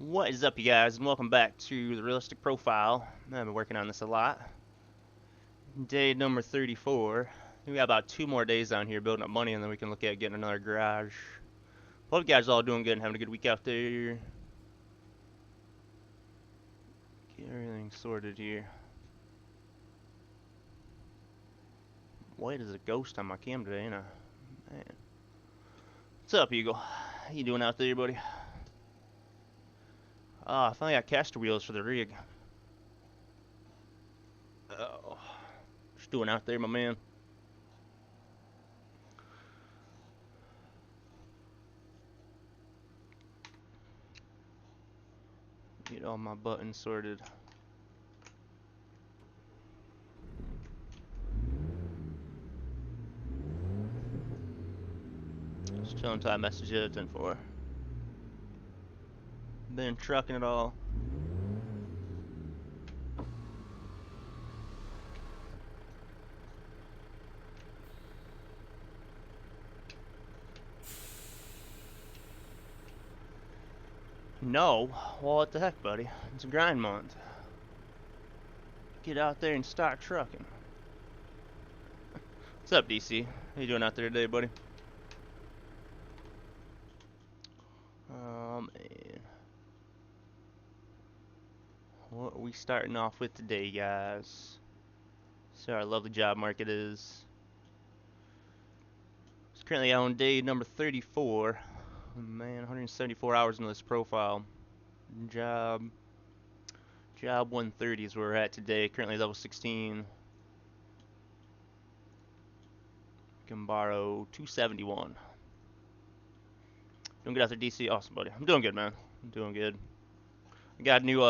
What is up, you guys, and welcome back to the Realistic Profile. I've been working on this a lot. Day number 34. We got about 2 more days on here building up money, and then we can look at getting another garage. Hope you guys are all doing good and having a good week out there. Get everything sorted here. White as a ghost on my cam today, ain't I? Man. What's up, Eagle? How you doing out there, buddy? I finally got caster wheels for the rig. Oh, what you doing out there, my man? Get all my buttons sorted. Just chilling until I message you at 10-4. Been trucking it all. No? Well, what the heck, buddy? It's a grind month. Get out there and start trucking. What's up, DC? How you doing out there today, buddy? Man. What are we starting off with today, guys? See how our lovely job market is. It's currently on day number 34. Man, 174 hours into this profile. Job 130 is where we're at today. Currently level 16. We can borrow 271. Doing good out there, DC? Awesome, buddy. I'm doing good, man. I'm doing good. I got a new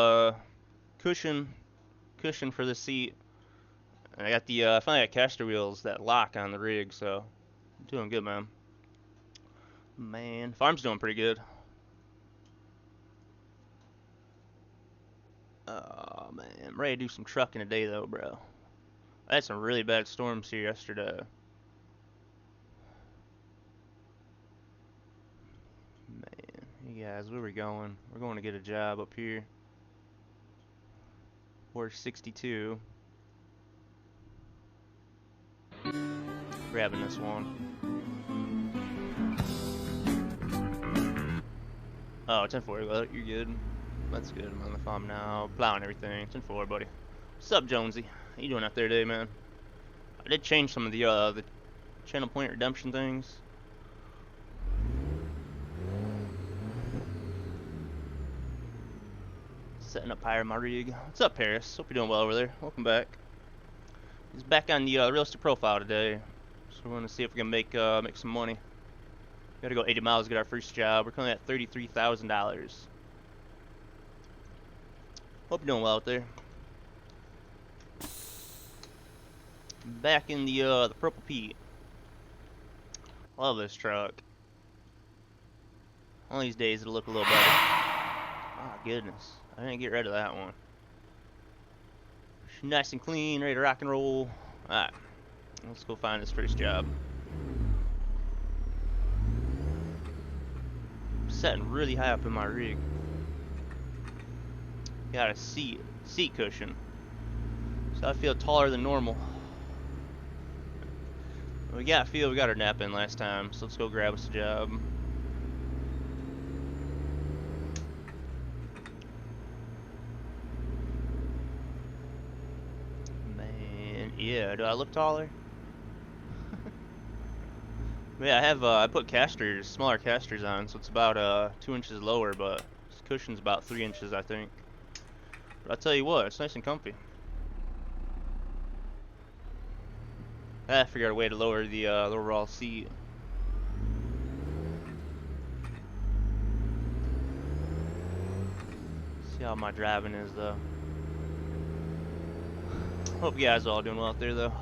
cushion for the seat. And I got the finally got caster wheels that lock on the rig, so I'm doing good, man. Man, farm's doing pretty good. Oh man, I'm ready to do some trucking today though, bro. I had some really bad storms here yesterday. Man, you guys, where we going? We're going to get a job up here. 462. Grabbing this one. Oh, 10-4, you're good. That's good. I'm on the farm now, plowing everything. 10-4, buddy. What's up, Jonesy? How you doing out there today, man? I did change some of the channel point redemption things. Setting up higher in my rig. What's up, Paris? Hope you're doing well over there. Welcome back. He's back on the realistic profile today, so we're going to see if we can make some money. We gotta go 80 miles to get our first job. We're currently at $33,000. Hope you're doing well out there. Back in the Purple Pete. Love this truck. One of these days it'll look a little better. Oh goodness, I didn't get rid of that one. Nice and clean, ready to rock and roll. Alright, let's go find this first job. I'm setting really high up in my rig. Got a seat cushion, so I feel taller than normal. We got our nap in last time, so let's go grab us a job. Man, yeah, do I look taller? Yeah, I put casters, smaller casters on, so it's about 2 inches lower, but this cushion's about 3 inches, I think. But I'll tell you what, it's nice and comfy. I figured out a way to lower the overall seat. See how my driving is, though. Hope you guys are all doing well out there, though.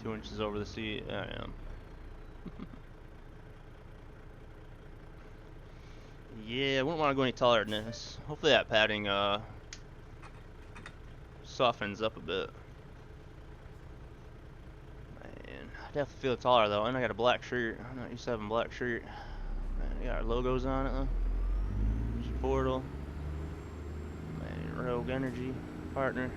Two inches over the seat, I am. Yeah, I wouldn't want to go any taller than this. Hopefully that padding softens up a bit. Man, Definitely feel taller though, and I got a black shirt. I'm not used to having a black shirt. Man, got our logos on it though. Portal. Man, Rogue Energy partner.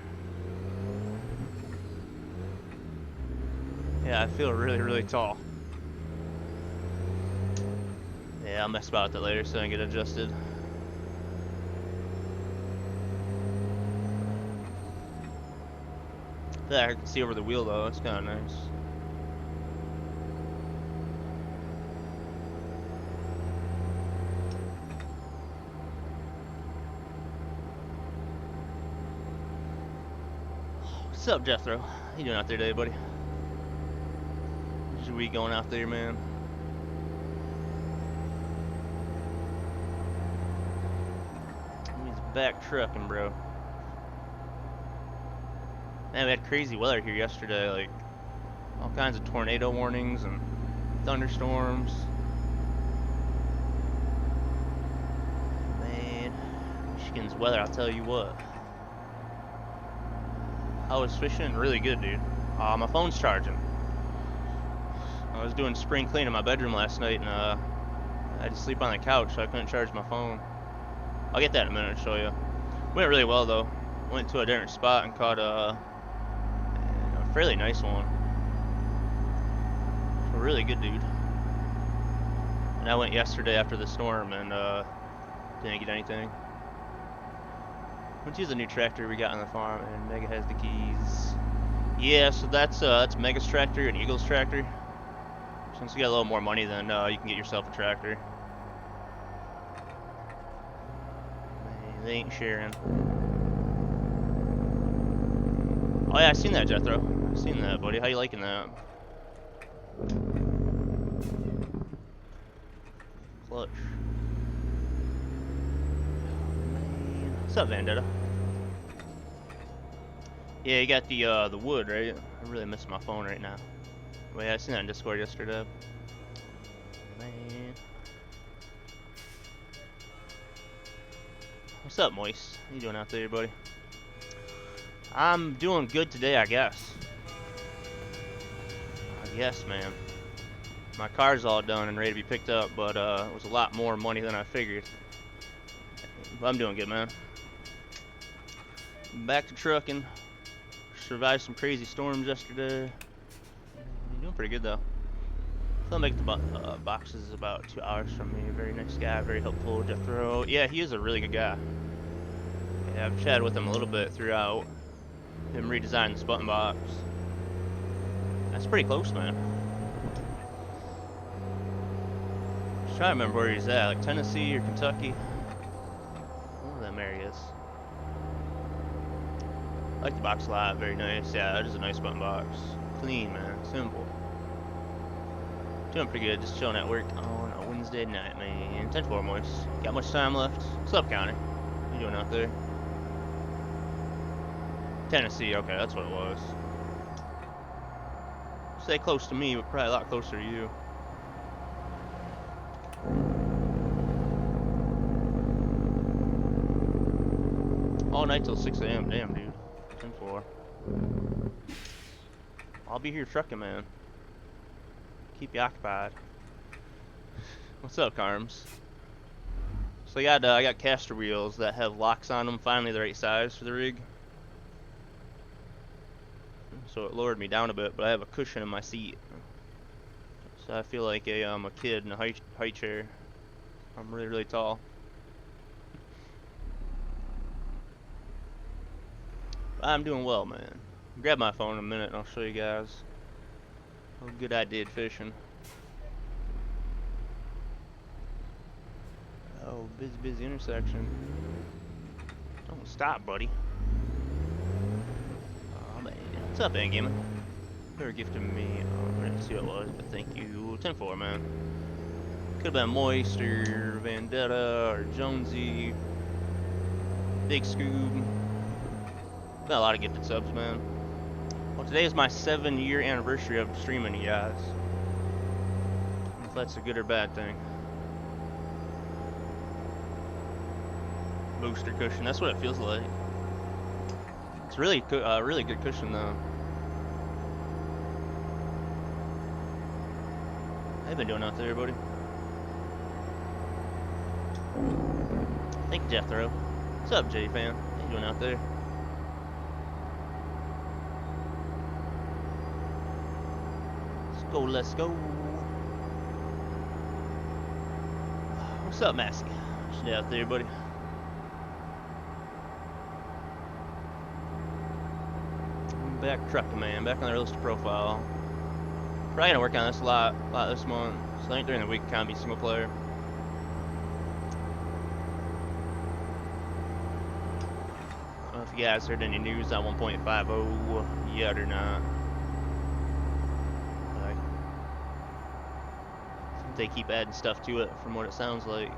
Yeah, I feel really, really tall. Yeah, I'll mess about with it later so I can get adjusted. Yeah, I can see over the wheel though, it's kind of nice. What's up, Jethro? How you doing out there today, buddy? How's your week going out there, man? He's back trucking, bro. Man, we had crazy weather here yesterday, like all kinds of tornado warnings and thunderstorms. Man, Michigan's weather, I'll tell you what. I was fishing really good, dude. My phone's charging. I was doing spring clean in my bedroom last night, and I had to sleep on the couch, so I couldn't charge my phone. I'll get that in a minute to show you. Went really well though. Went to a different spot and caught a fairly nice one. A really good dude. And I went yesterday after the storm and didn't get anything. Went to use a new tractor we got on the farm, and Mega has the keys. Yeah, so that's Mega's tractor and Eagle's tractor. Since you got a little more money, then you can get yourself a tractor. Man, they ain't sharing. Oh yeah, I seen that, Jethro. I seen that, buddy. How you liking that? Clutch. What's up, Vendetta? Yeah, you got the wood, right? I really miss my phone right now. Well, yeah, I seen that in Discord yesterday. Man. What's up, Moist? How you doing out there, buddy? I'm doing good today, I guess. Man. My car's all done and ready to be picked up, but it was a lot more money than I figured. But I'm doing good, man. Back to trucking. Survived some crazy storms yesterday. You're doing pretty good though. They'll make the boxes about 2 hours from me. Very nice guy, very helpful. Jethro. Yeah, he is a really good guy. Yeah, I've chatted with him a little bit throughout. Him redesigning this button box. That's pretty close, man. Just trying to remember where he's at, like Tennessee or Kentucky. One of them areas. I like the box a lot, very nice. Yeah, that is a nice button box. Clean, man, simple. Doing pretty good, just chilling at work on a Wednesday night, man. 10-4 Moist. Got much time left? What's up, Connie? What you doing out there? Tennessee, okay, that's what it was. Stay close to me, but probably a lot closer to you. All night till 6 a.m. Damn, dude. 10-4. I'll be here trucking, man. Keep you occupied. What's up, Carms? So I got caster wheels that have locks on them. Finally, the right size for the rig. So it lowered me down a bit, but I have a cushion in my seat. So I feel like a kid in a high chair. I'm really, really tall. I'm doing well, man. Grab my phone in a minute and I'll show you guys how good I did fishing. Oh, busy intersection. Don't stop, buddy. Oh, man. What's up, Endgamer? They were gifting me, I didn't see what it was, but thank you. 10-4, man. Could have been Moist or Vendetta or Jonesy. Big Scoob. Got a lot of gifted subs, man. Well, today is my 7-year anniversary of streaming, you guys. If that's a good or bad thing. Booster cushion, that's what it feels like. It's really good cushion, though. How you been doing out there, buddy? Thank you, Jethro. What's up, J-Fan? How you doing out there? Let's go, let's go. What's up, Massey? What's you out there, buddy? I'm back trucking, man. Back on the realistic profile. Probably gonna work on this a lot this month. So I think during the week, kind of be single player. I don't know if you guys heard any news on 1.50 yet or not. They keep adding stuff to it from what it sounds like.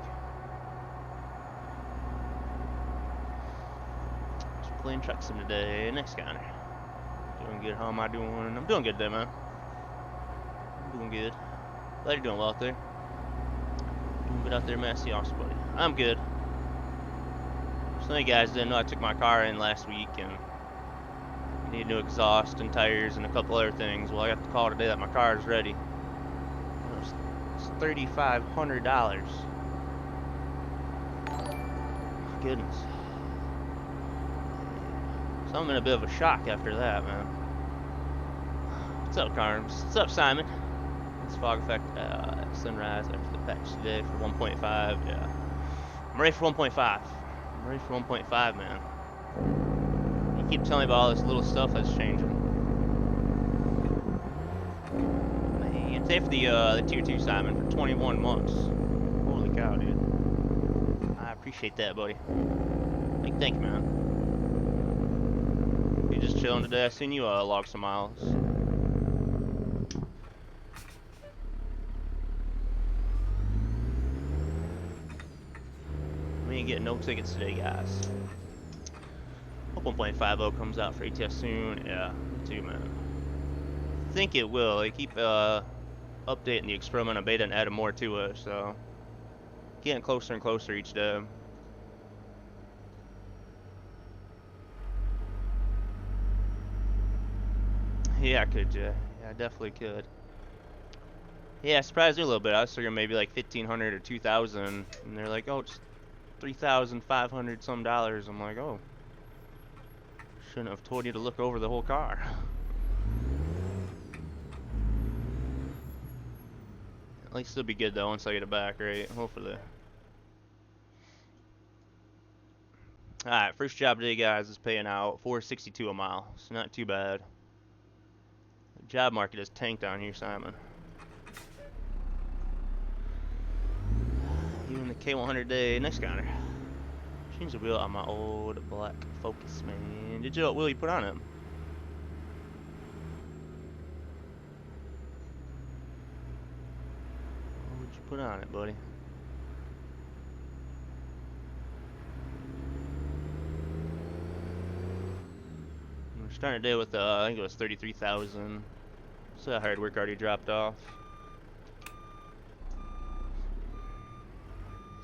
Just playing truck sim today. Next counter. Doing good. How am I doing? I'm doing good today, man. I'm doing good. Glad you're doing well out there. Doing good out there, Massey. Awesome, buddy. I'm good. Some of you guys didn't know I took my car in last week and need new exhaust and tires and a couple other things. Well, I got the call today that my car is ready. $3,500. Goodness. So I'm in a bit of a shock after that, man. What's up, Carms? What's up, Simon? It's fog effect sunrise after the patch today for 1.5. Yeah. I'm ready for 1.5. I'm ready for 1.5, man. You keep telling me about all this little stuff that's changing. Today for the tier 2 Simon for 21 months. Holy cow, dude. I appreciate that, buddy. Thank you, man. You just chilling today? I seen you log some miles. We ain't getting no tickets today, guys. Hope 1.50 comes out for ATS soon. Yeah, me too, man. I think it will. They keep updating the experiment and beta and adding more to it, so getting closer and closer each day. Yeah, I could, Jay. Yeah, I definitely could. Yeah, it surprised me a little bit. I was figuring maybe like 1,500 or 2,000, and they're like, oh, it's 3,500 some dollars. I'm like, oh, shouldn't have told you to look over the whole car. At least it'll be good though once I get it back, right? Hopefully. Alright, first job today, guys, is paying out $4.62 a mile. It's not too bad. The job market is tanked down here, Simon. Even the K100 day next counter. Change the wheel on my old black Focus, man. Did you what wheel you put on it? What would you put on it, buddy? We're starting today with I think it was 33,000. So that hard work already dropped off.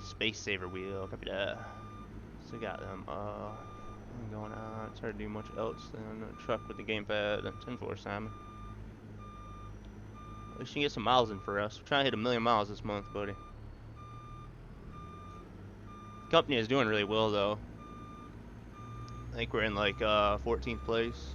Space Saver wheel, copy that. So got them going on. It's hard to do much else than a truck with the gamepad and 10-4 Simon. At least you can get some miles in for us. We're trying to hit 1 million miles this month, buddy. The company is doing really well though. I think we're in like 14th place.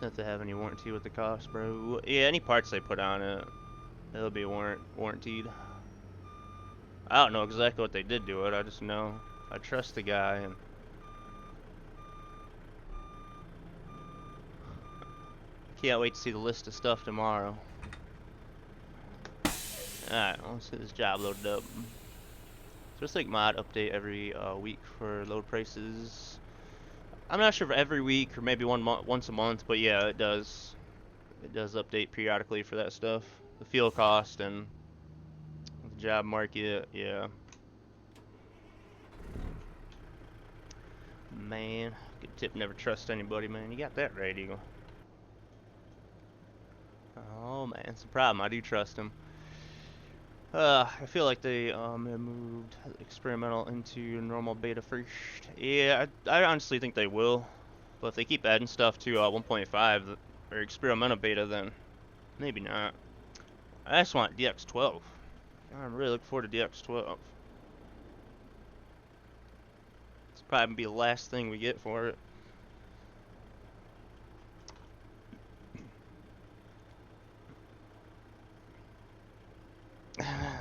Doesn't have to have any warranty with the cost, bro. Yeah, any parts they put on it, it'll be warranted. I don't know exactly what they did to it. I just know I trust the guy, and can't wait to see the list of stuff tomorrow. Alright, let's get this job loaded up. So it's like mod update every week for load prices. I'm not sure if every week or maybe once a month, but yeah, it does. It does update periodically for that stuff. The fuel cost and the job market, yeah. Man, good tip, never trust anybody, man. You got that right, Eagle. Oh man, it's a problem. I do trust him. I feel like they moved experimental into normal beta first. Yeah, I honestly think they will. But if they keep adding stuff to 1.5 or experimental beta, then maybe not. I just want DX12. I'm really looking forward to DX12. It's probably gonna be the last thing we get for it.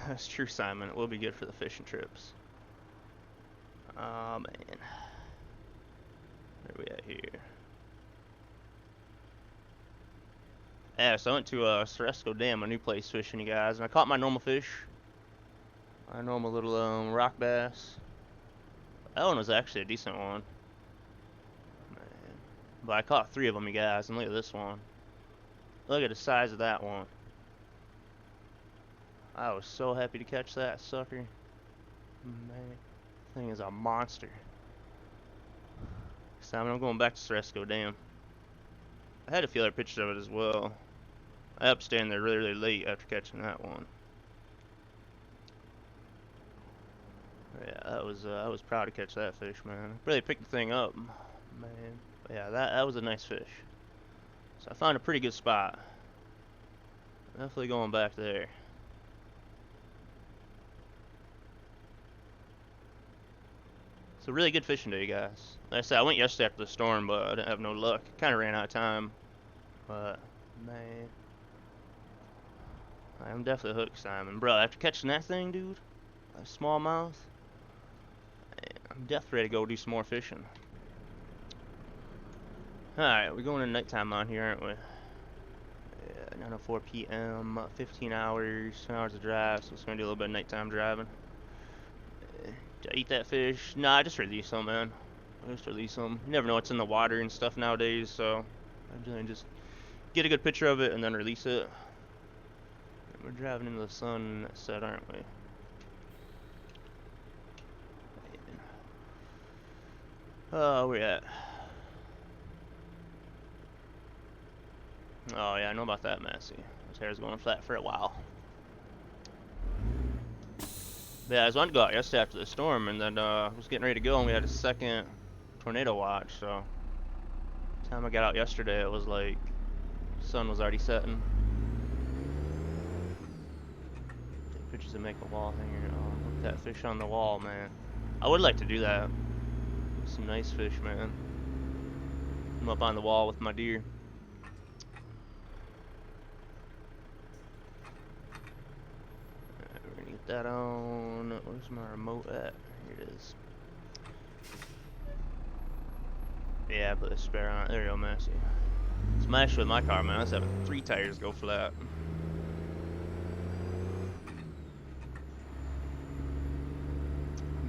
That's true, Simon. It will be good for the fishing trips. Oh man, where are we at here? Yeah, so I went to Ceresco Dam, a new place fishing, you guys, and I caught my normal fish. My normal little rock bass. That one was actually a decent one. Man. But I caught 3 of them, you guys, and look at this one. Look at the size of that one. I was so happy to catch that sucker. Man, thing is a monster. Simon, I'm going back to Ceresco Dam. I had a few other pictures of it as well. I ended up staying there really, really late after catching that one. Yeah, I was proud to catch that fish, man. Really picked the thing up, man. But yeah, that was a nice fish. So I found a pretty good spot. Definitely going back there. It's a really good fishing day, guys. Like I said, I went yesterday after the storm, but I didn't have no luck. Kind of ran out of time. But man, I'm definitely hooked, Simon. Bro, after catching that thing, dude, a smallmouth, I'm definitely ready to go do some more fishing. Alright, we're going to nighttime on here, aren't we? Yeah, 9:04 p.m., 15 hours, 10 hours of drive, so it's going to do a little bit of nighttime driving. Did I eat that fish? Nah, I just release them, man. I just release them. You never know what's in the water and stuff nowadays, so I'm just get a good picture of it and then release it. We're driving into the sunset, aren't we? Oh, where we at? Oh yeah, I know about that, Massey. His hair's going flat for a while. But yeah, I was wanting to go out yesterday after the storm, and then I was getting ready to go, and we had a second tornado watch. So, the time I got out yesterday, it was like the sun was already setting. Take pictures and make a wall hanger. Oh, look at that fish on the wall, man. I would like to do that. Some nice fish, man. I'm up on the wall with my deer. We're gonna get that on. Where's my remote at? Here it is. Yeah, I put a spare on it. There you go, Massey. Smash with my car, man. I was having 3 tires go flat.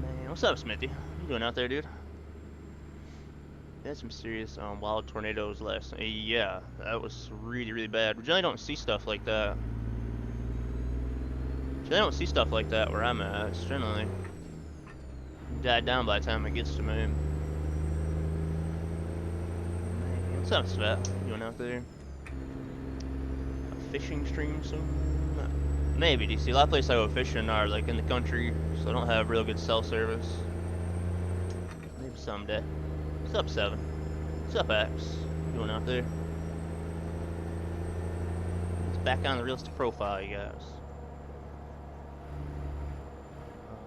Man, what's up, Smithy? What you doing out there, dude? We had some serious wild tornadoes last night. Yeah, that was really, really bad. We generally don't see stuff like that. Generally don't see stuff like that where I'm at. It's generally died down by the time it gets to me. Man, what's up, Svet? You doing out there? A fishing stream soon? Maybe, DC. A lot of places I go fishing are like in the country, so I don't have real good cell service. Maybe someday. What's up, 7? What's up, Axe? What you doing out there? It's back on the realistic profile, you guys.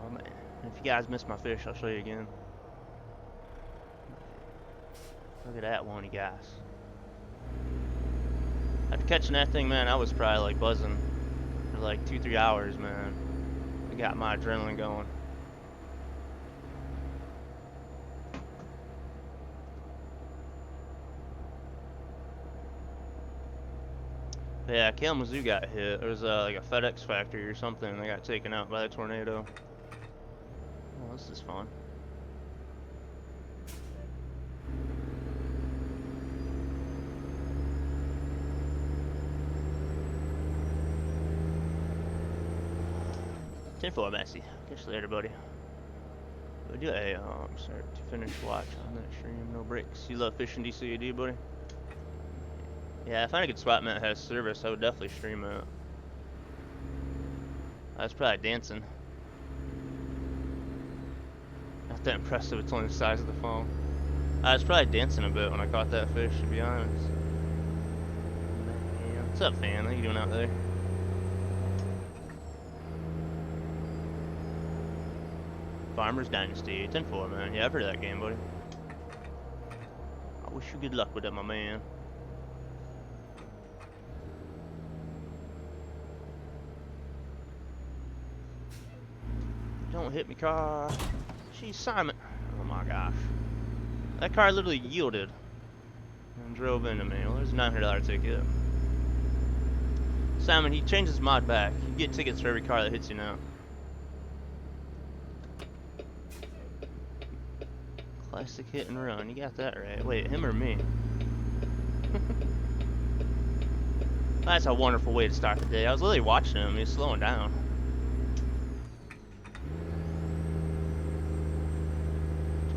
Oh man. If you guys missed my fish, I'll show you again. Look at that one, you guys. After catching that thing, man, I was probably like buzzing for like 2-3 hours, man. I got my adrenaline going. Yeah, Kalamazoo got hit. There was like a FedEx factory or something. They got taken out by the tornado. Oh, this is fun. Tinfoil Massey. Catch you later, buddy. We do a start to finish watch on that stream. No breaks. You love fishing DCAD, buddy? Yeah, if I find a good spot man that has service, I would definitely stream it. That's probably dancing. Not that impressive, it's only the size of the phone. I was probably dancing a bit when I caught that fish, to be honest. Man, what's up, fan? How you doing out there? Farmer's Dynasty, 10-4, man. Yeah, I've heard of that game, buddy. I wish you good luck with it, my man. Don't hit me, car. Jeez, Simon. Oh my gosh. That car literally yielded and drove into me. Well, there's a $900 ticket. Simon, he changed his mod back. You get tickets for every car that hits you now. Classic hit and run. You got that right. Wait, him or me? That's a wonderful way to start the day. I was literally watching him. He's slowing down.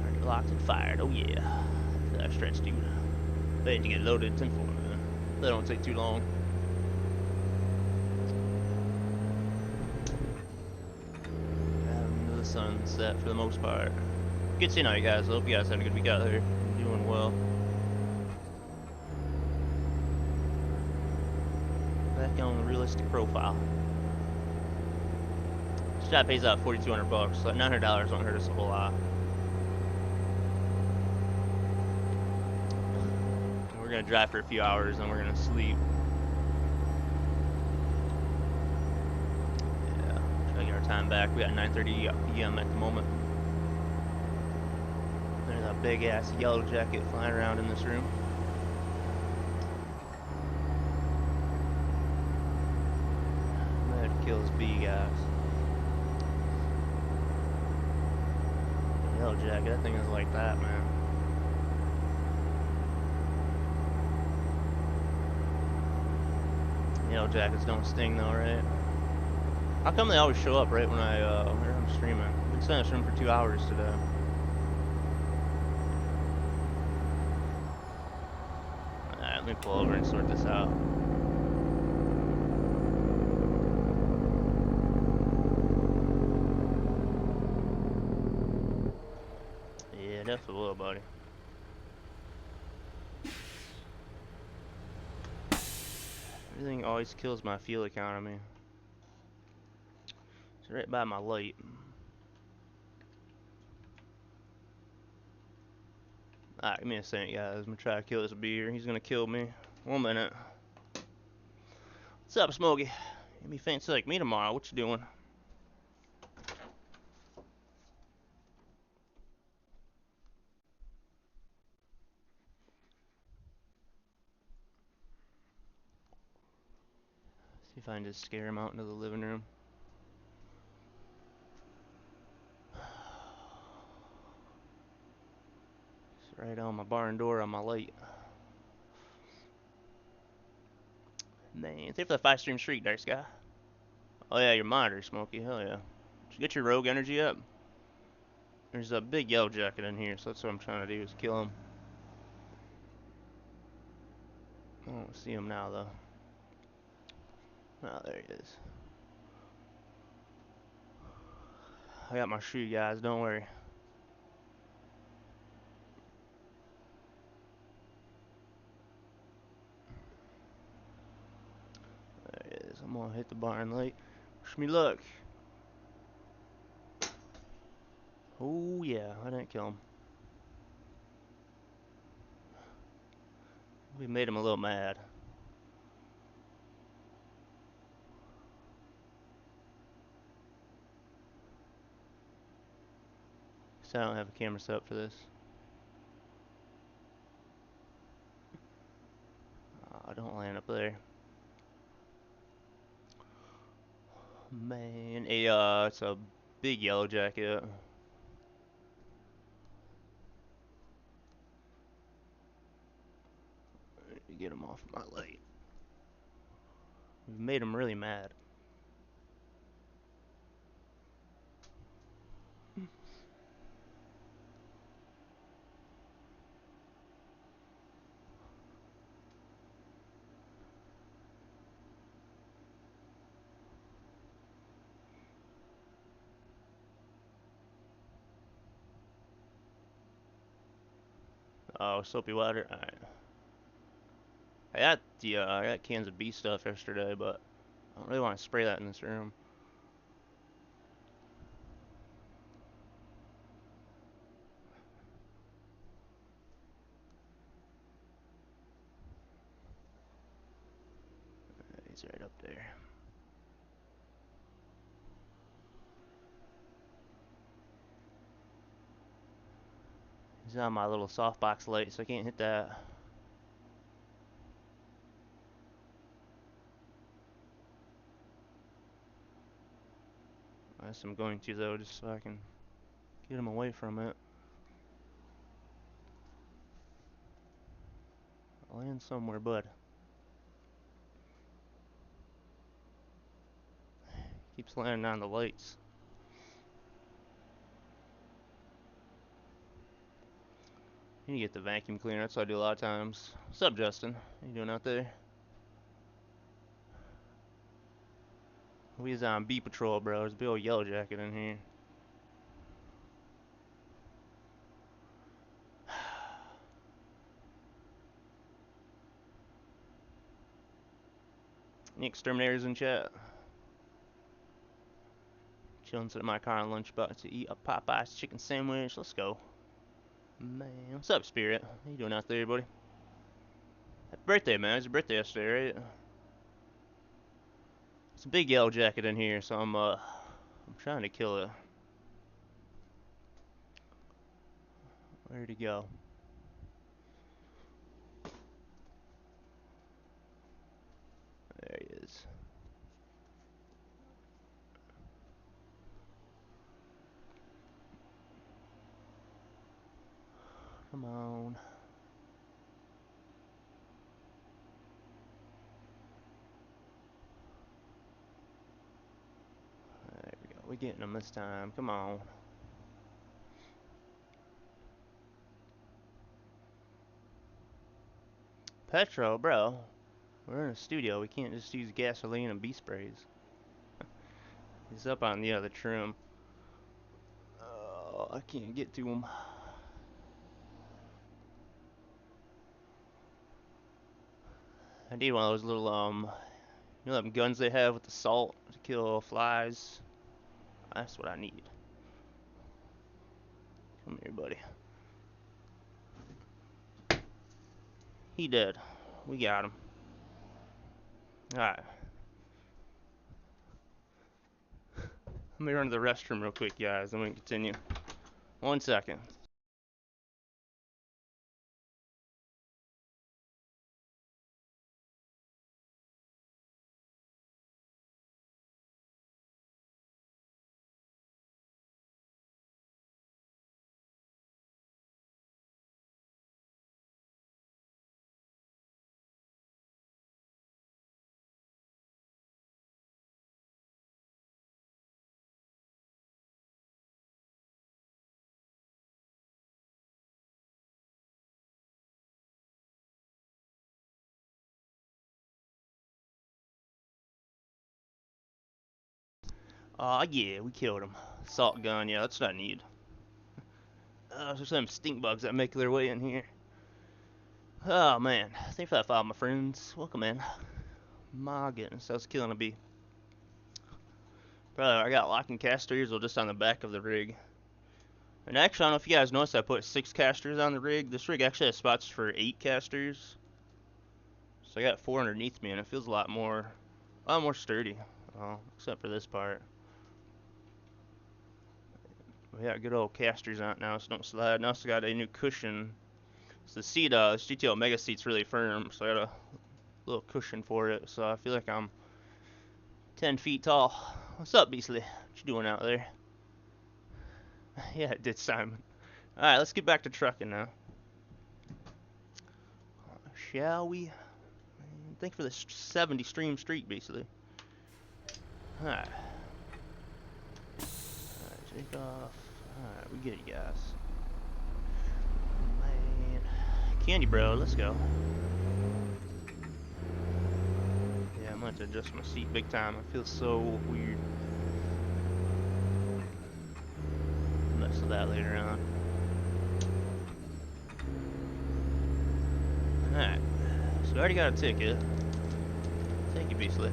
Target locked and fired. Oh yeah. That stretch, dude. They need to get loaded. 10-4, man. That don't take too long. Into the sunset for the most part. Good seeing all you guys. I hope you guys had a good week out there. Doing well. Back on the realistic profile. This job pays out $4,200, so that $900 won't hurt us a whole lot. And we're gonna drive for a few hours, and we're gonna sleep. Yeah, try to get our time back. We got 9:30 p.m. at the moment. There's a big ass yellow jacket flying around in this room. I'm gonna have to kill this bee, guys. Yellow jacket, that thing is like that, man. Yellow jackets don't sting though, right? How come they always show up right when I'm streaming? I've been sitting in this room for 2 hours today. Alright, let me pull over and sort this out. Yeah, definitely will, buddy. Everything always kills my fuel economy. It's right by my light. Alright, give me a second, guys. I'm gonna try to kill this beer. He's gonna kill me. 1 minute. What's up, Smokey? You be fancy like me tomorrow. What you doing? See if I can just scare him out into the living room. It's right on my barn door on my light. Man, thank you for the 5-stream streak, Dark Sky. Oh yeah, your monitor, Smokey. Hell yeah. Did you get your rogue energy up? There's a big yellow jacket in here, so that's what I'm trying to do, is kill him. I don't see him now, though. Oh, there he is. I got my shoe, guys. Don't worry. There he is. I'm gonna hit the barn light. Wish me luck. Oh yeah, I didn't kill him. We made him a little mad. So I don't have a camera set up for this. Don't land up there. Man, it's a big yellow jacket. Get him off my light. We've made him really mad. Oh, soapy water. All right. I got cans of bee stuff yesterday, but I don't really want to spray that in this room. He's right up there. He's on my little softbox light, so I can't hit that. Yes, I'm going to though, just so I can get him away from it. I'll land somewhere, bud. Keeps landing on the lights. You need to get the vacuum cleaner. That's what I do a lot of times. What's up, Justin? How you doing out there? We's on bee patrol, bro. There's a big old yellow jacket in here. Any exterminators in chat? Chilling to my car on lunch, about to eat a Popeye's chicken sandwich. Let's go. Man, what's up, Spirit? How you doing out there, buddy? Happy birthday, man. It was your birthday yesterday, right? It's a big yellow jacket in here, so I'm trying to kill it. Where'd he go? There he is. Come on. There we go. We're getting him this time. Come on. Petro, bro. We're in a studio. We can't just use gasoline and bee sprays. He's up on the other trim. Oh, I can't get to him. I need one of those little, you know them guns they have with the salt to kill flies? That's what I need. Come here, buddy. He dead. We got him. Alright. Let me run to the restroom real quick, guys, then we can continue. 1 second. Oh, yeah, we killed him. Salt gun, yeah, that's what I need. There's some stink bugs that make their way in here. Oh, man. Thanks for that follow, my friends. Welcome in. My goodness, I was killing a bee. Bro, I got locking casters just on the back of the rig. And actually, I don't know if you guys noticed I put 6 casters on the rig. This rig actually has spots for 8 casters. So I got 4 underneath me, and it feels a lot more sturdy. Well, except for this part. We got good old casters on it now, so don't slide. And I also got a new cushion. So the seat, this GTO Mega seat's really firm, so I got a little cushion for it. So I feel like I'm 10 feet tall. What's up, Beastly? What you doing out there? Yeah, it did, Simon. Alright, let's get back to trucking now. Shall we? Thank you for the 70 stream streak, basically. Alright. Alright, take off. Alright, we get it, guys. Man. Candy Bro, let's go. Yeah, I'm gonna have to adjust my seat big time. I feel so weird. Mess with that later on. Alright. So I already got a ticket. Thank you, Beastly.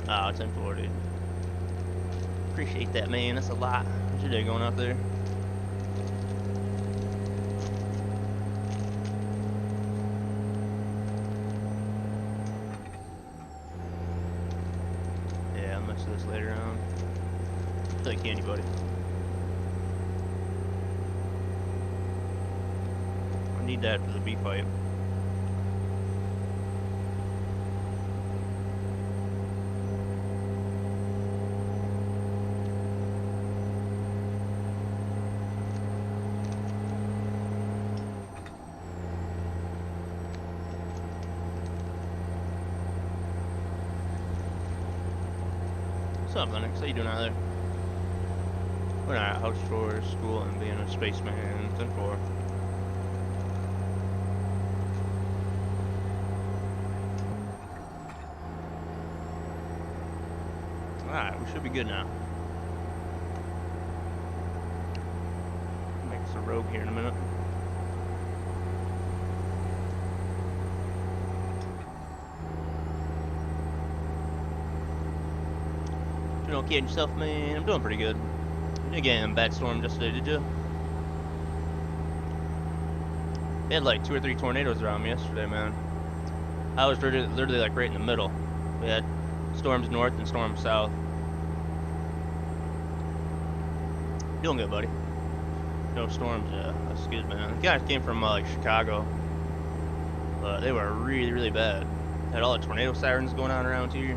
Ah, 1040. Appreciate that, man. That's a lot. How's your day going out there? Yeah, I'll mess with this later on. Thank you, anybody. I need that for the bee fight. What's up, Lennox? How you doing out there? We're at house chores, school, and being a spaceman. 10-4. Alright, we should be good now. Make us a rogue here in a minute. Doing okay and yourself, man? I'm doing pretty good. You didn't get in a bad storm yesterday, did you? They had like 2 or 3 tornadoes around me yesterday, man. I was literally like right in the middle. We had storms north and storms south. Doing good, buddy. No storms, yeah. That's good, man. The guys came from like Chicago, but they were really, really bad. Had all the tornado sirens going on around here.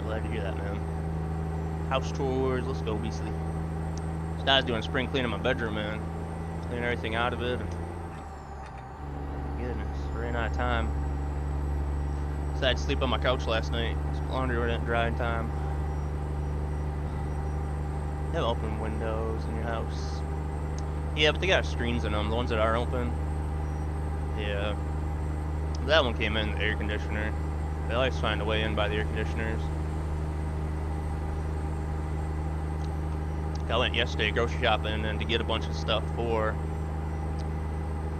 Glad to hear that, man. House chores, let's go, Beastly. Just I was doing spring cleaning my bedroom, man. Cleaning everything out of it. Goodness, ran out of time. So I had to sleep on my couch last night. Laundry didn't dry in time. You have open windows in your house. Yeah, but they got screens in them, the ones that are open. Yeah. That one came in the air conditioner. They always find a way in by the air conditioners. I went yesterday grocery shopping and to get a bunch of stuff for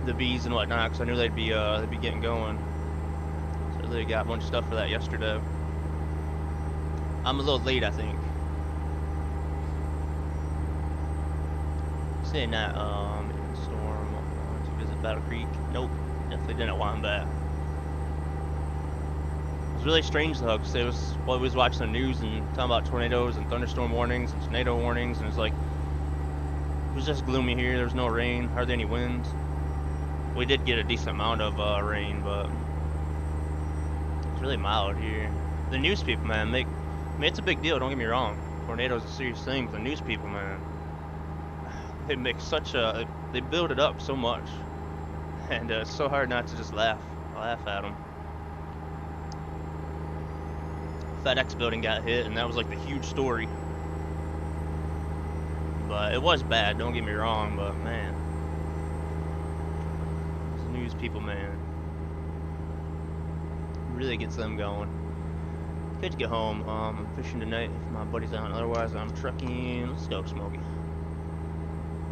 the bees and whatnot, because I knew they'd be getting going. So they got a bunch of stuff for that yesterday. I'm a little late, I think. Saying that, storm to visit Battle Creek. Nope, definitely didn't want him back. It was really strange though, because we was watching the news and talking about tornadoes and thunderstorm warnings and tornado warnings, and it's like it was just gloomy here. There was no rain, hardly any wind. We did get a decent amount of rain, but it's really mild here. The news people, man, I mean, it's a big deal. Don't get me wrong. Tornadoes are a serious thing, but the news people, man, they make they build it up so much, and it's so hard not to just laugh at them. FedEx building got hit, and that was like the huge story. But it was bad, don't get me wrong, but man, these news people, man, really gets them going. Good to get home. I'm fishing tonight if my buddy's out, otherwise I'm trucking. Let's go, Smokey.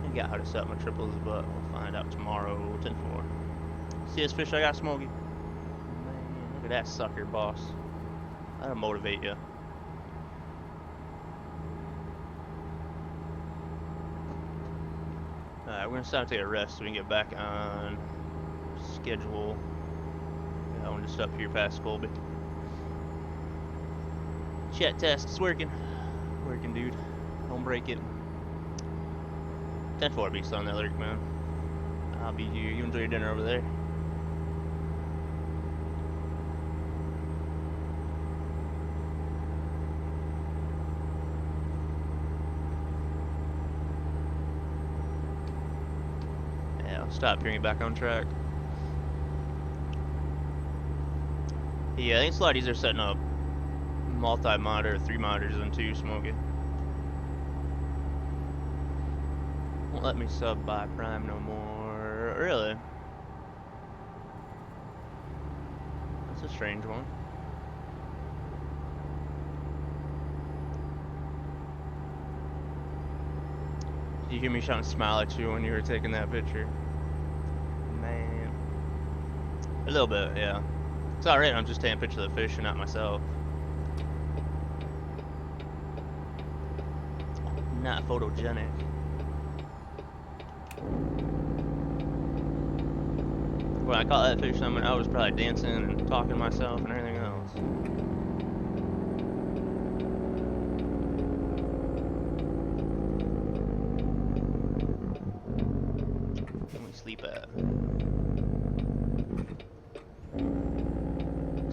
I got how to set my triples, but we'll find out tomorrow. 10-4. See this fish I got, Smokey? Man, look at that sucker, boss. That'll motivate you. Alright, we're gonna stop and take a rest so we can get back on schedule. Yeah, I'm just up here past Colby. Chat test is working. Working, dude. Don't break it. 10-4 beast on that lyric, man. I'll be here. You enjoy your dinner over there. Stop bringing it back on track. Yeah, I think it's a lot easier setting up multi-monitor, 3 monitors than 2, Smokey. Won't let me sub by Prime no more. Really? That's a strange one. You hear me trying to smile at you when you were taking that picture? Man. A little bit, yeah. It's alright, I'm just taking a picture of the fish and not myself. Not photogenic. When I caught that fish, I was probably dancing and talking to myself and everything else. Where we sleep at?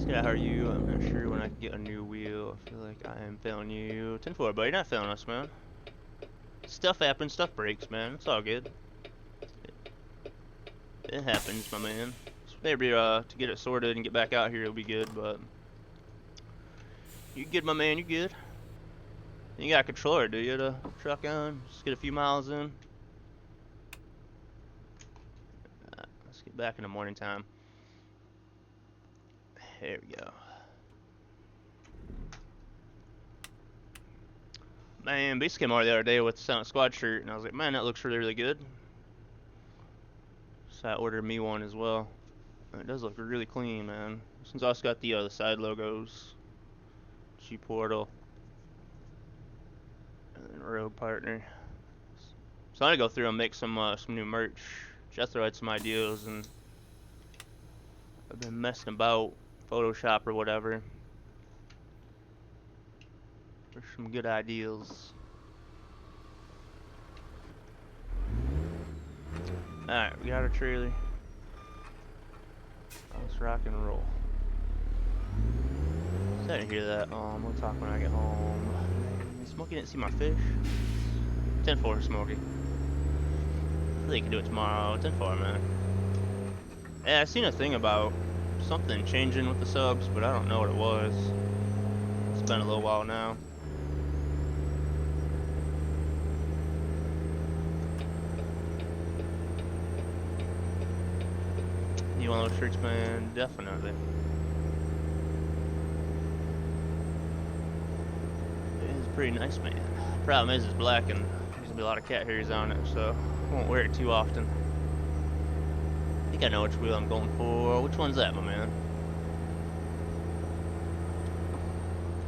Scott, how are you? I'm not sure when I can get a new wheel. I feel like I am failing you. 10-4, but you're not failing us, man. Stuff happens, stuff breaks, man. It's all good. It happens, my man. So maybe to get it sorted and get back out here, it'll be good, but you good, my man. You good? You got a controller, do you? The truck on. Just get a few miles in. Let's get back in the morning time. There we go. Man, Beast came over the other day with the Silent Squad shirt, and I was like, man, that looks really, really good. So I ordered me one as well. And it does look really clean, man. Since I also got the side logos, G Portal, and Rogue Partner. So I'm gonna go through and make some new merch. Jethro had some ideas, and I've been messing about Photoshop or whatever. There's some good ideas. Alright, we got our trailer. Let's rock and roll. So I didn't hear that. We'll talk when I get home. Smokey didn't see my fish. 10-4, Smokey. I think you can do it tomorrow. 10-4, man. Yeah, I seen a thing about something changing with the subs, but I don't know what it was. It's been a little while now. You want those shirts, man? Definitely. It's pretty nice, man. Problem is, it's black and there's gonna be a lot of cat hairs on it, so I won't wear it too often. I think I know which wheel I'm going for. Which one's that, my man?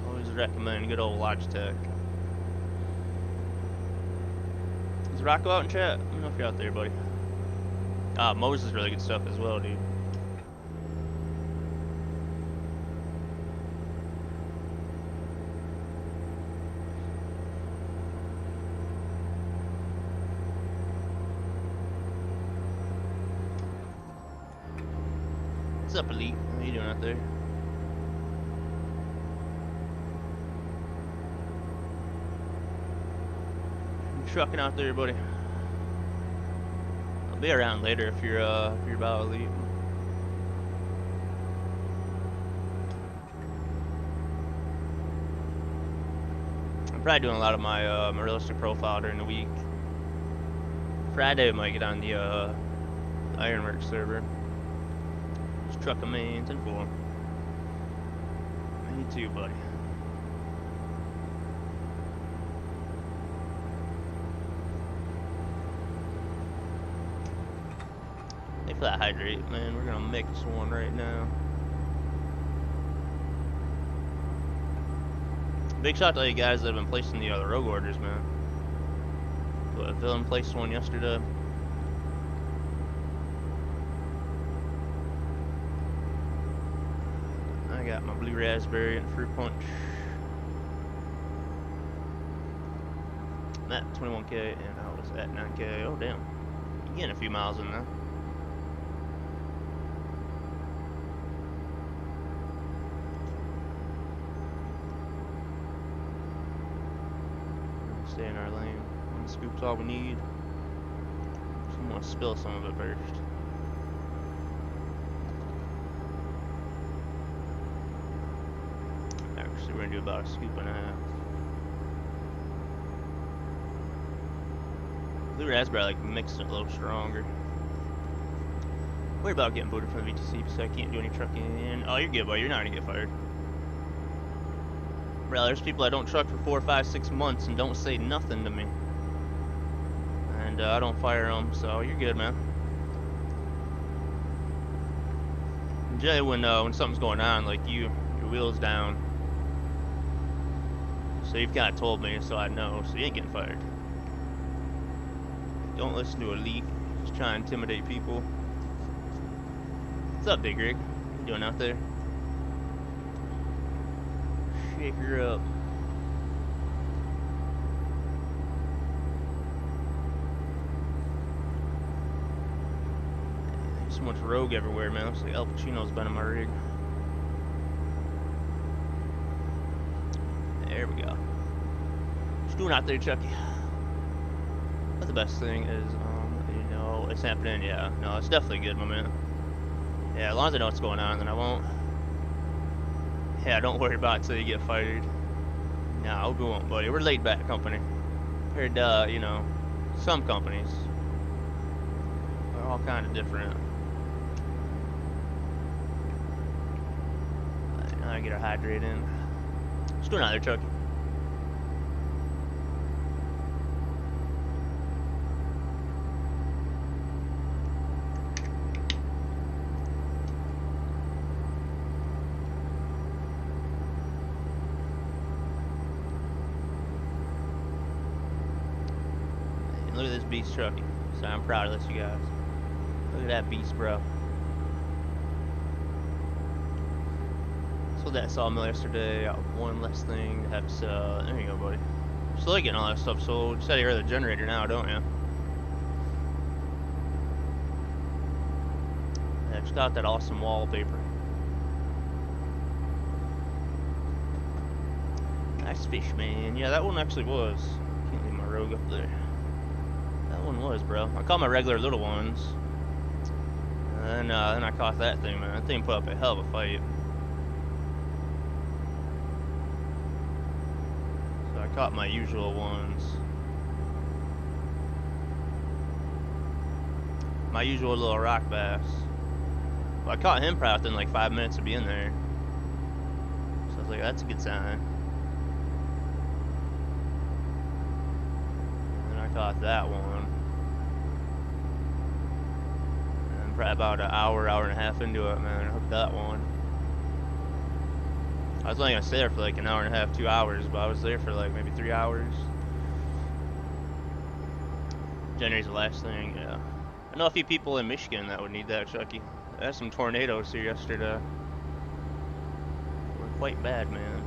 Always recommend good old Logitech. Is Rocco out in chat? I don't know if you're out there, buddy. Moses is really good stuff as well, dude. What's up, Elite? How you doing out there? You trucking out there, buddy? I'll be around later if you're about Elite. I'm probably doing a lot of my realistic profile during the week. Friday I might get on the Ironworks server. Just truck a main 10-4. Me too, buddy. Thanks for that hydrate, man. We're gonna mix one right now. Big shout out to all you guys that have been placing the rogue orders, man. Villain placed one yesterday. I got my blue raspberry and fruit punch. I'm at 21k and I was at 9k. Oh damn, I'm getting a few miles in there. Stay in our lane. One scoop's all we need. I'm gonna spill some of it first. Actually, we're gonna do about a scoop and a half. Blue raspberry, like mixing it a little stronger. Worried about getting booted from the VTC, so I can't do any trucking. Oh, you're good, boy. You're not gonna get fired. Bro, there's people that don't truck for 4, 5, 6 months and don't say nothing to me. and I don't fire them, so you're good, man. Generally, when something's going on, like your wheel's down, so you've kind of told me, so I know, so you ain't getting fired. Don't listen to Elite. Just try and intimidate people. What's up, Big Rig? What you doing out there? Shake her up. There's so much rogue everywhere, man. Looks like Al Pacino's been in my rig. There we go. What's doing out there, Chucky? That's the best thing is, you know, it's happening. Yeah, no, it's definitely good, my man. Yeah, as long as I know what's going on, then I won't. Yeah, don't worry about it until you get fired. Nah, we won't, buddy. We're laid back company. Compared to, you know, some companies. They're all kind of different. Right, now I get her hydrated in. What's doing out there, Chucky? Look at this beast, Chucky. So I'm proud of this, you guys. Look at that beast, bro. Sold that sawmill yesterday. Got one less thing to have to sell. There you go, buddy. Slowly getting all that stuff sold. Just had to hear the generator now, don't you? Yeah, just got that awesome wallpaper. Nice fish, man. Yeah, that one actually was. Can't leave my rogue up there. That one was, bro. I caught my regular little ones. And then I caught that thing, man. That thing put up a hell of a fight. So I caught my usual ones. My usual little rock bass. Well, I caught him probably within like 5 minutes of being there. So I was like, that's a good sign. And then I caught that one. Probably about an hour and a half into it, man. I hooked that one. I was only gonna stay there for like an hour and a half, 2 hours, but I was there for like maybe 3 hours. Generator's the last thing, yeah. I know a few people in Michigan that would need that, Chucky. I had some tornadoes here yesterday. They were quite bad, man.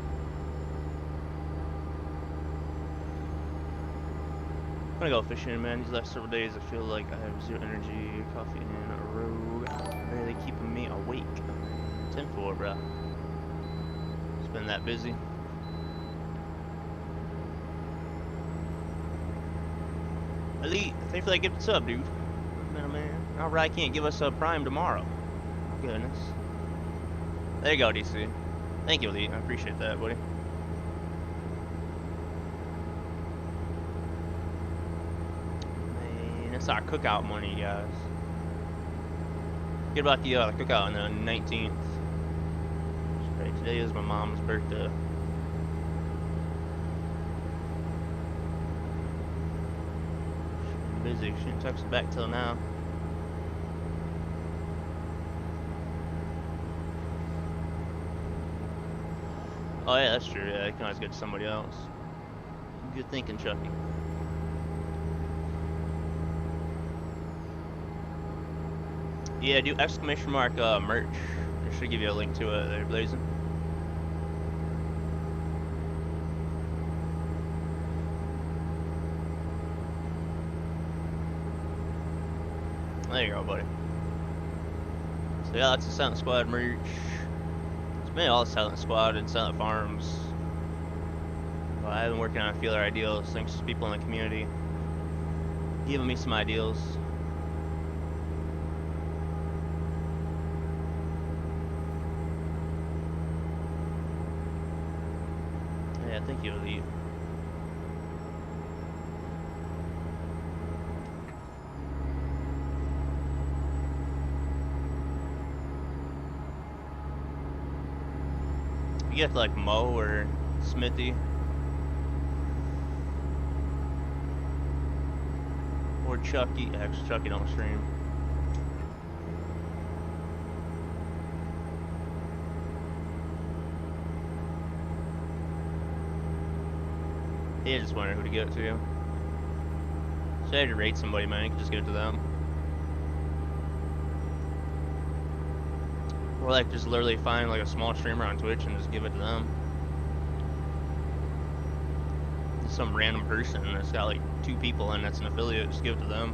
I'm gonna go fishing, man. These last several days, I feel like I have zero energy. Coffee and a rogue. Really keeping me awake. 10-4, bro. It's been that busy. Elite, thanks for that gift sub, dude. Man. Alright, can't give us a prime tomorrow. Goodness. There you go, DC. Thank you, Elite. I appreciate that, buddy. That's our cookout money, guys. Forget about the cookout on the 19th. Right, today is my mom's birthday. She's busy. She didn't text back till now. Oh yeah, that's true. Yeah, you can always get to somebody else. Good thinking, Chucky. Yeah, do exclamation mark merch. I should give you a link to it there, Blazing. There you go, buddy. So yeah, that's the Silent Squad merch. It's been all Silent Squad and Silent Farms. Well, I've been working on a few other ideals thanks to people in the community giving me some ideals. Yeah, thank you, Elite. You get like Mo or Smithy or Chucky. Actually, Chucky don't stream. He just wondering who to give it to. So I had to rate somebody, man. You can just give it to them. Or like just literally find like a small streamer on Twitch and just give it to them. Some random person that's got like 2 people in that's an affiliate, just give it to them.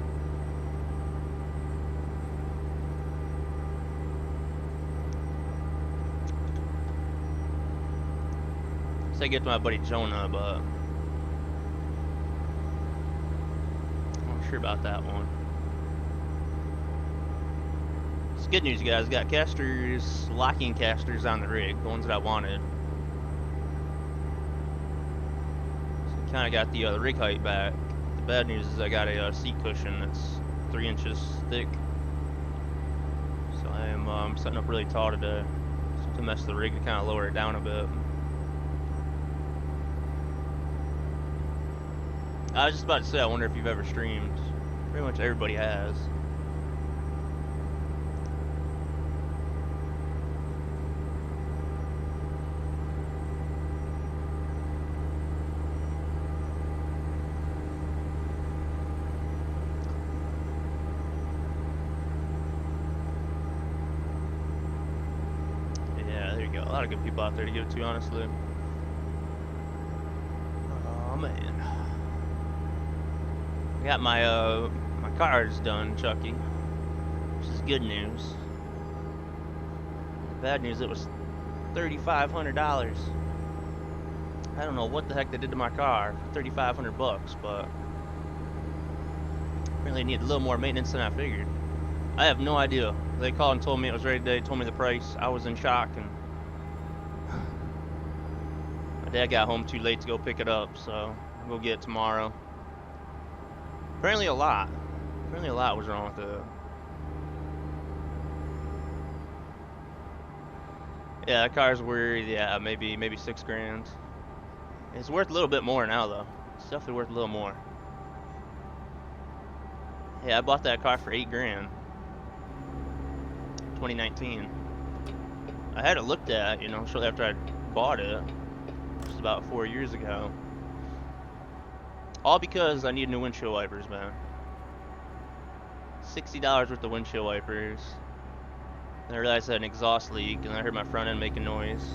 So I get to my buddy Jonah, but I'm not sure about that one. It's good news, guys. Got casters, locking casters on the rig, the ones that I wanted. So kind of got the rig height back. The bad news is I got a seat cushion that's 3 inches thick. So I am setting up really tall today to mess the rig to kind of lower it down a bit. I was just about to say, I wonder if you've ever streamed. Pretty much everybody has. Yeah, there you go. A lot of good people out there to give it to, honestly. Oh, man. I got my my car's done, Chucky, which is good news. Bad news, it was $3,500. I don't know what the heck they did to my car for $3,500, but apparently needed a little more maintenance than I figured. I have no idea. They called and told me it was ready today, told me the price. I was in shock, and my dad got home too late to go pick it up, so I'll go get it tomorrow. Apparently a lot was wrong with it. Yeah, that car's worth, yeah, maybe $6,000. It's worth a little bit more now, though. It's definitely worth a little more. Yeah, I bought that car for $8,000. 2019. I had it looked at, you know, shortly after I bought it, which was about 4 years ago. All because I need new windshield wipers, man. $60 worth of windshield wipers. And I realized I had an exhaust leak, and I heard my front end making noise.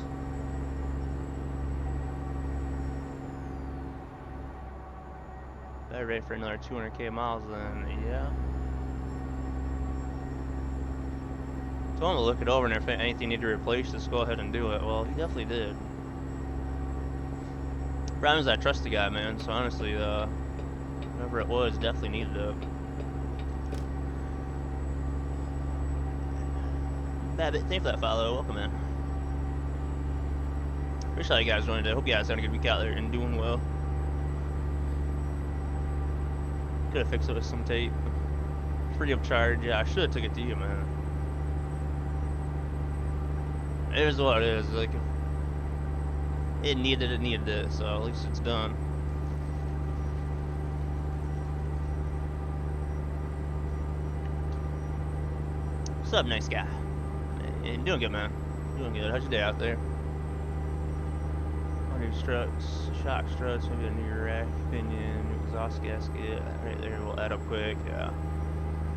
Better ready for another 200k miles then, yeah. Told him to look it over, and if anything needed to replace, just go ahead and do it. Well, he definitely did. Problem is I trust the guy, man, so honestly, whatever it was, definitely needed it. Babbitt, thank you for that follow. Welcome, man. Appreciate how you guys joined today. Hope you guys had a good week out there and doing well. Could have fixed it with some tape. Free of charge. Yeah, I should have took it to you, man. It is what it is. Like, it needed it, so at least it's done. What's up, nice guy? Hey, doing good, man. Doing good. How's your day out there? New struts, shock struts, maybe a new rack pinion, new exhaust gasket. Right there, we'll add up quick. Yeah.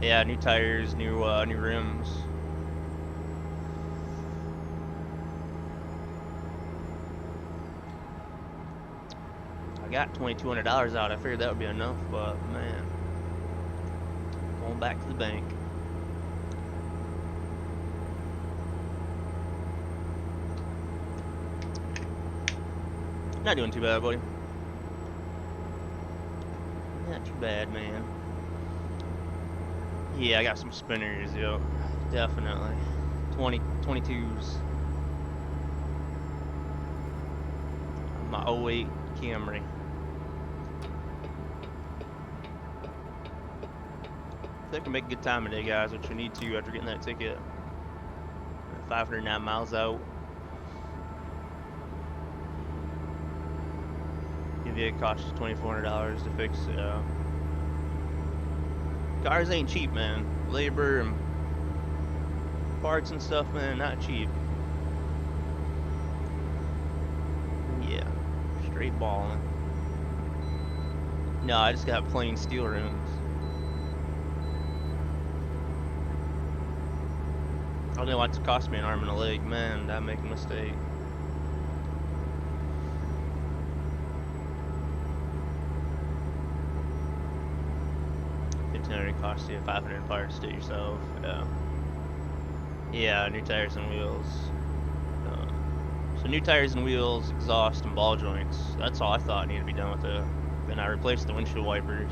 Yeah, new tires, new rims. I got $2,200 out. I figured that would be enough, but man, going back to the bank. Not doing too bad, buddy. Not too bad, man. Yeah, I got some spinners, yo. Definitely. 22s. My 08 Camry. I think we can make a good time today, guys, which we need to after getting that ticket. 509 miles out. It costs $2,400 to fix. Cars ain't cheap, man. Labor and parts and stuff, man, not cheap. Yeah, straight balling. No, I just got plain steel rims. I didn't want it to cost me an arm and a leg, man. Did I make a mistake? $1,500 cost you, $500 parts to yourself. Yeah. Yeah, new tires and wheels. So new tires and wheels, exhaust, and ball joints. That's all I thought needed to be done with it. Then I replaced the windshield wipers.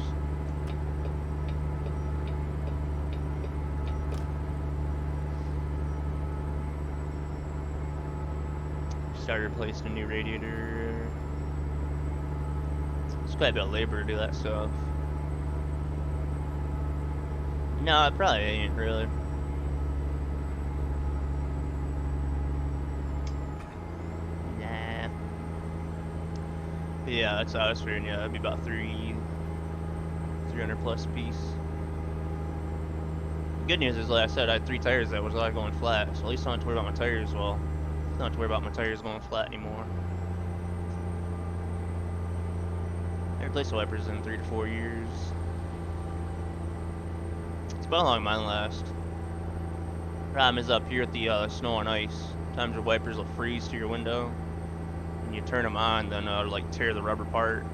Started replacing a new radiator. It's quite a bit of labor to do that stuff. No, it probably ain't really. Nah. But yeah, that's how I was figuring. Yeah, that'd be about 300 plus piece. The good news is, like I said, I had 3 tires that was all going flat, so at least I don't have to worry about my tires. Well, I don't have to worry about my tires going flat anymore. I replaced the wipers in 3 to 4 years. It's about how long mine last. Problem is up here at the snow and ice. Sometimes your wipers will freeze to your window. When you turn them on, then it'll like tear the rubber apart.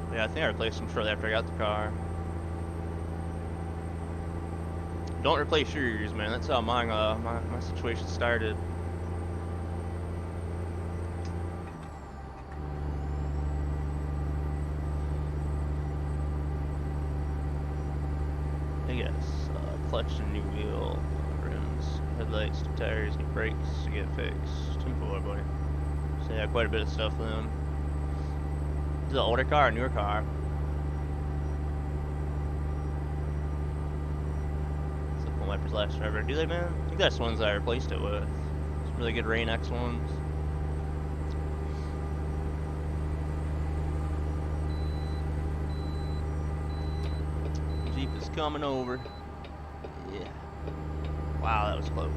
But yeah, I think I replaced them shortly after I got the car. Don't replace yours, man. That's how mine, my situation started. I guess clutch and new wheel, rims, headlights, new tires, new brakes to get fixed. 10-4, buddy. So yeah, quite a bit of stuff then. Is it an older car or newer car? Wipers last forever. Do they, man? I think that's the ones I replaced it with. Some really good Rain X ones. Jeep is coming over. Yeah. Wow, that was close.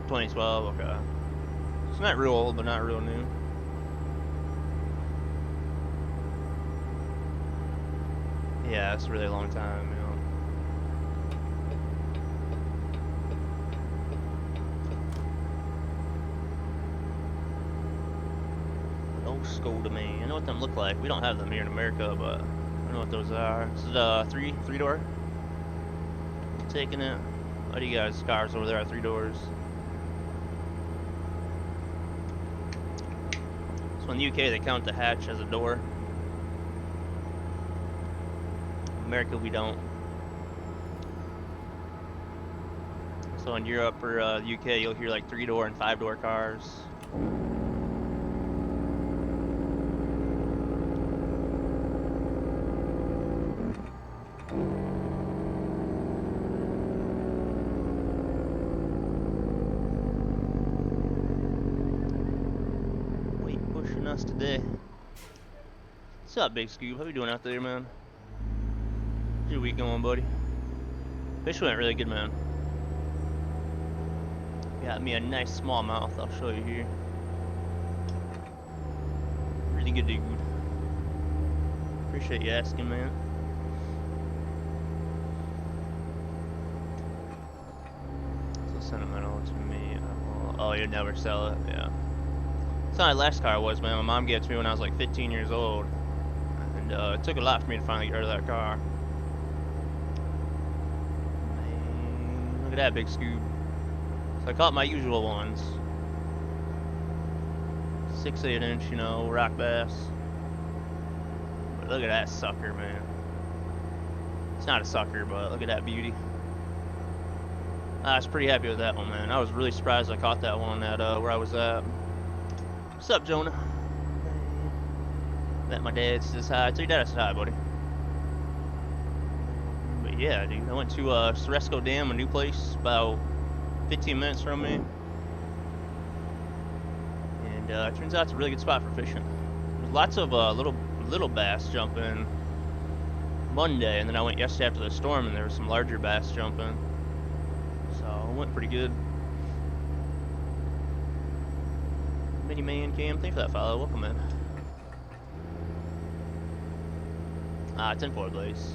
$2012, okay. It's not real old, but not real new. Yeah, it's a really long time, you know. Old Skoda, man. I know what them look like. We don't have them here in America, but I don't know what those are. This is a three-door. Taking it. What do you guys? Cars over there are 3 doors. So in the UK, they count the hatch as a door. America, we don't. So in Europe or the UK, you'll hear like 3-door and 5-door cars. Weight pushing us today. What's up, Big Scoob? How you doing out there, man? How's your week going, buddy? Fish went really good, man. Got me a nice smallmouth, I'll show you here. Really good dude. Appreciate you asking, man. So sentimental to me. Oh, you'd never sell it, yeah. That's how my last car was, man. My mom gave it to me when I was like 15 years old. And it took a lot for me to finally get rid of that car. Look at that big Scoob. So I caught my usual ones. 6-8 inch, you know, rock bass. But look at that sucker, man. It's not a sucker, but look at that beauty. I was pretty happy with that one, man. I was really surprised I caught that one at where I was at. What's up, Jonah? Met my dad says hi. Tell your dad I said hi, buddy. Yeah, dude. I went to Ceresco Dam, a new place, about 15 minutes from me. it turns out it's a really good spot for fishing. There's lots of little bass jumping Monday, and then I went yesterday after the storm, and there was some larger bass jumping. So it went pretty good. Mini Man Cam, thanks for that follow. Welcome in. 10-4 Blaze.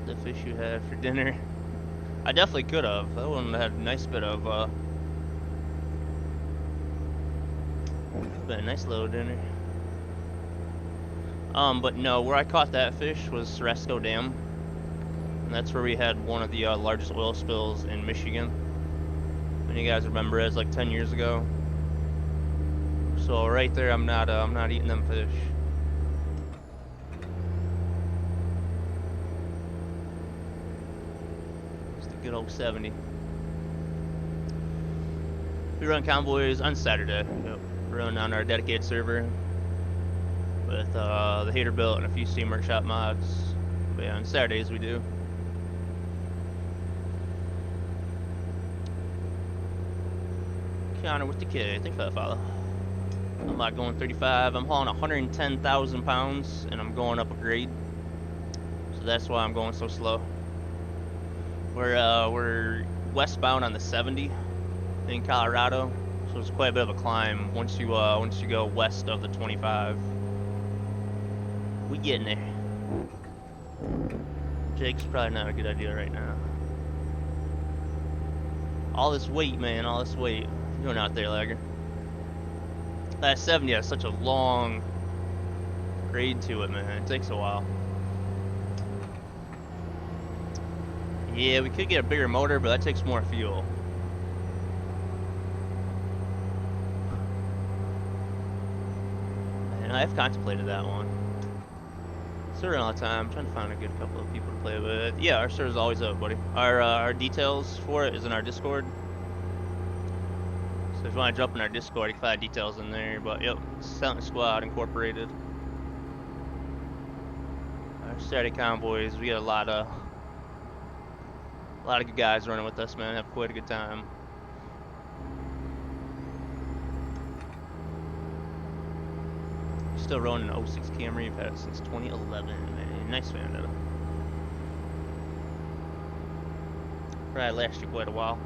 The fish you had for dinner. I definitely could have. That one had a nice bit of been a nice little dinner. But no, where I caught that fish was Ceresco Dam. And that's where we had one of the largest oil spills in Michigan. And you guys remember it was like 10 years ago. So right there, I'm not eating them fish. It's the good old 70. We run convoys on Saturday. Yep. We run on our dedicated server with the Hater Built and a few Steam Workshop mods. But yeah, on Saturdays we do. Keanu with the K, thanks for that follow. I'm not going 35. I'm hauling 110,000 pounds, and I'm going up a grade. So that's why I'm going so slow. We're westbound on the 70 in Colorado, so it's quite a bit of a climb once you go west of the 25. We getting there. Jake's probably not a good idea right now. All this weight, man, all this weight. You're doing out there, Lagger. That 70 has such a long grade to it, man. It takes a while. Yeah, we could get a bigger motor, but that takes more fuel. And I've contemplated that one. Server all the time. I'm trying to find a good couple of people to play with. Yeah, our server's always up, buddy. Our details for it is in our Discord. So if you want to jump in our Discord, you can find details in there. But yep, Silent Squad Incorporated. Our Saturday convoys, we got a lot of good guys running with us, man. Have quite a good time. Still running an 06 Camry. You've had it since 2011, man. Nice Vendetta. Probably last you quite a while.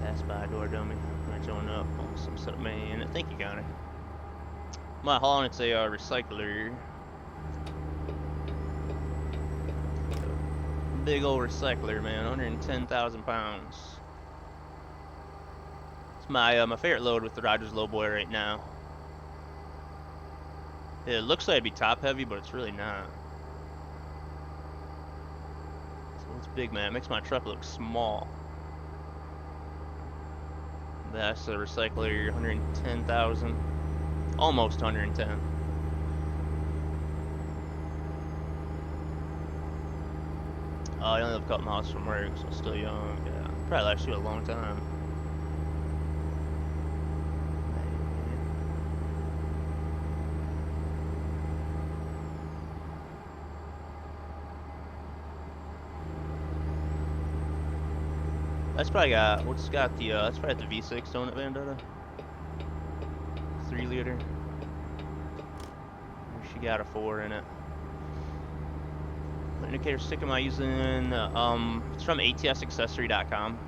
Pass by door dummy. I'm showing up on some stuff, man. Thank you, Connor. My hauling, it's a recycler. Big old recycler, man. 110,000 pounds. It's my favorite load with the Rogers Lowboy right now. It looks like it'd be top heavy, but it's really not. So it's big, man. It makes my truck look small. That's a recycler, 110,000, almost 110. I only live a couple miles from work, so I'm still young. Yeah, probably last you a long time. That's probably got, what's got the, that's probably the V6, don't it, Vendetta? 3 liter. She got a 4 in it. What indicator stick am I using? It's from atsaccessory.com.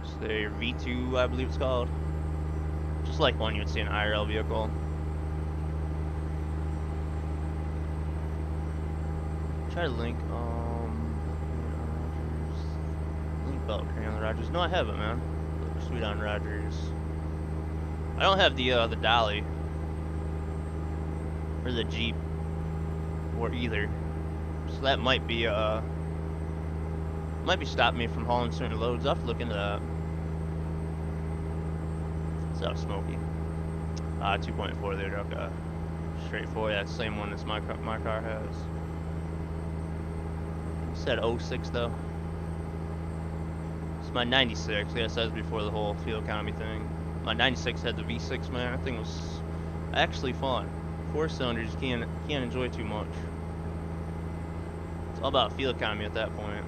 It's their V2, I believe it's called. Just like one you would see in an IRL vehicle. Try to link, belt carrying on the Rogers. No, I haven't, man. Sweet on Rogers. I don't have the dolly or the Jeep or either, so that might be stopping me from hauling certain loads. I'll have to look into that. It's out smoky. 2.4 there, okay. Straightforward. That's the same one as my car has. It said 06 though. My 96, yes, that was before the whole fuel economy thing. My 96 had the V6, man. That thing was actually fun. 4 cylinders, you can't enjoy too much. It's all about fuel economy at that point.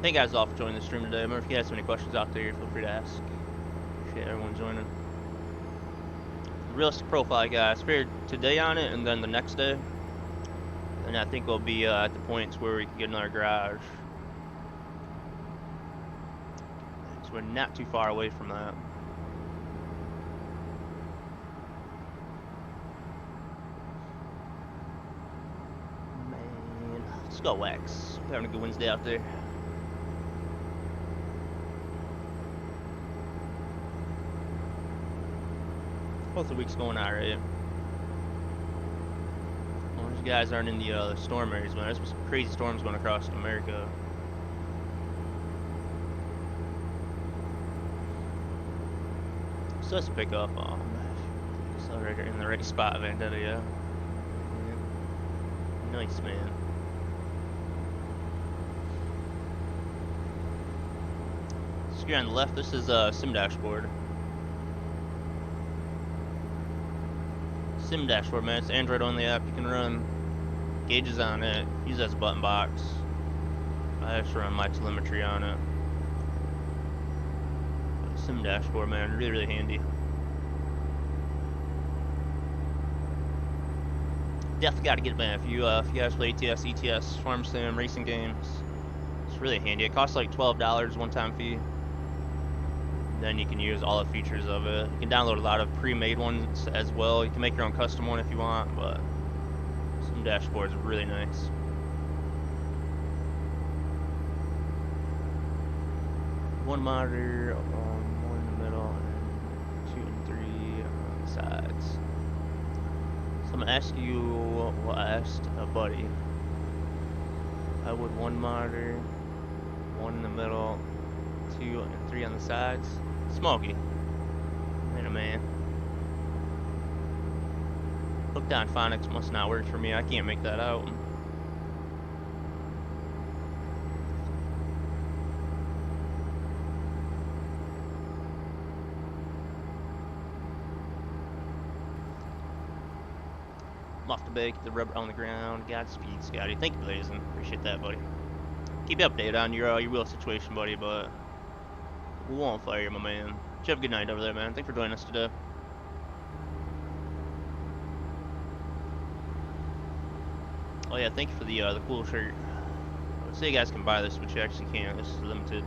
Thank you guys all for joining the stream today. Remember, if you guys have any questions out there, feel free to ask. Appreciate everyone joining. The realistic profile, guys. Figured today on it, and then the next day. And I think we'll be at the points where we can get another garage. So we're not too far away from that. Man, let's go wax. We're having a good Wednesday out there. Both the weeks going alright. As long as you guys aren't in the storm areas, man. There's some crazy storms going across America. So let's pick up. So right in the right spot, Vendetta, yeah. Nice, man. So here on the left, this is a sim dashboard. Sim dashboard, man. It's Android only app. You can run gauges on it. Use it as a button box. I actually run my telemetry on it. Sim dashboard, man. Really, really handy. Definitely got to get it, man. If you guys play ATS, ETS, farm sim, racing games, it's really handy. It costs like $12 one-time fee. Then you can use all the features of it. You can download a lot of pre-made ones as well. You can make your own custom one if you want, but some dashboards are really nice. One monitor, one in the middle, and 2 and 3 on the sides. So I'm gonna ask you what I asked a buddy. I would one monitor, one in the middle, 2 and 3 on the sides. Smoky. Man, oh man. Hooked on phonics must not work for me. I can't make that out. I'm off the bake, the rubber on the ground. Godspeed, Scotty. Thank you, Blazing. Appreciate that, buddy. Keep you updated on your wheel situation, buddy, but we won't fire you, my man. You have a good night over there, man. Thanks for joining us today. Oh yeah, thank you for the cool shirt. I would say you guys can buy this, but you actually can't. This is limited.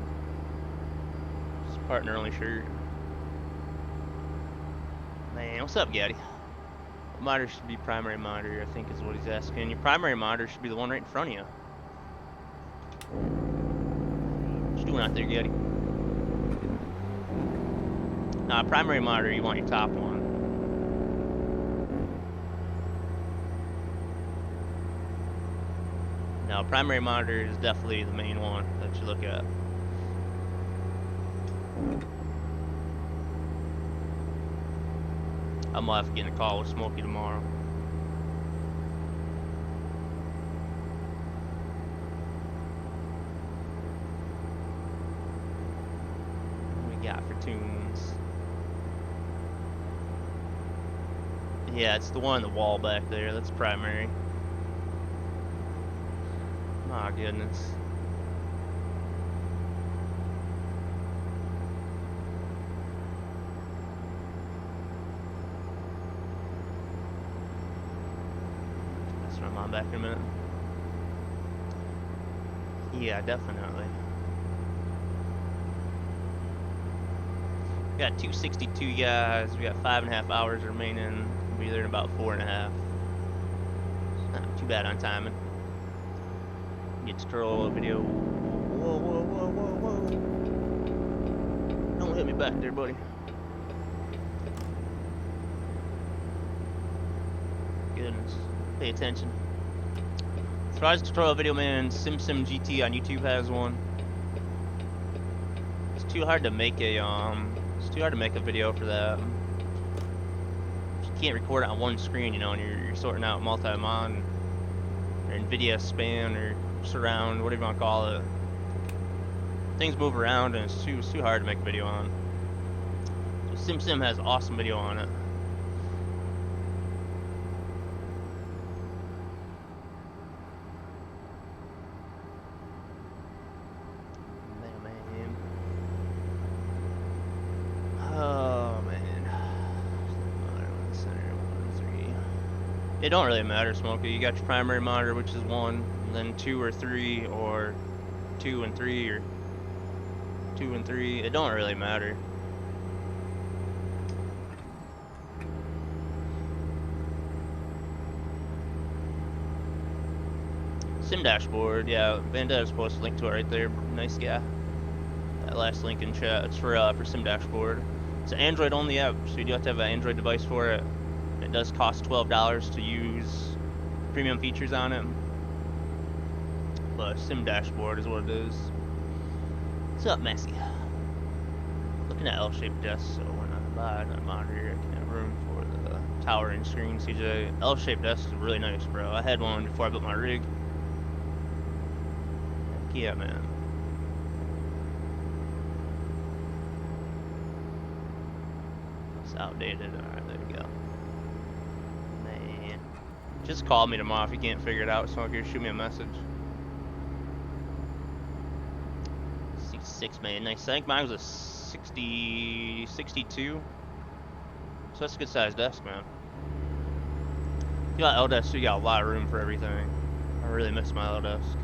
It's a partner only shirt. Man, what's up, Gaddy? What monitor should be primary monitor, I think is what he's asking. Your primary monitor should be the one right in front of you. What you doing out there, Gaddy? Primary monitor, you want your top one. Now, primary monitor is definitely the main one that you look at. I'm gonna have to get in a call with Smokey tomorrow. What we got for tunes? Yeah, it's the one on the wall back there. That's primary. My goodness. That's what I'm on back in a minute. Yeah, definitely. We got 262 guys. We got 5.5 hours remaining. We'll be there in about 4.5. It's not too bad on timing. Get to throw a video. Whoa, whoa, whoa, whoa, whoa. Don't hit me back there, buddy. Goodness. Pay attention. Tries to throw a video, man. SimSim GT on YouTube has one. It's too hard to make a video for that. You can't record it on one screen, you know, and you're sorting out multi-mod or NVIDIA span or surround, whatever you want to call it. Things move around and it's too hard to make a video on. So SimSim has awesome video on it. It don't really matter, Smokey. You got your primary monitor, which is 1, and then 2 or 3, or 2 and 3, or 2 and 3. It don't really matter. Sim dashboard, yeah. Vandetta's supposed to link to it right there. Nice guy. That last link in chat. It's for Sim dashboard. It's an Android only app, so you do have to have an Android device for it. It does cost $12 to use premium features on it. But Sim dashboard is what it is. What's up, Massey? Looking at L-shaped desk, so when I buy that monitor, I can have room for the towering screen. CJ, L-shaped desk is really nice, bro. I had one before I built my rig. Heck yeah, man. It's outdated. Alright, there we go. Man. Just call me tomorrow if you can't figure it out. So here, shoot me a message. 66, man. Nice. I think mine was a 62. So that's a good sized desk, man. You got L desk, so you got a lot of room for everything. I really miss my L desk.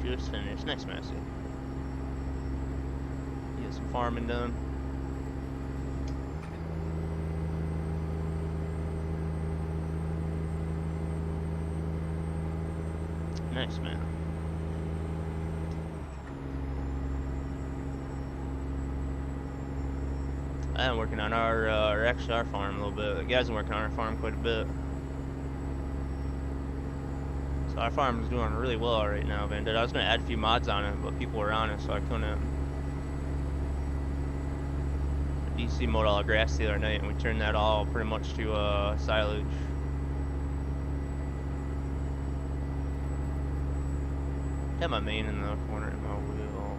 Just finished. Nice, Massey. Get some farming done. Nice, man. I am working on our farm a little bit. The guys are working on our farm quite a bit. So our farm is doing really well right now, Vandetta. I was going to add a few mods on it, but people were on it, so I couldn't. DC mowed all our grass the other night, and we turned that all pretty much to silage. Got my main in the corner of my wheel.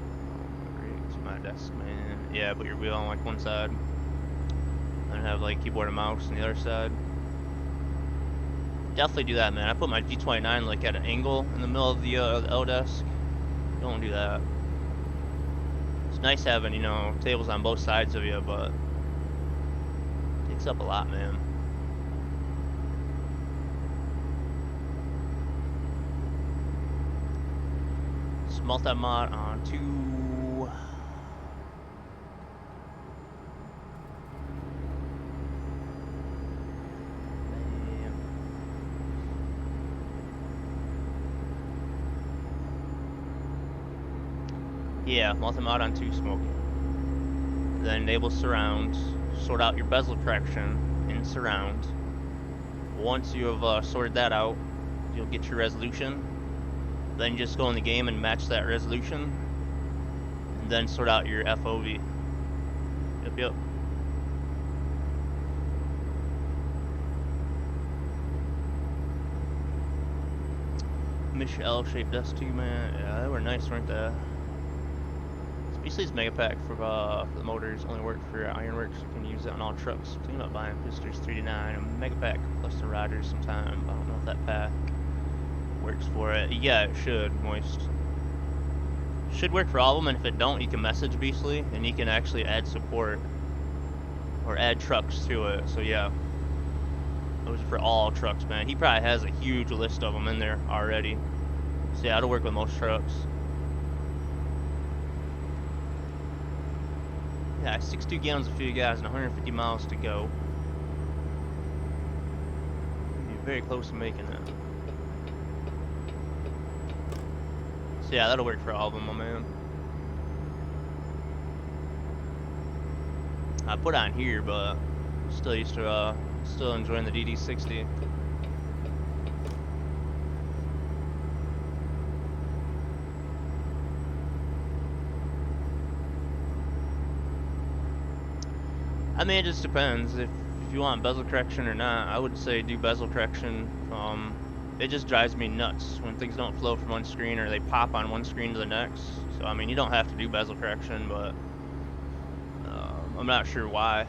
To my desk, man. Yeah, put your wheel on like one side, and have like keyboard and mouse on the other side. Definitely do that, man. I put my G29 like at an angle in the middle of the L desk. Don't do that. It's nice having, you know, tables on both sides of you, but it takes up a lot, man. Multi-mod on 2. Yeah, multi-mod on 2, Smoky. Then enable surround. Sort out your bezel correction in surround. Once you have sorted that out, you'll get your resolution. Then you just go in the game and match that resolution, and then sort out your FOV. Yep. Mish L-shaped desk too, man. Yeah, they were nice, weren't they? Basically, this mega pack for the motors only work for ironworks. You can use it on all trucks. Thinking about buying Pistons 3-9, a mega pack plus the riders sometime. I don't know if that pack works for it. Yeah, it should. Moist should work for all of them, and if it don't, you can message Beastly and you can actually add support or add trucks to it. So yeah, those are for all trucks, man. He probably has a huge list of them in there already. So yeah, it'll work with most trucks. Yeah, 62 gallons of fuel, guys, and 150 miles to go. You're very close to making it. So yeah, that'll work for all of them, my man. I put on here, but still used to, still enjoying the DD60. I mean, it just depends if you want bezel correction or not. I would say do bezel correction. It just drives me nuts when things don't flow from one screen or they pop on one screen to the next. So I mean, you don't have to do bezel correction, but I'm not sure why.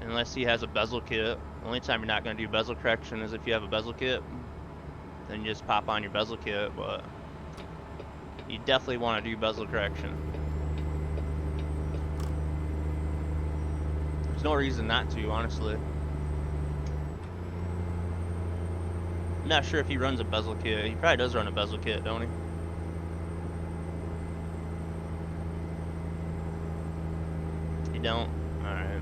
unless he has a bezel kit. The only time you're not going to do bezel correction is if you have a bezel kit. Then you just pop on your bezel kit, but you definitely want to do bezel correction. There's no reason not to, honestly. I'm not sure if he runs a bezel kit. He probably does run a bezel kit, don't he? You don't? Alright.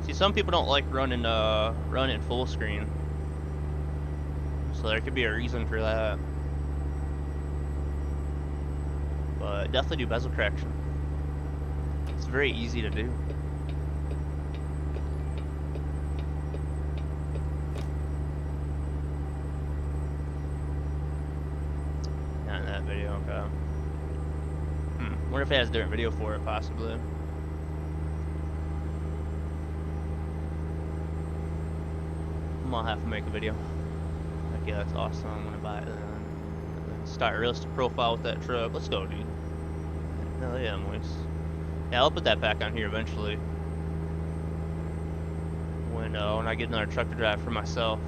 See, some people don't like running full screen. So there could be a reason for that. But definitely do bezel correction. It's very easy to do. Not in that video, okay. Wonder if it has a different video for it, possibly. I'll have to make a video. Like, yeah, that's awesome. I'm gonna buy it and then start a realistic profile with that truck. Let's go, dude. Hell yeah, Moise. Yeah, I'll put that back on here eventually. When I get another truck to drive for myself.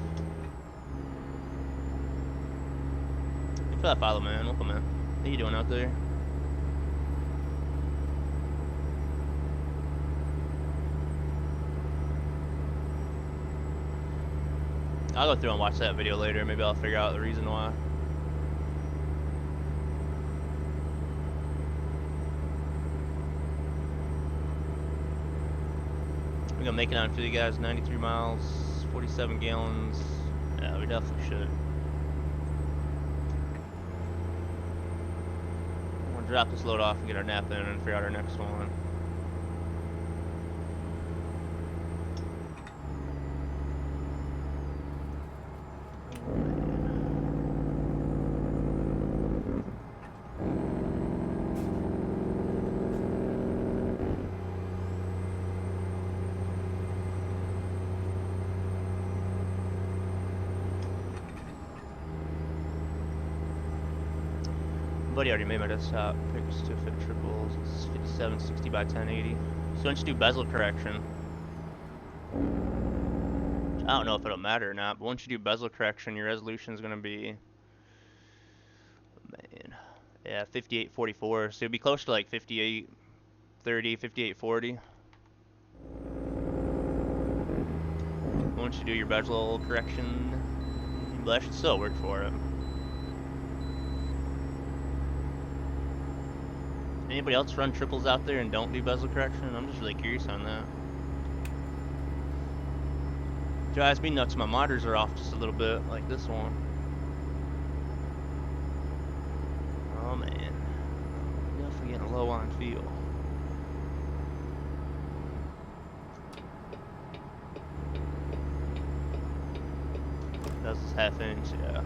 Thanks for that follow, man. Welcome, man. How you doing out there? I'll go through and watch that video later. Maybe I'll figure out the reason why. We're gonna make it on for you guys. 93 miles, 47 gallons. Yeah, we definitely should. I'm gonna drop this load off and get our nap in and figure out our next one. Buddy already made my desktop picks to fit triples. It's 5760 by 1080. So once you do bezel correction, I don't know if it'll matter or not, but once you do bezel correction, your resolution is going to be, man, yeah, 5844. So it'll be close to like 5830, 5840. Once you do your bezel correction, but that should still work for it. Anybody else run triples out there and don't do bezel correction? I'm just really curious on that. Drives me nuts. My monitors are off just a little bit, like this one. Oh man, definitely getting low on fuel. Bezel's half inch, yeah.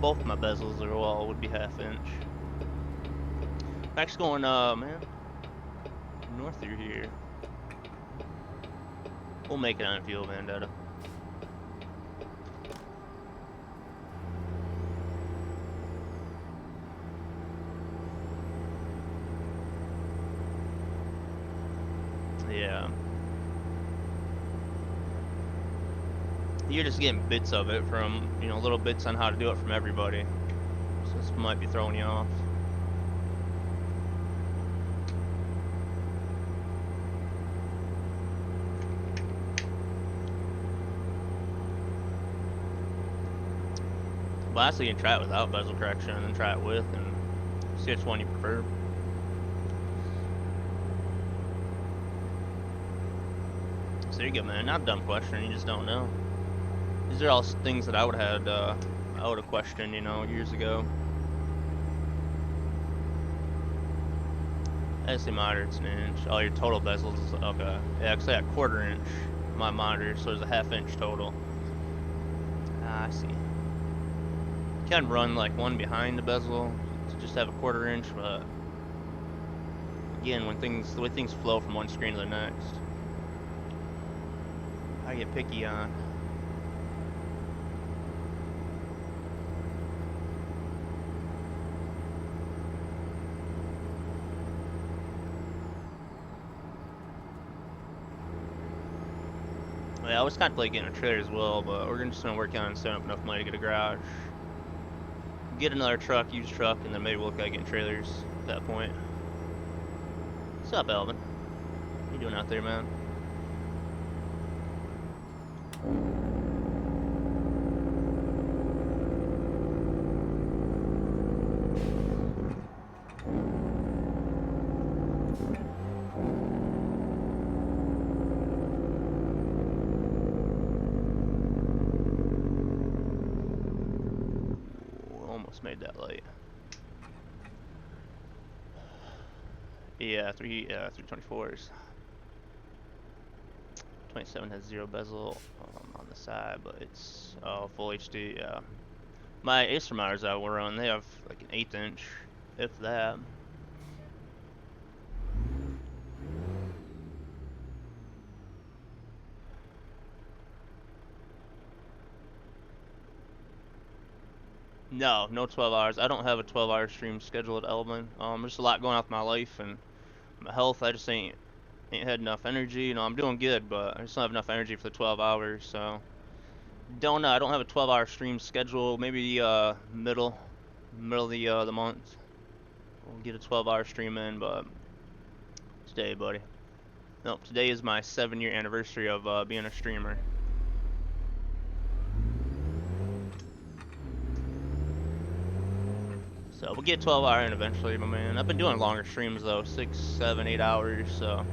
Both my bezels are all would be half inch. Actually going man, north through here. We'll make it on fuel, Vendetta. Yeah. You're just getting bits of it from, you know, little bits on how to do it from everybody. So this might be throwing you off. But honestly, you can try it without bezel correction and then try it with and see which one you prefer. So there you go, man. Not a dumb question, you just don't know. These are all things that I would have questioned, you know, years ago. I see monitor, it's an inch. Oh, your total bezels is okay. Yeah, cause I got 1/4 inch my monitor, so there's a 1/2 inch total. Ah, I see. You can run like one behind the bezel to just have a 1/4 inch, but again, the way things flow from one screen to the next, I get picky on. Yeah, I was contemplating getting a trailer as well, but we're just gonna work on setting up enough money to get a garage, get another truck, used truck, and then maybe we'll look at getting trailers at that point. What's up, Alvin? What you doing out there, man? Almost made that light. Yeah, 324s. 27 has 0 bezel on the side, but it's full HD. Yeah, my Ace thermometers I were on, they have like an 1/8 inch, if that. No, no 12 hours. I don't have a 12-hour stream scheduled at Elvin. There's a lot going on with my life and my health. I just ain't had enough energy. You know, I'm doing good, but I just don't have enough energy for the 12 hours. So don't know. I don't have a 12-hour stream schedule. Maybe middle of the month we'll get a 12-hour stream in. But today, buddy. Nope. Today is my 7-year anniversary of being a streamer. So we'll get 12 hour in eventually, my man. I've been doing longer streams though, 6, 7, 8 hours, so.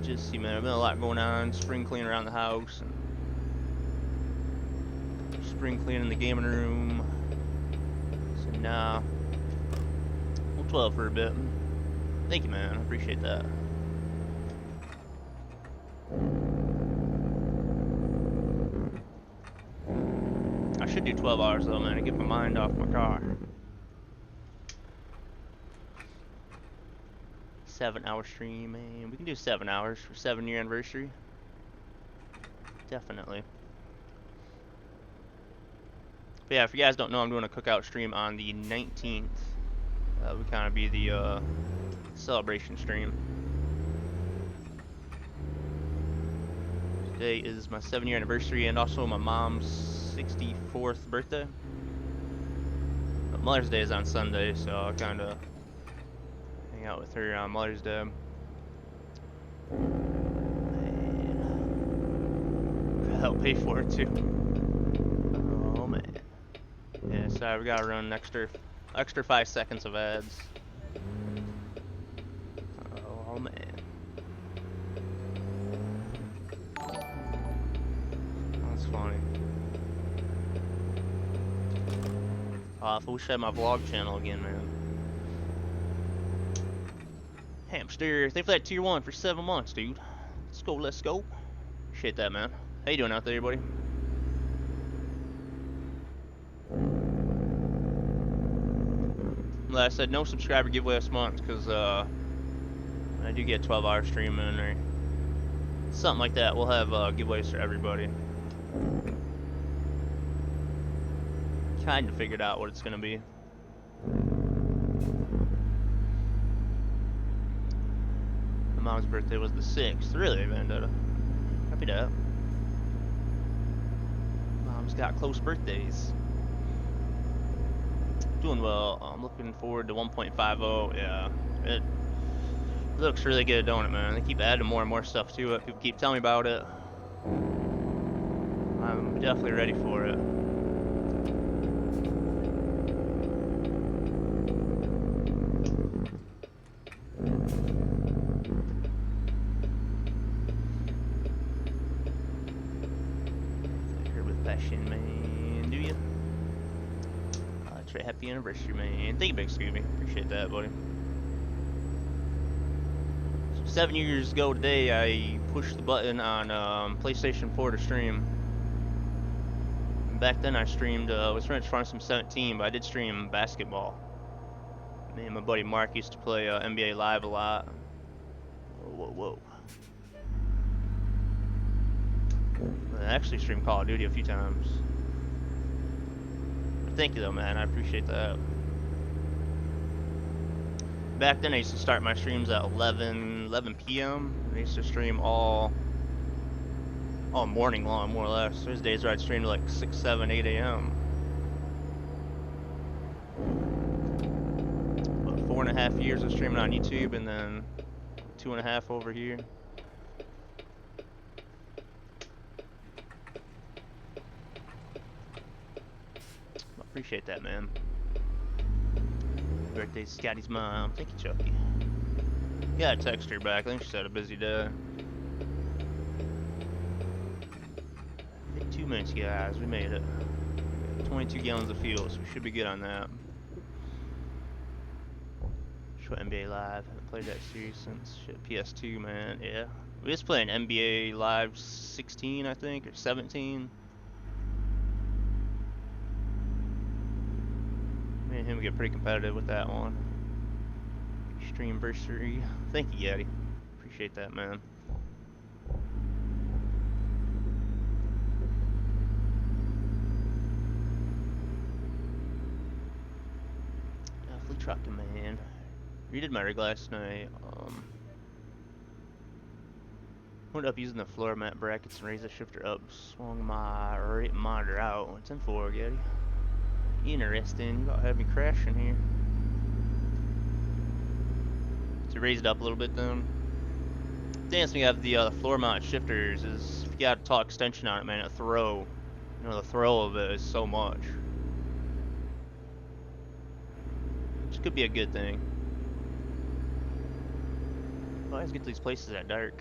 Just see, man, I've been a lot going on. Spring cleaning around the house, and spring cleaning the gaming room. So now, we'll 12 for a bit. Thank you, man. I appreciate that. I should do 12 hours though, man, to get my mind off my car. 7-hour stream, man. We can do 7 hours for 7-year anniversary. Definitely. But yeah, if you guys don't know, I'm doing a cookout stream on the 19th. That would kind of be the celebration stream. Today is my 7-year anniversary and also my mom's 64th birthday. But Mother's Day is on Sunday, so I kind of hang out with her on Mother's Day. Man. I'll pay for it too. Oh man. Yeah, sorry, we gotta run extra 5 seconds of ads. Oh man. That's funny. I wish I had my vlog channel again, man. Hamster, thanks for that tier 1 for 7 months, dude. Let's go. Appreciate that, man. How you doing out there, buddy? Like I said, no subscriber giveaway this month, because I do get 12-hour streaming or something like that. We'll have giveaways for everybody. Kind of figured out what it's gonna be. My mom's birthday was the 6th. Really, Vendetta? Happy to. Mom's got close birthdays. Doing well. I'm looking forward to 1.50. Yeah, it looks really good, don't it, man? They keep adding more and more stuff to it. People keep telling me about it. I'm definitely ready for it. Passion, man, do you? That's right, happy anniversary, man. Thank you, Big Scooby. Appreciate that, buddy. So 7 years ago today, I pushed the button on PlayStation 4 to stream. And back then, I streamed, was trying to run some 17, but I did stream basketball. Me and my buddy Mark used to play NBA Live a lot. Whoa. I actually streamed Call of Duty a few times. But thank you though, man. I appreciate that. back then I used to start my streams at 11 p.m. I used to stream all morning long, more or less. There's days where I'd stream to like 6, 7, 8 a.m. About 4.5 years of streaming on YouTube, and then 2.5 over here. Appreciate that, man. Happy birthday, Scotty's mom. Thank you, Chucky. Yeah, I texted her back. I think she said a busy day. 2 minutes, guys. We made it. 22 gallons of fuel, so we should be good on that. Short NBA Live. Haven't played that series since shit, PS2, man. Yeah. We just playing NBA Live 16, I think, or 17. Me and him get pretty competitive with that one. Streamversary. Thank you, Yeti. Appreciate that, man. Definitely trucking, man. Redid my rig last night. Went up using the floor mat brackets and raised the shifter up. Swung my rate monitor out. What's in for, Yeti? Interesting. You about to have me crashing here. To raise it up a little bit then. The thing we have the floor mount shifters is if you got a tall extension on it, man, the throw of it is so much. Which could be a good thing. I always get to these places at dark.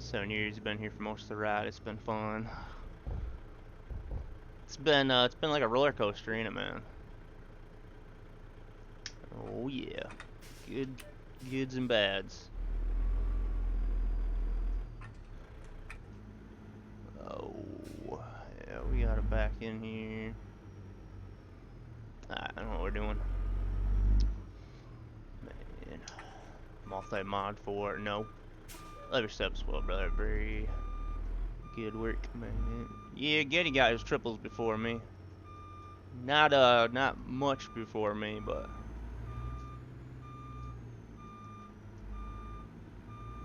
7 years, you've been here for most of the ride. It's been fun. It's been like a roller coaster, ain't it, man? Oh yeah, goods and bads. Oh yeah, we gotta back in here. I don't know what we're doing. Man, multi-mod for no. Other steps, well, brother, very good work, man. Yeah, Getty got his triples before me. Not much before me, but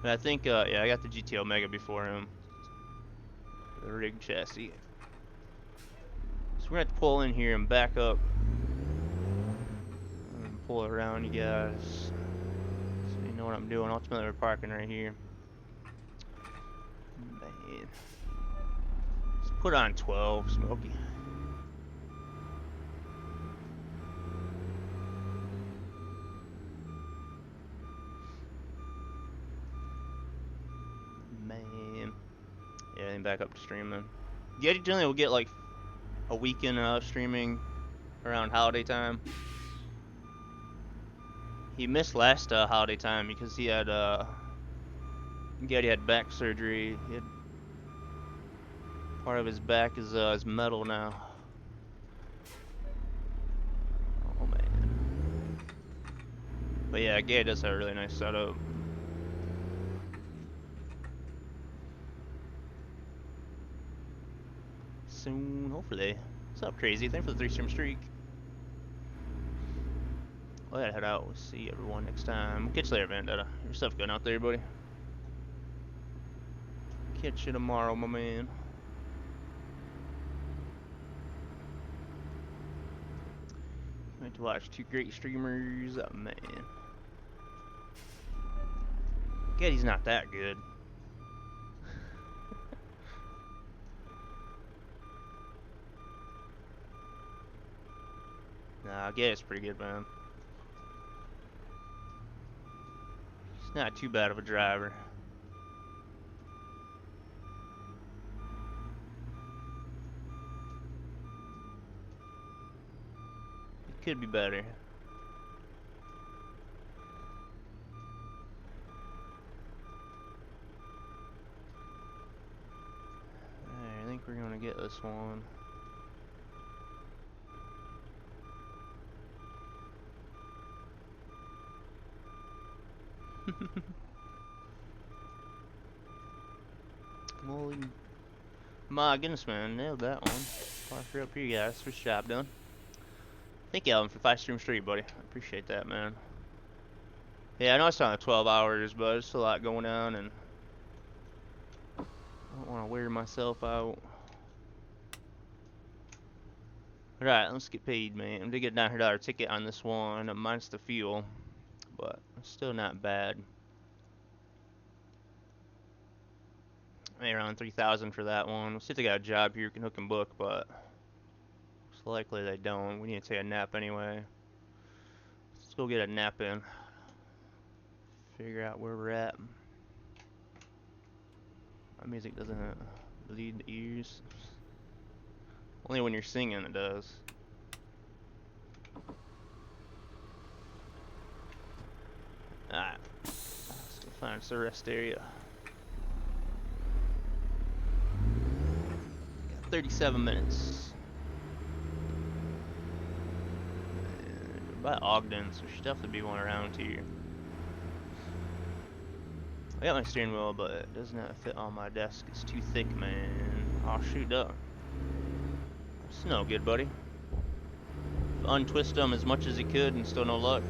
I think, yeah, I got the GT Omega before him. The rig chassis. So we're gonna have to pull in here and back up. And pull it around, you guys. So you know what I'm doing. Ultimately, we're parking right here. Man. Let's put on 12, Smokey. Man. Yeah, then back up to stream then. Yeah, generally we'll get like a weekend of streaming around holiday time. He missed last holiday time because he had back surgery. Part of his back is metal now. Oh man. But yeah, Gay does have a really nice setup. Soon, hopefully. What's up, Crazy? Thanks for the 3-stream streak. Well, I gotta head out. We'll see everyone next time. We'll catch you later, Vendetta. Your stuff going out there, buddy. Catch you tomorrow, my man. Went to watch 2 great streamers. Oh, man. Getty's not that good. Nah, Getty's pretty good, man. He's not too bad of a driver. It could be better. Alright, I think we're gonna get this one. Holy my goodness, man, nailed that one. Park her up here, guys. First job done. Thank you, Alvin, for 5 streams straight, buddy. I appreciate that, man. Yeah, I know it's not 12 hours, but there's a lot going on, and I don't want to wear myself out. Alright, let's get paid, man. I did get a $900 ticket on this one, minus the fuel, but it's still not bad. Maybe around 3,000 for that one. We'll see if they got a job here, can hook and book, but it's likely they don't. We need to take a nap anyway. Let's go get a nap in. Figure out where we're at. My music doesn't bleed the ears. Only when you're singing it does. Alright. Let's go find us a rest area. Got 37 minutes. By Ogden, so there should definitely be one around here. I got my steering wheel, but it does not fit on my desk. It's too thick, man. Oh, shoot up. It's no good, buddy. Untwist them as much as he could and still no luck.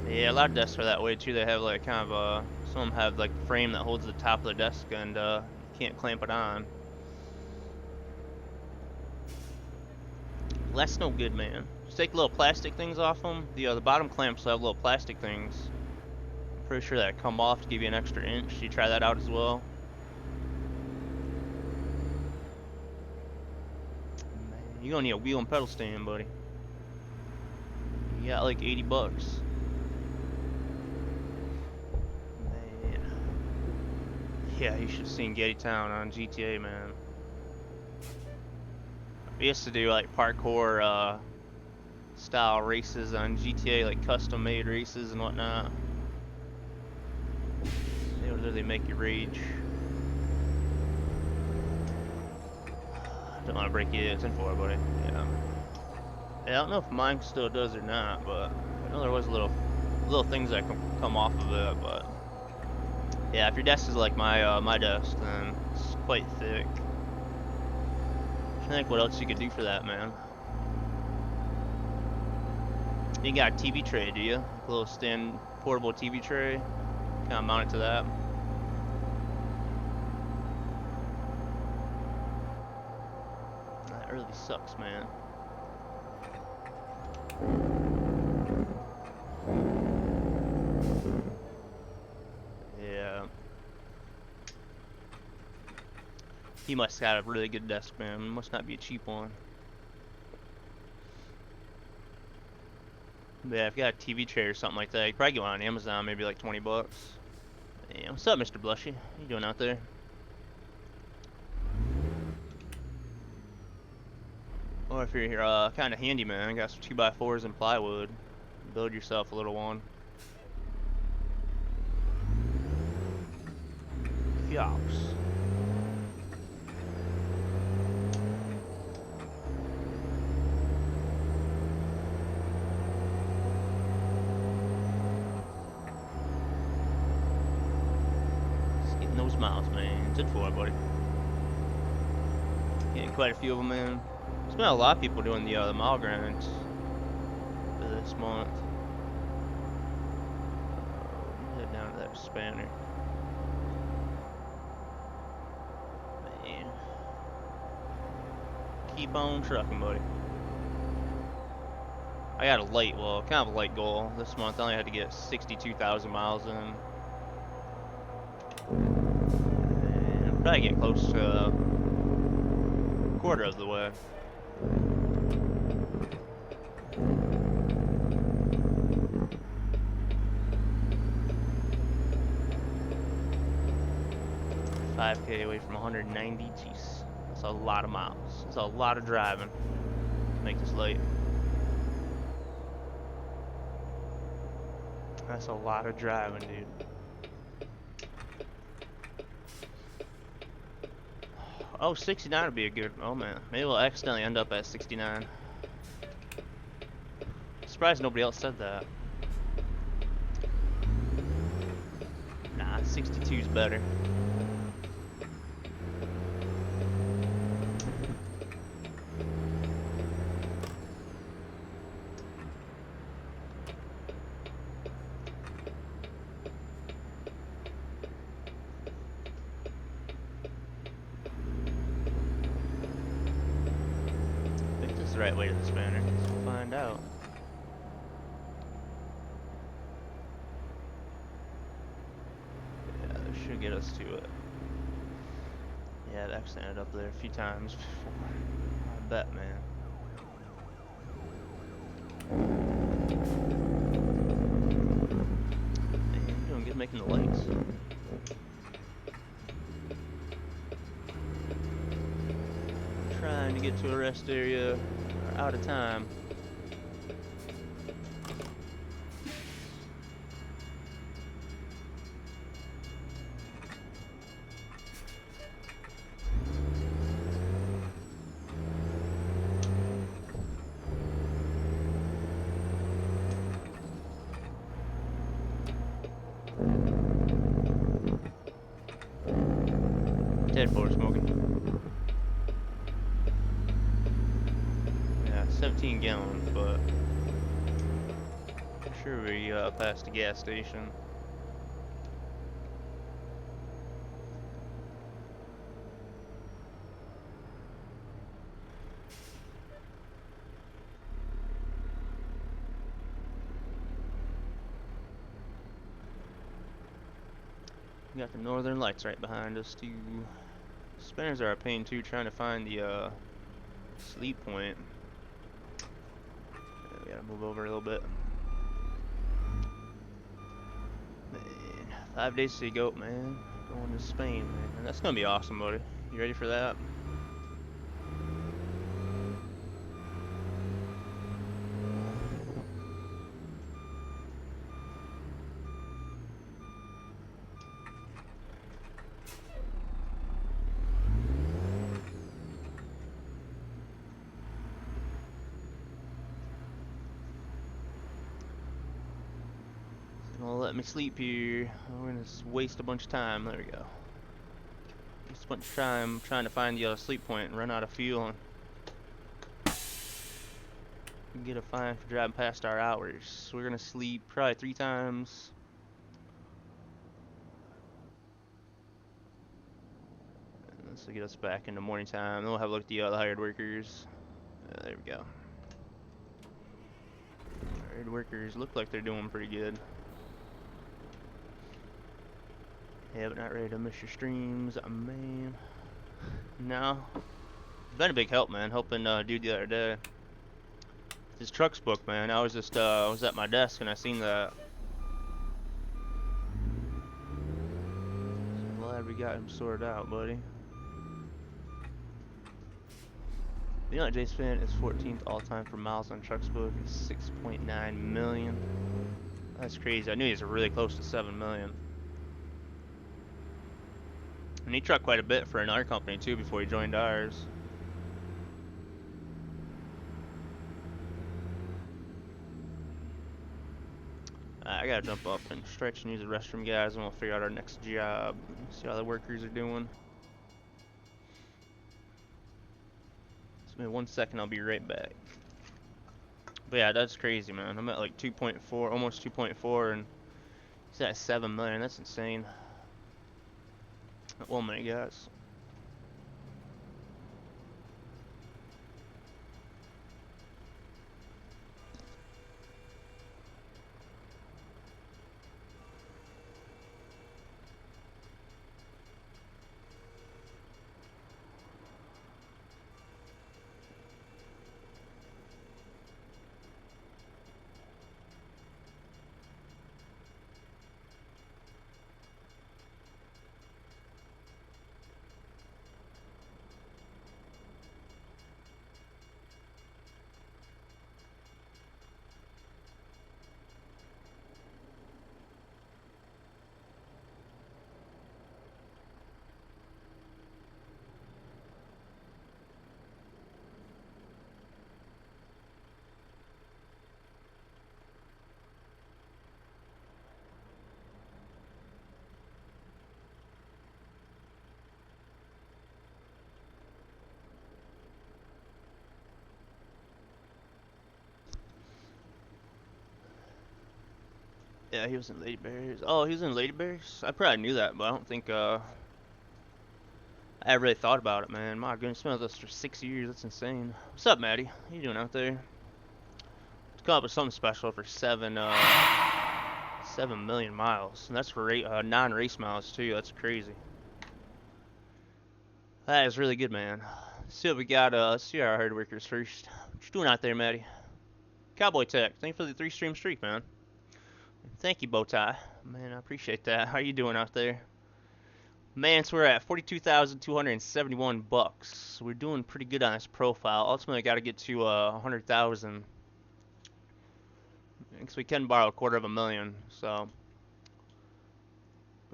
Yeah, a lot of desks are that way too. They have like kind of some of them have like the frame that holds the top of the desk and you can't clamp it on. That's no good, man. Just take little plastic things off them. The bottom clamps have little plastic things. I'm pretty sure that come off to give you an extra inch. You try that out as well. Man, you're gonna need a wheel and pedal stand, buddy. You got like 80 bucks. Man. Yeah, you should have seen Getty Town on GTA, man. We used to do like parkour style races on GTA, like custom made races and whatnot. They would literally make you rage. Don't want to break you. It's in for, buddy. Yeah. I don't know if mine still does or not, but I know there was little things that come off of it. But yeah, if your desk is like my desk, then it's quite thick. I think what else you could do for that, man. You got a TV tray, do you? A little stand portable TV tray. Kind of mount it to that. That really sucks, man. Yeah. He must have a really good desk, man. It must not be a cheap one. But yeah, if you got a TV tray or something like that, you could probably get one on Amazon, maybe like 20 bucks. Yeah, what's up, Mr. Blushy? How you doing out there? Or if you're kind of handy, man, got some 2x4s and plywood, build yourself a little one. Yops. Those miles, man. It's in for it, buddy. Getting quite a few of them, man. There's been a lot of people doing the mile grind for this month. Head down to that spanner. Man. Keep on trucking, buddy. I got a light, well, kind of a light goal this month. I only had to get 62,000 miles in. Probably get close to a quarter of the way. $5K away from 190. Jeez, that's a lot of miles. That's a lot of driving. Make this late. That's a lot of driving, dude. Oh, 69 would be a good. Oh man, maybe we'll accidentally end up at 69. Surprised nobody else said that. Nah, 62 is better. the right way to the spanner. Let's find out. Yeah, this should get us to it. Yeah, I've actually ended up there a few times before. I bet, man. Man, I'm doing good making the lights. Trying to get to a rest area. We're out of time. Day34 smoking. Yeah, 17 gallons, but I'm sure we passed the gas station. We got the northern lights right behind us too. Spinners are a pain too, trying to find the sleep point. Yeah, we gotta move over a little bit. Man, 5 days to go, man. Going to Spain, man. That's gonna be awesome, buddy. You ready for that? Gonna let me sleep here. We're gonna waste a bunch of time. There we go. Waste a bunch of time trying to find the sleep point and run out of fuel. And get a fine for driving past our hours. We're gonna sleep probably 3 times. This will get us back into morning time. Then we'll have a look at the hired workers. There we go. Hired workers look like they're doing pretty good. Yeah, but not ready to miss your streams, man. No. It's been a big help, man. Helping dude the other day. His truck's booked, man. I was just I was at my desk and I seen that. So glad we got him sorted out, buddy. You know, Jace Finn is 14th all-time for miles on trucks book. It's 6.9 million. That's crazy. I knew he was really close to 7 million. And he trucked quite a bit for another company too before he joined ours. I gotta jump up and stretch and use the restroom, guys, and we'll figure out our next job. See how the workers are doing. Just give me 1 second, I'll be right back. But yeah, that's crazy, man. I'm at like 2.4, almost 2.4, and he's at 7 million. That's insane. 1 minute, guys. Yeah, he was in Lady Bears. Oh, he was in Lady Bears? I probably knew that, but I don't think, I I haven't really thought about it, man. My goodness, been with us for 6 years. That's insane. What's up, Maddie? How you doing out there? Let's come up with something special for 7 million miles, and that's for non-race miles too. That's crazy. That is really good, man. Let's see what we got. Let's see our hard workers first. What you doing out there, Maddie? Cowboy Tech, thank you for the 3-stream streak, man. Thank you, Bowtie. Man, I appreciate that. How you doing out there? Man, so we're at 42,271 bucks. We're doing pretty good on this profile. Ultimately, I got to get to 100,000. Because we can borrow $250,000, so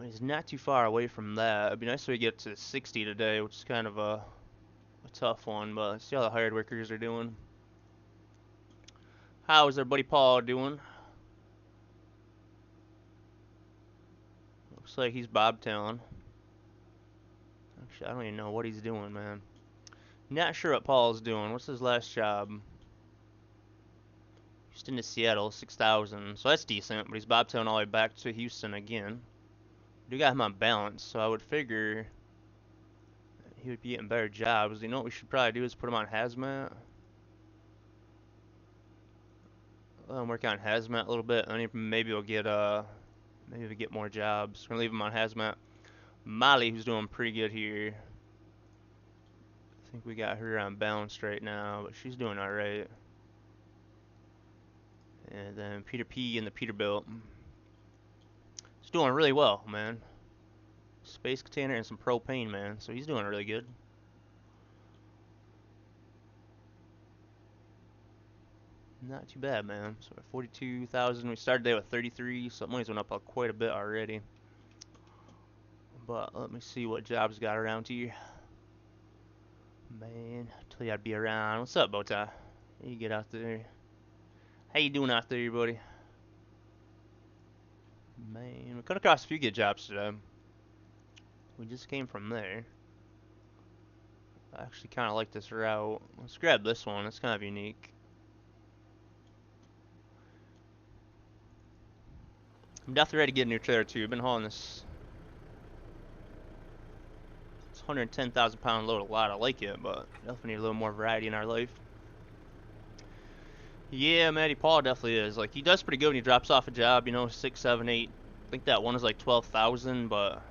it's not too far away from that. It'd be nice if we get to 60 today, which is kind of a tough one, but let's see how the hired workers are doing. How is our buddy Paul doing? Looks like he's bobtailing. Actually, I don't even know what he's doing, man. Not sure what Paul's doing. What's his last job? Houston to Seattle, 6,000. So that's decent, but he's bobtailing all the way back to Houston again. We got him on balance, so I would figure he would be getting better jobs. You know what we should probably do is put him on hazmat. Let him work on hazmat a little bit, and then maybe we'll get more jobs. We're gonna leave him on hazmat. Molly, who's doing pretty good here. I think we got her on balance right now, but she's doing all right. And then Peter P and the Peterbilt. He's doing really well, man. Space container and some propane, man. So he's doing really good. Not too bad, man. So we're at 42,000. We started today with 33, so money's went up quite a bit already. But let me see what jobs got around here. Man, tell you I'd be around. What's up, Bowtie? You get out there. How you doing out there, buddy? Man, we cut across a few good jobs today. We just came from there. I actually kind of like this route. Let's grab this one. It's kind of unique. I'm definitely ready to get a new trailer too. I've been hauling this. It's 110,000 pound load a lot. I like it, but definitely need a little more variety in our life. Yeah, Matty Paul definitely is. Like, he does pretty good when he drops off a job, you know, 6, 7, 8. I think that one is like 12,000, but it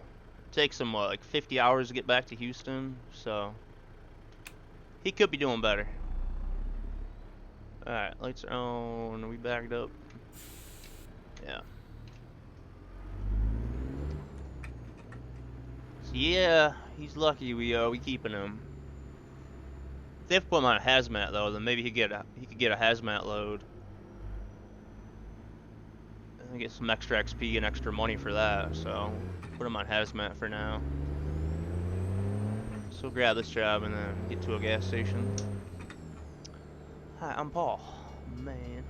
takes him, what, like 50 hours to get back to Houston, so he could be doing better. Alright, lights are on. Are we backed up? Yeah. So, yeah, he's lucky we keeping him. If they have to put him on a hazmat though, then maybe he could get a hazmat load. And get some extra XP and extra money for that. So put him on hazmat for now. So grab this job and then get to a gas station. Hi, I'm Paul. Man.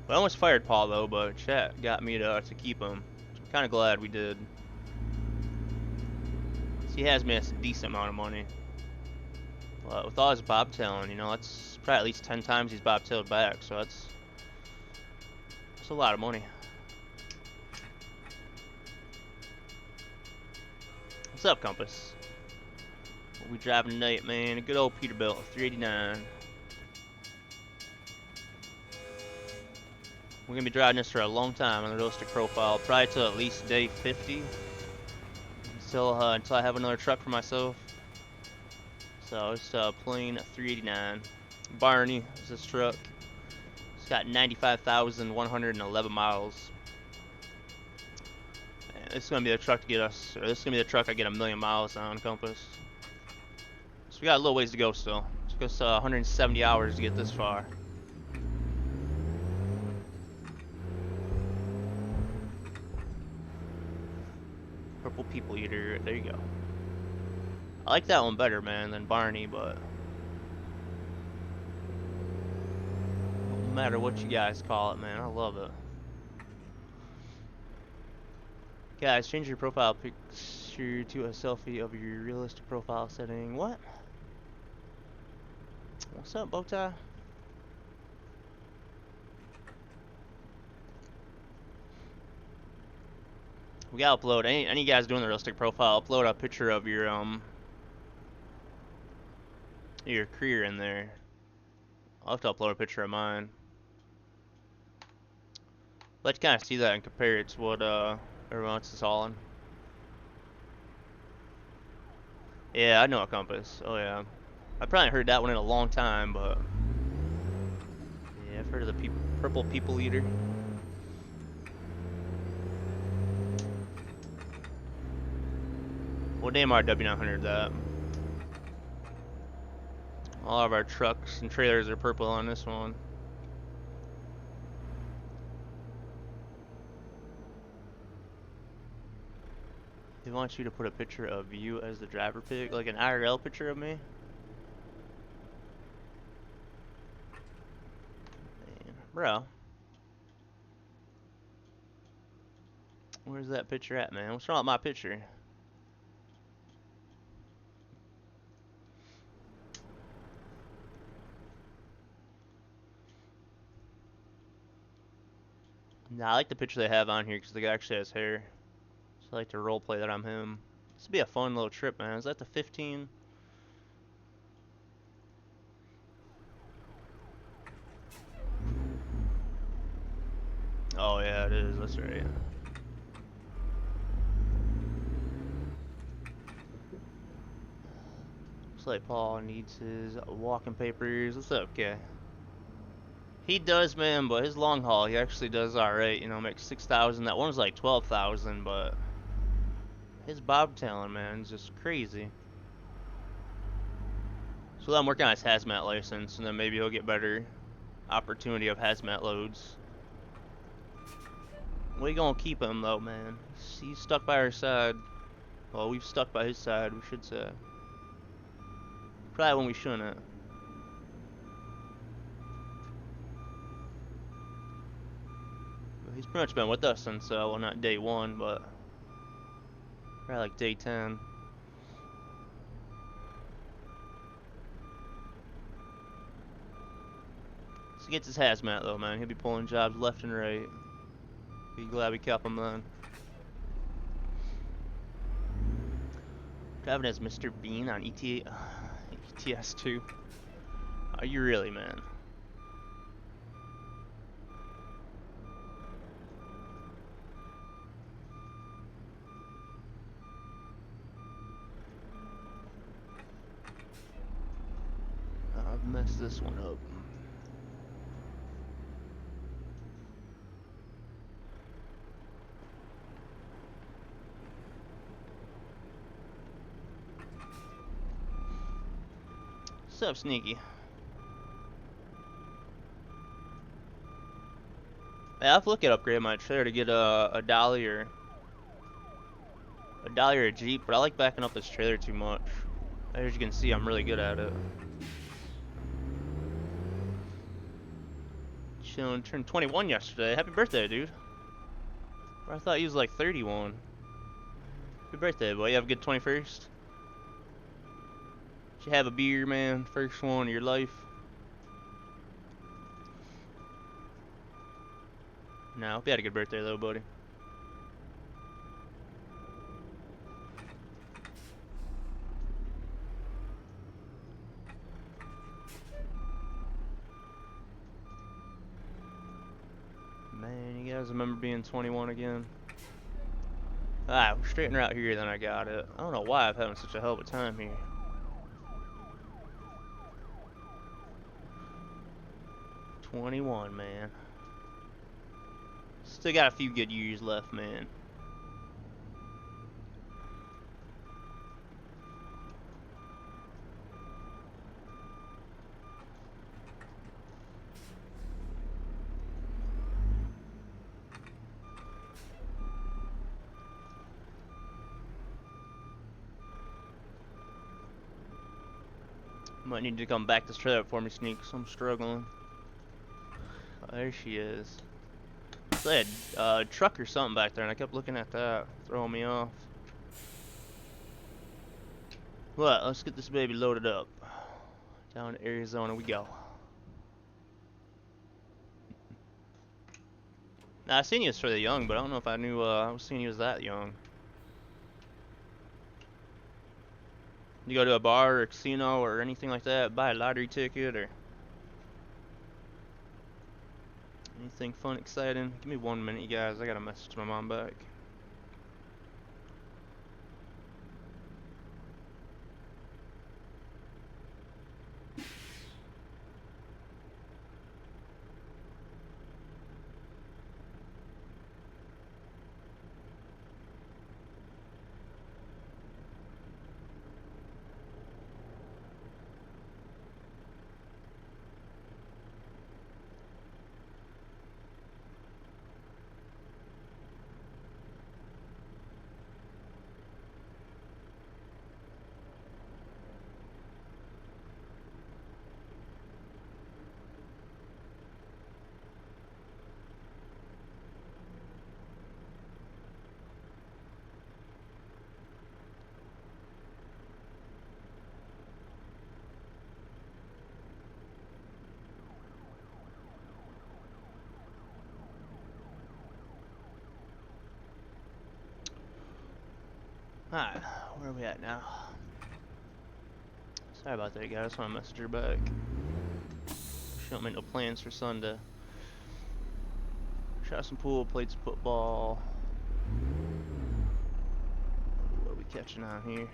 I almost fired Paul though, but chat got me to keep him. I'm kind of glad we did. He has made us a decent amount of money. But with all his bobtailing, you know, that's probably at least 10 times he's bobtailed back, so that's a lot of money. What's up, Compass? What we driving tonight, man? A good old Peterbilt, 389. We're gonna be driving this for a long time on the realistic profile, probably till at least day 50. Until I have another truck for myself. So it's a plain 389. Barney is this truck. It's got 95,111 miles. And this is gonna be the truck to get us, or this is gonna be the truck I get 1,000,000 miles on, Compass. So we got a little ways to go still. It took us 170 hours to get this far. Purple People Eater, there you go. I like that one better, man, than Barney, but no matter what you guys call it, man, I love it. Guys, change your profile picture to a selfie of your realistic profile setting. What? What's up, Bowtie? We gotta upload, any guys doing the realistic profile, upload a picture of your career in there. I'll have to upload a picture of mine. Let's kind of see that and compare it to what everyone else is hauling. Yeah, I know a compass. Oh yeah, I probably heard that one in a long time, but yeah, I've heard of the purple people eater. We'll name our W900 that. All of our trucks and trailers are purple on this one. He wants you to put a picture of you as the driver pic, like an IRL picture of me. Man, bro. Where's that picture at, man? What's wrong with my picture? Nah, I like the picture they have on here because the guy actually has hair. So I like to roleplay that I'm him. This would be a fun little trip, man. Is that the 15? Oh yeah, it is. That's right. Looks like Paul needs his walking papers. What's up, okay? He does, man, but his long haul, he actually does alright. You know, makes 6,000. That one's like 12,000, but his bobtailing, man, is just crazy. So I'm working on his hazmat license, and then maybe he'll get better opportunity of hazmat loads. We gonna keep him though, man. He's stuck by our side. Well, we've stuck by his side, we should say. Probably when we shouldn't. He's pretty much been with us since, well, not day 1, but probably like day 10. So he gets his hazmat though, man. He'll be pulling jobs left and right. Be glad we kept him then. Driving as Mr. Bean on ETS2. Are you really, man? I've messed this one up. What's up, Sneaky? Yeah, I have to look at upgrade my trailer to get a dolly or a Jeep, but I like backing up this trailer too much. As you can see, I'm really good at it. Chillin' turned 21 yesterday. Happy birthday, dude. I thought he was like 31. Happy birthday, boy. You have a good 21st? Did you have a beer, man? First one of your life? No, hope you had a good birthday, though, buddy. Man, you guys remember being 21 again? Alright, we're straighten her out here, then I got it. I don't know why I'm having such a hell of a time here. "21, man. Still got a few good years left, man. Might need to come back this trailer up for me, Sneak, because I'm struggling. Oh, there she is. So they had a truck or something back there, and I kept looking at that, throwing me off. Well, let's get this baby loaded up. Down to Arizona we go. Nah, I seen he was for the young, but I don't know if I knew I was seeing he was that young. You go to a bar or a casino or anything like that, buy a lottery ticket or anything fun, exciting? Give me 1 minute, you guys. I gotta message my mom back. Alright, where are we at now? Sorry about that, guys. I just want to message her back. She don't make no plans for Sunday. Shot some pool, played some football. What are we catching on here?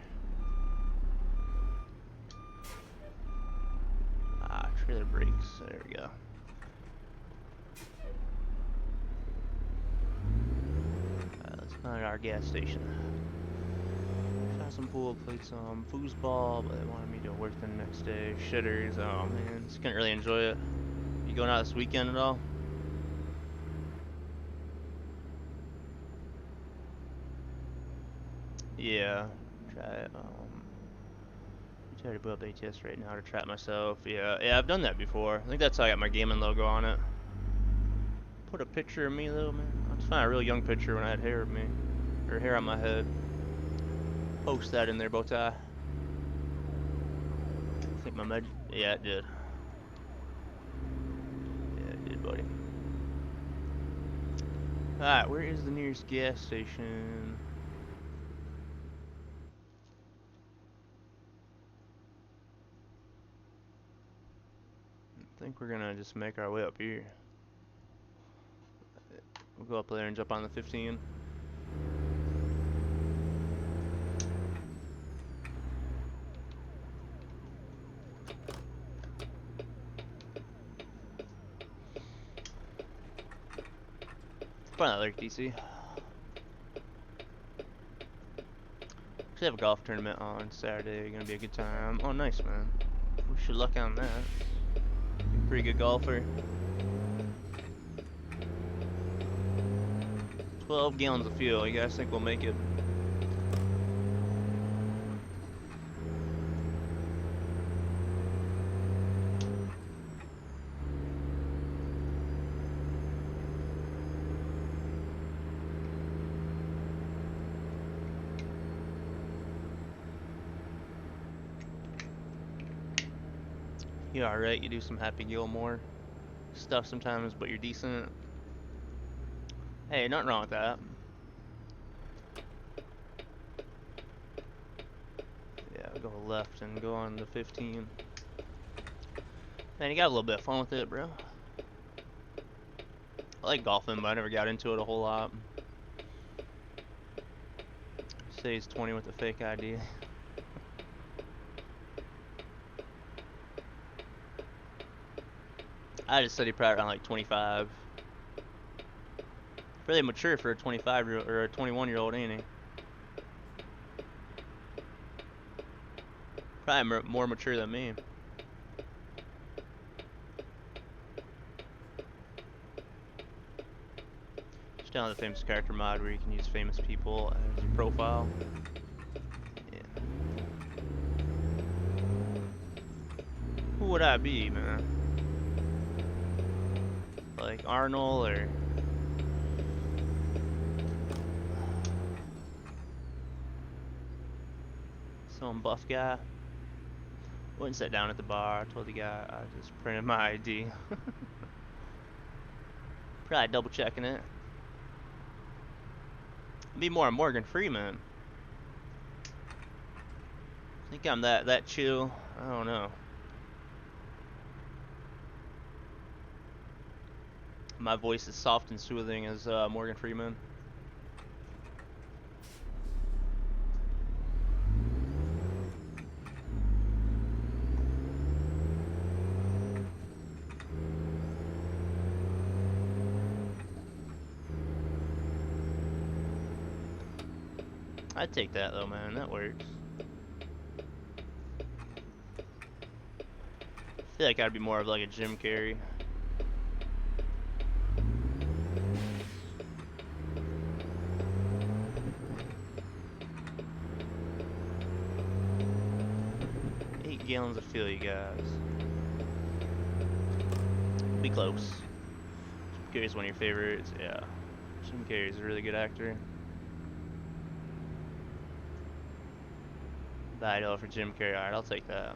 Ah, trailer brakes. There we go. Let's find our gas station. Shot some pool, played some foosball, but they wanted me to work the next day. Shitters. Oh man, just couldn't really enjoy it. You going out this weekend at all? Yeah, try it. Try to build ATS right now to trap myself. Yeah, I've done that before. I think that's how I got my gaming logo on it. Put a picture of me though, man. I just found a real young picture when I had hair of me, or hair on my head. Post that in there, bow tie. I think my med. Yeah, it did. Yeah, it did, buddy. Alright, where is the nearest gas station? I think we're gonna just make our way up here. We'll go up there and jump on the 15. Probably not like DC. Actually have a golf tournament on Saturday. Gonna be a good time. Oh, nice, man. Wish you luck on that. Pretty good golfer. 12 gallons of fuel. You guys think we'll make it? You alright? You do some Happy Gilmore stuff sometimes, but you're decent. Hey, nothing wrong with that. Yeah, go left and go on the 15. Man, you got a little bit of fun with it, bro. I like golfing, but I never got into it a whole lot. Say he's 20 with a fake ID. I just said he probably around like 25. Really mature for a 25-year-old or a 21-year-old, ain't he? Probably more mature than me. Just down the famous character mod where you can use famous people as your profile. Yeah. Who would I be, man? Like Arnold or some buff guy? Wouldn't sit down at the bar. I told the guy I just printed my ID. Probably double checking it. Be more Morgan Freeman. I think I'm that chill. I don't know. My voice is soft and soothing as Morgan Freeman. I'd take that though, man. That works. I feel like I'd be more of like a Jim Carrey. Gallons of fuel, you guys. Be close. Jim Carrey's one of your favorites. Yeah. Jim Carrey's a really good actor. $5 for Jim Carrey. Alright, I'll take that.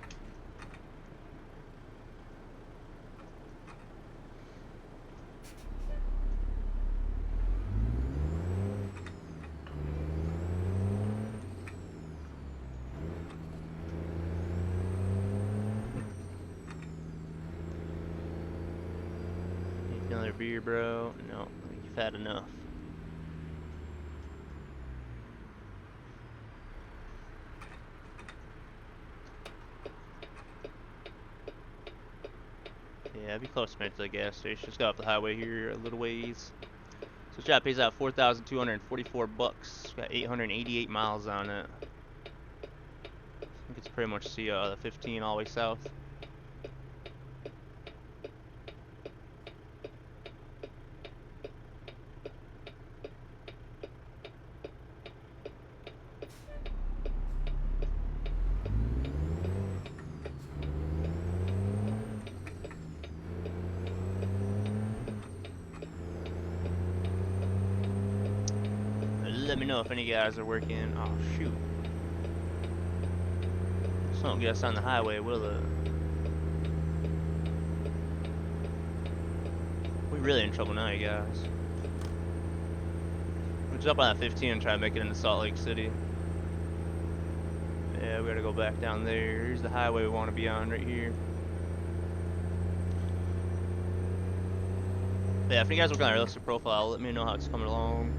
Another beer, bro? No, I think you've had enough. Yeah, I'd be close to the gas station. Just got off the highway here a little ways. So this job pays out $4,244. Got 888 miles on it. I think it's pretty much the 15 all the way south. Let me know if any guys are working. Oh shoot. This won't get us on the highway, will it? We're really in trouble now, you guys. We'll jump on that 15 and try to make it into Salt Lake City. Yeah, we gotta go back down there. Here's the highway we want to be on right here. Yeah, if you guys work on our realistic profile, let me know how it's coming along.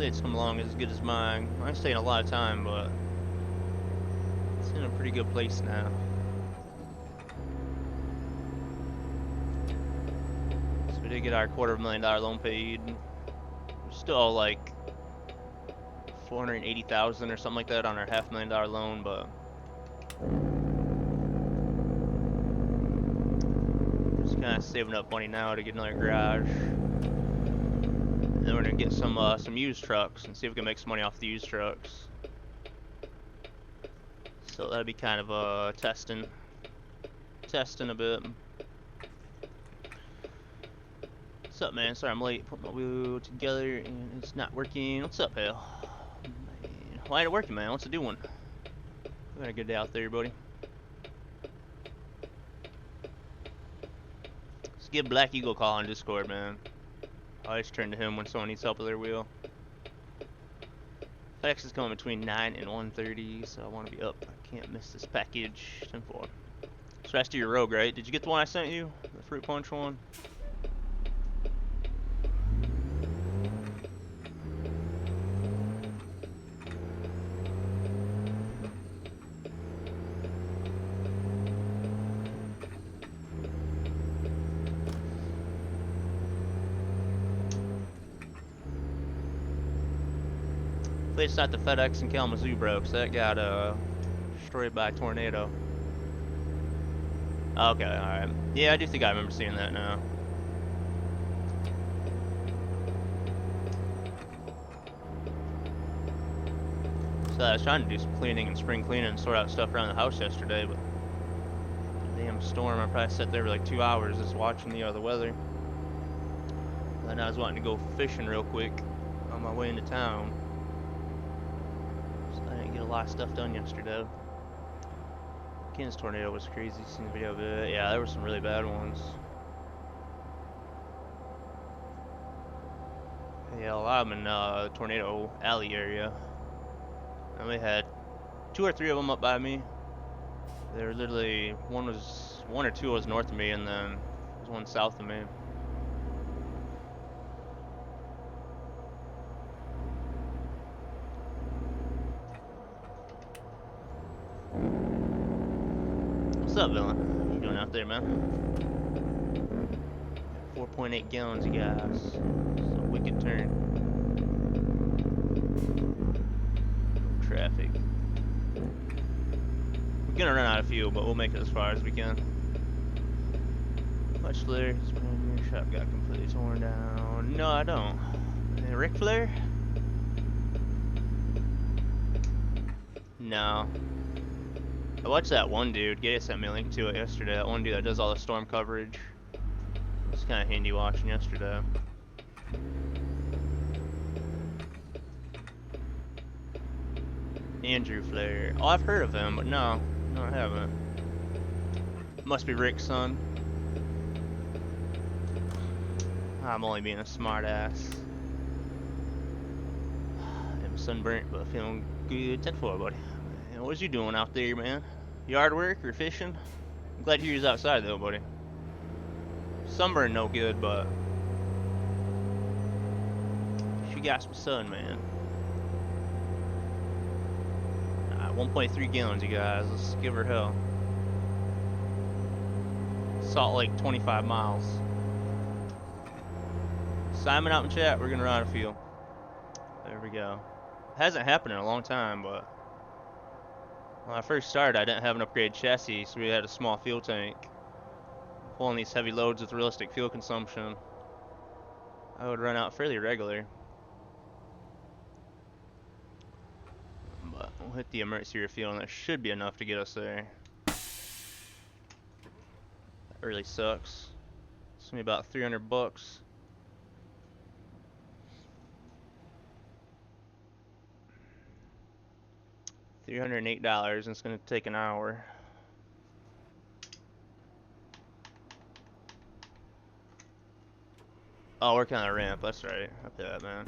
It's coming along as good as mine. Mine's taking a lot of time, but it's in a pretty good place now. So we did get our $250,000 loan paid. We're still like $480,000 or something like that on our $500,000 loan, but just kind of saving up money now to get another garage. And then we're gonna get some used trucks and see if we can make some money off the used trucks. So that'll be kind of testing a bit. What's up, man? Sorry I'm late. Put my wheel together and it's not working. What's up, Hale? Why ain't it working, man? What's it doing? We had a good day out there, buddy. Let's give Black Eagle a call on Discord, man. I always turn to him when someone needs help with their wheel. FedEx is coming between 9 and 1:30, so I want to be up. I can't miss this package. 10-4. So that's to your Rogue, right? Did you get the one I sent you? The fruit punch one? It's not the FedEx in Kalamazoo, bro, because that got destroyed by a tornado. Okay, alright. Yeah, I do think I remember seeing that now. So I was trying to do some cleaning and spring cleaning and sort out stuff around the house yesterday, but damn storm. I probably sat there for like 2 hours just watching the weather. And I was wanting to go fishing real quick on my way into town. Get a lot of stuff done yesterday. Kansas tornado was crazy. Seen the video of it. Yeah, there were some really bad ones. Yeah, a lot of them in the Tornado Alley area. And we had 2 or 3 of them up by me. They were literally, one or two was north of me, and then there was one south of me. What's up, villain? What you doing out there, man? 4.8 gallons, you guys. It's a wicked turn. Traffic. We're gonna run out of fuel, but we'll make it as far as we can. Much Flair, your shop got completely torn down. No, I don't. Hey, Ric Flair? No. I watched that one dude. Gabe sent me a link to it yesterday. That one dude that does all the storm coverage. It's kind of handy watching yesterday. Andrew Flair. Oh, I've heard of him, but no, I haven't. Must be Rick's son. I'm only being a smart ass. I'm sunburnt, but feeling good. 10-4, buddy. Man, what you doing out there, man? Yard work or fishing? I'm glad you was outside though, buddy. Sunburn no good, but she got some sun, man. 1.3 gallons, you guys. Let's give her hell. Salt Lake, 25 miles. Simon out in chat. We're gonna run out of fuel. There we go. It hasn't happened in a long time, but when I first started, I didn't have an upgraded chassis, so we had a small fuel tank. Pulling these heavy loads with realistic fuel consumption, I would run out fairly regular. But we'll hit the emergency refuel, and that should be enough to get us there. That really sucks. It's gonna be about 300 bucks. $308, and it's gonna take an hour. Oh, working on a ramp. That's right. Up to that, man.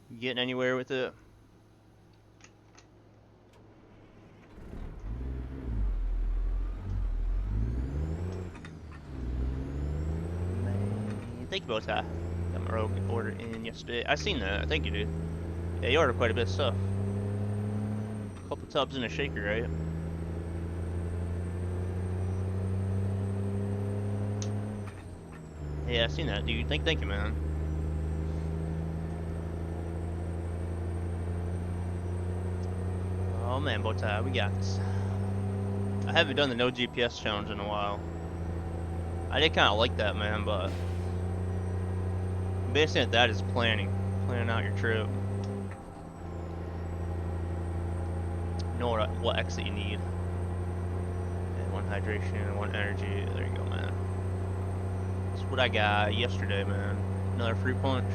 You getting anywhere with it? Man, thank you, both. Got my rogue order in yesterday. I seen that. I think you did. Yeah, you ordered quite a bit of stuff. A couple tubs and a shaker, right? Yeah, I seen that, dude. Thank you, man. Oh man, Bowtie, we got this. I haven't done the no GPS challenge in a while. I did kind of like that, man, but basically that is planning out your trip. Know what exit you need. And 1 hydration and 1 energy. There you go, man. That's what I got yesterday, man. Another fruit punch.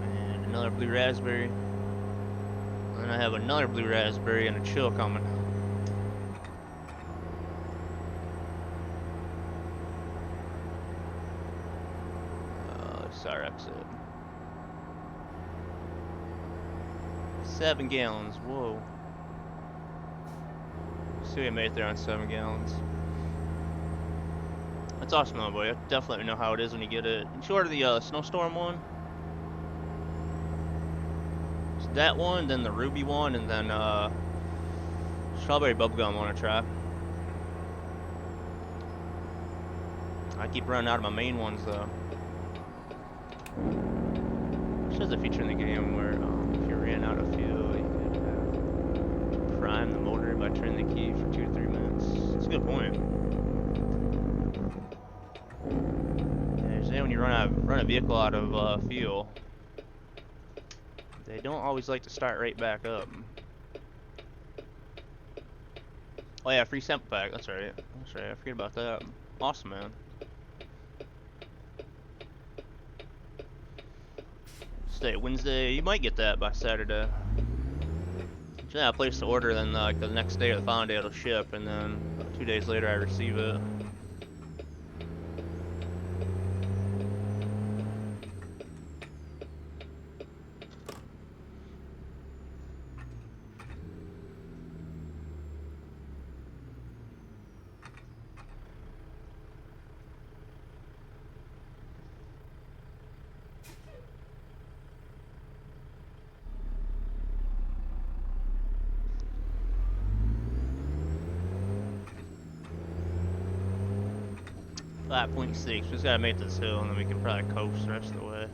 And another blue raspberry. And I have another blue raspberry and a chill coming. It's our exit. 7 gallons, whoa. See, we made it there on 7 gallons. That's awesome though, boy. Definitely let me know how it is when you get it. Did you order the snowstorm one? It's that one, then the ruby one, and then strawberry bubblegum I want to try. I keep running out of my main ones though. There's a feature in the game where if you ran out of fuel, you could prime the motor by turning the key for 2 to 3 minutes. That's a good point. Yeah, usually when you run a vehicle out of fuel, they don't always like to start right back up. Oh yeah, free sample pack. That's right. That's right. I forget about that. Awesome, man. Today, Wednesday. You might get that by Saturday. Usually I place the order, then like the next day or the following day it'll ship, and then 2 days later I receive it. 5.6. Just gotta make this hill and then we can probably coast the rest of the way.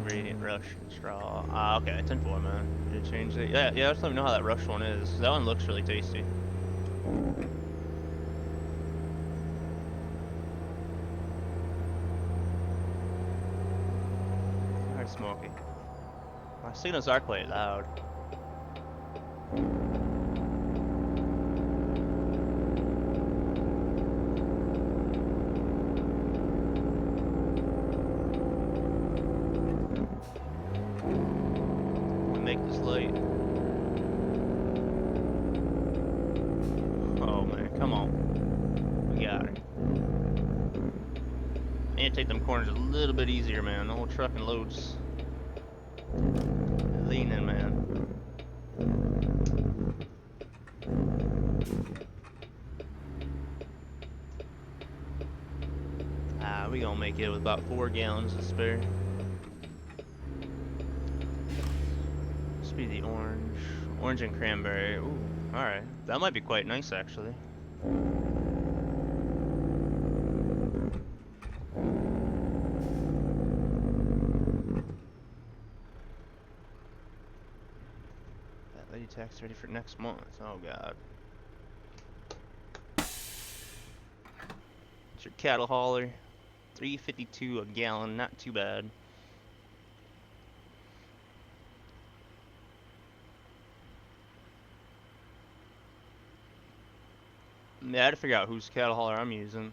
Radiant Rush and Straw. Ah, okay, 10-4, man. Did change it? Yeah, just let me know how that Rush one is. That one looks really tasty. Alright, Smoky. My signals are quite loud. Make this light. Oh man, come on. We got it. I need to take them corners a little bit easier, man. The whole truck and loads leaning, man. We gonna make it with about 4 gallons to spare. This be the orange and cranberry. Ooh, all right, that might be quite nice actually. That lady tax ready for next month. Oh god. It's your cattle hauler. $3.52 a gallon, not too bad. Yeah, I had to figure out whose cattle hauler I'm using.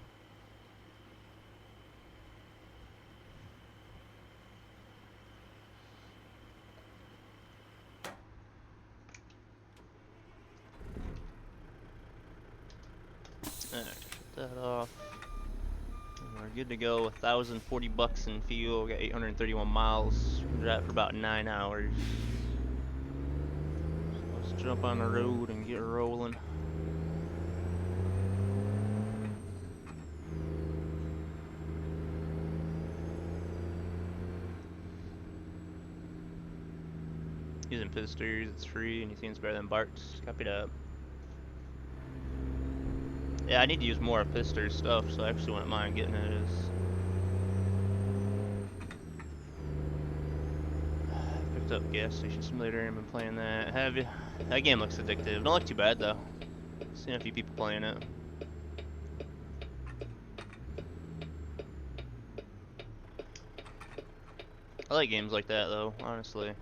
Alright, shut that off. We're good to go. 1,040 bucks in fuel. Got 831 miles. We're at for about 9 hours. So let's jump on the road and get rolling. Using Pisters, it's free. Anything's better than Bart's. Copy that. Yeah, I need to use more of Pisters stuff, so I actually wouldn't mind getting it. Picked up Gas Station Simulator and been playing that. Have you? That game looks addictive. Don't look too bad though. Seen a few people playing it. I like games like that though, honestly.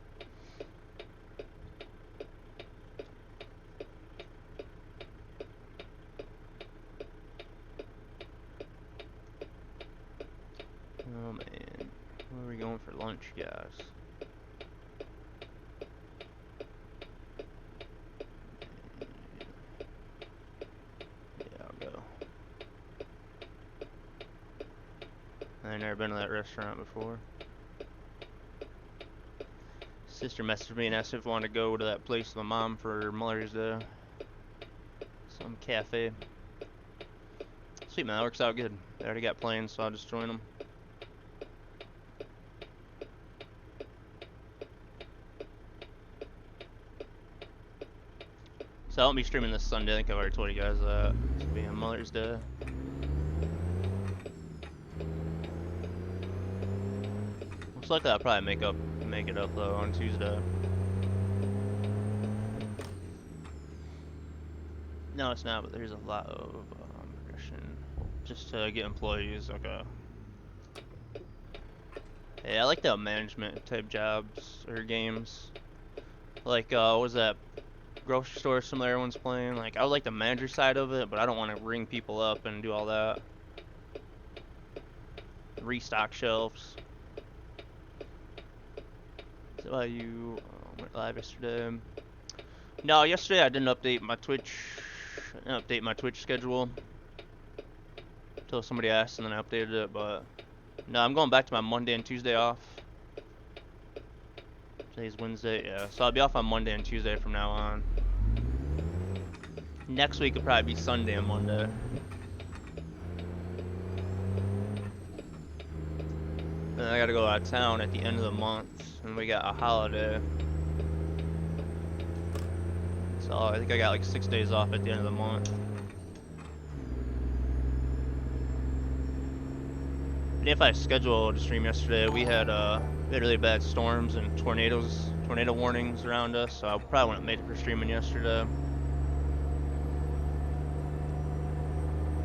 Oh man, where are we going for lunch, guys? Yeah, I'll go. I've never been to that restaurant before. Sister messaged me and asked if I wanted to go to that place with my mom for Mother's Day. Some cafe. Sweet man, that works out good. They already got plans, so I'll just join them. So I won't be streaming this Sunday. I think I've already told you guys that. It's being Mother's Day. Most likely I'll probably make it up though on Tuesday. No, it's not, but there's a lot of progression just to get employees. Okay. Yeah, I like the management type jobs or games. Like, what was that grocery store some of everyone's playing? Like, I would like the manager side of it, but I don't want to ring people up and do all that. Restock shelves. So how you went live yesterday? No, yesterday I didn't update my Twitch. Schedule until somebody asked, and then I updated it. But no, I'm going back to my Monday and Tuesday off. Today's Wednesday, yeah. So I'll be off on Monday and Tuesday from now on. Next week will probably be Sunday and Monday. Then I gotta go out of town at the end of the month, and we got a holiday. So I think I got like 6 days off at the end of the month. And if I scheduled to stream yesterday, we had really bad storms and tornado warnings around us, so I probably wouldn't make it for streaming yesterday.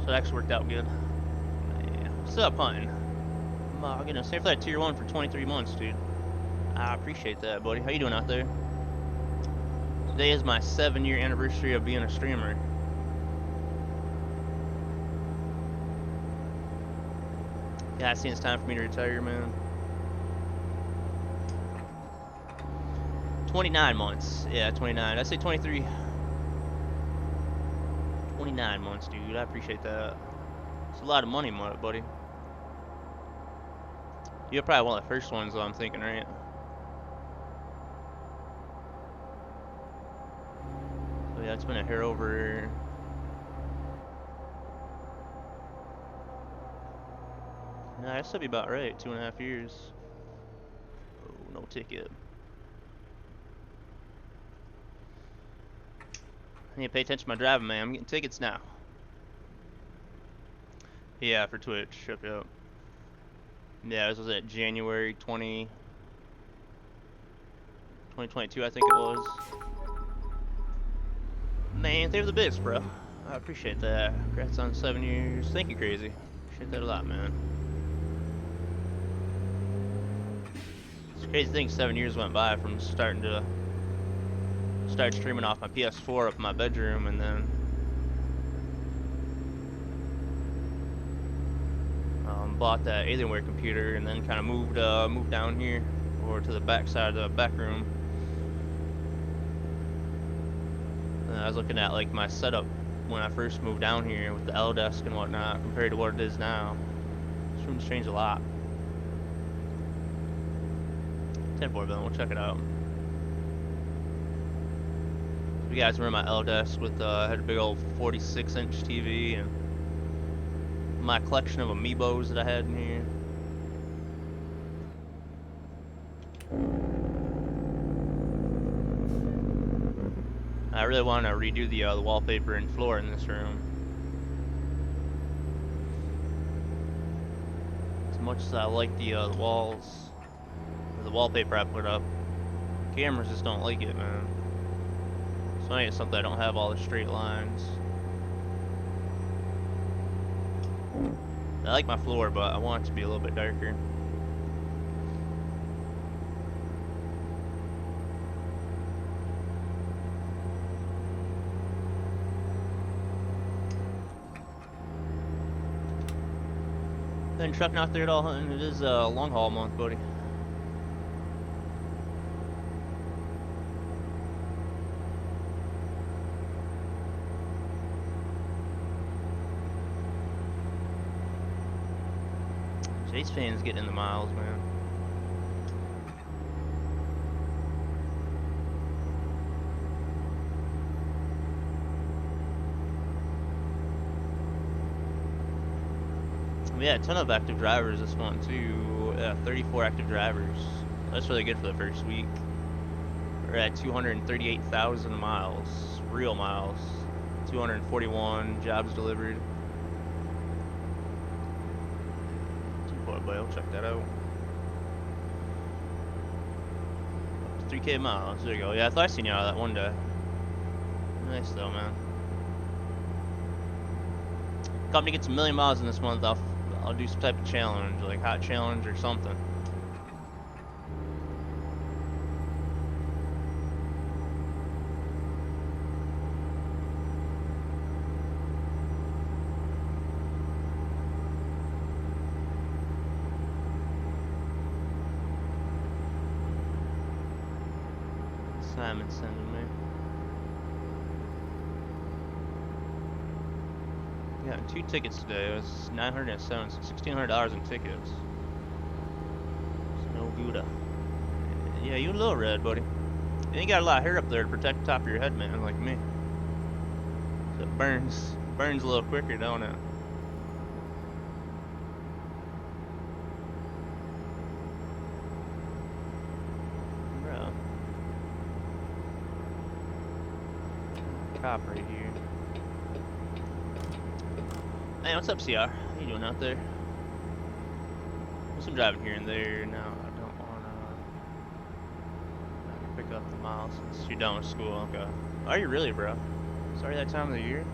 So it actually worked out good. Yeah. What's up, hunting? I'm gonna stay for that tier 1 for 23 months, dude. I appreciate that, buddy. How you doing out there? Today is my 7-year anniversary of being a streamer. Yeah, I think it's time for me to retire, man. 29 months. Yeah, 29. I say 23. 29 months, dude. I appreciate that. It's a lot of money, buddy. You're probably one of the first ones, though, I'm thinking, right? So yeah, it's been a hair over. Nah, that should be about right. 2.5 years. Oh, no ticket. I need to pay attention to my driving, man. I'm getting tickets now. Yeah, for Twitch. Yep. Yeah, this was at January 2022, I think it was. Man, they're the best, bro. I appreciate that. Congrats on 7 years. Thank you, Crazy. Appreciate that a lot, man. It's a crazy thing, 7 years went by from start streaming off my PS4 up in my bedroom, and then bought that Alienware computer, and then kind of moved down here or to the back side of the back room. And I was looking at like my setup when I first moved down here with the L desk and whatnot compared to what it is now. This room's changed a lot. 10-4 Bill, we'll check it out. You guys remember my L desk with had a big old 46-inch TV and my collection of amiibos that I had in here. I really want to redo the wallpaper and floor in this room. As much as I like the walls, or the wallpaper I put up, cameras just don't like it, man. So I need something I don't have all the straight lines. I like my floor, but I want it to be a little bit darker. Been trucking out there at all hunting? It is a long haul month, buddy. Chase fans getting in the miles, man. We had a ton of active drivers this month too. 34 active drivers. That's really good for the first week. We're at 238,000 miles, real miles. 241 jobs delivered. I'll check that out. 3K miles. There you go. Yeah, I thought I seen you out that one day. Nice though, man. Company gets 1 million miles in this month. I'll do some type of challenge, like hot challenge or something. Simon sending me. Yeah, 2 tickets today. It was $907, $1,600 in tickets. It's no good. Yeah, you a little red, buddy. You ain't got a lot of hair up there to protect the top of your head, man, like me. So it burns a little quicker, don't it? shop right here. Hey, what's up, CR? How you doing out there? I'm driving here and there now. I don't wanna pick up the miles since you're done with school. Okay. Are you really, bro? Sorry, that time of the year.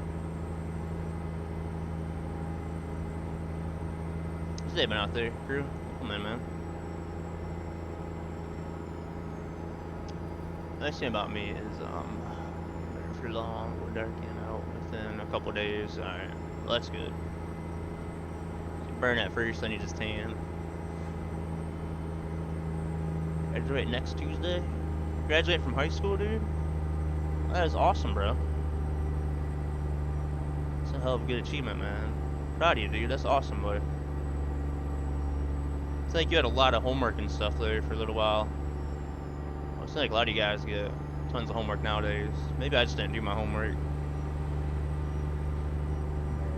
What's day been out there, crew? Come in, man. The nice thing about me is never for long. We're darkening out within a couple days. All right, well, that's good. You burn at first, then you just tan. Graduate next Tuesday. Graduate from high school, dude. That is awesome, bro. That's a hell of a good achievement, man. Proud of you, dude. That's awesome, boy. It's like you had a lot of homework and stuff there for a little while. It's like a lot of you guys get tons of homework nowadays. Maybe I just didn't do my homework. Man,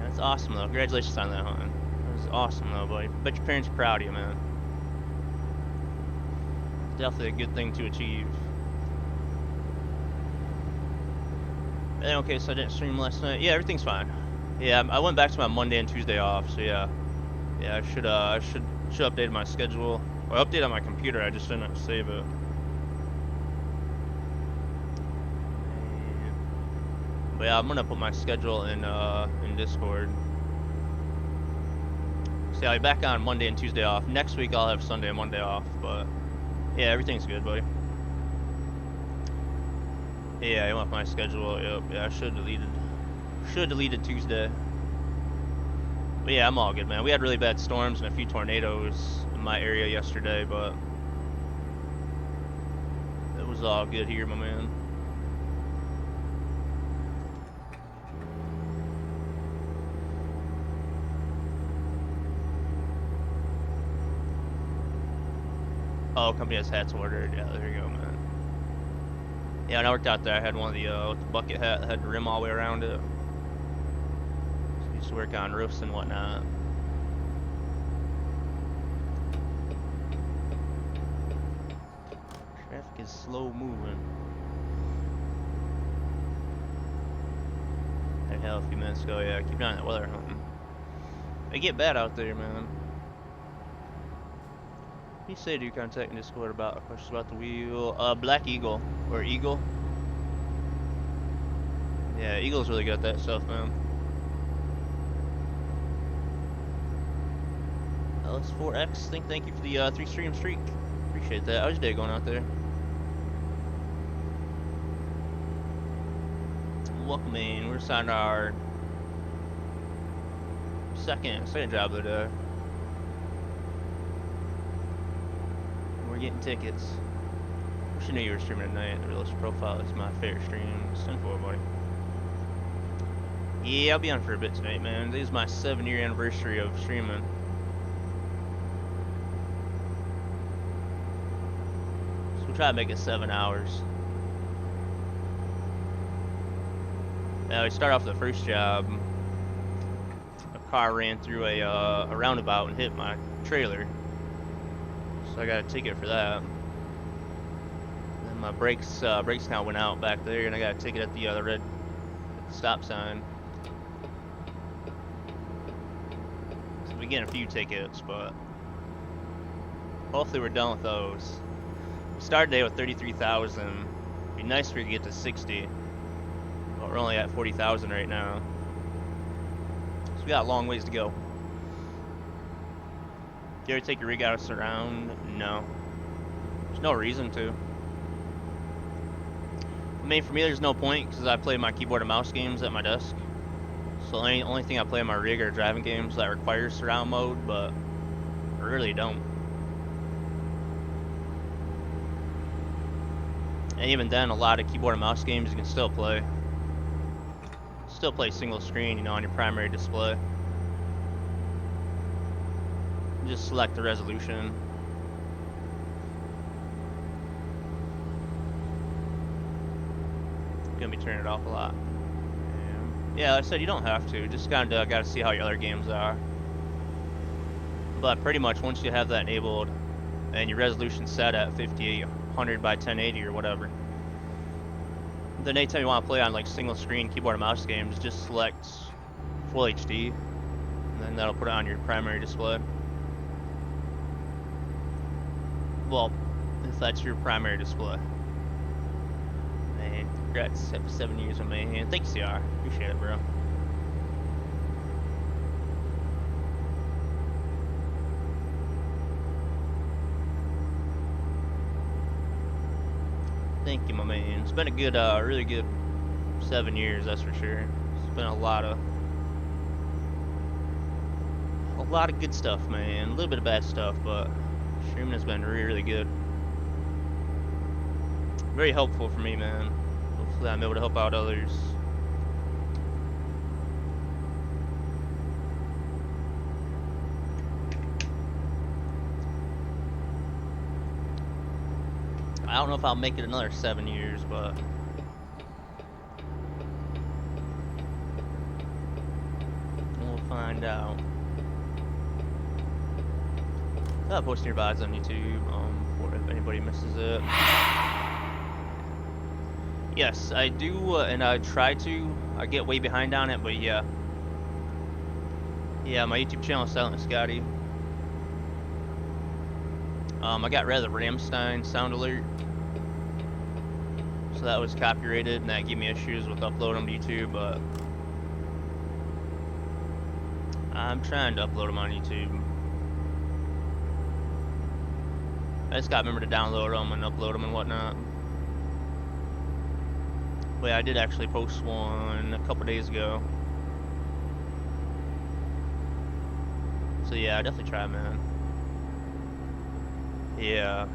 that's awesome, though. Congratulations on that, Hunting. That was awesome, though, buddy. Bet your parents are proud of you, man. It's definitely a good thing to achieve. And, okay, so I didn't stream last night. Yeah, everything's fine. Yeah, I went back to my Monday and Tuesday off, so yeah. Yeah, I should update my schedule. Or update on my computer, I just didn't save it. But yeah, I'm gonna put my schedule in Discord. See, I'll be back on Monday and Tuesday off. Next week I'll have Sunday and Monday off, but yeah, everything's good, buddy. Yeah, I went my schedule. Yep, yeah, I should have deleted Tuesday. But yeah, I'm all good, man. We had really bad storms and a few tornadoes in my area yesterday, but it was all good here, my man. Oh, company has hats ordered. Yeah, there you go, man. Yeah, when I worked out there, I had one of the bucket hat that had the rim all the way around it. So I used to work on roofs and whatnot. Traffic is slow moving. Hey, hell, a few minutes ago, yeah, keep an eye on that weather hunting. They get bad out there, man. You say do contact in Discord about questions about the wheel. Black Eagle or Eagle. Yeah, Eagle's really good at that stuff, man. LS4X, thank you for the 3-stream streak. Appreciate that. How's your day going out there? Welcome in. We're signing our second job of the day. We're getting tickets. Wish I knew you were streaming tonight. The realist profile is my favorite stream. It's 10-4, buddy. Yeah, I'll be on for a bit tonight, man. This is my 7-year anniversary of streaming. So we'll try to make it 7 hours. Now we start off the first job. A car ran through a roundabout and hit my trailer. So I got a ticket for that. Then my brakes now went out back there, and I got a ticket at the red stop sign. So we get a few tickets, but hopefully we're done with those. We started the day with 33,000. It'd be nice if we could get to 60. But we're only at 40,000 right now. So we got a long ways to go. Do you ever take your rig out around? No. There's no reason to. I mean, for me, there's no point because I play my keyboard and mouse games at my desk. So the only thing I play on my rig are driving games that require surround mode, but I really don't. And even then, a lot of keyboard and mouse games you can still play. Still play single screen, you know, on your primary display. Just select the resolution. Gonna be turning it off a lot. Yeah, like I said, you don't have to. Just kind of gotta see how your other games are. But pretty much once you have that enabled and your resolution set at 5800 by 1080 or whatever, Then anytime you want to play on like single screen keyboard and mouse games, just select full HD, and then that'll put it on your primary display. Well, if that's your primary display. Man, congrats, 7 years with me. And thanks, CR. Appreciate it, bro. Thank you, my man. It's been a good, really good 7 years, that's for sure. It's been a lot of good stuff, man. A little bit of bad stuff, but streaming has been really, really good. Very helpful for me, man. Hopefully I'm able to help out others. I don't know if I'll make it another 7 years, but we'll find out. I'll post your VODs on YouTube for if anybody misses it. Yes, I do, and I try to. I get way behind on it, but yeah. Yeah, my YouTube channel is silentscotty. I got rid of the Rammstein sound alert. So that was copyrighted, and that gave me issues with uploading them to YouTube, but I'm trying to upload them on YouTube. I just gotta remember to download them and upload them and whatnot. But yeah, I did actually post one a couple days ago. So yeah, I definitely try, man. Yeah.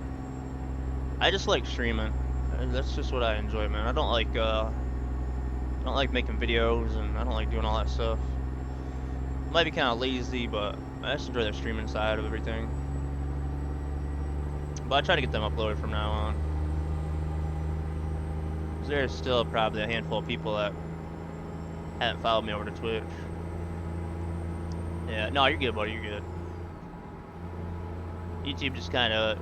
I just like streaming. That's just what I enjoy, man. I don't like making videos, and I don't like doing all that stuff. Might be kind of lazy, but I just enjoy the streaming side of everything. But I try to get them uploaded from now on. Cause there's still probably a handful of people that haven't followed me over to Twitch. Yeah, no, you're good, buddy. You're good. YouTube just kind of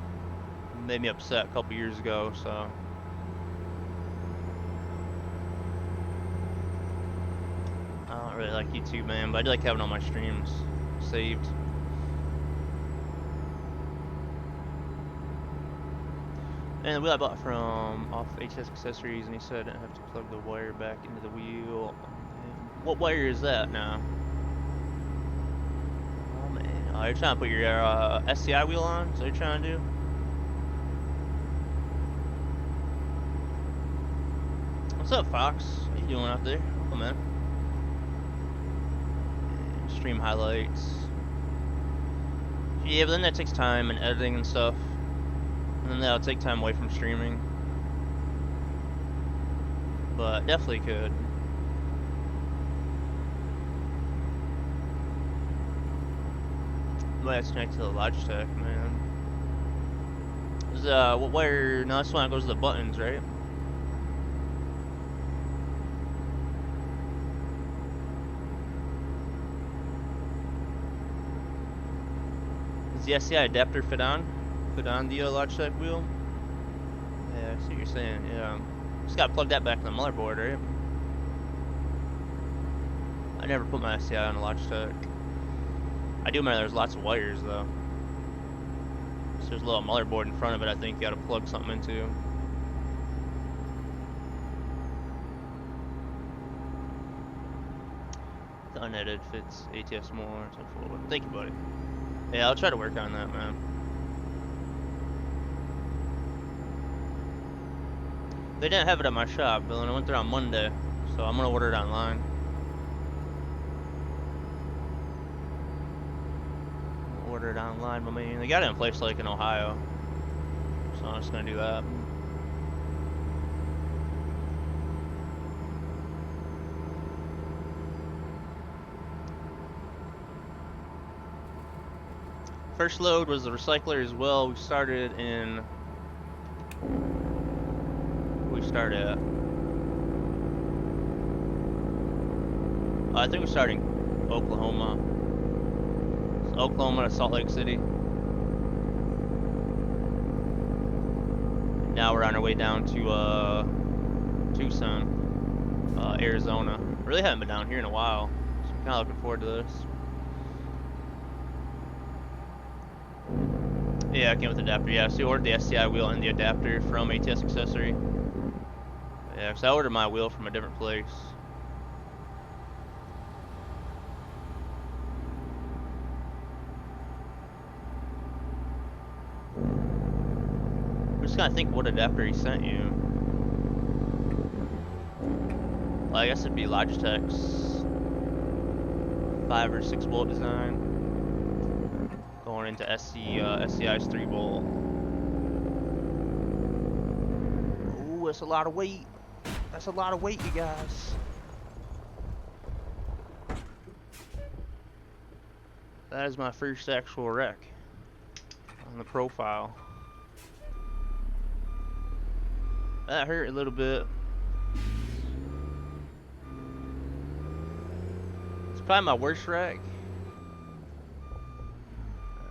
made me upset a couple years ago, so. I don't really like YouTube, man, but I do like having all my streams saved. And the wheel I bought from off HS Accessories, and he said I didn't have to plug the wire back into the wheel. What wire is that now? Oh man, oh, you're trying to put your SCI wheel on? Is that what you're trying to do? What's up, Fox? How you doing out there? Welcome, man. Stream highlights. Yeah, but then that takes time and editing and stuff. And then that'll take time away from streaming. But definitely could. Might have to connect to the Logitech, man. Is what wire? No, this one goes to the buttons, right? Does the SCI adapter fit on the Logitech wheel? Yeah, I see what you're saying. Yeah, just gotta plug that back to the motherboard, right? I never put my SCI on a Logitech. I do remember there's lots of wires though. So there's a little motherboard in front of it. I think you gotta plug something into. The unedited fits ATS more. Thank you, buddy. Yeah, I'll try to work on that, man. They didn't have it at my shop, Bill, and I went there on Monday, so I'm gonna order it online. Order it online, I mean, they got it in a place like in Ohio, so I'm just gonna do that. First load was the recycler as well. We started in. We started at. I think we started in Oklahoma. So Oklahoma to Salt Lake City. Now we're on our way down to Tucson, Arizona. Really haven't been down here in a while, so I'm kind of looking forward to this. Yeah, I came with the adapter. Yeah, so you ordered the STI wheel and the adapter from ATS Accessory. Yeah, because I ordered my wheel from a different place. I'm just gotta think what adapter he sent you. Well, I guess it'd be Logitech's 5 or 6 volt design going into SCI's 3 volt. Ooh, that's a lot of weight. That's a lot of weight, you guys. That is my first actual wreck on the profile. That hurt a little bit. It's probably my worst wreck.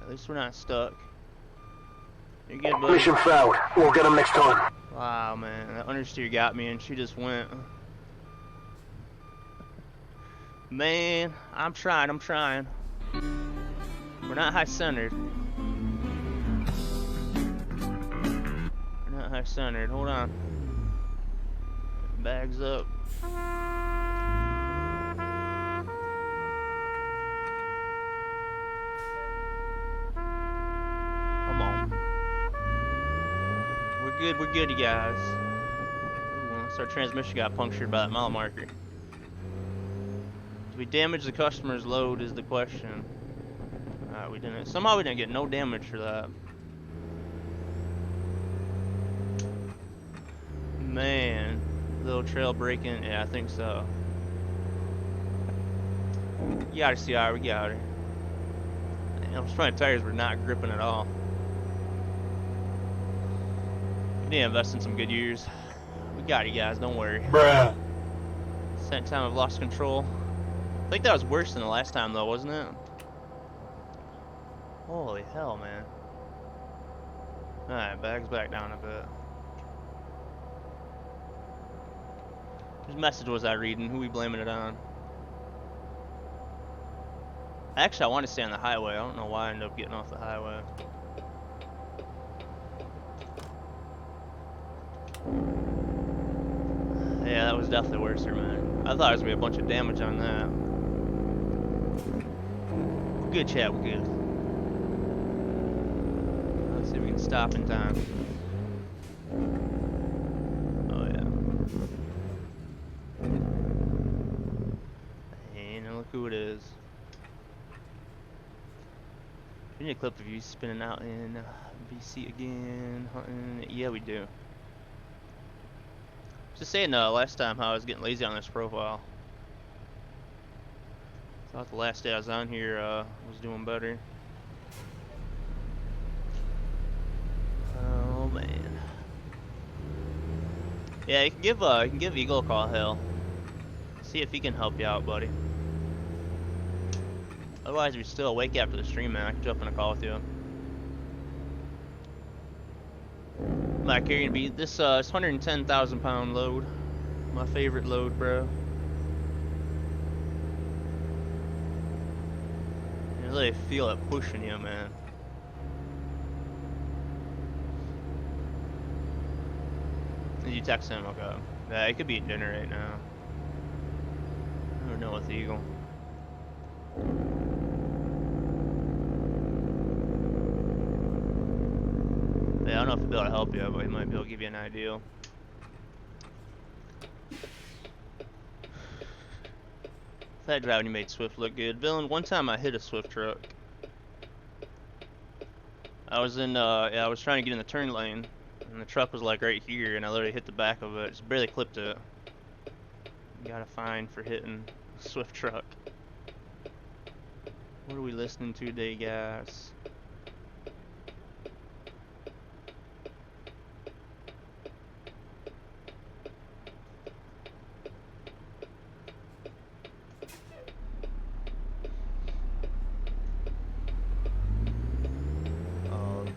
At least we're not stuck. You're good, buddy. Mission failed. We'll get them next time. Wow, man, that understeer got me and she just went. Man, I'm trying. We're not high-centered. We're not high-centered. Hold on. Bags up. Come on. We're good, you guys. Ooh, so our transmission got punctured by that mile marker. Did we damage the customer's load is the question. We didn't. Somehow we didn't get no damage for that. Man, little trail breaking. Yeah, I think so. You got her, CR. We got her. Damn, those front tires were not gripping at all. We need to invest in some good years. We got you guys. Don't worry. Bruh. Second time I've lost control. I think that was worse than the last time, though, wasn't it? Holy hell, man. Alright, bags back down a bit. Whose message was I reading? Who we blaming it on? Actually, I want to stay on the highway. I don't know why I ended up getting off the highway. Yeah, that was definitely worse, man. I thought there was going to be a bunch of damage on that. We're good, chat. We're good. Let's see if we can stop in time. Oh, yeah. And look who it is. We need a clip of you spinning out in BC again, hunting. Yeah, we do. Just saying last time how I was getting lazy on this profile. Thought the last day I was on here was doing better. Oh man. Yeah, you can give Eagle a call, hell. See if he can help you out, buddy. Otherwise, if you're still awake after the stream, man, I can jump in a call with you. My carrying be this 110,000 pound load. My favorite load, bro. You really feel it pushing you, man. Did you text him? Okay. Yeah, he could be at dinner right now. I don't know with the Eagle. Yeah, I don't know if he'll be able to help you, but he might be able to give you an idea. That driving you made Swift look good. Villain, one time I hit a Swift truck. I was in, yeah, I was trying to get in the turn lane, and the truck was like right here, and I literally hit the back of it. Just barely clipped it. Got a fine for hitting a Swift truck. What are we listening to today, guys?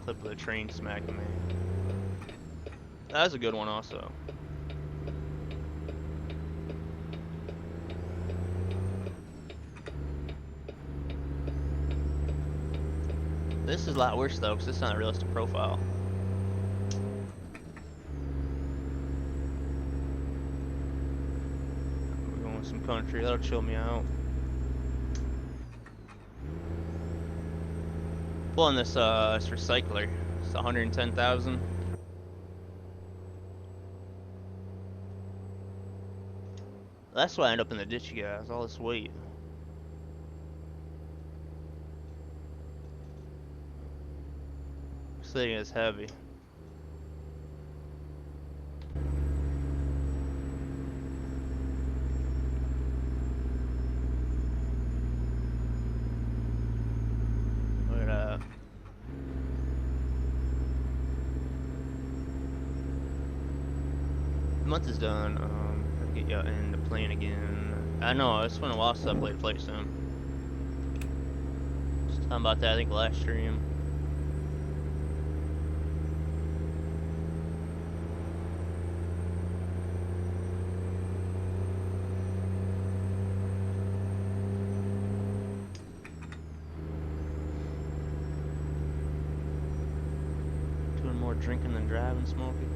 Clip of the train smacking me. That was a good one also. This is a lot worse though, because it's not a realistic profile. We're going some country. That'll chill me out. Pulling this this recycler. It's 110,000. That's why I end up in the ditch, you guys. All this weight. This thing is heavy. Look at that. The month is done. Gotta get you into playing again. I know, it's been a while since I played Play Sim. Just talking about that, I think, last stream. Doing more drinking than driving, smoking.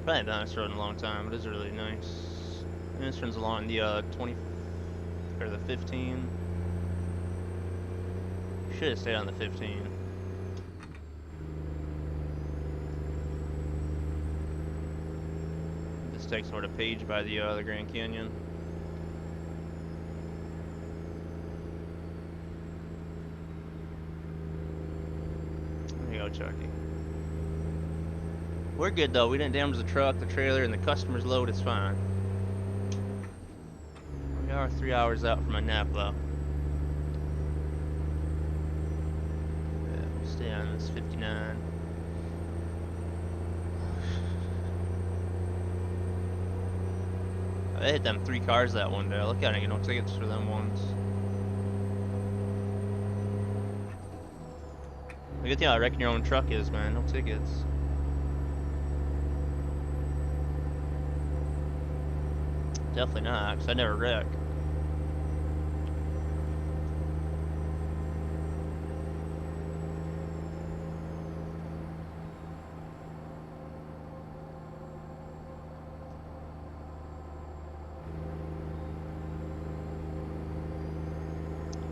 I haven't done this road in a long time. It is really nice. And this runs along the 20 or the 15. Should have stayed on the 15. This takes sort of page by the Grand Canyon. There you go, Chucky. We're good though. We didn't damage the truck, the trailer, and the customer's load is fine. We are 3 hours out from a nap though. Yeah, we'll stay on this 59. I hit them 3 cars that one day. Look at it, I didn't get no tickets for them ones. The good thing about wrecking your own truck is, man, no tickets. Definitely not, because I never wreck.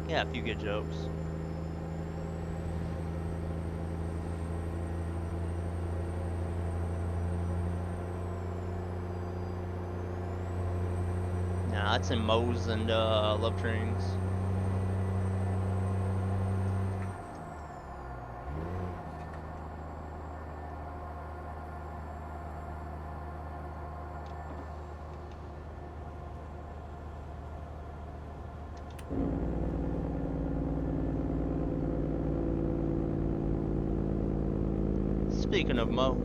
Yeah, a few good jokes. Nah, that's in Moe's and Love Trains. Speaking of Moe.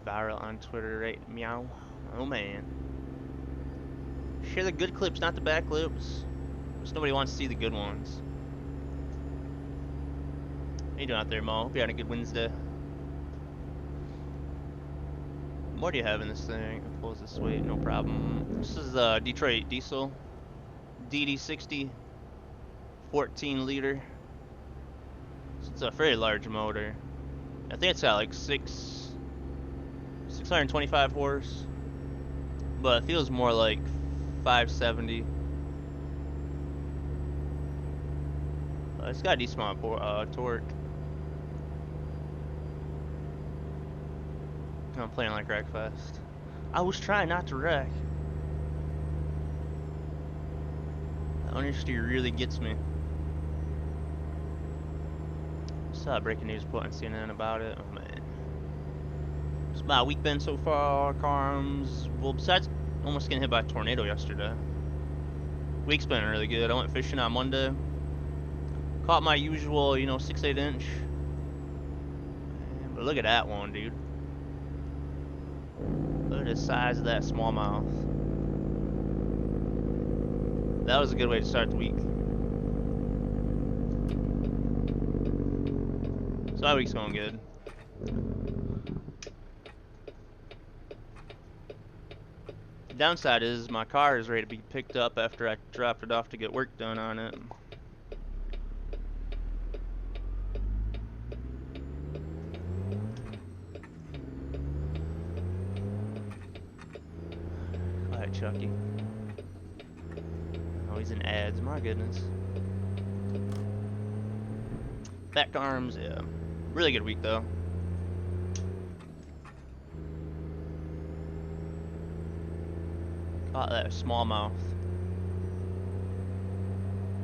Viral on Twitter, right? Meow. Oh man. Share the good clips, not the bad clips. Just nobody wants to see the good ones. How you doing out there, Mo? Hope you're having a good Wednesday. What more do you have in this thing? Pulls this weight, no problem. This is Detroit diesel. DD60. 14 liter. So it's a very large motor. I think it's got like 625 horse, but it feels more like 570. It's got a decent amount of torque. I'm playing like Wreckfest. I was trying not to wreck. That understeer really gets me. Saw breaking news put on CNN about it. Oh man. It's about a week been so far. Carms. Well, besides almost getting hit by a tornado yesterday. Week's been really good. I went fishing on Monday. Caught my usual, 6-8 inch. But look at that one, dude. Look at the size of that smallmouth. That was a good way to start the week. So my week's going good. The downside is my car is ready to be picked up after I dropped it off to get work done on it. Quiet Chucky. Oh, he's in ads, my goodness. Back arms, yeah. Really good week though. Caught that smallmouth.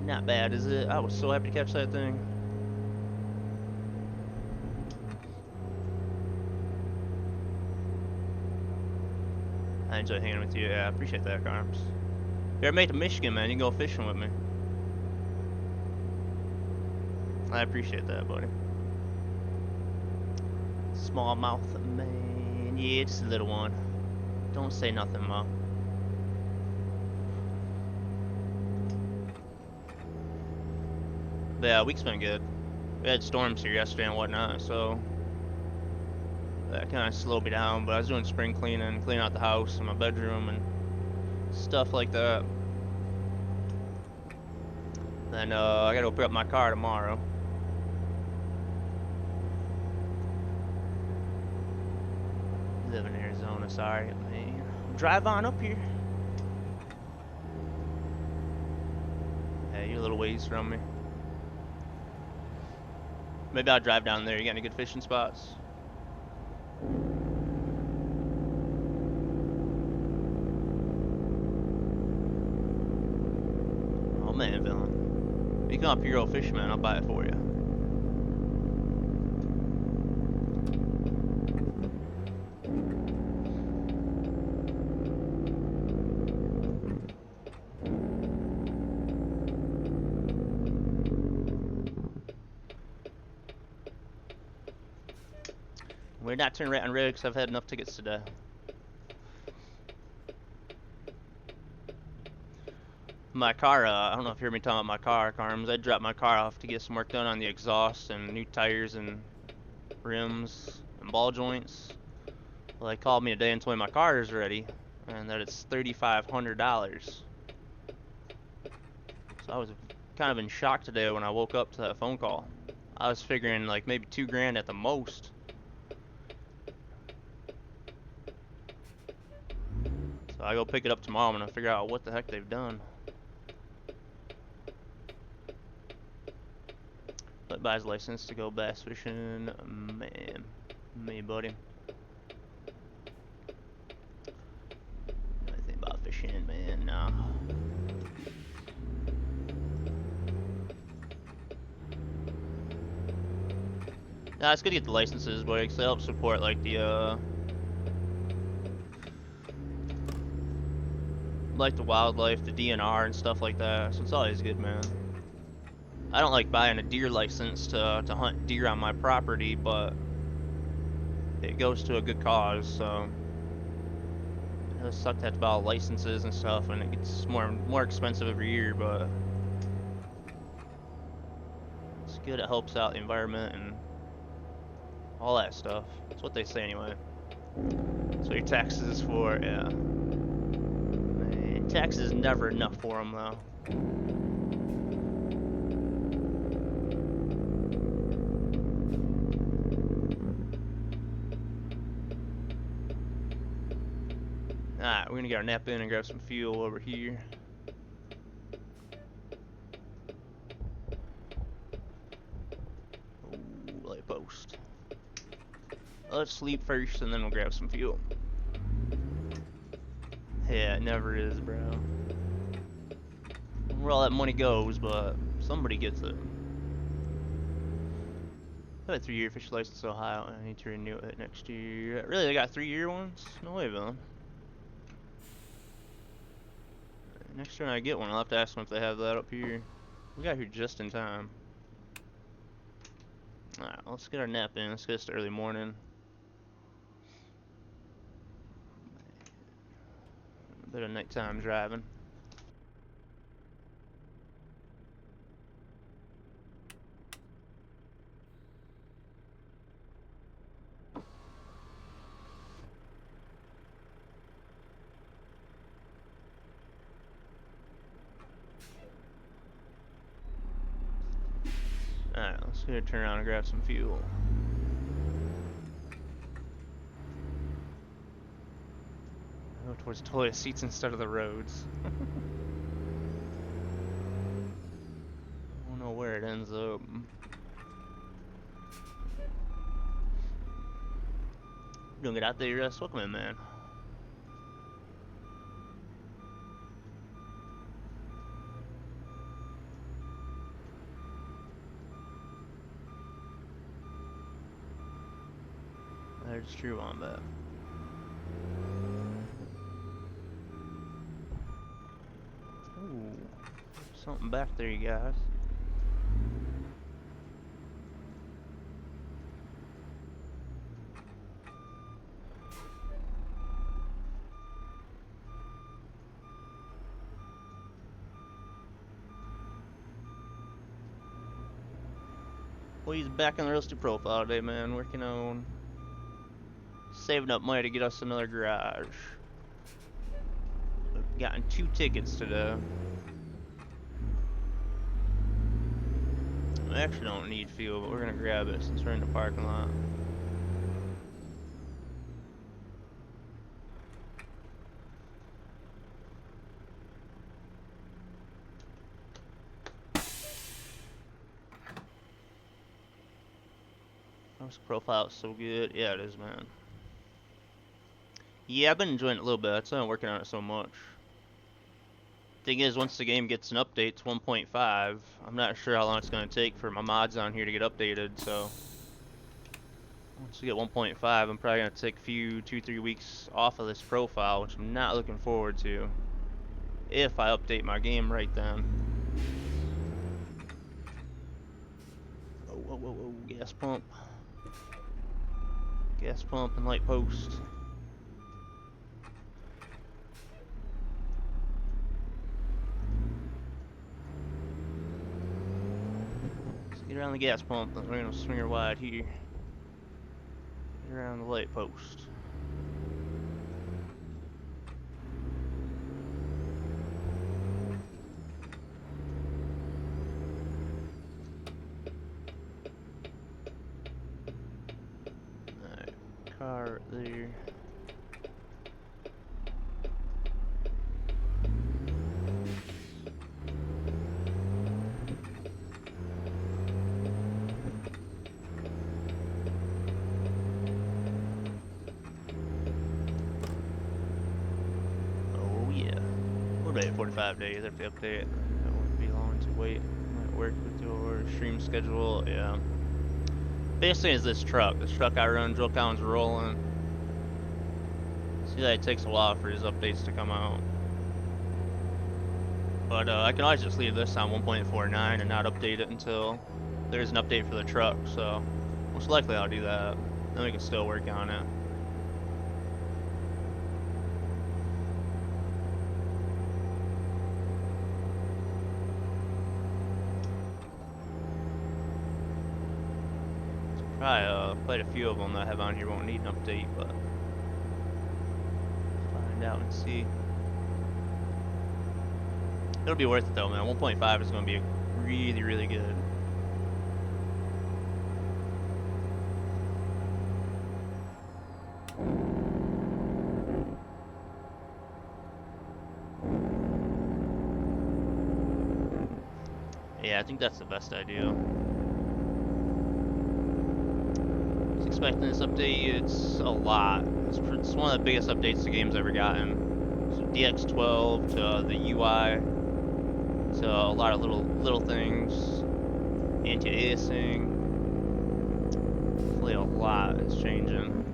Not bad, is it? I was so happy to catch that thing. I enjoy hanging with you. Yeah, I appreciate that, Carms. If you ever made to Michigan, man, you can go fishing with me. I appreciate that, buddy. Smallmouth, man. Yeah, it's a little one. Don't say nothing, Mo. But yeah, week's been good. We had storms here yesterday and whatnot, so that kind of slowed me down. But I was doing spring cleaning, cleaning out the house and my bedroom and stuff like that. Then I gotta go pick up my car tomorrow. Live in Arizona, sorry, man. Drive on up here. Hey, you're a little ways from me. Maybe I'll drive down there. You got any good fishing spots? Oh man, villain. You come up here, old fisherman, I'll buy it for you. We're not turning right on red because I've had enough tickets today. My car, I don't know if you heard me talking about my car, Carms. I dropped my car off to get some work done on the exhaust and new tires and rims and ball joints. Well, they called me today and told me my car is ready and that it's $3,500. So I was kind of in shock today when I woke up to that phone call. I was figuring like maybe $2,000 at the most. So I go pick it up tomorrow. I'm gonna figure out what the heck they've done. But buys license to go bass fishing, man, me buddy. I think about fishing, man. Nah. Nah, it's good to get the licenses, buddy, because they help support like the wildlife, the DNR and stuff like that. So it's always good, man. I don't like buying a deer license to hunt deer on my property, but it goes to a good cause, so it does suck to have to buy licenses and stuff, and it gets more expensive every year, but it's good. It helps out the environment and all that stuff. That's what they say anyway. So your taxes is for, yeah. Man, taxes is never enough for them though. Alright, we're gonna get our nap in and grab some fuel over here. Ooh, light post. Let's sleep first and then we'll grab some fuel. Yeah, it never is, bro. Where all that money goes, but somebody gets it. I have a 3-year fish license in Ohio, and I need to renew it next year. Really, they got 3-year ones? No way, villain. Next time I get one, I'll have to ask them if they have that up here. We got here just in time. Alright, let's get our nap in. Let's get this to early morning. A bit of nighttime driving. gonna turn around and grab some fuel. Go towards toilet seats instead of the roads. I don't know where it ends up. Don't get out there, welcome in, man. There's true on that. Ooh, something back there, you guys. Well, he's back on the Real profile today, man. Working on saving up money to get us another garage. We've gotten 2 tickets today. I actually don't need fuel, but we're gonna grab it since we're in the parking lot. This profile is so good. Yeah, it is, man. Yeah, I've been enjoying it a little bit. That's why I'm working on it so much. Thing is, once the game gets an update to 1.5, I'm not sure how long it's going to take for my mods on here to get updated, so once we get 1.5, I'm probably going to take a few 2-3 weeks off of this profile, which I'm not looking forward to, if I update my game right then. Oh, whoa, whoa, whoa, gas pump. Gas pump and light post. Get around the gas pump, then we're gonna swing her wide here. Get around the light post. Alright, car right there. Oh yeah. We'll wait 45 days after the update. That wouldn't be long to wait. Might work with your stream schedule, yeah. Basically, is this truck. This truck I run, drill counts rolling. See that it takes a while for his updates to come out. But I can always just leave this on 1.49 and not update it until there's an update for the truck, so most likely I'll do that. Then we can still work on it. Probably quite a few of them that I have on here won't need an update, but find out and see. It'll be worth it though, man. 1.5 is going to be really, really good. Yeah, I think that's the best idea. I was expecting this update. It's a lot. It's one of the biggest updates the game's ever gotten. So DX12 to the UI, to a lot of little things, anti-aliasing. Hopefully a lot is changing.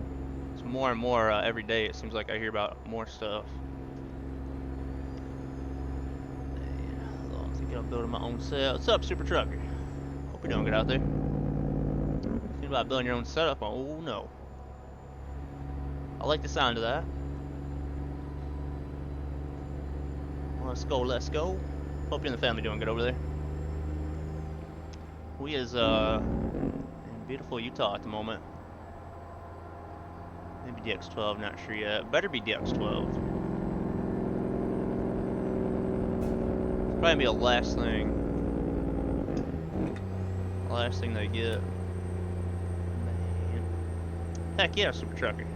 It's more and more every day. It seems like I hear about more stuff. I'm thinking of building my own setup. What's up, Super Trucker? Hope you're doing good out there. Think about building your own setup? Oh no. I like the sound of that. Let's go, let's go. Hope you and the family doing good over there. We is in beautiful Utah at the moment. Maybe DX12, not sure yet. Better be DX12. Probably be the last last thing they get. Man. Heck yeah, Super Trucker.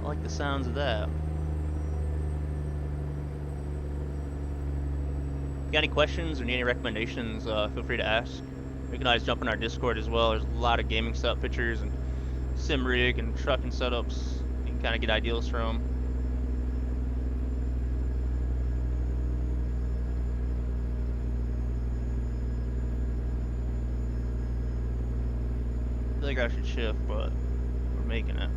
I like the sounds of that. If you got any questions or need any recommendations, feel free to ask. You can always jump in our Discord as well. There's a lot of gaming setup pictures and sim rig and trucking setups you can kind of get ideas from. I feel like I should shift, but we're making it.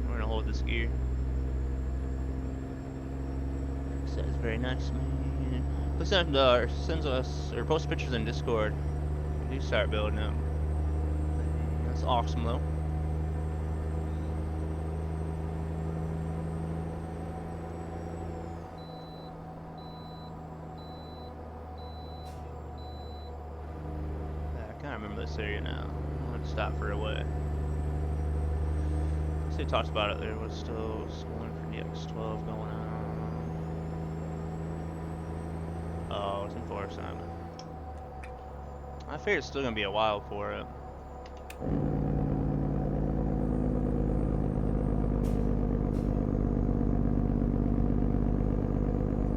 We're gonna hold this gear. Says very nice, man. Please send sends us or post pictures in Discord. We do start building them. That's awesome though. I can't remember this area now. I'm gonna stop for a way. See, it talks about it. There was still schooling for DX12 going on. Oh, it's in for assignment. I figured it's still gonna be a while for it.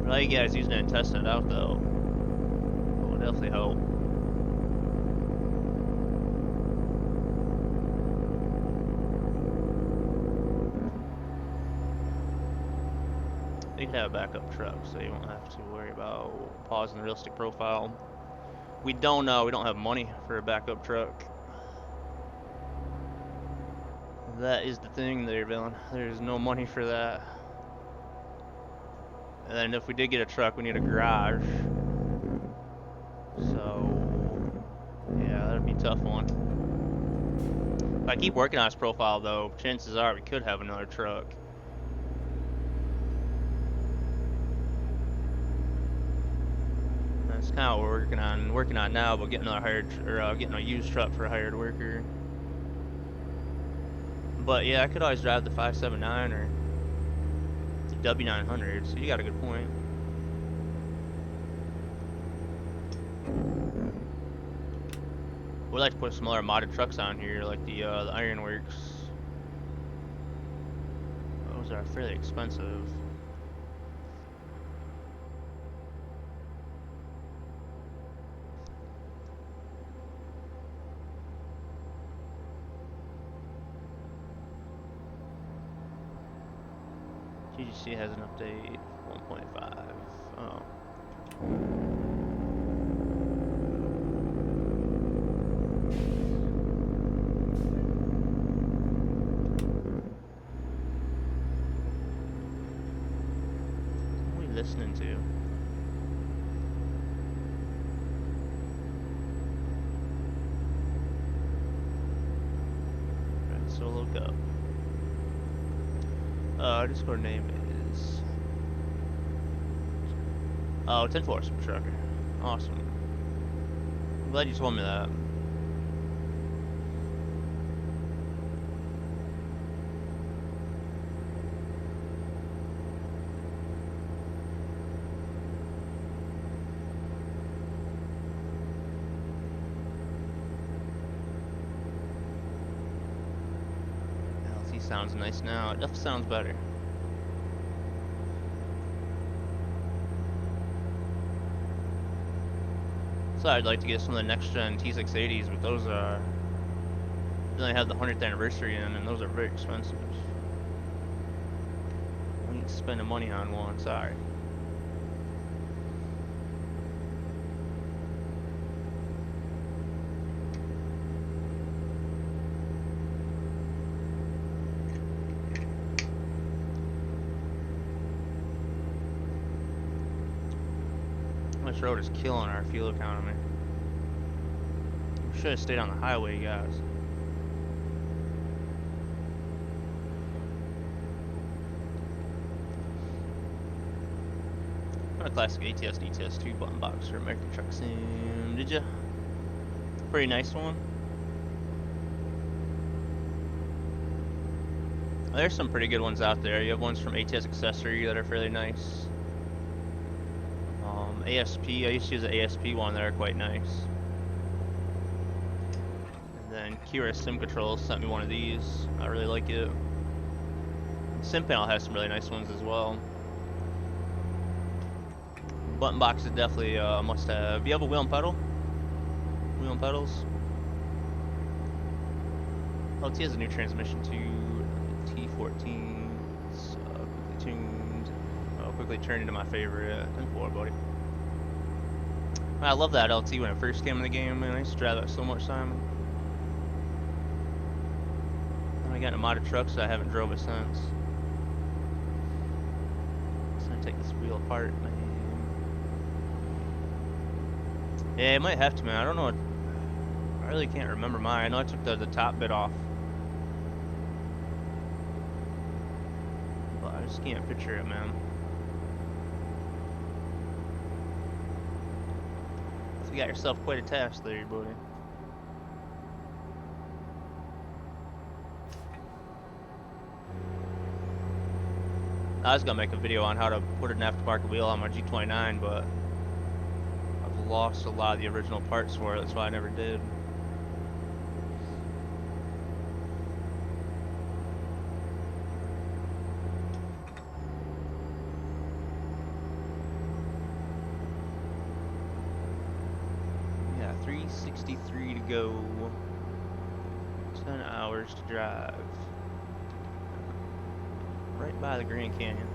But all you guys using it and testing it out though, it will definitely help. You could have a backup truck, so you won't have to worry about pausing the realistic profile. We don't have money for a backup truck. That is the thing there, villain. There's no money for that. And then if we did get a truck, we need a garage. So, yeah, that'd be a tough one. If I keep working on this profile, though, chances are we could have another truck. That's kind of what we're working on now, but getting getting a used truck for a hired worker. But yeah, I could always drive the 579 or the W900. So you got a good point. We'd like to put some other modded trucks on here, like the Ironworks. Those are fairly expensive. GGC has an update 1.5. Oh. What are we listening to? Alright, so look up. Discord name is 10-4 Super Trucker. Awesome. I'm glad you told me that. LT sounds nice now. It definitely sounds better. So I'd like to get some of the next gen T680s, but those are they only have the 100th anniversary in, and those are very expensive. We ain't spending money on one. Sorry. This road is killing our fuel economy. We should have stayed on the highway, guys. What a classic ATS DTS 2 button box for American Truck Sim. Did ya? Pretty nice one. There's some pretty good ones out there. You have ones from ATS Accessory that are fairly nice. ASP. I used to use the ASP one. They're quite nice. And then Kira Sim Control sent me one of these. I really like it. Sim Panel has some really nice ones as well. Button box is definitely a must-have. Do you have a wheel and pedal? Wheel and pedals? LT has a new transmission to T14. It's quickly tuned. Quickly turned into my favorite. 10-4, buddy. I love that LT when it first came in the game, man. I used to drive that so much time. And I got in a modded truck, so I haven't drove it since. So I'm gonna take this wheel apart, man. Yeah, I might have to, man. I don't know. I really can't remember mine. I know I took the top bit off. But I just can't picture it, man. So you got yourself quite a task there, buddy. I was gonna make a video on how to put an aftermarket wheel on my G29, but I've lost a lot of the original parts for it. That's why I never did. Yeah, 363 to go. 10 hours to drive. Right by the Grand Canyon.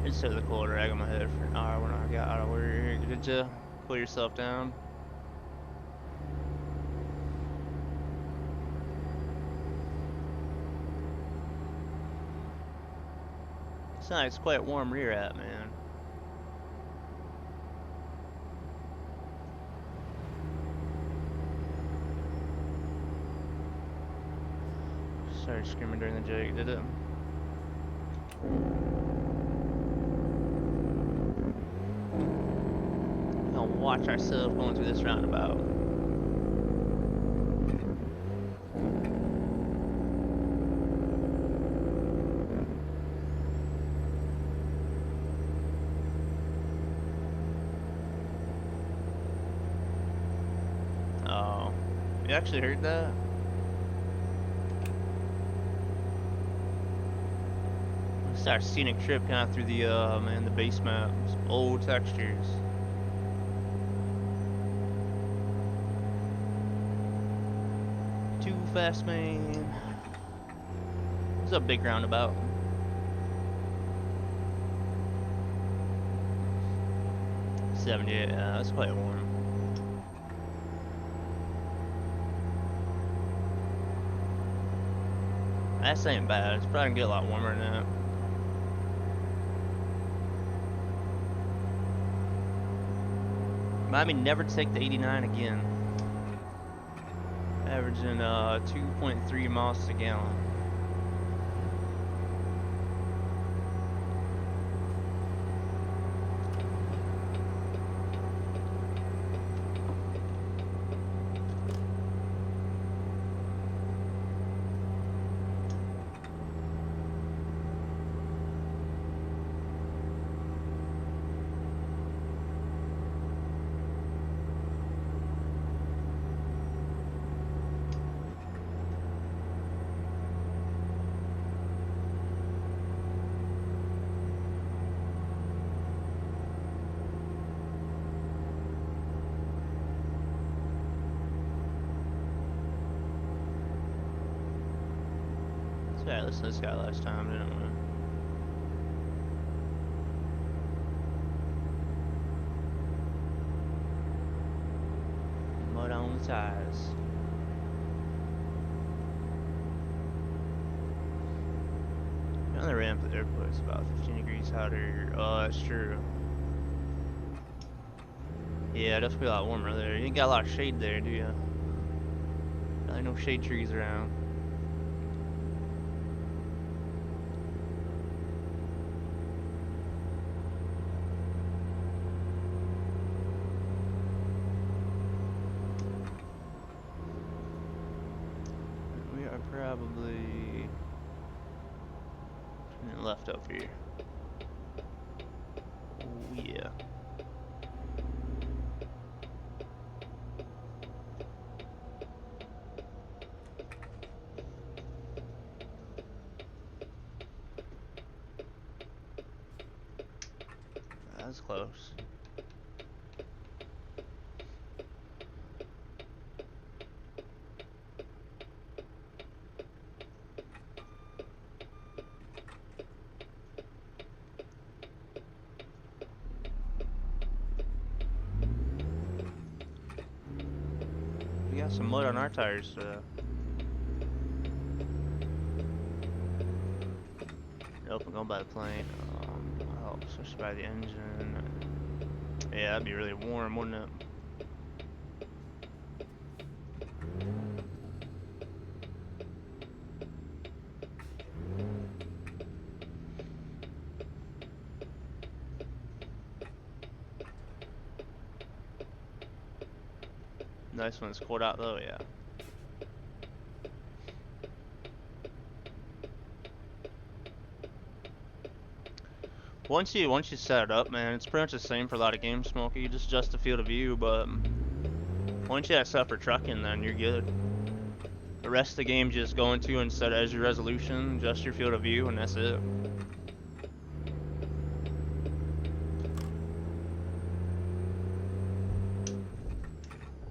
Just set the cold rag on my head for an hour when I got out of work. Did you pull yourself down? It's nice, it's quite warm where you're at, man. Started screaming during the jig, did it? We're gonna watch ourselves going through this roundabout. Oh, you actually heard that? It's our scenic trip kind of through the man, the base map. Some old textures. Too fast, man. It's a big roundabout. Yeah, that's quite warm. That ain't bad. It's probably gonna get a lot warmer than that. Remind me never to take the 89 again. Averaging 2.3 miles a gallon. Yeah, I listened to this guy last time, didn't we? Mud on the tires. On the ramp at the airport, it's about 15 degrees hotter. Oh, that's true. Yeah, that's be a lot warmer there. You ain't got a lot of shade there, do you? Probably no shade trees around. We are probably turning left up here. Oh yeah. That was close. We got some mud on our tires. Nope, I'm going by the plane. Oh, especially by the engine. Yeah, that'd be really warm, wouldn't it? Nice when it's cold out though, yeah. Once you set it up, man, it's pretty much the same for a lot of games, Smokey. You just adjust the field of view, but once you have set for trucking, then you're good. The rest of the game, just go into and set it as your resolution, adjust your field of view, and that's it.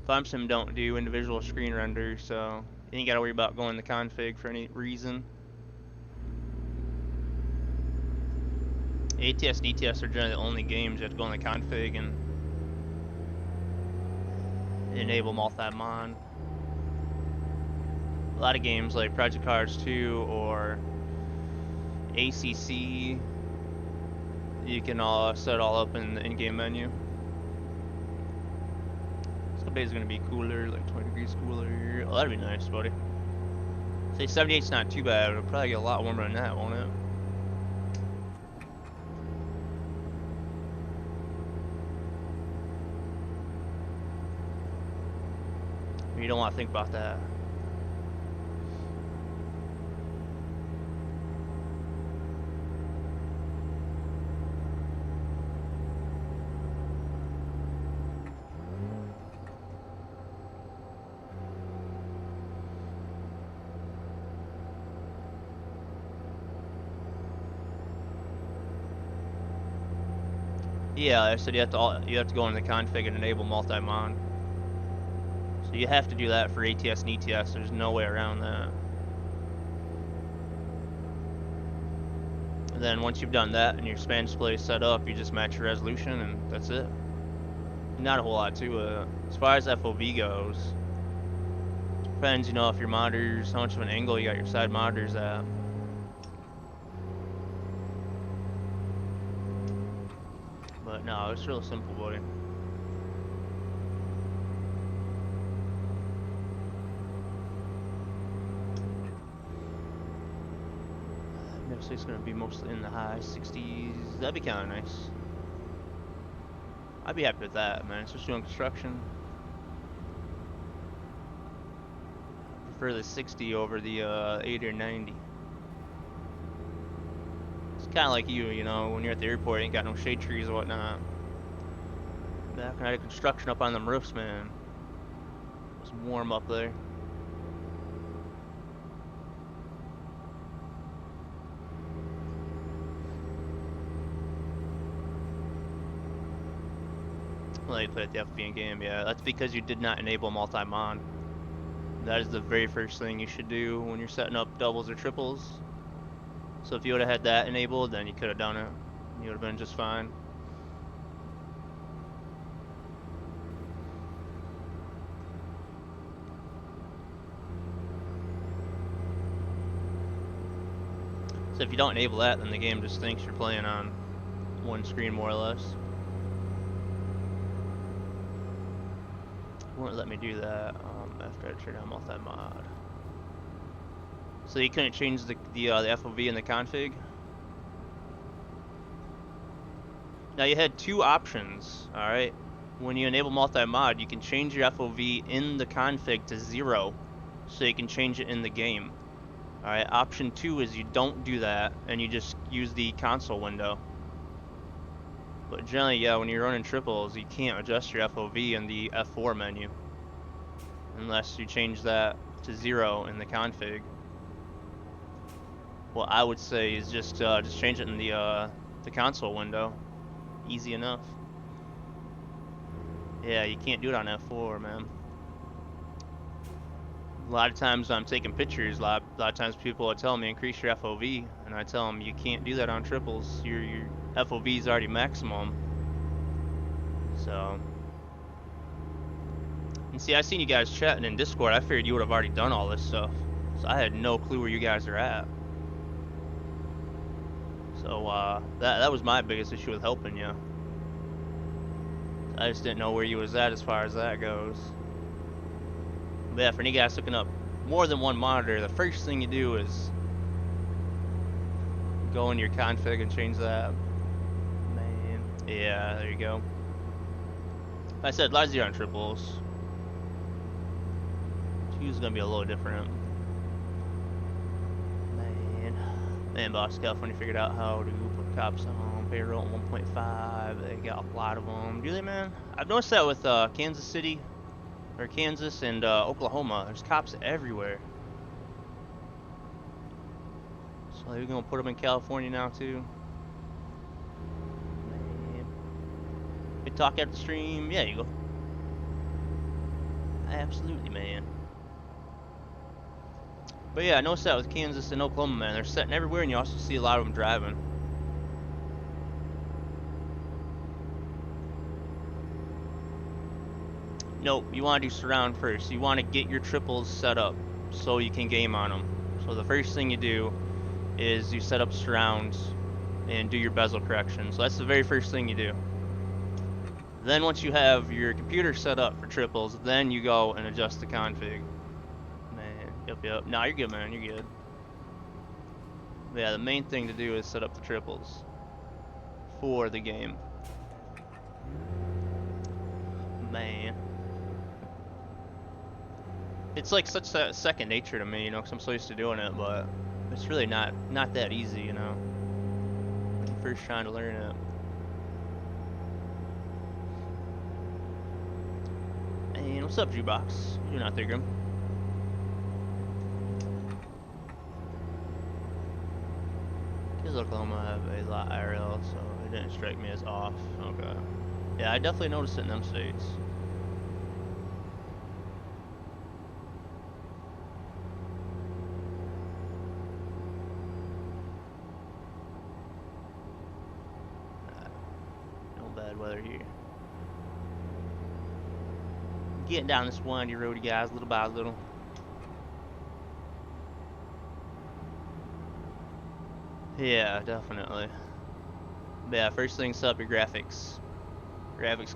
FileSim don't do individual screen render, so you ain't gotta worry about going to config for any reason. ATS and ETS are generally the only games you have to go in the config and enable multi-mon. A lot of games like Project Cars 2 or ACC, you can set it all up in the in-game menu. Some days are gonna be cooler, like 20 degrees cooler. Oh, that'd be nice, buddy. Say 78's not too bad. It'll probably get a lot warmer than that, won't it? You don't want to think about that. Yeah, I said you have to go into the config and enable multi-mon. So you have to do that for ATS and ETS. There's no way around that. And then once you've done that and your span display is set up, you just match your resolution and that's it. Not a whole lot to it. As far as FOV goes, depends, you know, if your monitors, how much of an angle you got your side monitors at. But no, it's real simple, buddy. Next it's gonna be mostly in the high 60s. That'd be kind of nice. I'd be happy with that, man. Especially on construction. I prefer the 60 over the 80 or 90. It's kind of like you know, when you're at the airport, you ain't got no shade trees or whatnot. Back when I had construction up on them roofs, man. It was warm up there. Well, you put it the FP game, yeah. That's because you did not enable multi-mon. That is the very first thing you should do when you're setting up doubles or triples. So if you would have had that enabled, then you could have done it. You would have been just fine. So if you don't enable that, then the game just thinks you're playing on one screen more or less. It won't let me do that after I turn on multi-mod. So you couldn't change the FOV in the config? Now you had two options, alright? When you enable multi-mod, you can change your FOV in the config to 0, so you can change it in the game. Alright, option 2 is you don't do that, and you just use the console window. But generally, yeah, when you're running triples, you can't adjust your FOV in the F4 menu. Unless you change that to 0 in the config. What I would say is just change it in the console window. Easy enough. Yeah, you can't do it on F4, man. A lot of times I'm taking pictures, a lot of times people will tell me increase your FOV, and I tell them you can't do that on triples. Your FOV is already maximum. So, and see, I seen you guys chatting in Discord. I figured you would have already done all this stuff, so I had no clue where you guys are at. So that was my biggest issue with helping you. I just didn't know where you was at as far as that goes. But yeah, for any guys hooking up more than one monitor, the first thing you do is go in your config and change that. Man, yeah, there you go. Like I said, a lot easier on triples. Two's gonna be a little different. Man, Boss California figured out how to put cops on payroll at 1.5. They got a lot of them. Do they, man? I've noticed that with Kansas City, or Kansas and Oklahoma. There's cops everywhere. So they're gonna put them in California now too. Man. We talk at the stream. Yeah, you go. Absolutely, man. But yeah, I noticed that with Kansas and Oklahoma, man. They're sitting everywhere, and you also see a lot of them driving. Nope, you want to do surround first. You want to get your triples set up so you can game on them. So the first thing you do is you set up surrounds and do your bezel correction. So that's the very first thing you do. Then once you have your computer set up for triples, then you go and adjust the config. Man, yep. Nah, you're good, man. You're good. But yeah, the main thing to do is set up the triples for the game. Man. It's like such a second nature to me, you know, because I'm so used to doing it, but it's really not that easy, you know, when you're first trying to learn it. And what's up, Jukebox? You're not there, Grim. Because Oklahoma have a lot IRL, so it didn't strike me as off. Okay. Yeah, I definitely noticed it in them states. Bad weather here. Getting down this windy road, you guys, little by little. Yeah, definitely. But yeah, first thing, set up your graphics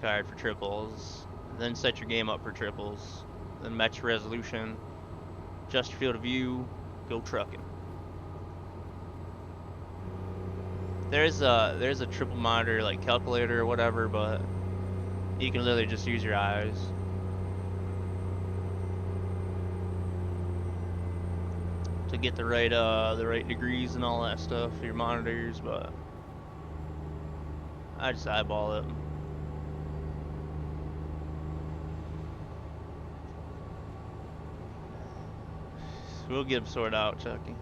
card for triples. Then set your game up for triples. Then match your resolution. Adjust your field of view. Go trucking. There's a triple monitor like calculator or whatever, but you can literally just use your eyes. To get the right degrees and all that stuff for your monitors, but I just eyeball it. We'll get them sorted out, Chucky.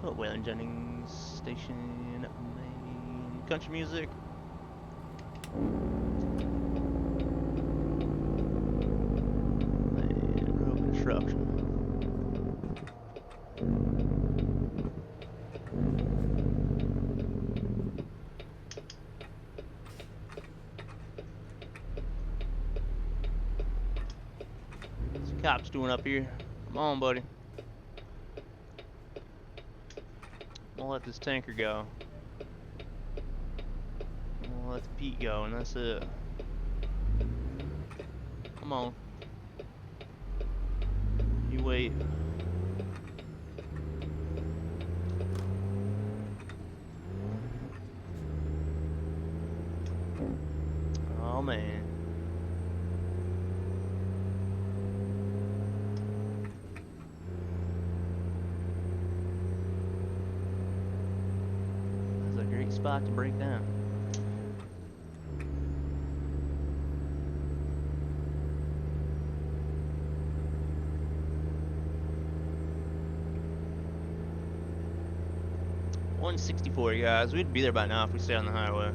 Put Waylon Jennings station main country music. And road construction. What's the cops doing up here? Come on, buddy. We'll let this tanker go. We'll let the Pete go, and that's it. Come on. You wait. Oh man. That's a great spot to break down. $164, guys. We'd be there by now if we stay on the highway.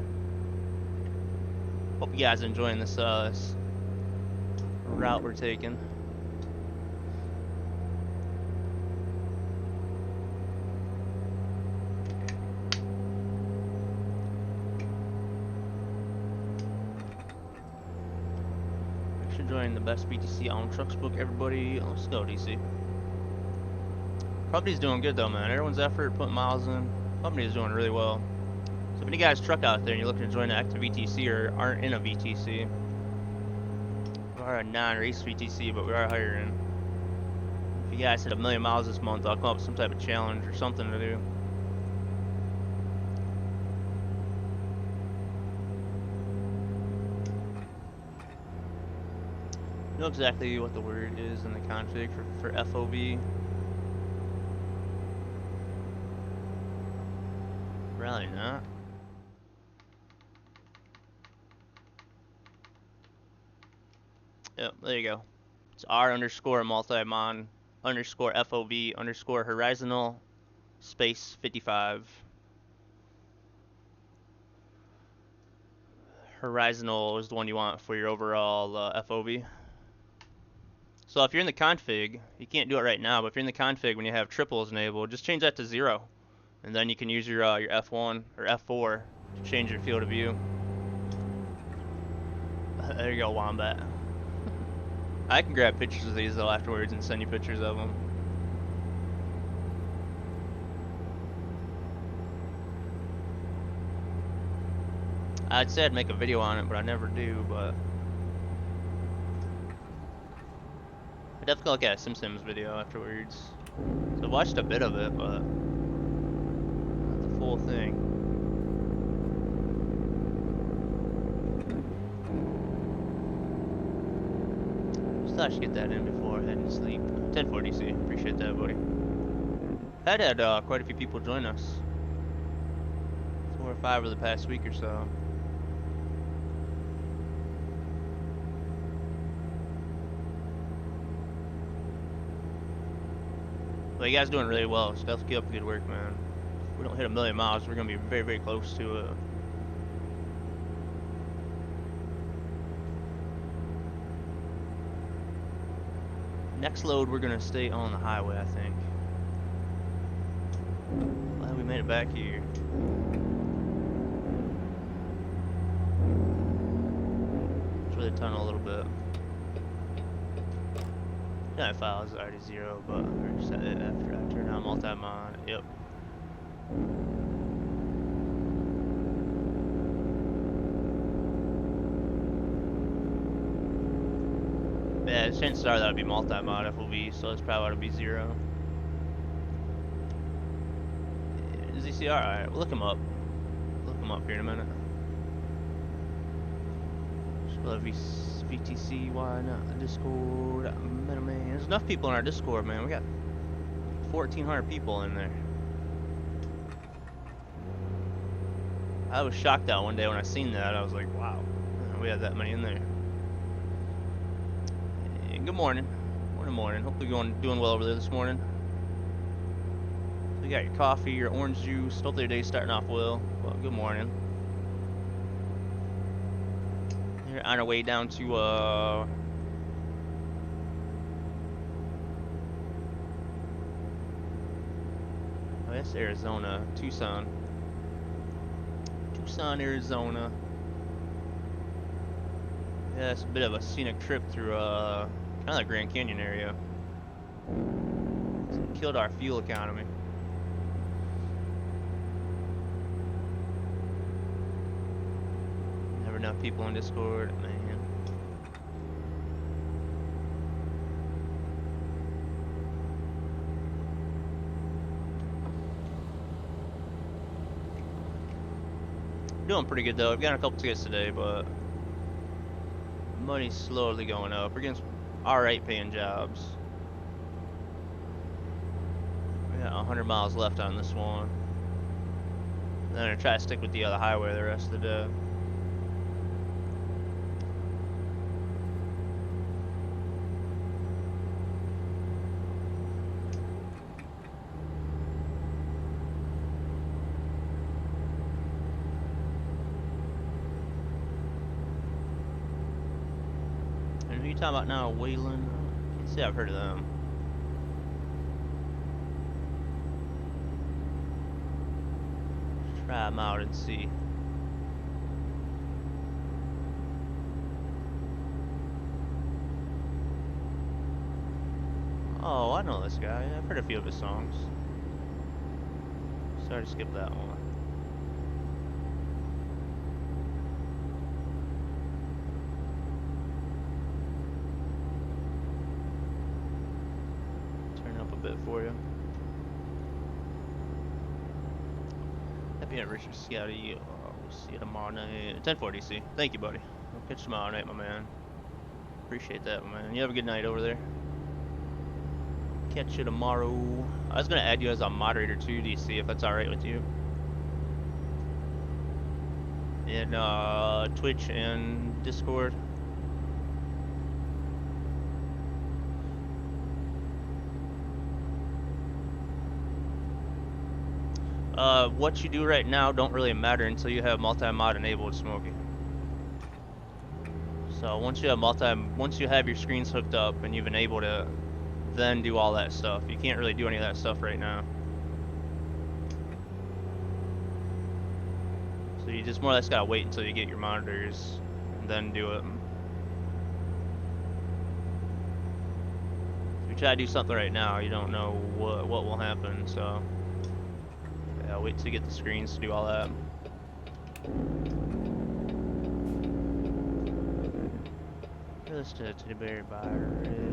Hope you guys are enjoying this, this route we're taking. Thanks for joining the best BTC on trucks book, everybody. Let's go, DC. Company's doing good though, man. Everyone's effort, putting miles in. Company is doing really well. So if any guys truck out there and you're looking to join an active VTC or aren't in a VTC, we are a non-race VTC, but we are hiring. If you guys hit 1,000,000 miles this month, I'll come up with some type of challenge or something to do. You know exactly what the word is in the config for FOB. Probably not. Yep, there you go. It's R underscore multimon underscore FOB underscore horizontal space 55. Horizontal is the one you want for your overall FOB. So if you're in the config, you can't do it right now, but if you're in the config when you have triples enabled, just change that to 0. And then you can use your F1 or F4 to change your field of view. There you go, Wombat. I can grab pictures of these though afterwards and send you pictures of them. I'd say I'd make a video on it, but I never do, but I definitely look at a Sims video afterwards. So I watched a bit of it, but not the full thing. Just thought I should get that in before heading to sleep. 1040 C, appreciate that, buddy. I've had quite a few people join us. 4 or 5 over the past week or so. But you guys doing really well, so definitely keep up the good work, man. If we don't hit 1,000,000 miles, we're gonna be very, very close to it. Next load, we're gonna stay on the highway, I think. Glad we made it back here. Through the tunnel a little bit. Yeah, file is already 0, but we're set it after I turn on multi-mod. Yep. Yeah, chances are that would be multi-mod FOV, so it's probably ought to be 0. Is he alright? We'll look him up. Look him up here in a minute. VTC, why not? Discord, man. There's enough people in our Discord, man. We got 1,400 people in there. I was shocked out one day when I seen that. I was like, wow, we had that many in there. And good morning. Morning. Hopefully you're doing well over there this morning. You got your coffee, your orange juice. Hopefully your day's starting off well. Well, good morning. We're on our way down to I guess Arizona, Tucson, Arizona. Yeah, it's a bit of a scenic trip through kind of the Grand Canyon area. It's killed our fuel economy. enough people in Discord, man. Doing pretty good though. I've got a couple tickets today, but money's slowly going up. We're getting some alright paying jobs. We got 100 miles left on this one. Then I'm gonna try to stick with the other highway the rest of the day. And who you talking about now? Wayland? Can't say I've heard of them. Try them out and see. Oh, I know this guy. I've heard a few of his songs. Sorry to skip that one. Turn up a bit for you. Happy at Richard Scotty. We'll see you tomorrow night. 10:40 DC. Thank you, buddy. I'll catch you tomorrow night, my man. Appreciate that, my man. You have a good night over there. Catch you tomorrow. I was gonna add you as a moderator too, DC, if that's alright with you. In Twitch and Discord. What you do right now don't really matter until you have multi-mod enabled, Smokey. So once you have your screens hooked up and you've enabled it, then do all that stuff. You can't really do any of that stuff right now. So you just more or less gotta wait until you get your monitors and then do it. If you try to do something right now, you don't know what will happen, so yeah, wait till you get the screens to do all that. Listen to Teddy Bear Byron.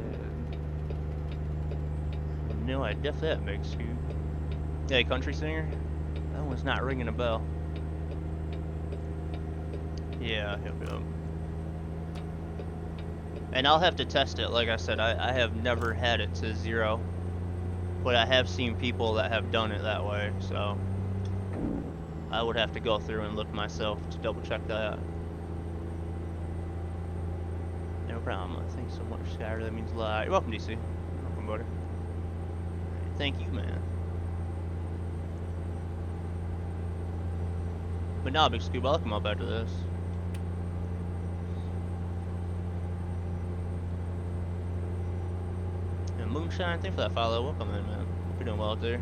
No, I definitely have Big Scoop. Hey, country singer? That one's not ringing a bell. Yeah, yep. And I'll have to test it. Like I said, I have never had it to 0. But I have seen people that have done it that way, so I would have to go through and look myself to double check that. No problem. Thanks so much, Skyler. That means a lot. You're welcome, DC. Welcome, buddy. Thank you, man. But now, Big Scuba, I'll come up after this. And Moonshine, thanks for that follow. Welcome in, man. Hope you're doing well out there.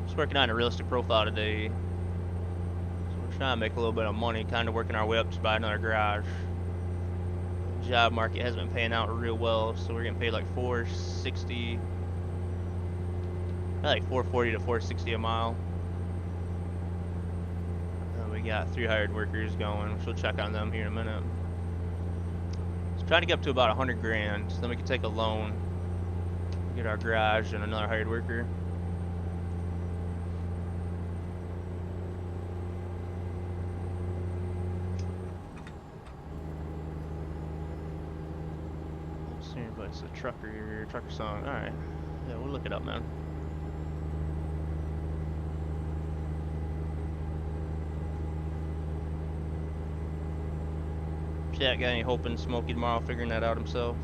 Just working on a realistic profile today. So we're trying to make a little bit of money, kind of working our way up to buy another garage. The job market hasn't been paying out real well, so we're getting paid like $460. Like $440 to $460 a mile. We got 3 hired workers going, which we'll check on them here in a minute. Let's try to get up to about 100 grand, so then we can take a loan, get our garage and another hired worker. Let's see if it's a trucker song. All right, yeah, we'll look it up, man. Chat got any hope in Smokey tomorrow figuring that out himself?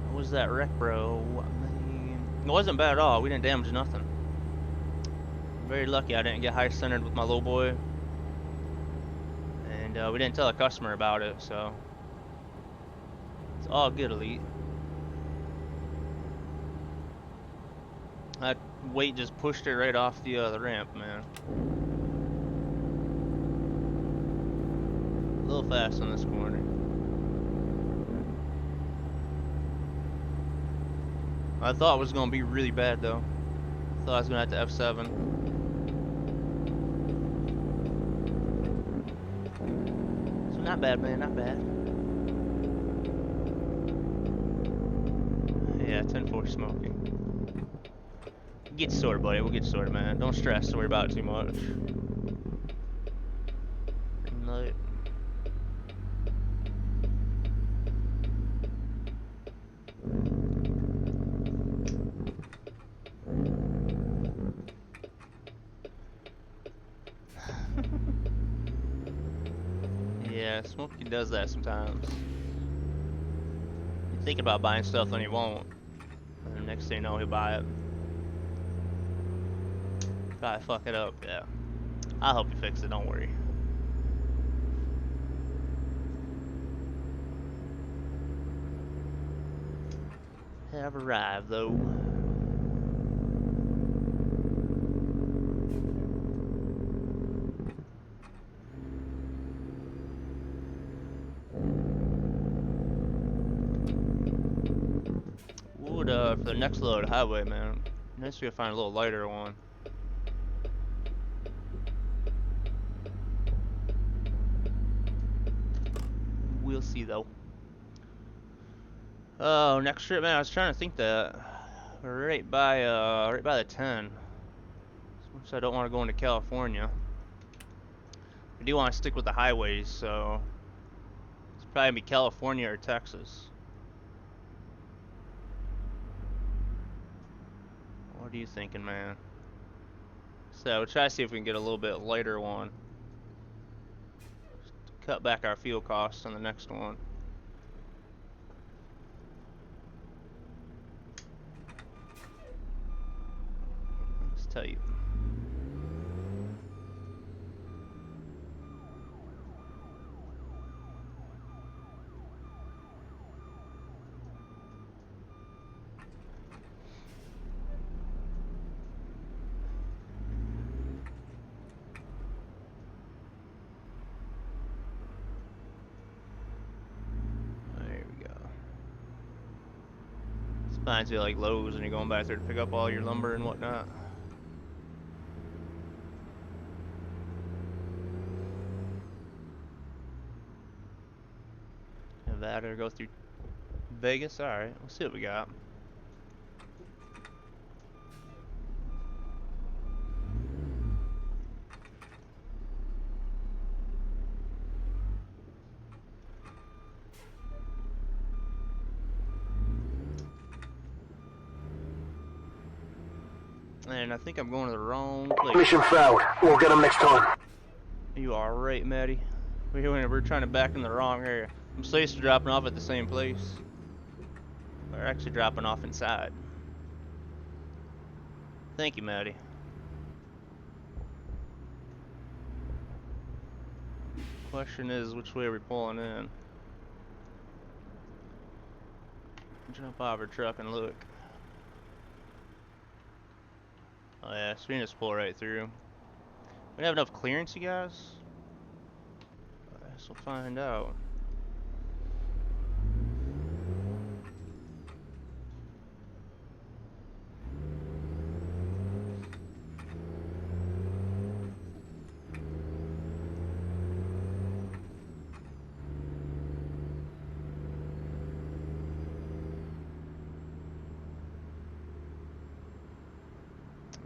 What was that wreck, bro? I mean, it wasn't bad at all. We didn't damage nothing. Very lucky I didn't get high centered with my low boy. And we didn't tell the customer about it, so it's all good, Elite. That weight just pushed it right off the ramp, man. A little fast on this corner. I thought it was gonna be really bad though. I thought I was gonna have to F7. So not bad, man, not bad. Yeah, 10-4 smoking. We'll get sorted, buddy. We'll get sorted, man. Don't stress. Don't worry about it too much. Green light. Yeah, Smokey does that sometimes. You think about buying stuff and he won't. And the next thing you know, he'll buy it. Probably fuck it up, yeah. I'll help you fix it, don't worry. Have arrived, though. Would, for the next load, highway, man. Nice if we could find a little lighter one. We'll see, though. Oh, next trip, man. I was trying to think that we're right by the 10. So I don't want to go into California. I do want to stick with the highways, so it's probably gonna be California or Texas. What are you thinking, man? So we'll try to see if we can get a little bit lighter one. Just to cut back our fuel costs on the next one. Let's tell you. There we go. This reminds me of like Lowe's and you're going back there to pick up all your lumber and whatnot. Nevada, go through Vegas. Alright, we'll see what we got. And I think I'm going to the wrong place. Mission failed. We'll get them next time. You are right, Maddie. We're trying to back in the wrong area. I'm supposed to dropping off at the same place. We're actually dropping off inside. Thank you, Maddie. Question is, which way are we pulling in? Jump out of our truck and look. Oh yeah, so we can just pull right through. We have enough clearance, you guys? I guess we'll find out.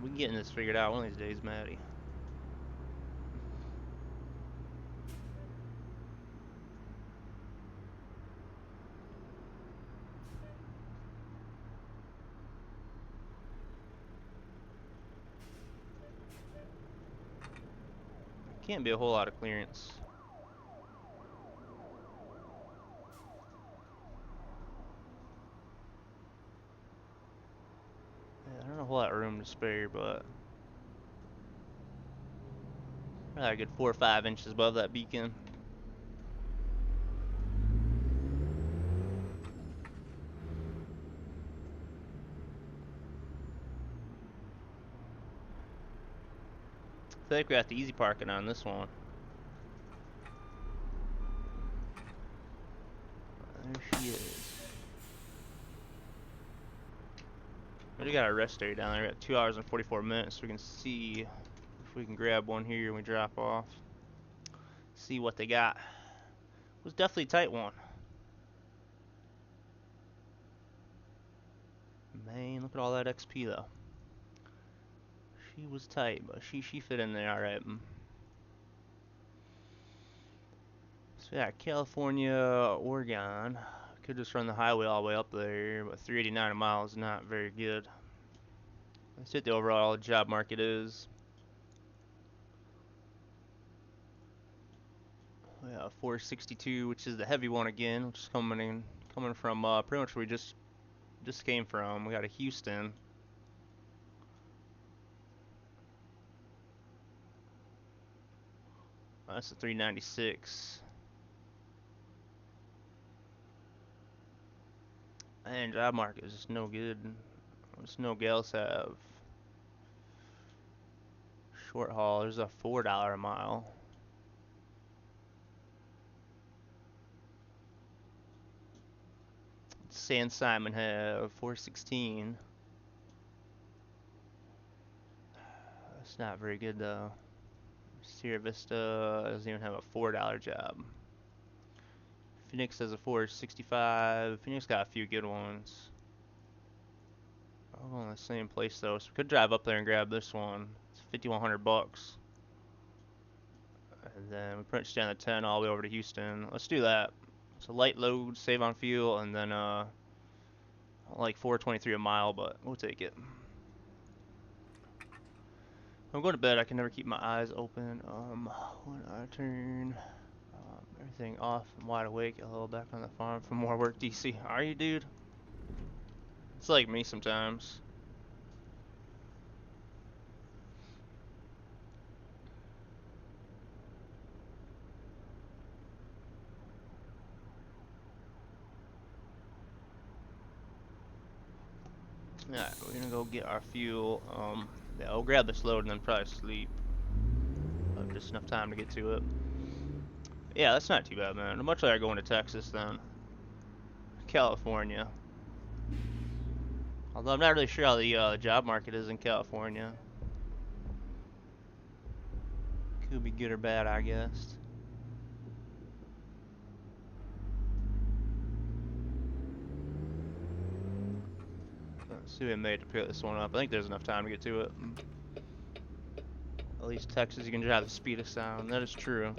We can get this figured out one of these days, Maddie. Can't be a whole lot of clearance. Yeah, I don't know a whole lot of room to spare, but probably a good 4 or 5 inches above that beacon. I feel like we got the easy parking on this one. There she is. We got our rest area down there. We got 2 hours and 44 minutes. So we can see if we can grab one here and we drop off. See what they got. It was definitely a tight one. Man, look at all that XP though. She was tight, but she fit in there alright. So yeah, California, Oregon. Could just run the highway all the way up there, but 389 a mile is not very good. That's what the overall job market is. Yeah, 462, which is the heavy one again, which is coming from pretty much where we just came from. We got a Houston. That's a 396. And job market is just no good. There's no gals have short haul. There's a $4 a mile. San Simon have 416. That's not very good though. Sierra Vista doesn't even have a $4 job. Phoenix has a 465. Phoenix got a few good ones. All going to the same place though, so we could drive up there and grab this one. It's 5,100 bucks. And then we pretty much stay on the 10 all the way over to Houston. Let's do that. It's a light load, save on fuel, and then like 423 a mile, but we'll take it. I'm going to bed. I can never keep my eyes open. When I turn everything off, I'm wide awake. A little back on the farm for more work. DC, are you, dude? It's like me sometimes. Alright, we're gonna go get our fuel. Yeah, we'll grab this load and then probably sleep. Just enough time to get to it. Yeah, that's not too bad, man. Much like going to Texas than California. Although I'm not really sure how the job market is in California. Could be good or bad, I guess. Let's see if we made to pick this one up. I think there's enough time to get to it. At least Texas, you can drive the speed of sound. That is true.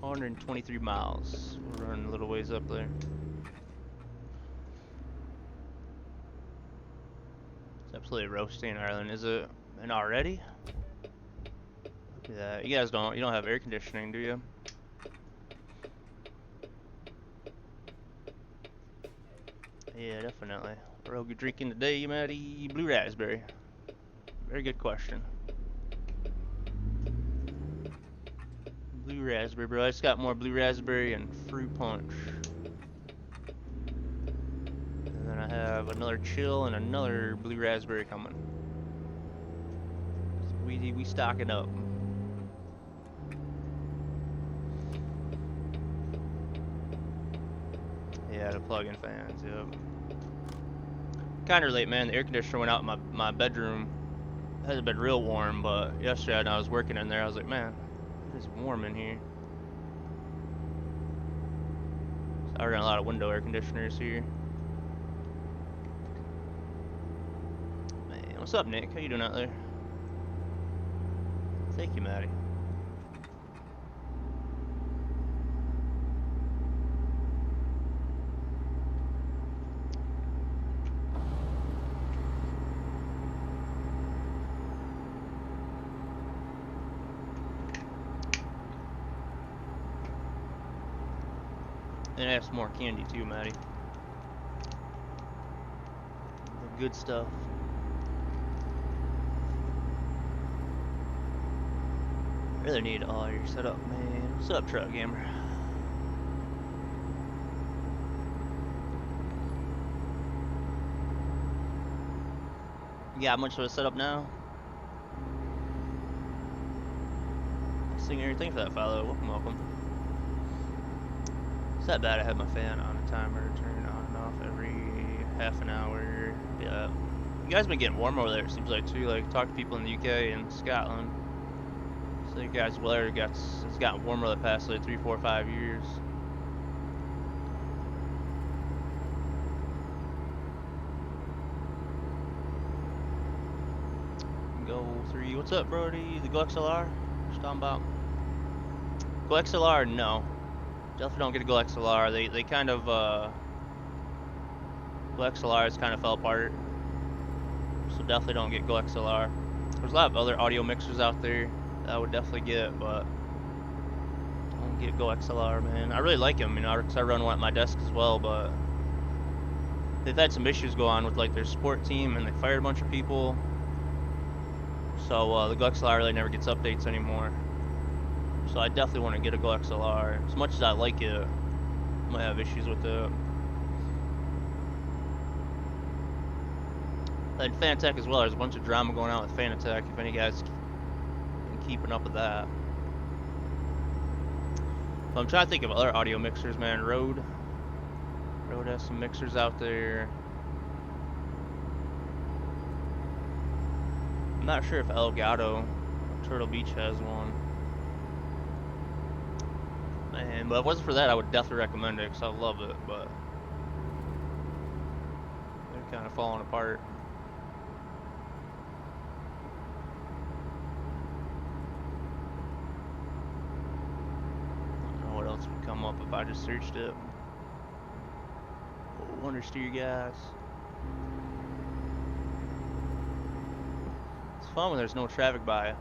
$123 miles. We're running a little ways up there. It's absolutely roasting in Ireland. Is it? And already? Look at that. You guys you don't have air conditioning, do you? Yeah, definitely. What are we drinking today, Matty? Blue raspberry. Very good question. Blue raspberry, bro. I just got more blue raspberry and fruit punch. And then I have another chill and another blue raspberry coming. So we stocking up. Yeah, the plug-in fans, yep. Kinda late, man. The air conditioner went out in my bedroom. It hasn't been real warm, but yesterday when I was working in there, I was like, man, it is warm in here. So I run a lot of window air conditioners here. Man, what's up, Nick? How you doing out there? Thank you, Maddie. And I have some more candy too, Maddie. The good stuff. I really need all your setup, man. What's up, Truck Gamer? You got much of a setup now? Sing everything for that follow. Welcome, welcome. that bad. I had my fan on a timer, turn on and off every half an hour. Yeah. You guys been getting warm over there, it seems like, too. Like, talk to people in the UK and Scotland. So you guys' weather it's gotten warmer the past, like, 3, 4, 5 years. Go 3. What's up, Brody? The GoXLR? Just talking about. GoXLR, no. Definitely don't get a GoXLR. They kind of, GoXLRs kind of fell apart. So definitely don't get GoXLR. There's a lot of other audio mixers out there that I would definitely get, but don't get GoXLR, man. I really like them, you know, because I run one at my desk as well, but they've had some issues go on with, like, their support team, and they fired a bunch of people. So the GoXLR really never gets updates anymore. So I definitely want to get a GoXLR. As much as I like it, I might have issues with it. And Fanatec as well. There's a bunch of drama going on with Fanatec. If any guys been keeping up with that. But I'm trying to think of other audio mixers, man. Rode has some mixers out there. I'm not sure if Elgato or Turtle Beach has one. Man, but if it wasn't for that, I would definitely recommend it because I love it. But they're kind of falling apart. I don't know what else would come up if I just searched it. Wonder Steer gas. It's fun when there's no traffic by.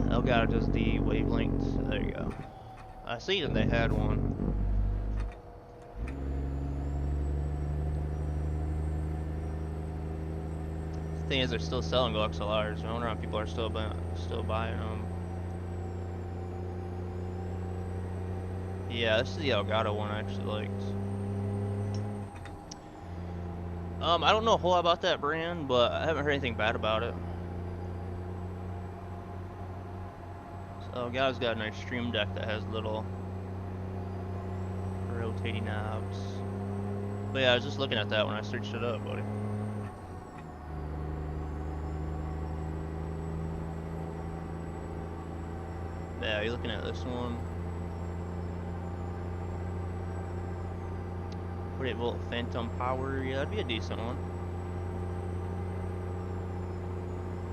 Elgato does the wavelengths. There you go. I see that they had one. The thing is, they're still selling GoXLRs. I wonder how people are still buying them. Yeah, this is the Elgato one I actually liked. I don't know a whole lot about that brand, but I haven't heard anything bad about it. So Elgato's got a nice stream deck that has little rotating knobs. But yeah, I was just looking at that when I searched it up, buddy. Yeah, you're looking at this one. 48-volt phantom power. Yeah, that'd be a decent one.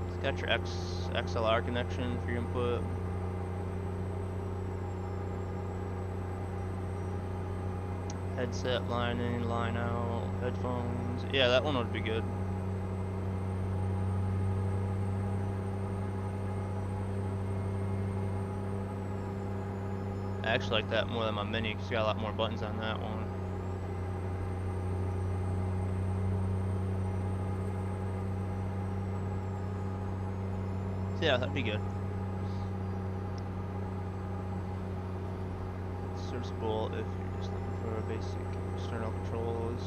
It's got your XLR connection for your input. Headset line in, line out, headphones. Yeah, that one would be good. I actually like that more than my Mini because it's got a lot more buttons on that one. So yeah, that'd be good. Serviceable if you're just looking for basic external controls.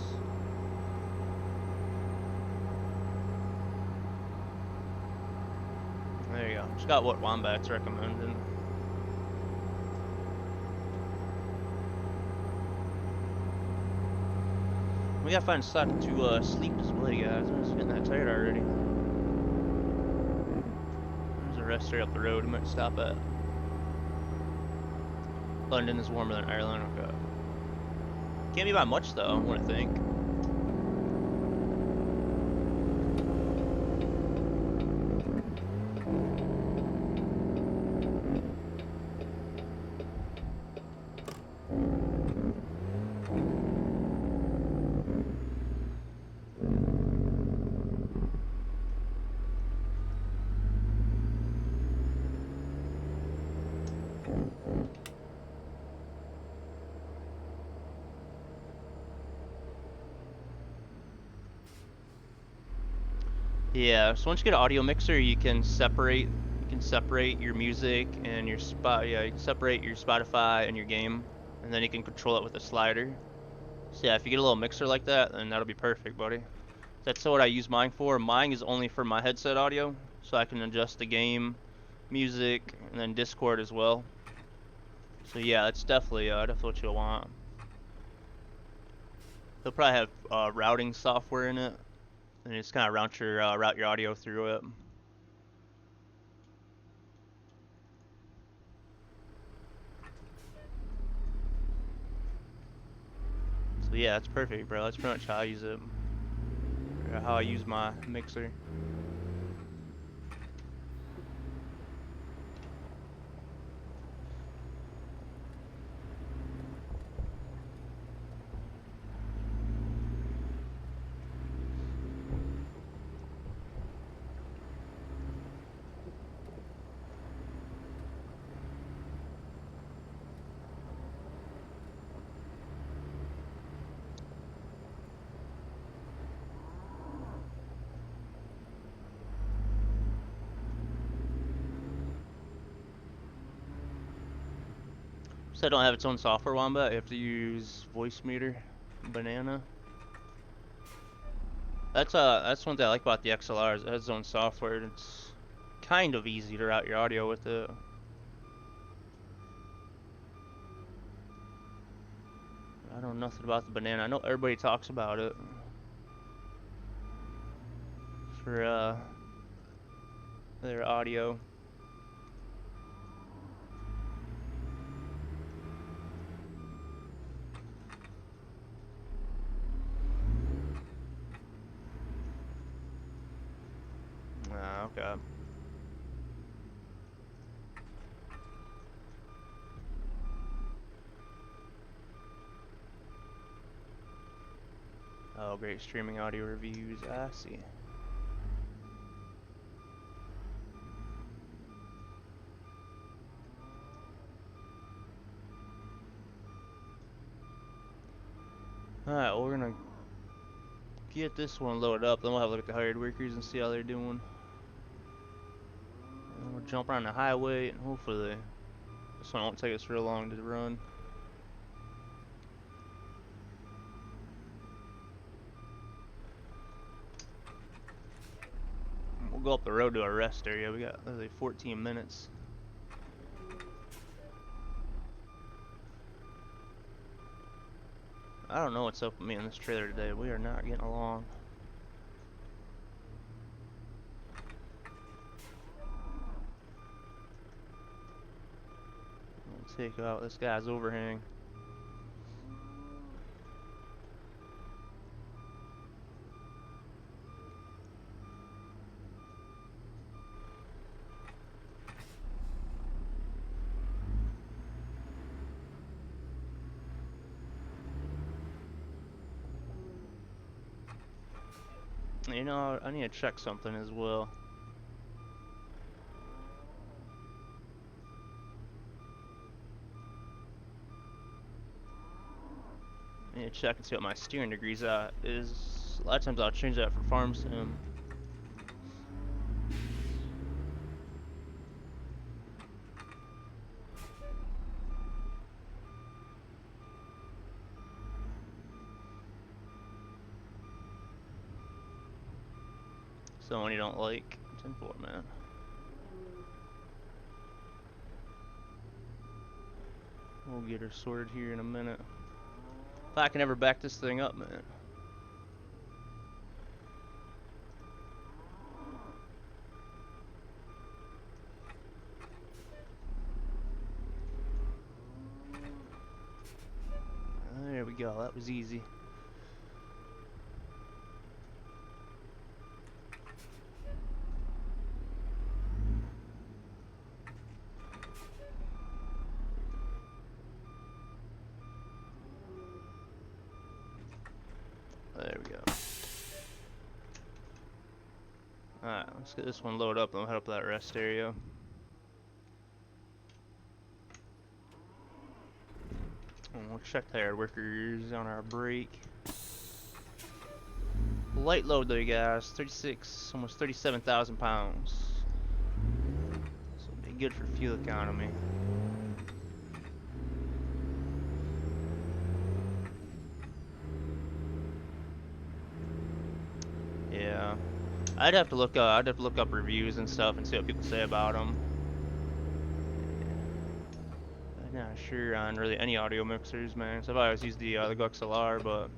There you go. Just got what Wombat's recommending. We gotta find a spot to sleep as well, you guys. I'm just getting that tired already. There's a rest area up the road. We might stop at. London is warmer than Ireland. Okay. Can't be by much though, I wouldn't think. Yeah, so once you get an audio mixer, you can separate your music and your spot. Yeah, you can separate your Spotify and your game, and then you can control it with a slider. So yeah, if you get a little mixer like that, then that'll be perfect, buddy. That's what I use mine for. Mine is only for my headset audio, so I can adjust the game music, and then Discord as well. So yeah, that's definitely what you'll want. They'll probably have routing software in it, and just kind of route your audio through it. So yeah, that's perfect, bro. That's pretty much how I use it, or how I use my mixer. So I don't have its own software Wombat. You have to use voice meter, banana. That's one thing I like about the XLR is it has its own software. And it's kind of easy to route your audio with it. I don't know nothing about the banana. I know everybody talks about it for their audio. Ah, okay. Oh, great streaming audio reviews. I see. Alright, well, we're gonna get this one loaded up, then we'll have a look at the hired workers and see how they're doing. And we'll jump around the highway and hopefully this one won't take us real long to run. We'll go up the road to our rest area. We got literally 14 minutes. I don't know what's up with me in this trailer today. We are not getting along. We'll take out this guy's overhang. You know, I need to check something as well. I need to check and see what my steering degrees is. A lot of times I'll change that for farm sim. Someone you don't like. 10-4, man. We'll get her sorted here in a minute. If I can ever back this thing up, man. There we go. That was easy. There we go. Alright, let's get this one loaded up and we'll head up to that rest area. And we'll check the hard workers on our break. Light load though, you guys. 36, almost 37,000 pounds. So it'll be good for fuel economy. Yeah, I'd have to look up reviews and stuff and see what people say about them. Not sure on really any audio mixers, man. So I've always used the XLR, but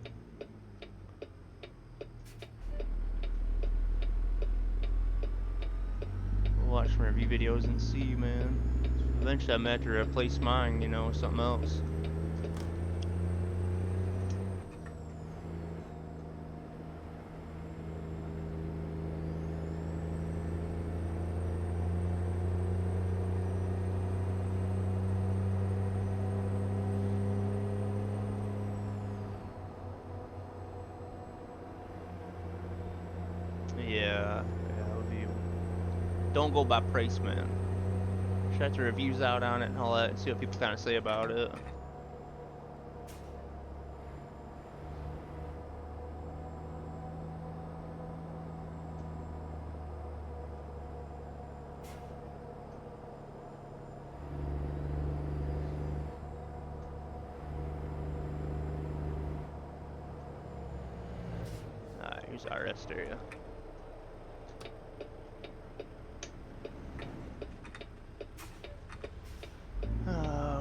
we'll watch some review videos and see, man. Eventually, I'm gonna have to replace mine, you know, with something else. Yeah, don't go by price, man. Check the reviews out on it and all that, and see what people kind of say about it. Alright, here's our rest area.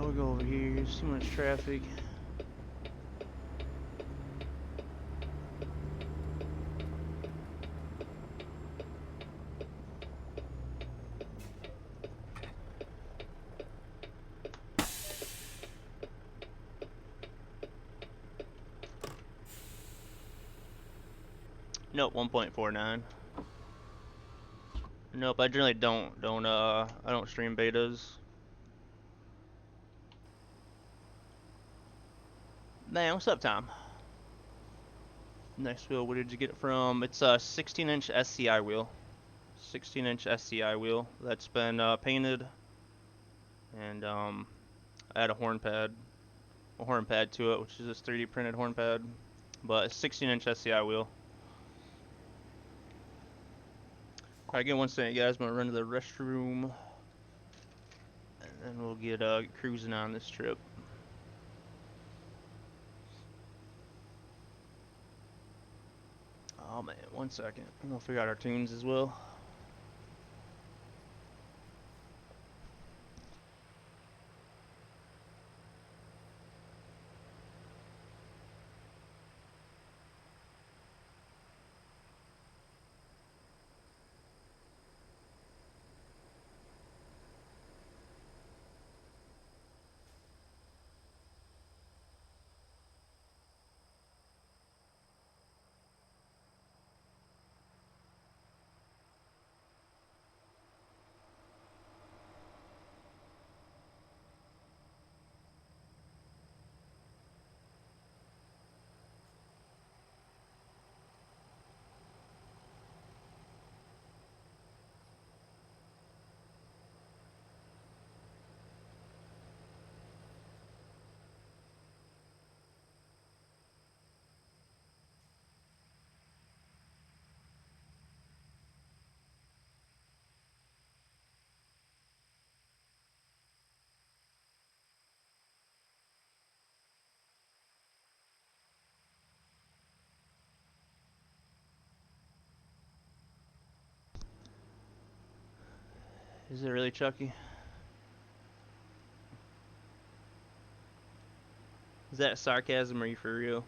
We'll go over here. There's too much traffic. Nope, 1.49. Nope, I generally I don't stream betas. Man, what's up, Tom? Next wheel, where did you get it from? It's a 16-inch SCI wheel. 16-inch SCI wheel that's been painted, and I add a horn pad to it, which is this 3D printed horn pad. But it's 16-inch SCI wheel. Alright, give me 1 second, guys. I'm gonna run to the restroom, and then we'll get cruising on this trip. Oh man, 1 second. I'm gonna figure out our tunes as well. Is it really Chucky? Is that sarcasm or are you for real?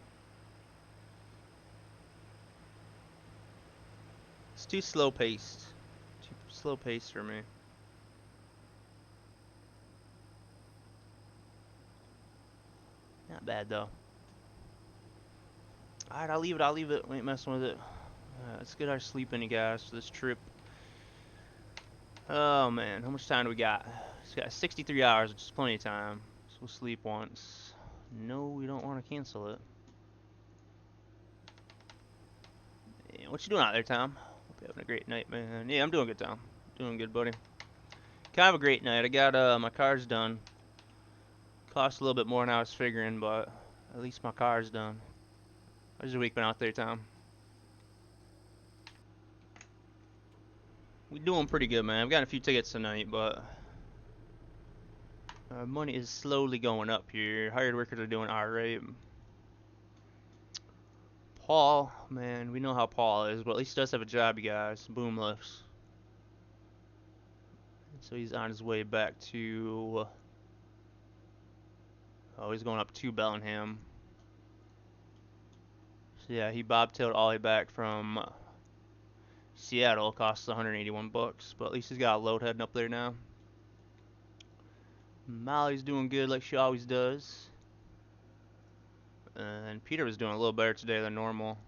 It's too slow paced. Too slow paced for me. Not bad though. Alright, I'll leave it. We ain't messing with it. Let's get our sleep in, you guys, for this trip. Oh man, how much time do we got? It's got 63 hours, which is plenty of time. So we'll sleep once. No, we don't want to cancel it. Yeah, what you doing out there, Tom? Hope you're having a great night, man. Yeah, I'm doing good, Tom. Doing good, buddy. Kind of a great night. I got my car's done. Cost a little bit more than I was figuring, but at least my car's done. How's your week been out there, Tom? We doing pretty good, man. I've got a few tickets tonight, but money is slowly going up here. Hired workers are doing alright. Paul, man, we know how Paul is, but at least he does have a job, you guys. Boom lifts. So he's on his way back to Oh, he's going up to Bellingham. So yeah, he bobtailed all the way back from Seattle. Costs 181 bucks, but at least he's got a load heading up there now. Molly's doing good like she always does. And Peter was doing a little better today than normal.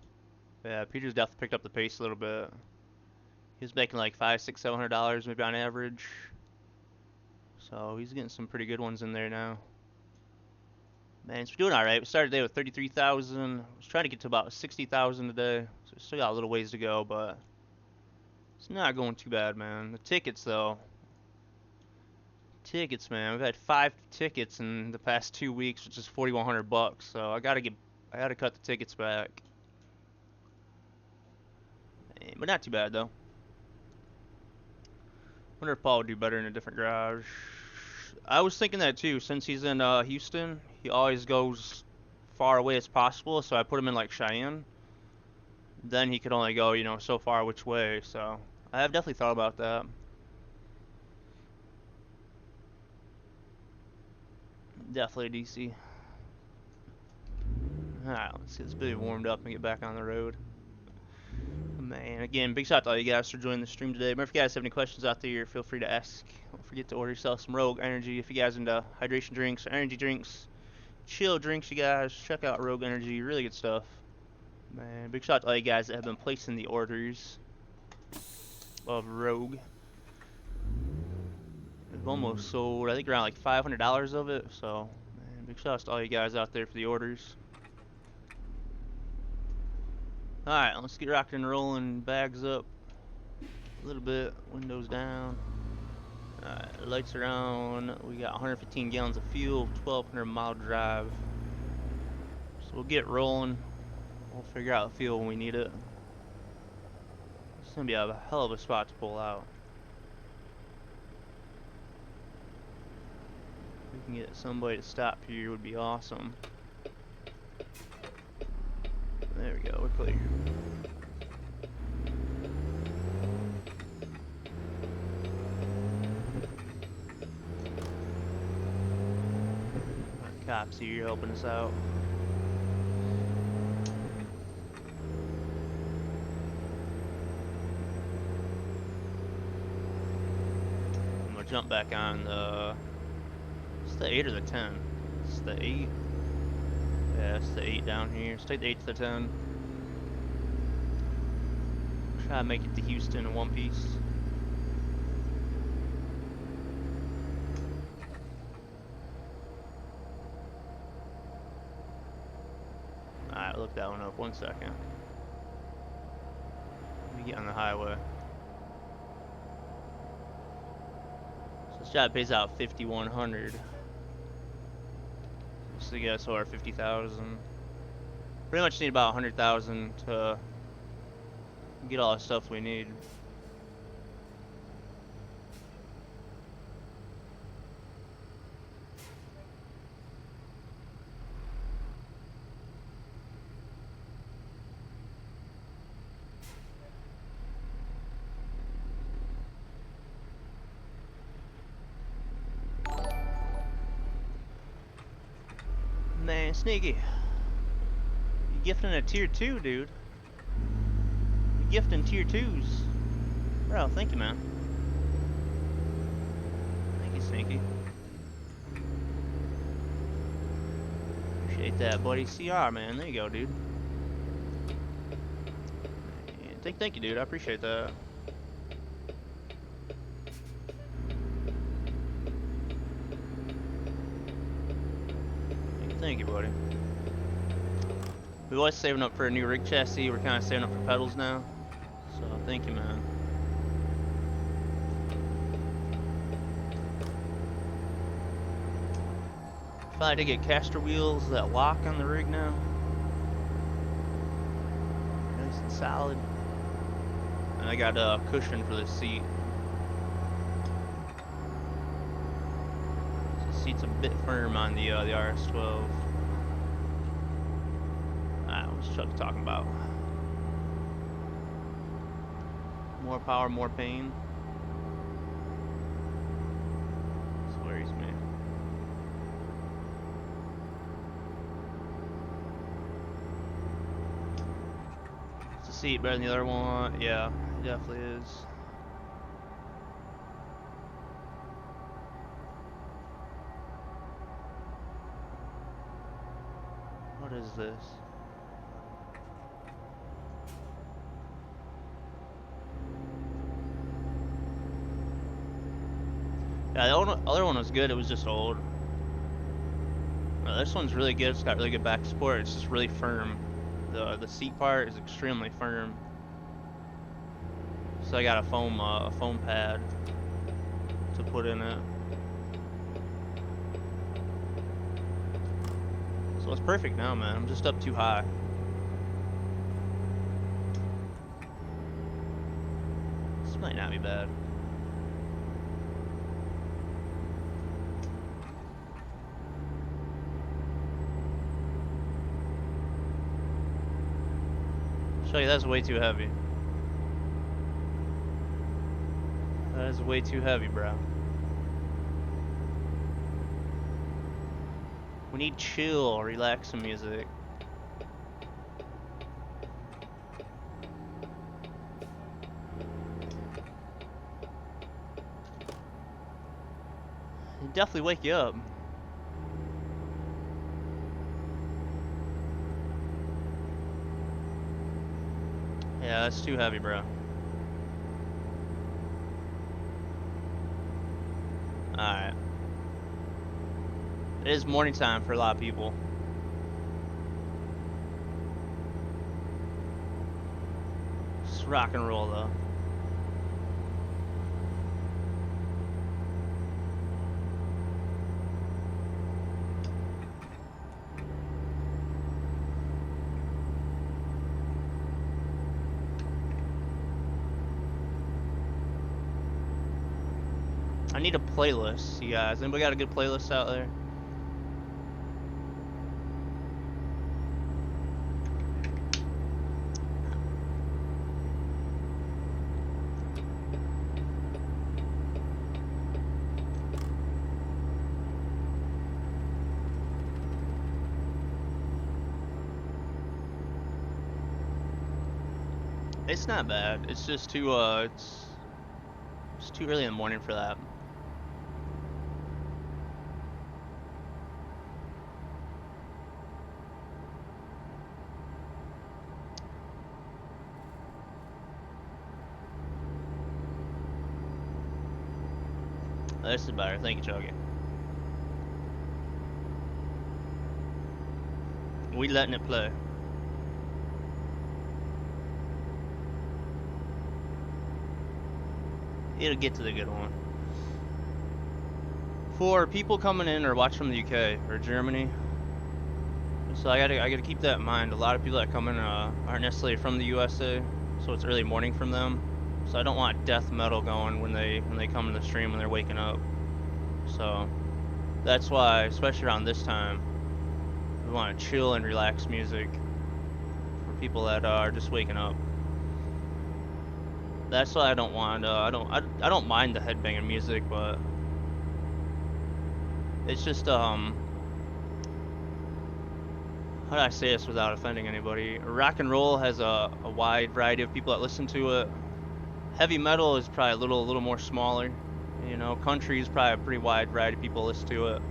Yeah, Peter's definitely picked up the pace a little bit. He was making like $500, $600, $700 maybe on average. So he's getting some pretty good ones in there now. Man, it's doing alright. We started the day with 33,000. I was trying to get to about 60,000 today. So we still got a little ways to go, but it's not going too bad, man. The tickets, though. Tickets, man. We've had 5 tickets in the past 2 weeks, which is 4,100 bucks. So I gotta cut the tickets back. But not too bad, though. Wonder if Paul would do better in a different garage. I was thinking that too. Since he's in Houston, he always goes far away as possible. So I put him in like Cheyenne. Then he could only go, you know, so far which way. So I have definitely thought about that. Definitely DC. Alright, let's get this baby warmed up and get back on the road. Man, again, big shout out to all you guys for joining the stream today. Remember, if you guys have any questions out there, feel free to ask. Don't forget to order yourself some Rogue Energy. If you guys are into hydration drinks, energy drinks, chill drinks, you guys, check out Rogue Energy. Really good stuff. Man, big shout out to all you guys that have been placing the orders of Rogue. We've almost sold, I think, around like $500 of it. So, man, big shout out to all you guys out there for the orders. Alright, let's get rocking and rolling. Bags up a little bit, windows down. Alright, lights are on. We got 115 gallons of fuel, 1,200 mile drive. So we'll get rolling. We'll figure out the fuel when we need it. It's gonna be a hell of a spot to pull out. If we can get somebody to stop here, would be awesome. There we go, we're clear. Cops here helping us out. I'm gonna jump back on the... It's the 8 or the 10? It's the 8. Yeah, it's the 8 down here. Let's take the 8 to the 10. Try to make it to Houston in one piece. Alright, look that one up. 1 second. Let me get on the highway. So this job pays out $5,100. So yeah, so our 50,000. Pretty much need about 100,000 to get all the stuff we need. Man, Sneaky. You gifting a tier 2, dude. You gifting tier 2s. Bro, thank you, man. Thank you, Sneaky. Appreciate that, buddy. CR, man. There you go, dude. Man, thank you, dude. I appreciate that. Thank you, buddy. We was saving up for a new rig chassis. We're kind of saving up for pedals now. So, thank you, man. Finally did get caster wheels that lock on the rig now. Nice and solid. And I got a cushion for the seat. Seat's a bit firm on the RS12. What's Chuck talking about? More power, more pain. This worries me. seat better than the other one. Yeah, it definitely is. What is this? Yeah, the other one was good. It was just old. This one's really good. It's got really good back support. It's just really firm. The seat part is extremely firm. So I got a foam pad to put in it. So it's perfect now, man. I'm just up too high. This might not be bad. Show you, that's way too heavy. That is way too heavy, bro. We need chill, relaxing music. It'd definitely wake you up. Yeah, that's too heavy, bro. Alright. It is morning time for a lot of people. Just rock and roll, though. I need a playlist, you guys. Anybody got a good playlist out there? It's not bad. It's just too it's too early in the morning for that. This is better. Thank you, Chuggy. We letting it play. It'll get to the good one. For people coming in or watch from the UK or Germany, so I gotta keep that in mind. A lot of people that come in aren't necessarily from the USA, so it's early morning from them. So I don't want death metal going when they come in the stream when they're waking up. So that's why, especially around this time, we want to chill and relax music for people that are just waking up. That's why I don't want. I don't mind the headbanging music, but it's just how do I say this without offending anybody? Rock and roll has a wide variety of people that listen to it. Heavy metal is probably a little more smaller. You know, country is probably a pretty wide variety of people listen to it.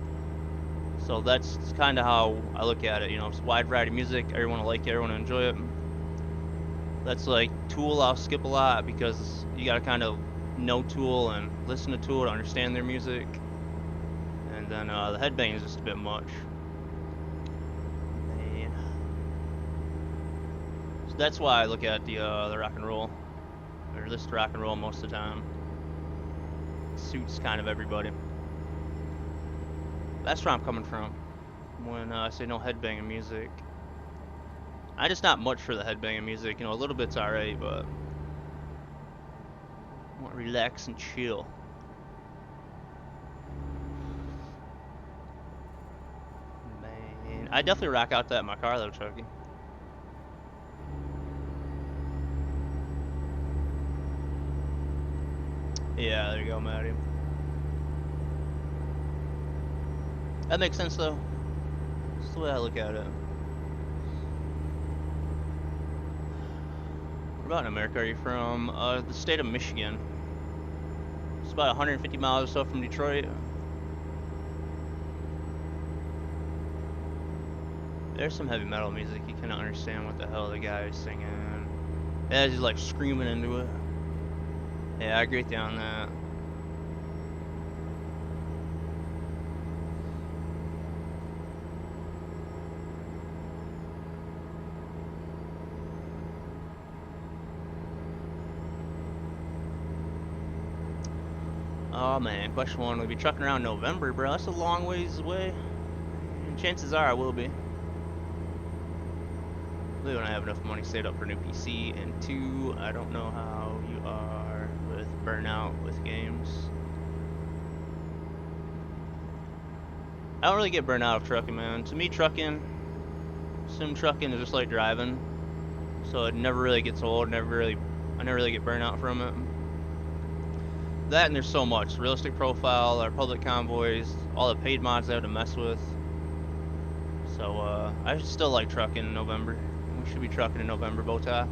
So that's kind of how I look at it. You know, it's a wide variety of music. Everyone will like it. Everyone will enjoy it. That's like Tool. I'll skip a lot because you gotta kind of know Tool and listen to Tool to understand their music. And then the headbang is just a bit much. So that's why I look at the rock and roll, or listen to rock and roll most of the time. It suits kind of everybody. That's where I'm coming from when I say no headbanging music. I just not much for the headbanging music. You know, a little bit's alright, but I want to relax and chill. Man, I definitely rock out that in my car though, Chucky. Yeah, there you go, Maddie. That makes sense though. That's the way I look at it. about in America are you from? The state of Michigan. It's about 150 miles or so from Detroit. There's some heavy metal music. You cannot understand what the hell the guy is singing. Yeah, he's like screaming into it. Yeah, I agree with you on that. Oh man, question one, we'll be trucking around November, bro. That's a long ways away. And chances are I will be. Really when I have enough money saved up for a new PC. And two, I don't know how you are with burnout with games. I don't really get burnt out of trucking, man. To me, sim trucking is just like driving. So it never really gets old, I never really get burnt out from it. That and there's so much. Realistic profile, our public convoys, all the paid mods I have to mess with. So I still like trucking in November. We should be trucking in November, bow tie.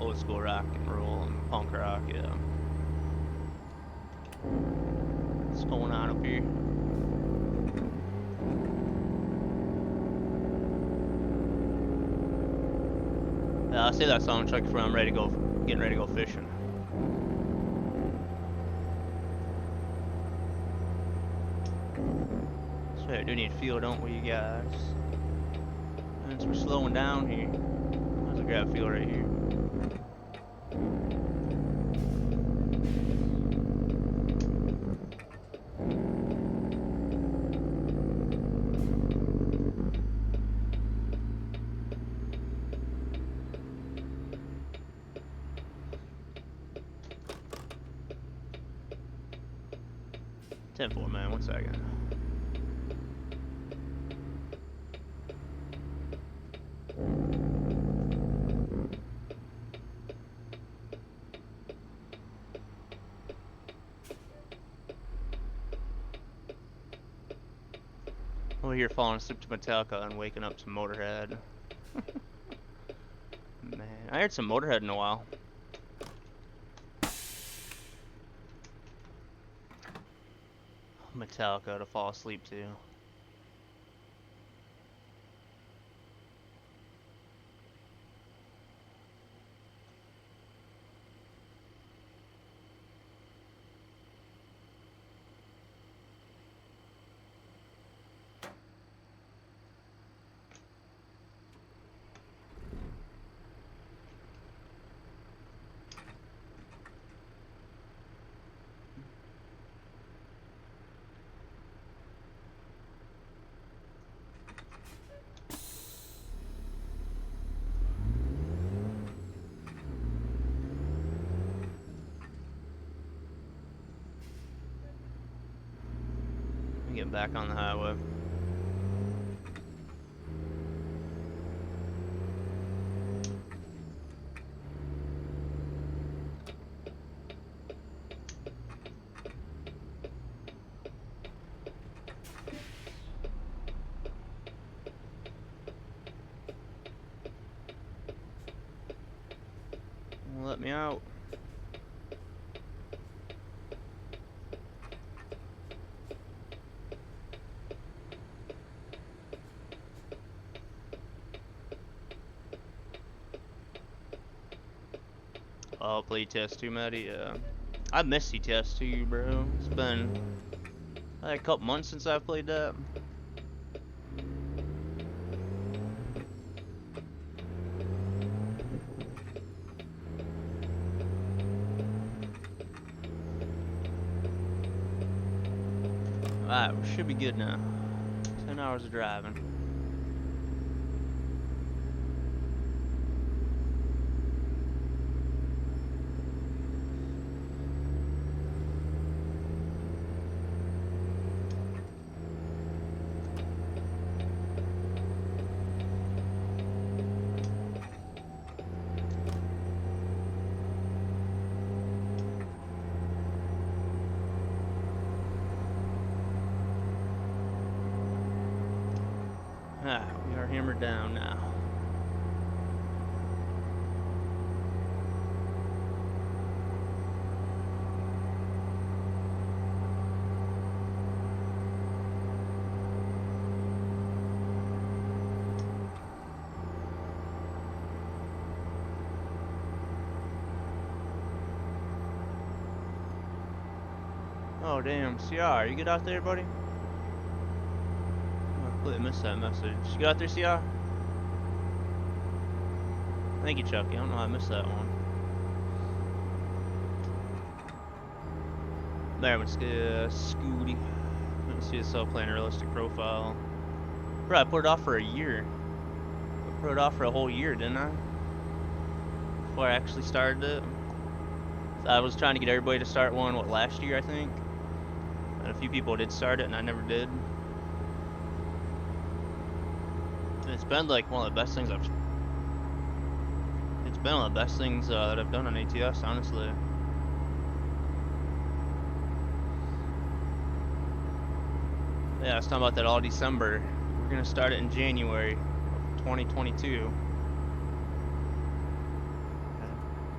Old school rock and roll and punk rock, yeah. What's going on up here? I say that song truck before I'm getting ready to go fishing. So I do need fuel, don't we, guys? Since we're slowing down here, might as well grab fuel right here. Ten-4, man. 1 second. Over here falling asleep to Metallica and waking up to Motorhead. Man, I heard some Motorhead in a while. Metallica to fall asleep to. Get back on the highway. Let me out. Oh, play TS2, Maddie. Yeah, I miss TS2, bro. It's been like a couple months since I've played that. Alright, we should be good now. 10 hours of driving. Ah, we are hammered down now. Oh damn, CR, you get out there, buddy? I completely missed that message. You get out there, CR? Thank you, Chucky. I don't know how I missed that one. There, Scooty. Let's see yourself playing a realistic profile. Bro, I put it off for a year. I put it off for a whole year, didn't I? Before I actually started it. So I was trying to get everybody to start one, what, last year, I think? And a few people did start it, and I never did. And it's been like one of the best things I've... It's been one of the best things that I've done on ATS, honestly. Yeah, I was talking about that all December. We're gonna start it in January of 2022.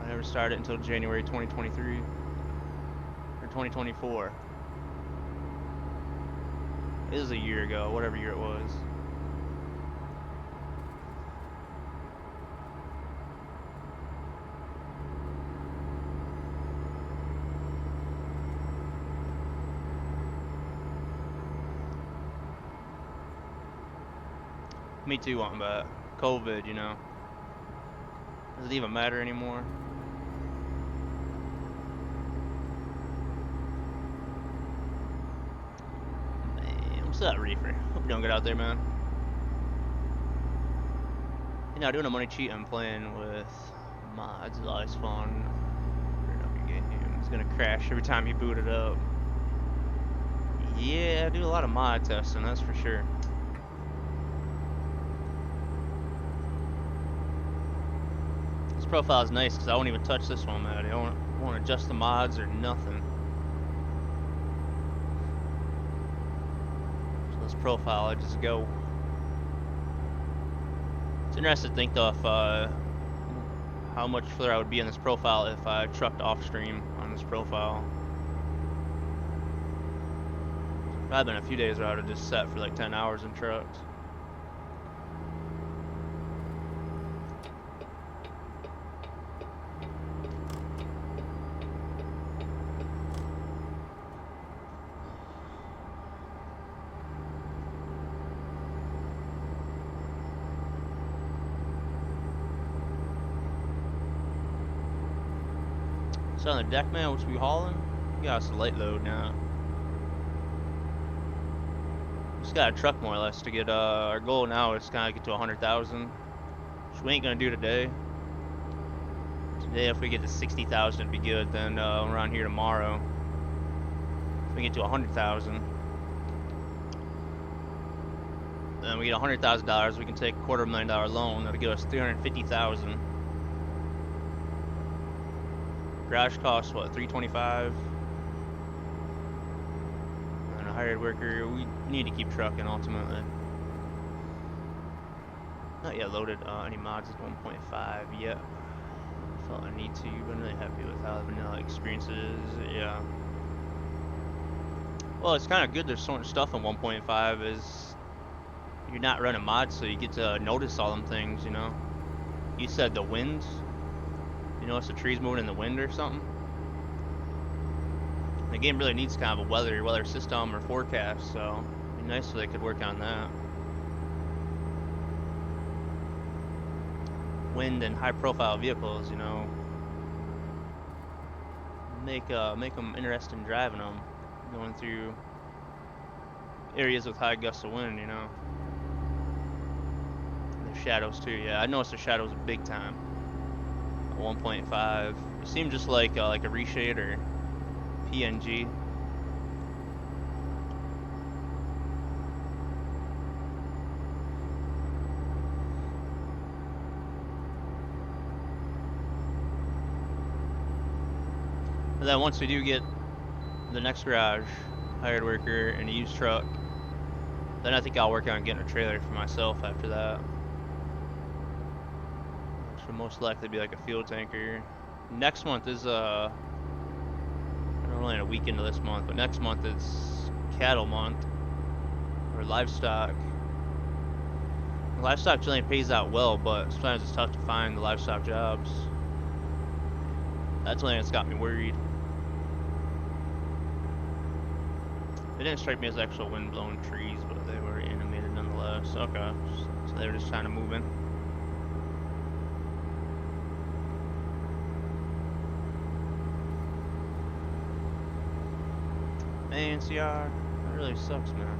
I never started until January 2023 or 2024. It was a year ago, whatever year it was. Me too, but COVID, you know. Does it even matter anymore? Man, what's up, Reefer? Hope you don't get out there, man. You know, doing a money cheat and playing with mods is always fun. It's gonna crash every time you boot it up. Yeah, I do a lot of mod testing, that's for sure. This profile is nice because I won't even touch this one, man. I won't adjust the mods or nothing. So this profile, I just go. It's interesting to think though if how much further I would be in this profile if I trucked off stream on this profile. I've been a few days where I would have just sat for like 10 hours in trucks. So on the deck, man, what's we hauling? We got us a light load now. Just got a truck more or less to get, our goal now is kind of get to 100,000. Which we ain't gonna do today. Today, if we get to 60,000, it'd be good. Then we're on here tomorrow. If we get to 100,000, then we get $100,000. We can take a $250,000 loan. That'll give us 350,000. Garage costs what, $325? And a hired worker. We need to keep trucking ultimately. Not yet loaded any mods at 1.5 yet. Felt I need to, but I'm really happy with how the vanilla experience is. Yeah. Well, it's kind of good. There's so much stuff in 1.5 is you're not running mods, so you get to notice all them things. You know. You said the wind. You notice the trees moving in the wind or something? The game really needs kind of a weather system or forecast, so it'd be nice if they could work on that. Wind and high-profile vehicles, you know, make them interesting driving them, going through areas with high gusts of wind, you know. And the shadows too, yeah. I noticed the shadows big time. 1.5. It seemed just like a reshade or PNG. But then once we do get the next garage, hired worker, and a used truck, Then I think I'll work on getting a trailer for myself after that. Which will most likely be like a fuel tanker. Next month is we're only a week into this month, but next month is cattle month or livestock. Livestock generally pays out well, but sometimes it's tough to find the livestock jobs. That's one thing that's got me worried. They didn't strike me as actual wind-blown trees, but they were animated nonetheless. Okay, so they were just trying to move in. Man, CR, that really sucks, man.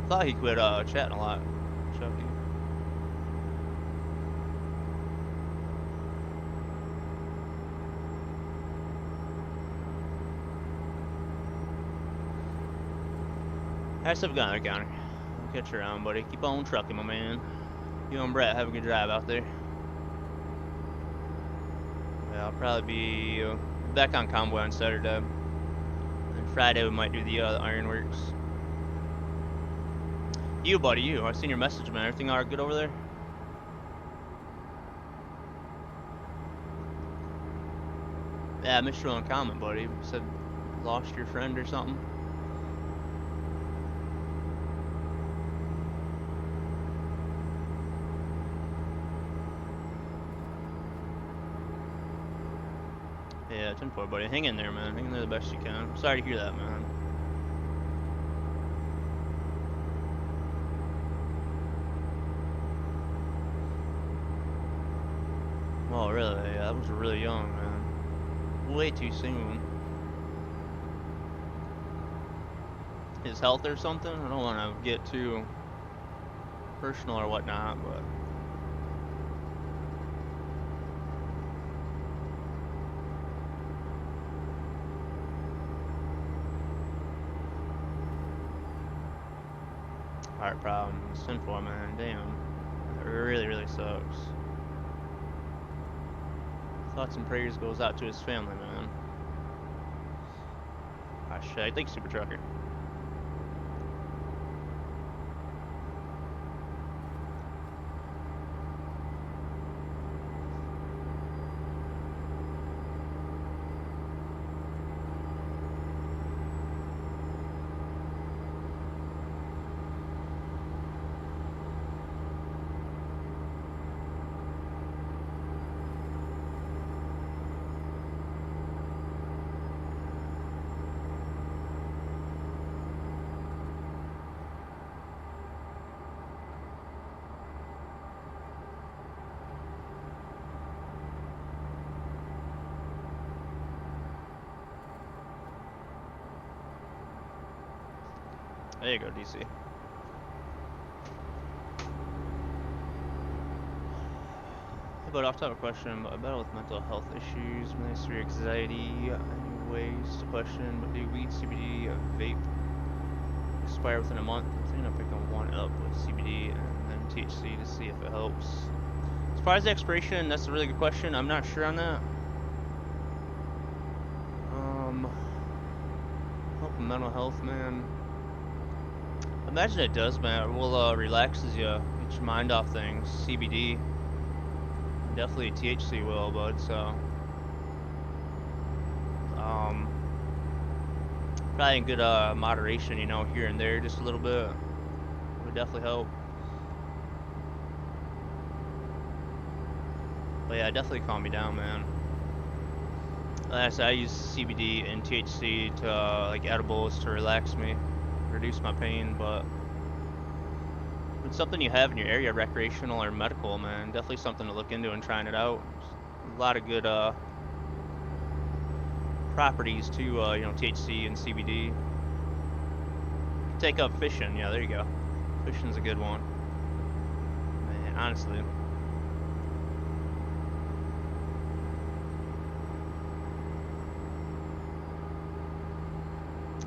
Thought he quit chatting a lot, Chucky. How's stuff going there, Connor? I'll catch you around, buddy. Keep on trucking, my man. You and Brett have a good drive out there. Yeah, I'll probably be back on convoy on Saturday. And Friday we might do the ironworks. You, buddy, you. I seen your message, man. Everything all good over there? Yeah, I missed you on a comment, buddy. You said lost your friend or something. Yeah, 10-4, buddy. Hang in there, man. Hang in there the best you can. I'm sorry to hear that, man. Oh, really? Yeah, that was really young, man. Way too soon. His health or something? I don't want to get too personal or whatnot, but... Heart problems. 10-4, man. Damn. That really, really sucks. Thoughts and prayers goes out to his family, man. Ah, shit. Thanks, Super Trucker. There you go, DC. But off-topic question, I battle with mental health issues, ministry anxiety, any ways to question, but do weed, CBD, vape expire within a month? I'm thinking of picking one up with CBD and then THC to see if it helps. As far as the expiration, that's a really good question. I'm not sure on that. Help mental health, man. Imagine it does, man. It will relaxes you, get your mind off things. CBD, definitely THC will, bud. So, probably in good moderation, you know, here and there, just a little bit would definitely help. But yeah, definitely calm me down, man. Like I said, I use CBD and THC to like edibles to relax me, reduce my pain, but if it's something you have in your area, recreational or medical, man, definitely something to look into and trying it out. There's a lot of good properties to you know, THC and CBD. Take up fishing, yeah, there you go. Fishing's a good one, man, honestly.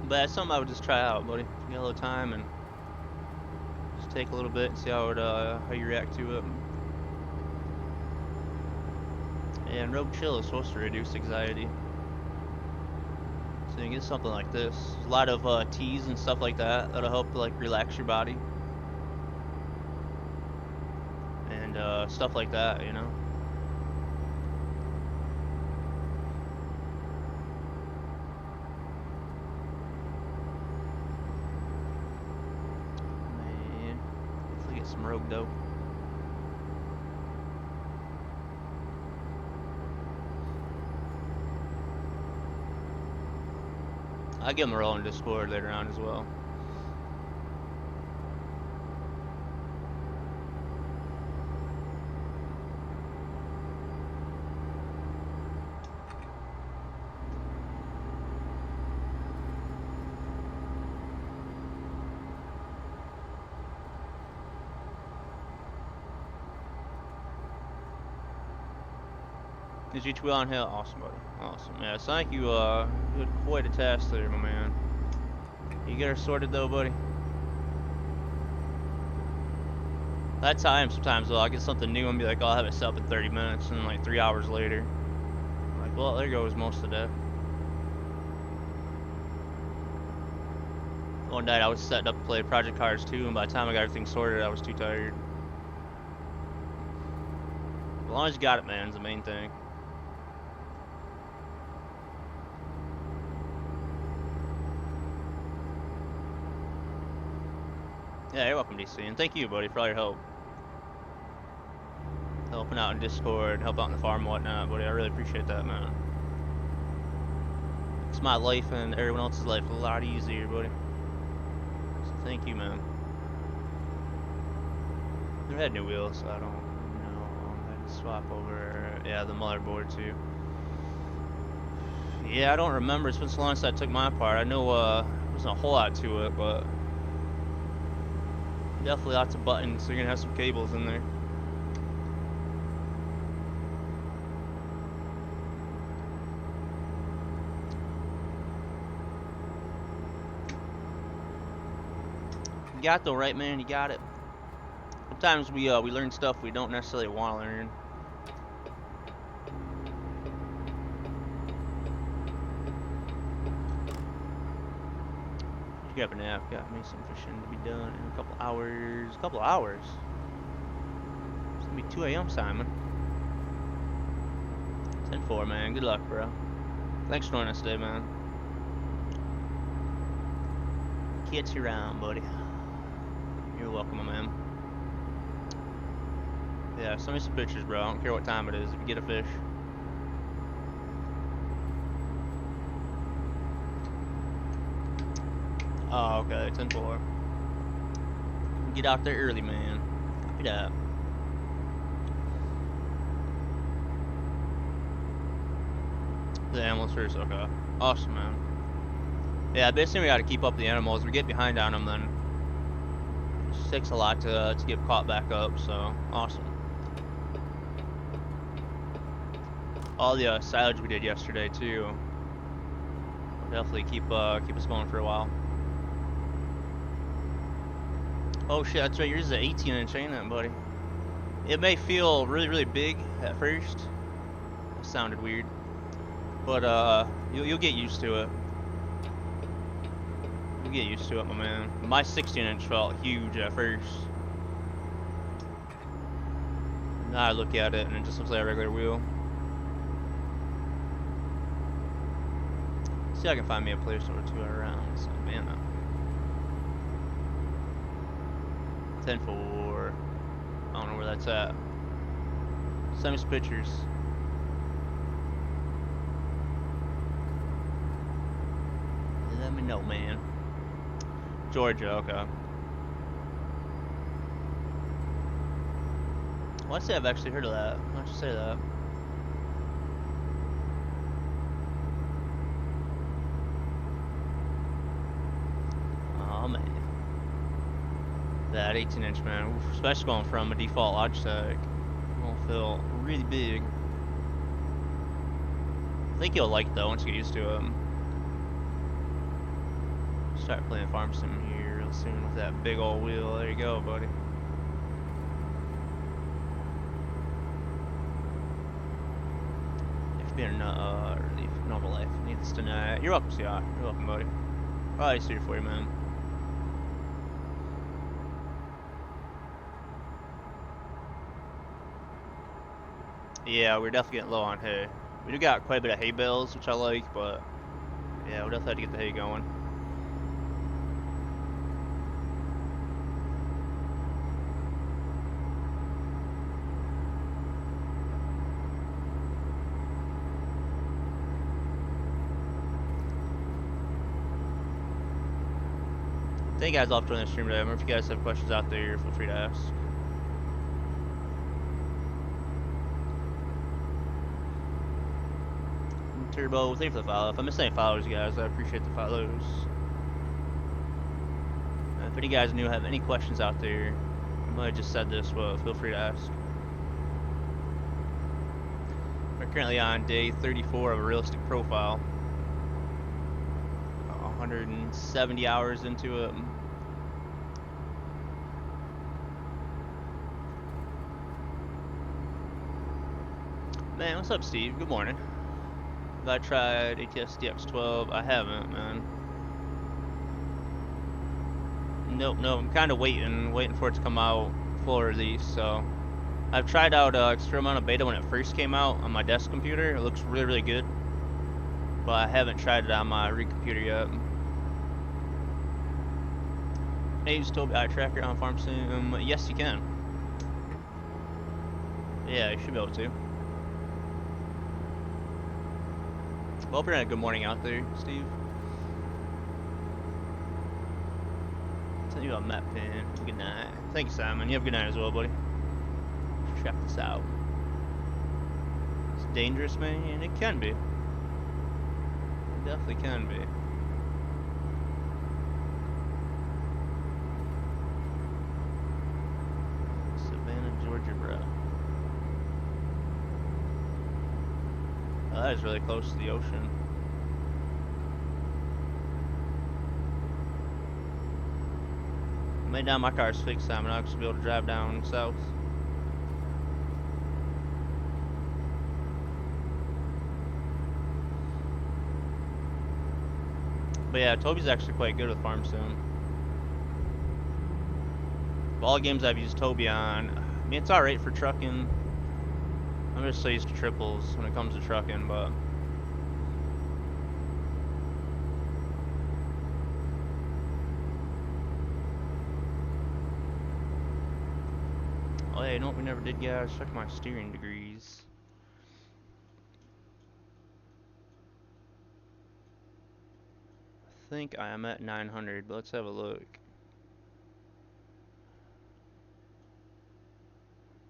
But that's something I would just try out, buddy. If you got a little time and just take a little bit and see how you react to it. And rogue chill is supposed to reduce anxiety. So you can get something like this. There's a lot of teas and stuff like that that'll help to like relax your body. And stuff like that, you know. Man, hopefully get some rogue dope. I'll give them a roll in Discord later on as well. Is each wheel on hill? Awesome, buddy. Awesome. Yeah, it's like you had quite a task there, my man. You get her sorted though, buddy? That's how I am sometimes though. I'll get something new and be like, oh, I'll have it set up in 30 minutes, and like 3 hours later, I'm like, well, there goes most of the day. One night I was setting up to play Project Cars 2, and by the time I got everything sorted, I was too tired. As long as you got it, man, is the main thing. Yeah, you're welcome, DC, and thank you, buddy, for all your help. Helping out in Discord, help out in the farm and whatnot, buddy. I really appreciate that, man. Makes my life and everyone else's life a lot easier, buddy. So thank you, man. Never had new wheels, so I don't know. I had to swap over, yeah, the motherboard too. Yeah, I don't remember. It's been so long since I took my apart. I know there wasn't a whole lot to it, but definitely lots of buttons, so you're gonna have some cables in there. You got it though, right, man? You got it. Sometimes we learn stuff we don't necessarily want to learn. Grab a nap. Got me some fishing to be done in a couple hours. Couple hours. It's gonna be 2 a.m. Simon. 10-4, man. Good luck, bro. Thanks for joining us today, man. Catch you around, buddy. You're welcome, my man. Yeah, send me some pictures, bro. I don't care what time it is. If you get a fish. Oh, okay. 10-4. Get out there early, man. Copy that. The animals first, okay. Awesome, man. Yeah, basically we gotta keep up the animals. If we get behind on them, then it just takes a lot to get caught back up, so awesome. All the silage we did yesterday, too. Will definitely keep us going for a while. Oh shit, that's right, yours is an 18-inch, ain't it, buddy? It may feel really, really big at first. It sounded weird. But you'll get used to it. You'll get used to it, my man. My 16-inch felt huge at first. Now I look at it and it just looks like a regular wheel. See if I can find me a place or two around. So, man, 10-4. I don't know where that's at. Send me some pictures. Let me know, man. Georgia, okay. Well, I'd say I've actually heard of that. Why don't you say that? Oh, man. That 18-inch, man. Oof, especially going from a default Logitech. Will feel really big. I think you'll like it, though, once you get used to it. Start playing Farm Sim here real soon with that big old wheel. There you go, buddy. If being relief. noble life. Needless to know. You're welcome, CR. You're welcome, buddy. Probably here for you, man. Yeah, we're definitely getting low on hay. We do got quite a bit of hay bales, which I like, but yeah, we'll definitely have to get the hay going. Thank you guys all for joining the stream today. Remember, if you guys have questions out there, feel free to ask. Turbo, thank you for the follow. If I missed any followers, guys, I appreciate the follows. If any guys new have any questions out there, I might have just said this, but feel free to ask. We're currently on day 34 of a realistic profile. 170 hours into it. Man, what's up, Steve? Good morning. Have I tried ATS DX12? I haven't, man. Nope. I'm kind of waiting for it to come out full release. So I've tried out Experimental Beta when it first came out on my desk computer. It looks really good, but I haven't tried it on my rig computer yet. Can I use Toby Eye Tracker on Farm Sim? Yes, you can. Yeah, you should be able to. Well, hope you're having a good morning out there, Steve. Send you a map pin. Good night. Thank you, Simon. You have a good night as well, buddy. Let's check this out. It's dangerous, man. It can be. It definitely can be. Savannah, Georgia, bro. Oh, that is really close to the ocean. Maybe now my car's fixed, Simon. I'll just be able to drive down south. But yeah, Toby's actually quite good with Farm Sim. Of all the games I've used Toby on, I mean, it's alright for trucking. I'm just so used to triples when it comes to trucking, but oh yeah, you know what we never did, guys? Check my steering degrees. I think I am at 900, but let's have a look.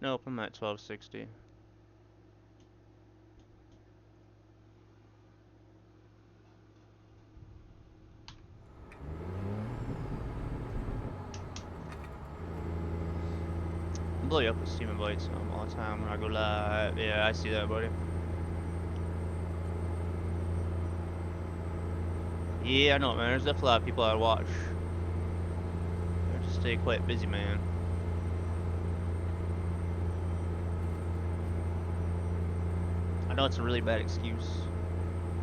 Nope, I'm at 1260. I blow you up with Steam invites all the time when I go live. Yeah, I see that, buddy. Yeah, I know, man. There's definitely a lot of people I watch. I just stay quite busy, man. I know it's a really bad excuse.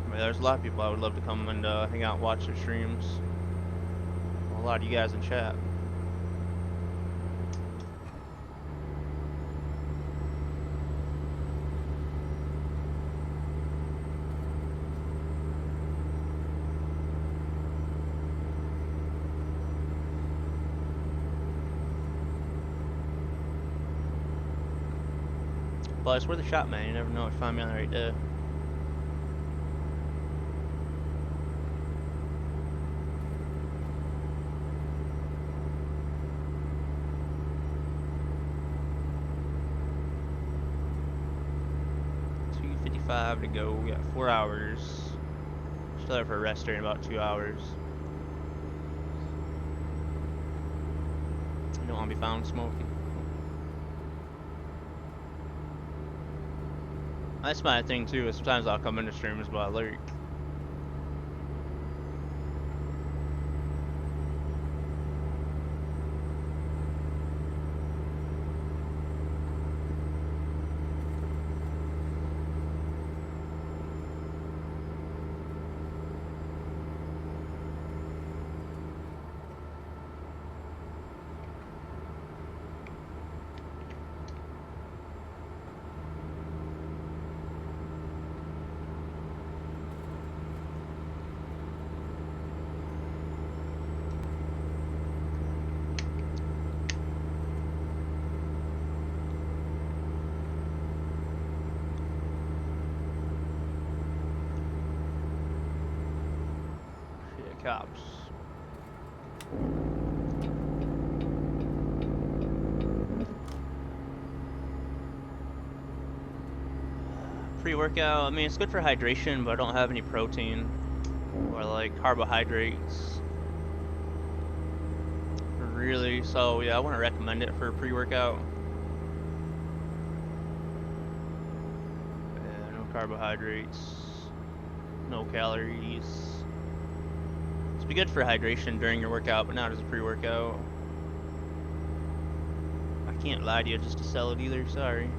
I mean, there's a lot of people I would love to come and hang out and watch their streams. A lot of you guys in chat. But it's worth a shot, man. You never know if you find me on the right day. $2:55 to go. We got 4 hours. Still there for a rest during about 2 hours. You don't want to be found smoking. That's my thing too, is sometimes I'll come into streams but I lurk. cops. Pre-workout, I mean, it's good for hydration, but I don't have any protein or like carbohydrates. Really, so yeah, I wouldn't recommend it for pre-workout. Yeah, no carbohydrates, no calories. It's be good for hydration during your workout, but not as a pre-workout. I can't lie to you just to sell it either, sorry.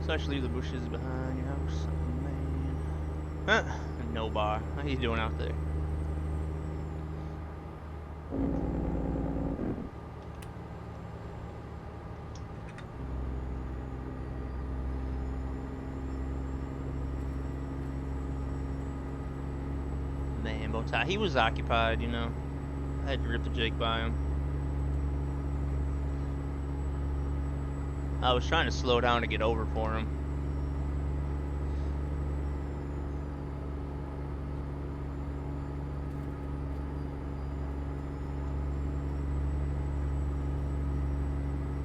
Especially leave the bushes behind your house, man. Huh? No bar. How you doing out there? Man, Bowtie, he was occupied, you know. I had to rip the Jake by him. I was trying to slow down to get over for him.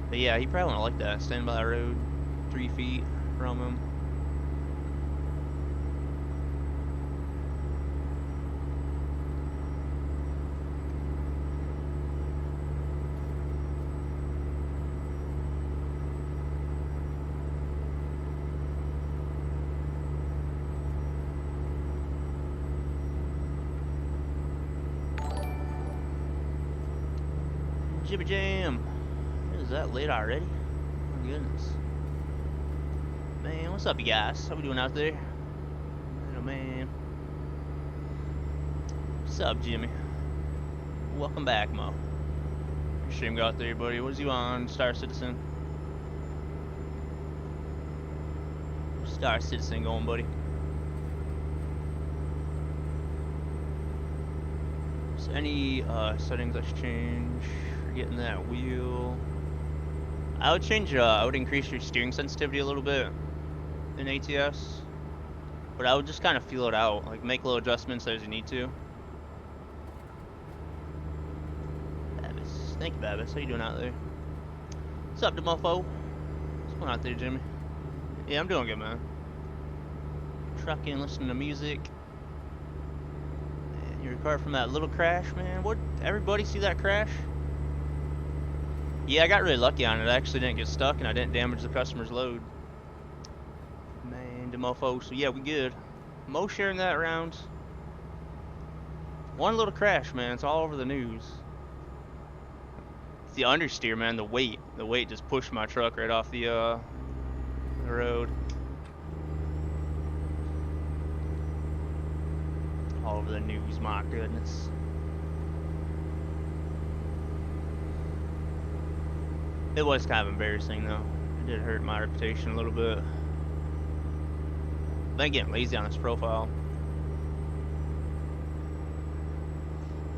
But yeah, he probably wouldn't like that. Stand by the road 3 feet from him. Jibby Jam! Is that late already? Oh my goodness. Man, what's up, you guys? How we doing out there? Little man. What's up, Jimmy? Welcome back, Mo. Stream go out there, buddy. What is you on, Star Citizen? Star Citizen going, buddy. So any settings I should change? Getting that wheel. I would change. I would increase your steering sensitivity a little bit in ATS, but I would just kind of feel it out. Like make little adjustments as you need to. Babis, thank you, Babis. How you doing out there? What's up, Demofo? What's going on out there, Jimmy? Yeah, I'm doing good, man. Trucking, listening to music. Man, you recovered from that little crash, man. What? Everybody see that crash? Yeah, I got really lucky on it. I actually didn't get stuck and I didn't damage the customer's load. Man, Demofo. So yeah, we good. Mo sharing that around. One little crash, man. It's all over the news. It's the understeer, man. The weight. The weight just pushed my truck right off the road. All over the news, my goodness. It was kind of embarrassing, though. It did hurt my reputation a little bit. I've been getting lazy on this profile.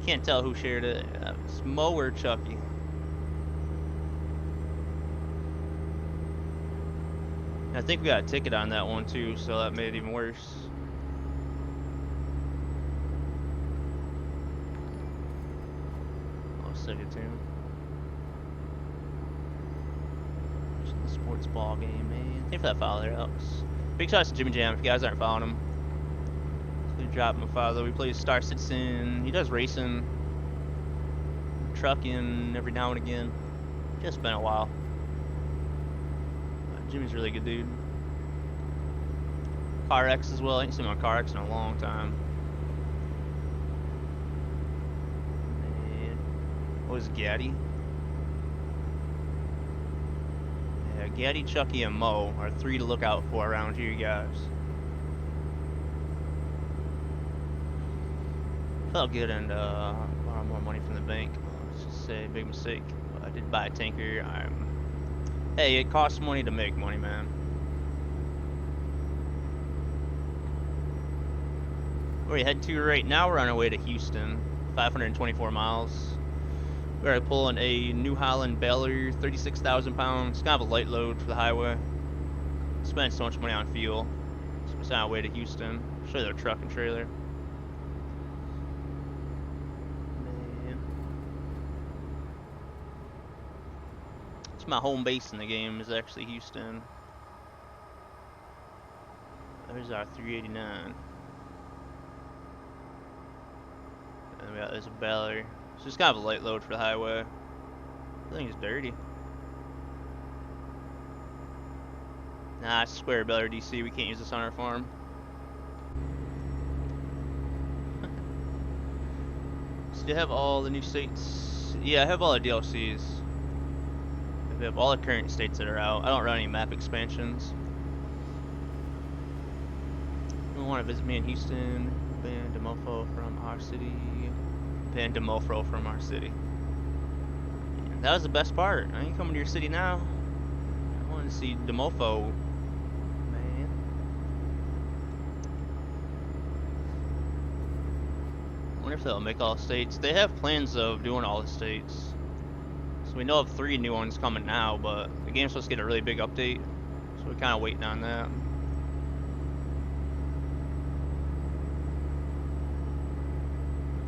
Can't tell who shared it. It's Mo or Chucky. I think we got a ticket on that one, too, so that made it even worse. I'll send it to him. Sports ball game, man. Thank you for that follow there, Alex. Big shout out to Jimmy Jam. If you guys aren't following him, please drop him a follow. He plays Star Citizen. He does racing, trucking every now and again. Just been a while. Jimmy's a really good dude. Car X as well. I ain't seen my Car X in a long time. And what was Gaddy? Gaddy, Chucky, and Mo are 3 to look out for around here, guys. Felt good and borrow more money from the bank. Let's just say big mistake. But I did buy a tanker. Hey, it costs money to make money, man. Where we head to right now? We're on our way to Houston. 524 miles. We're pulling a New Holland Baylor, 36,000 pounds. It's kind of a light load for the highway. Spent so much money on fuel. So we're on our way to Houston. I'll show you their truck and trailer. It's my home base in the game is actually Houston. There's our 389. And we got this Ballard. It's just kind of a light load for the highway. I think it's dirty. Nah, it's square Ballard DC. We can't use this on our farm. So do you have all the new states? Yeah, I have all the DLCs. I have all the current states that are out. I don't run any map expansions. You want to visit me in Houston? Ban Demofo from our city. Ban Demofo from our city. And that was the best part. I ain't coming to your city now. I want to see Demofo. Man. I wonder if they'll make all states. They have plans of doing all the states. So we know of 3 new ones coming now, but the game's supposed to get a really big update. So we're kind of waiting on that.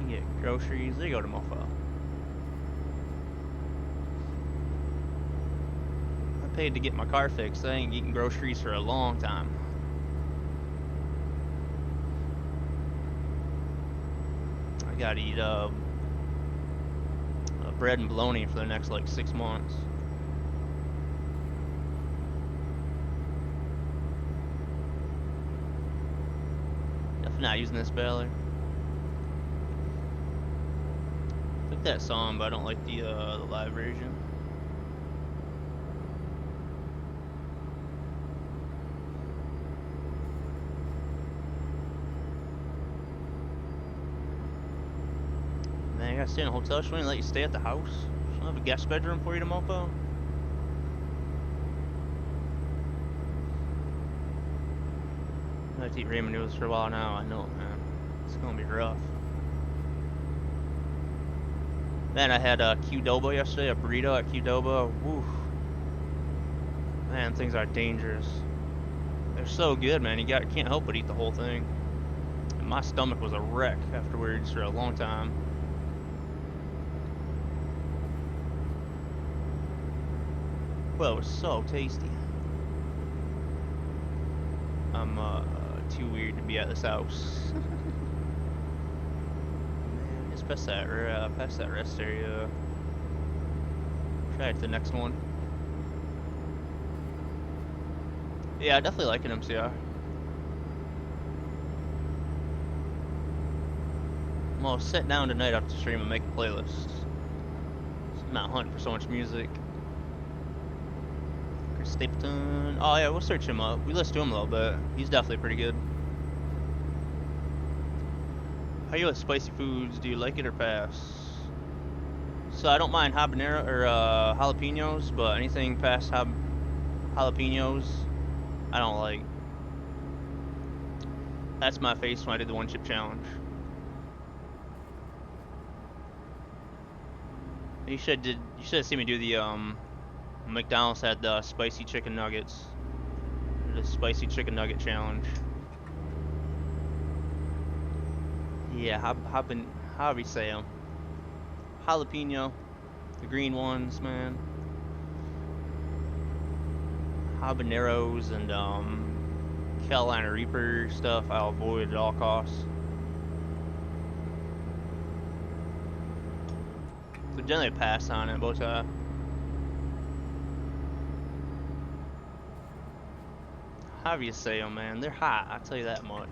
Get groceries. There you go to Mofo. I paid to get my car fixed. I ain't eating groceries for a long time. I gotta eat bread and bologna for the next like 6 months. Definitely not using this Ballard. I like that song, but I don't like the live version. Man, you gotta stay in a hotel. She won't let you stay at the house. She don't have a guest bedroom for you to Mofo. I have to eat ramen noodles for a while now. I know, man. It's gonna be rough. Man, I had a Qdoba yesterday, a burrito at Qdoba. Woo. Man, things are dangerous. They're so good, man. You can't help but eat the whole thing. And my stomach was a wreck afterwards for a long time. Well, it was so tasty. I'm too weird to be at this house. Man, just past that rest area. Try it to the next one. Yeah, I definitely like an MCR. I'm gonna sit down tonight after the stream and make a playlist. I'm not hunting for so much music. Chris Stapleton. Oh yeah, we'll search him up. We listened to him a little bit. He's definitely pretty good. How are you with spicy foods? Do you like it or pass? So I don't mind habanero or jalapenos, but anything past jalapenos, I don't like. That's my face when I did the 1 chip challenge. You should have seen me do the McDonald's had the spicy chicken nuggets. The spicy chicken nugget challenge. Yeah, however you say them. Jalapeno, the green ones, man. Habaneros and Carolina Reaper stuff I'll avoid at all costs. So generally pass on it, but however you say them, man, they're hot. I'll tell you that much.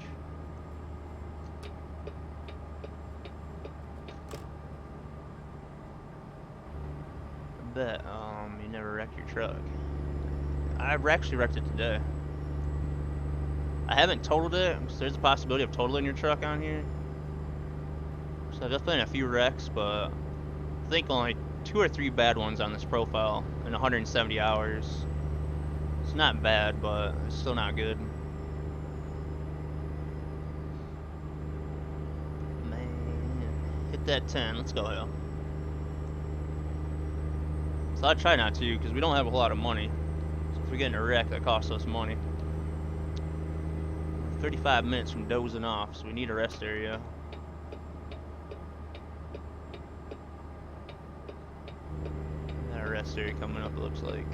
I bet you never wreck your truck. I actually wrecked it today. I haven't totaled it, so there's a possibility of totaling your truck on here. So I've just been in a few wrecks, but I think only 2 or 3 bad ones on this profile in 170 hours. It's not bad, but it's still not good. Man, hit that 10. Let's go, yo. So I try not to, because we don't have a whole lot of money. So if we get in a wreck, that costs us money. 35 minutes from dozing off, so we need a rest area. rest area coming up, it looks like.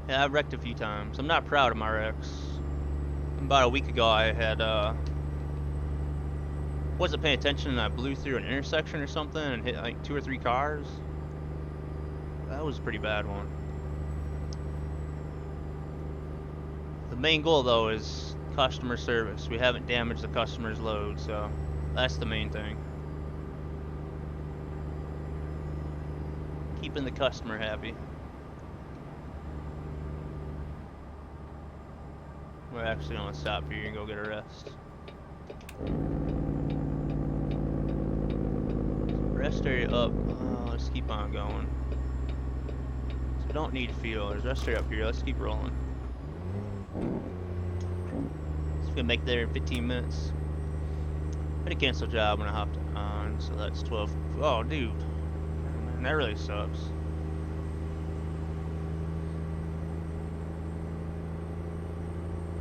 Yeah, I've wrecked a few times. I'm not proud of my wrecks. About a week ago, I had, wasn't paying attention and I blew through an intersection or something and hit like 2 or 3 cars. That was a pretty bad one. The main goal, though, is customer service. We haven't damaged the customer's load, so that's the main thing. Keeping the customer happy. We're actually gonna stop here and go get a rest. Rest area up. Let's keep on going. So we don't need fuel. There's rest area up here. Let's keep rolling. So we can make there in 15 minutes. I had a cancel job when I hopped on, so that's 12. Oh, dude. Man, that really sucks.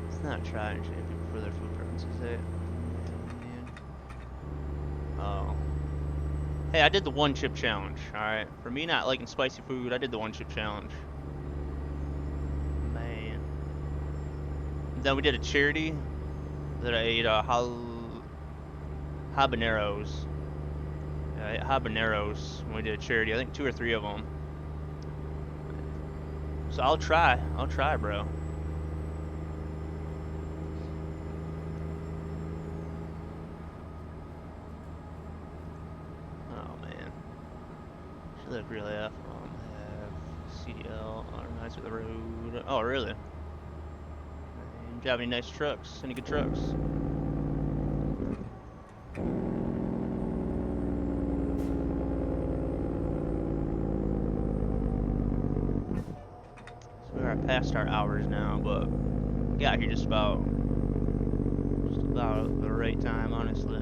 It's not trying to change people for their food preferences, is it? Man. Oh. Hey, I did the 1 chip challenge, alright? For me not liking spicy food, I did the 1 chip challenge. Man. Then we did a charity that I ate habaneros. Yeah, I ate habaneros when we did a charity. I think 2 or 3 of them. So I'll try, bro. Oh man, should look really off. Have CDL organized with the road. Oh really? And drive any nice trucks? Any good trucks? Past our hours now, but got here just about the right time, honestly.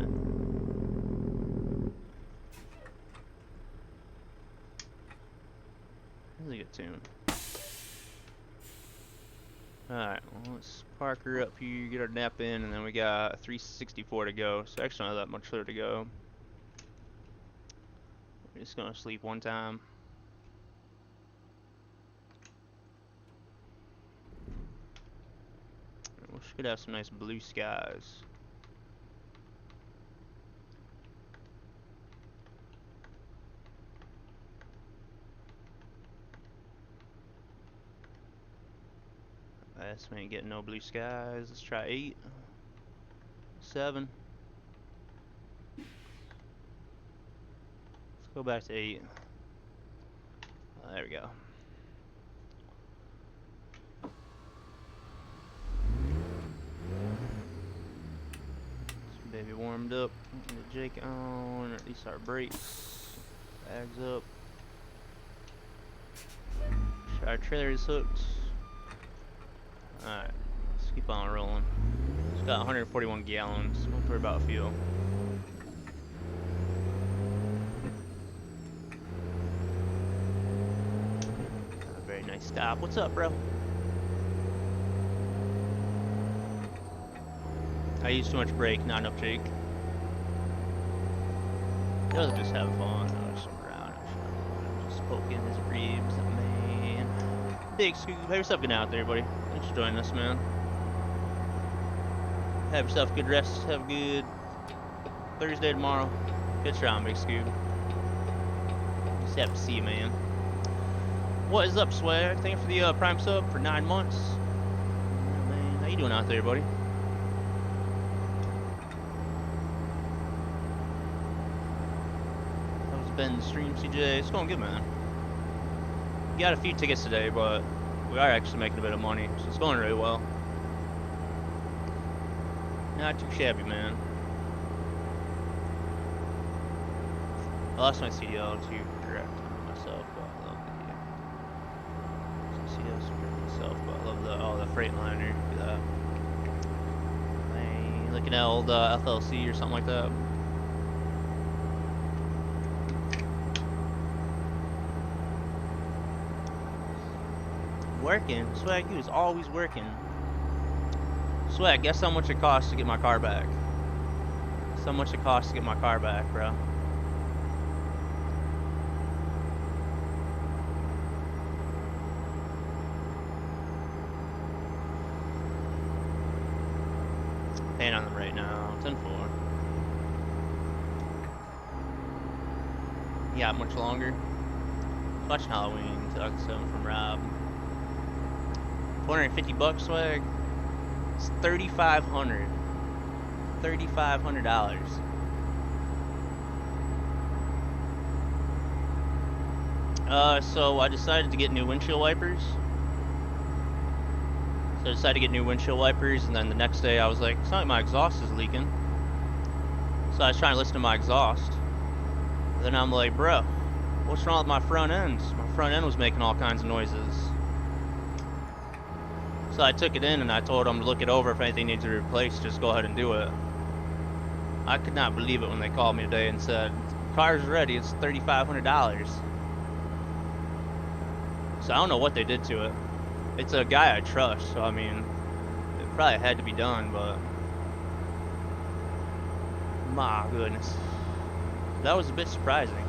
Really good tune. Alright, well, let's park her up here, get our nap in, and then we got 364 to go. So actually not that much further to go. We're just gonna sleep one time. We should have some nice blue skies. Last man getting no blue skies. Let's try 8, 7. Let's go back to 8. There we go. Baby warmed up, get Jake on, or at least our brakes, bags up. Our trailer is hooked. Alright, let's keep on rolling. It's got 141 gallons, don't worry about fuel. A very nice stop. What's up, bro? I use too much brake, not enough Jake. He doesn't just have fun. I was around, just poking his ribs, man. Big Scoop, have yourself good out there, buddy. Thanks for joining us, man. Have yourself a good rest. Have a good Thursday tomorrow. Good round, Big Scoop. Just happy to see you, man. What is up, Swag? Thank you for the Prime sub for 9 months. Yeah, man, how you doing out there, buddy? Been the stream, CJ. It's going good, man. We got a few tickets today, but we are actually making a bit of money, so it's going really well. Not too shabby, man. I lost my CDL to correct myself, but I love the CDL to correct myself, but I love the Freightliner. Look at that. Man, looking at old FLC or something like that. Working. Swag, you is always working. Swag, guess how much it costs to get my car back? Guess how much it costs to get my car back, bro? got much longer. Watching Halloween 2007 from Rob. 450 bucks swag. It's $3,500. $3,500. So I decided to get new windshield wipers. So I decided to get new windshield wipers, and then the next day I was like, it's not like my exhaust is leaking. So I was trying to listen to my exhaust. And then I'm like, bro, what's wrong with my front end? My front end was making all kinds of noises. So I took it in and I told them to look it over. If anything needs to be replaced, just go ahead and do it. I could not believe it when they called me today and said, car's ready, it's $3,500. So I don't know what they did to it. It's a guy I trust, so I mean, it probably had to be done, but my goodness. That was a bit surprising.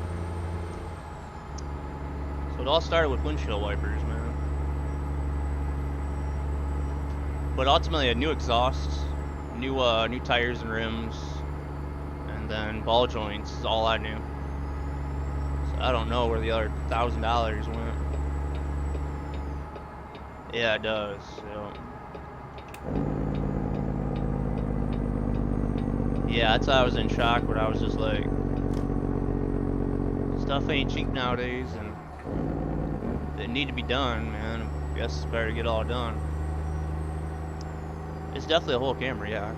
So it all started with windshield wipers, man. But ultimately, a new exhaust, new tires and rims, and then ball joints is all I knew. So I don't know where the other $1,000 went. Yeah, it does. So. Yeah, that's why I was in shock when I was just like, stuff ain't cheap nowadays, and it need to be done, man. I guess it's better to get all done. It's definitely a whole camera, yeah.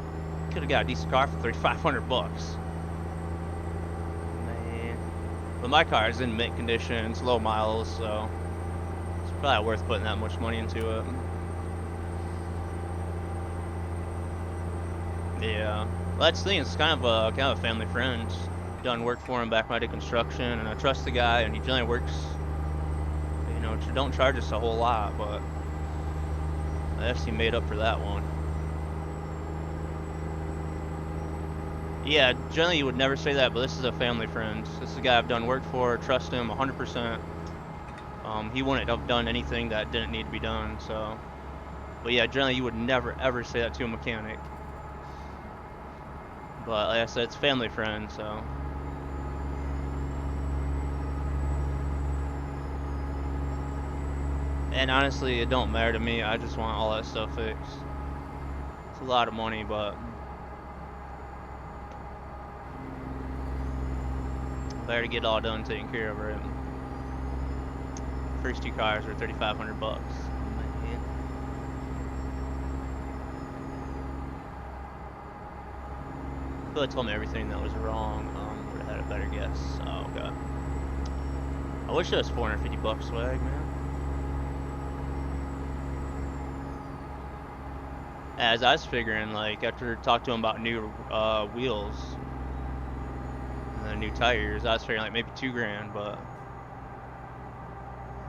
Could have got a decent car for $3,500 bucks. Man. But my car is in mint condition, it's low miles, so it's probably worth putting that much money into it. Yeah. Well, that's the thing, it's kind of a family friend. Done work for him back when I did construction, and I trust the guy, and he generally works, you know, don't charge us a whole lot, but I guess he made up for that one. Yeah, generally you would never say that, but this is a family friend. This is a guy I've done work for, trust him 100%. He wouldn't have done anything that didn't need to be done, so. But yeah, generally you would never ever say that to a mechanic. But like I said, it's family friend, so. And honestly, it don't matter to me, I just want all that stuff fixed. It's a lot of money, but better to get it all done, taken care of, right? First two cars were $3,500 bucks. Man. If they told me everything that was wrong, would have had a better guess. Oh god. I wish it was 450 bucks swag, man. As I was figuring, like after talking to him about new wheels and the new tires, I was figuring like maybe $2,000, but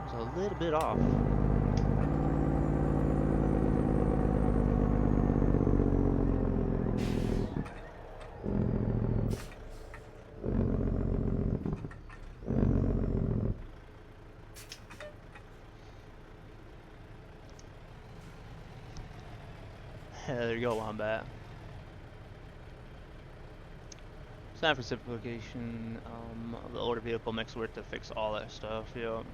it was a little bit off. There you go, Wombat. Time for simplification of the older vehicle makes it worth to fix all that stuff. Yep.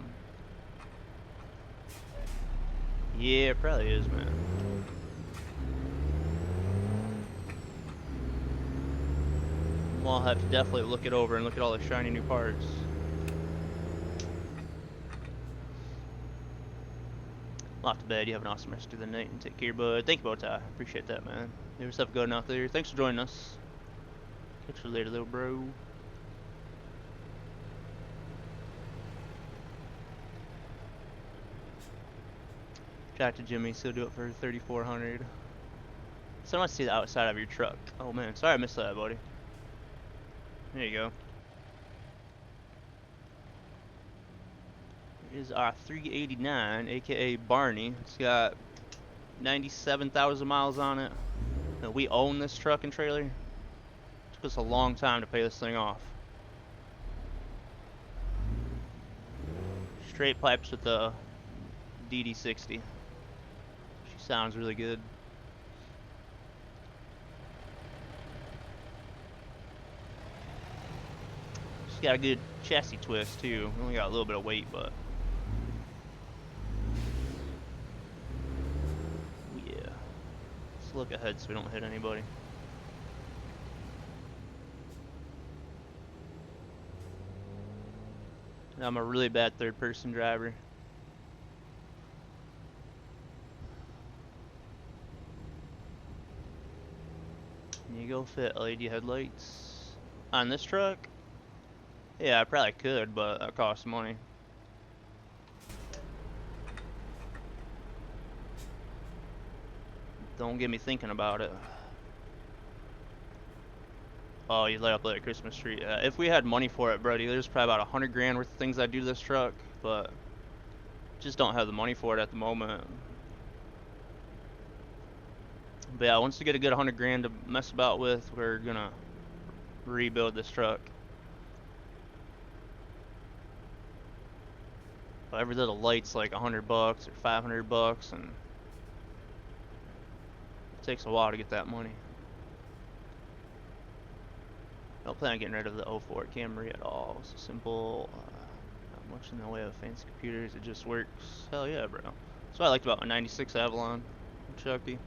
Yeah, it probably is, man. Well, I'll have to definitely look it over and look at all the shiny new parts. I'm off to bed. You have an awesome rest of the night and take care, bud. Thank you, Bowtie. Appreciate that, man. You have yourself good out there. Thanks for joining us. Catch you later, little bro. Jack to Jimmy, still do it for 3,400. So I want to see the outside of your truck. Oh man, sorry I missed that, buddy. There you go. Is our 389, aka Barney. It's got 97,000 miles on it. And we own this truck and trailer. It took us a long time to pay this thing off. Straight pipes with the DD60. She sounds really good. It's got a good chassis twist too. We only got a little bit of weight, but yeah. Let's look ahead so we don't hit anybody. I'm a really bad third-person driver. Can you go fit LED headlights on this truck? Yeah, I probably could, but that costs money. Don't get me thinking about it. Oh, you light up like a Christmas tree. If we had money for it, buddy, there's probably about 100 grand worth of things I'd do to this truck, but just don't have the money for it at the moment. But yeah, once we get a good 100 grand to mess about with, we're gonna rebuild this truck. But every little light's like $100 or $500, and it takes a while to get that money. I don't plan on getting rid of the 04 Camry at all. It's a simple, not much in the way of fancy computers. It just works. Hell yeah, bro. That's what I liked about my 96 Avalon Chucky.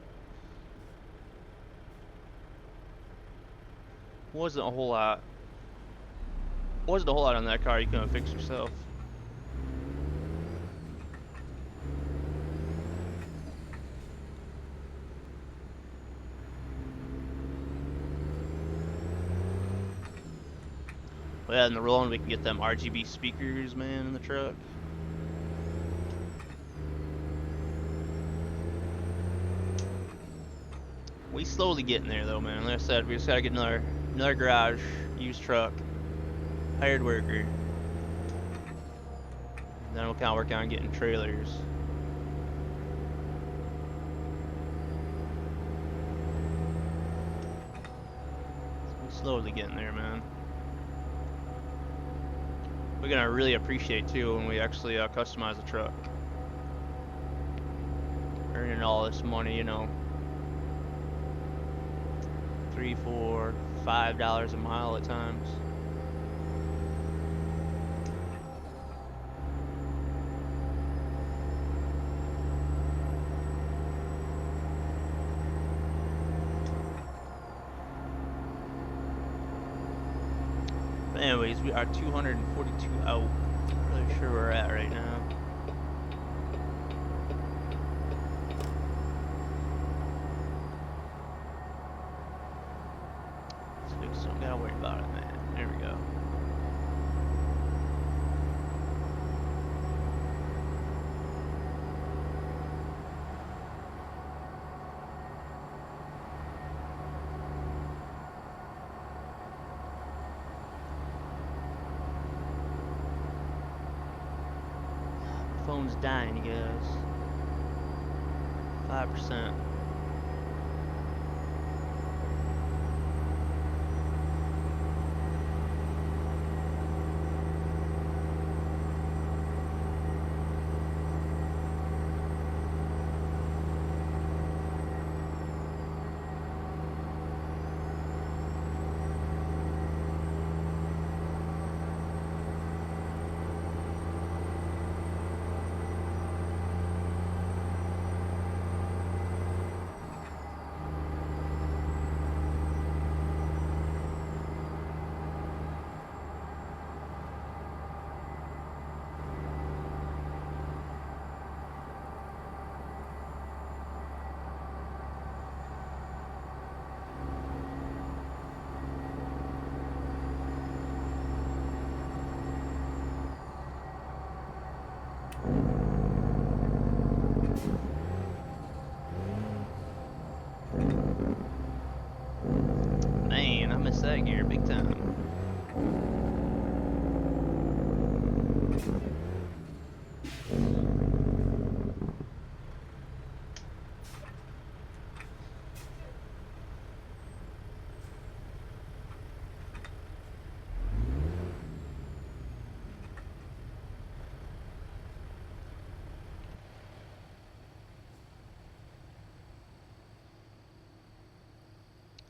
Wasn't a whole lot on that car you couldn't fix yourself. But yeah, in the rolling we can get them RGB speakers, man, in the truck. We slowly getting there though, man. Like I said, we just gotta get another garage, used truck, hired worker. And then we'll kind of work on getting trailers. So we're slowly getting there, man. We're gonna really appreciate too when we actually customize the truck. Earning all this money, you know, $3, $4, $5 a mile at times. But anyways, we are 242 out. Really sure where we're at right now. So don't gotta worry about it, man. There we go. Phone's dying, you guys. 5%. Man, I missed that gear big time.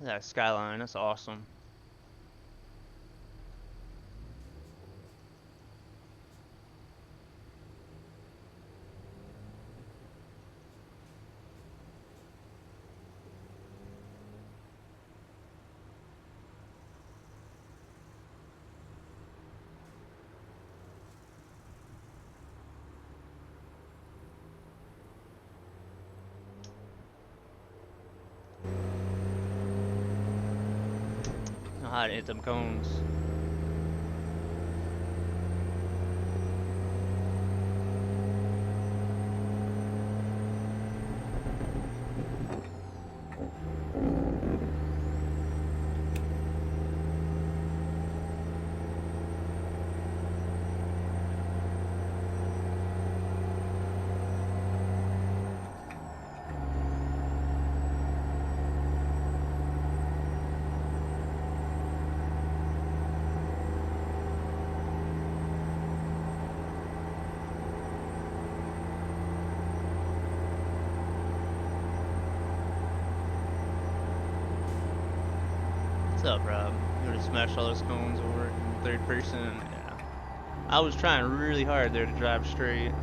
That skyline, that's awesome. how to hit them cones. What's up, Rob? You would have smashed all those cones over in third person. Yeah. I was trying really hard there to drive straight.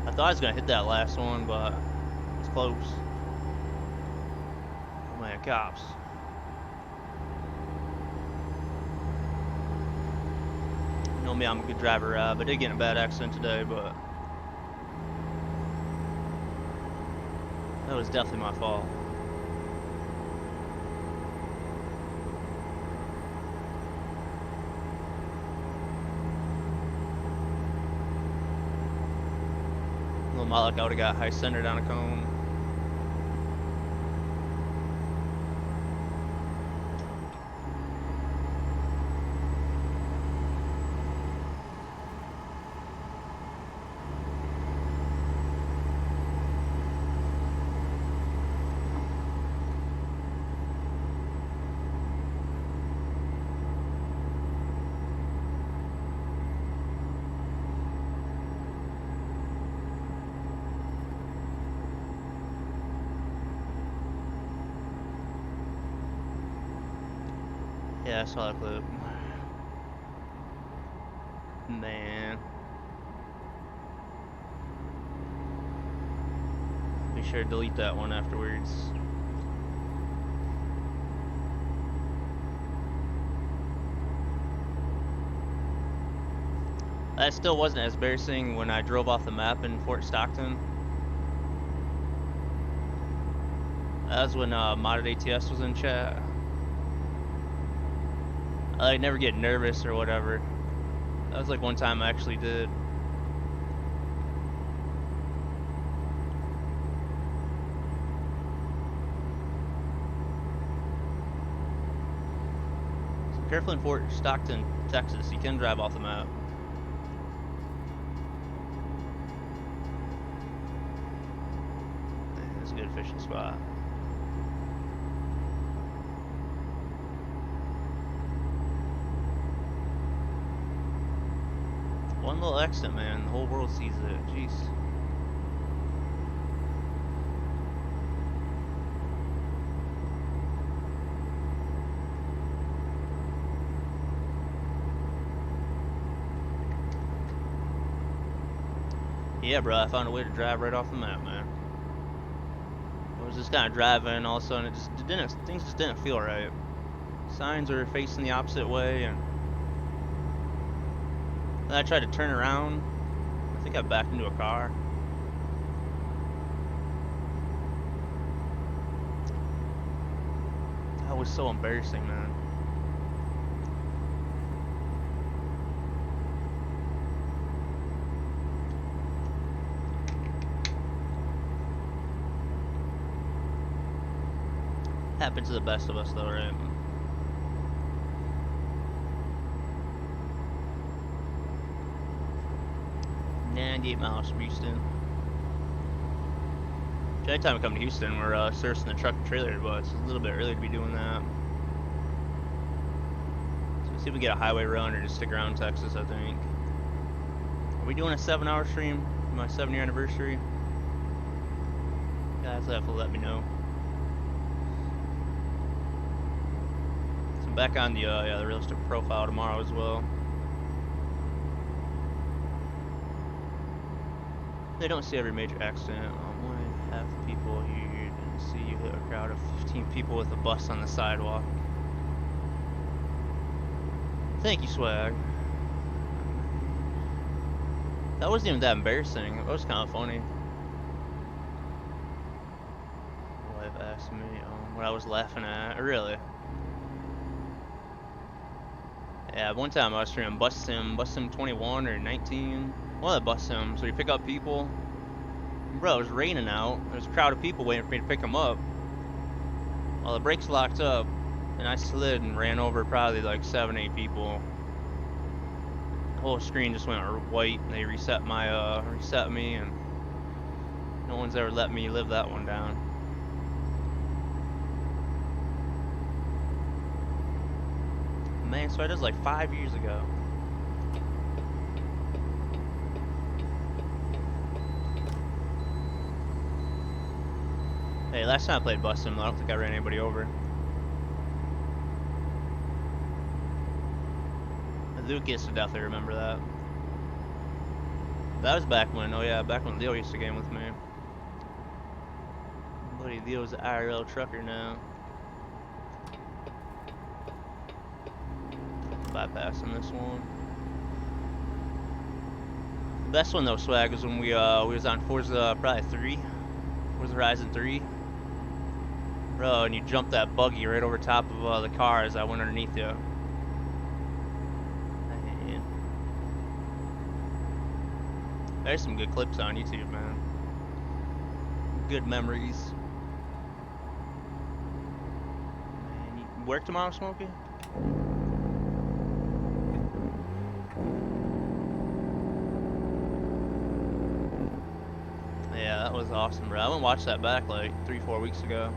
I thought I was gonna hit that last one, but it was close. Oh man, cops. You know me, I'm a good driver, Rob. I did get in a bad accident today, but that was definitely my fault. Little my luck, I would have got high centered on a cone. Yeah, I saw that clip. Man. Be sure to delete that one afterwards. That still wasn't as embarrassing when I drove off the map in Fort Stockton. That was when Modded ATS was in chat. I never get nervous or whatever. That was like one time I actually did. So careful in Fort Stockton, Texas. You can drive off the map. That's a good fishing spot. One little accident, man. The whole world sees it. Jeez. Yeah, bro. I found a way to drive right off the map, man. I was just kind of driving, all of a sudden things just didn't feel right. Signs were facing the opposite way, and then I tried to turn around. I think I backed into a car. That was so embarrassing, man. Happened to the best of us, though, right? 98 miles from Houston. Anytime we come to Houston, we're servicing the truck and trailer, but it's a little bit early to be doing that. So we'll see if we get a highway run or just stick around Texas, I think. Are we doing a 7-hour stream for my 7-year anniversary? Guys, have to let me know. So I'm back on the realistic profile tomorrow as well. They don't see every major accident. Only half the people here didn't see you hit a crowd of 15 people with a bus on the sidewalk. Thank you, Swag. That wasn't even that embarrassing. It was kind of funny. My wife asked me what I was laughing at. Really? Yeah, one time I was streaming Bus Sim 21 or 19. One of the Bus Sims where you pick up people. Bro, it was raining out. There's a crowd of people waiting for me to pick them up. Well, the brakes locked up, and I slid and ran over probably like 7, 8 people. The whole screen just went white, and they reset me, and no one's ever let me live that one down. Man, so that was like 5 years ago. Hey, last time I played Bus Sim, I don't think I ran anybody over. Lucas would definitely remember that. That was back when, oh yeah, back when Leo used to game with me. Buddy, Leo's an IRL trucker now. Bypassing this one. The best one though, Swag, was when we was on Forza probably 3. Forza Horizon 3. Bro, and you jumped that buggy right over top of the car as I went underneath you. Man. There's some good clips on YouTube, man. Good memories. Man, you work tomorrow, Smokey? Yeah, that was awesome, bro. I went and watched that back like 3, 4 weeks ago.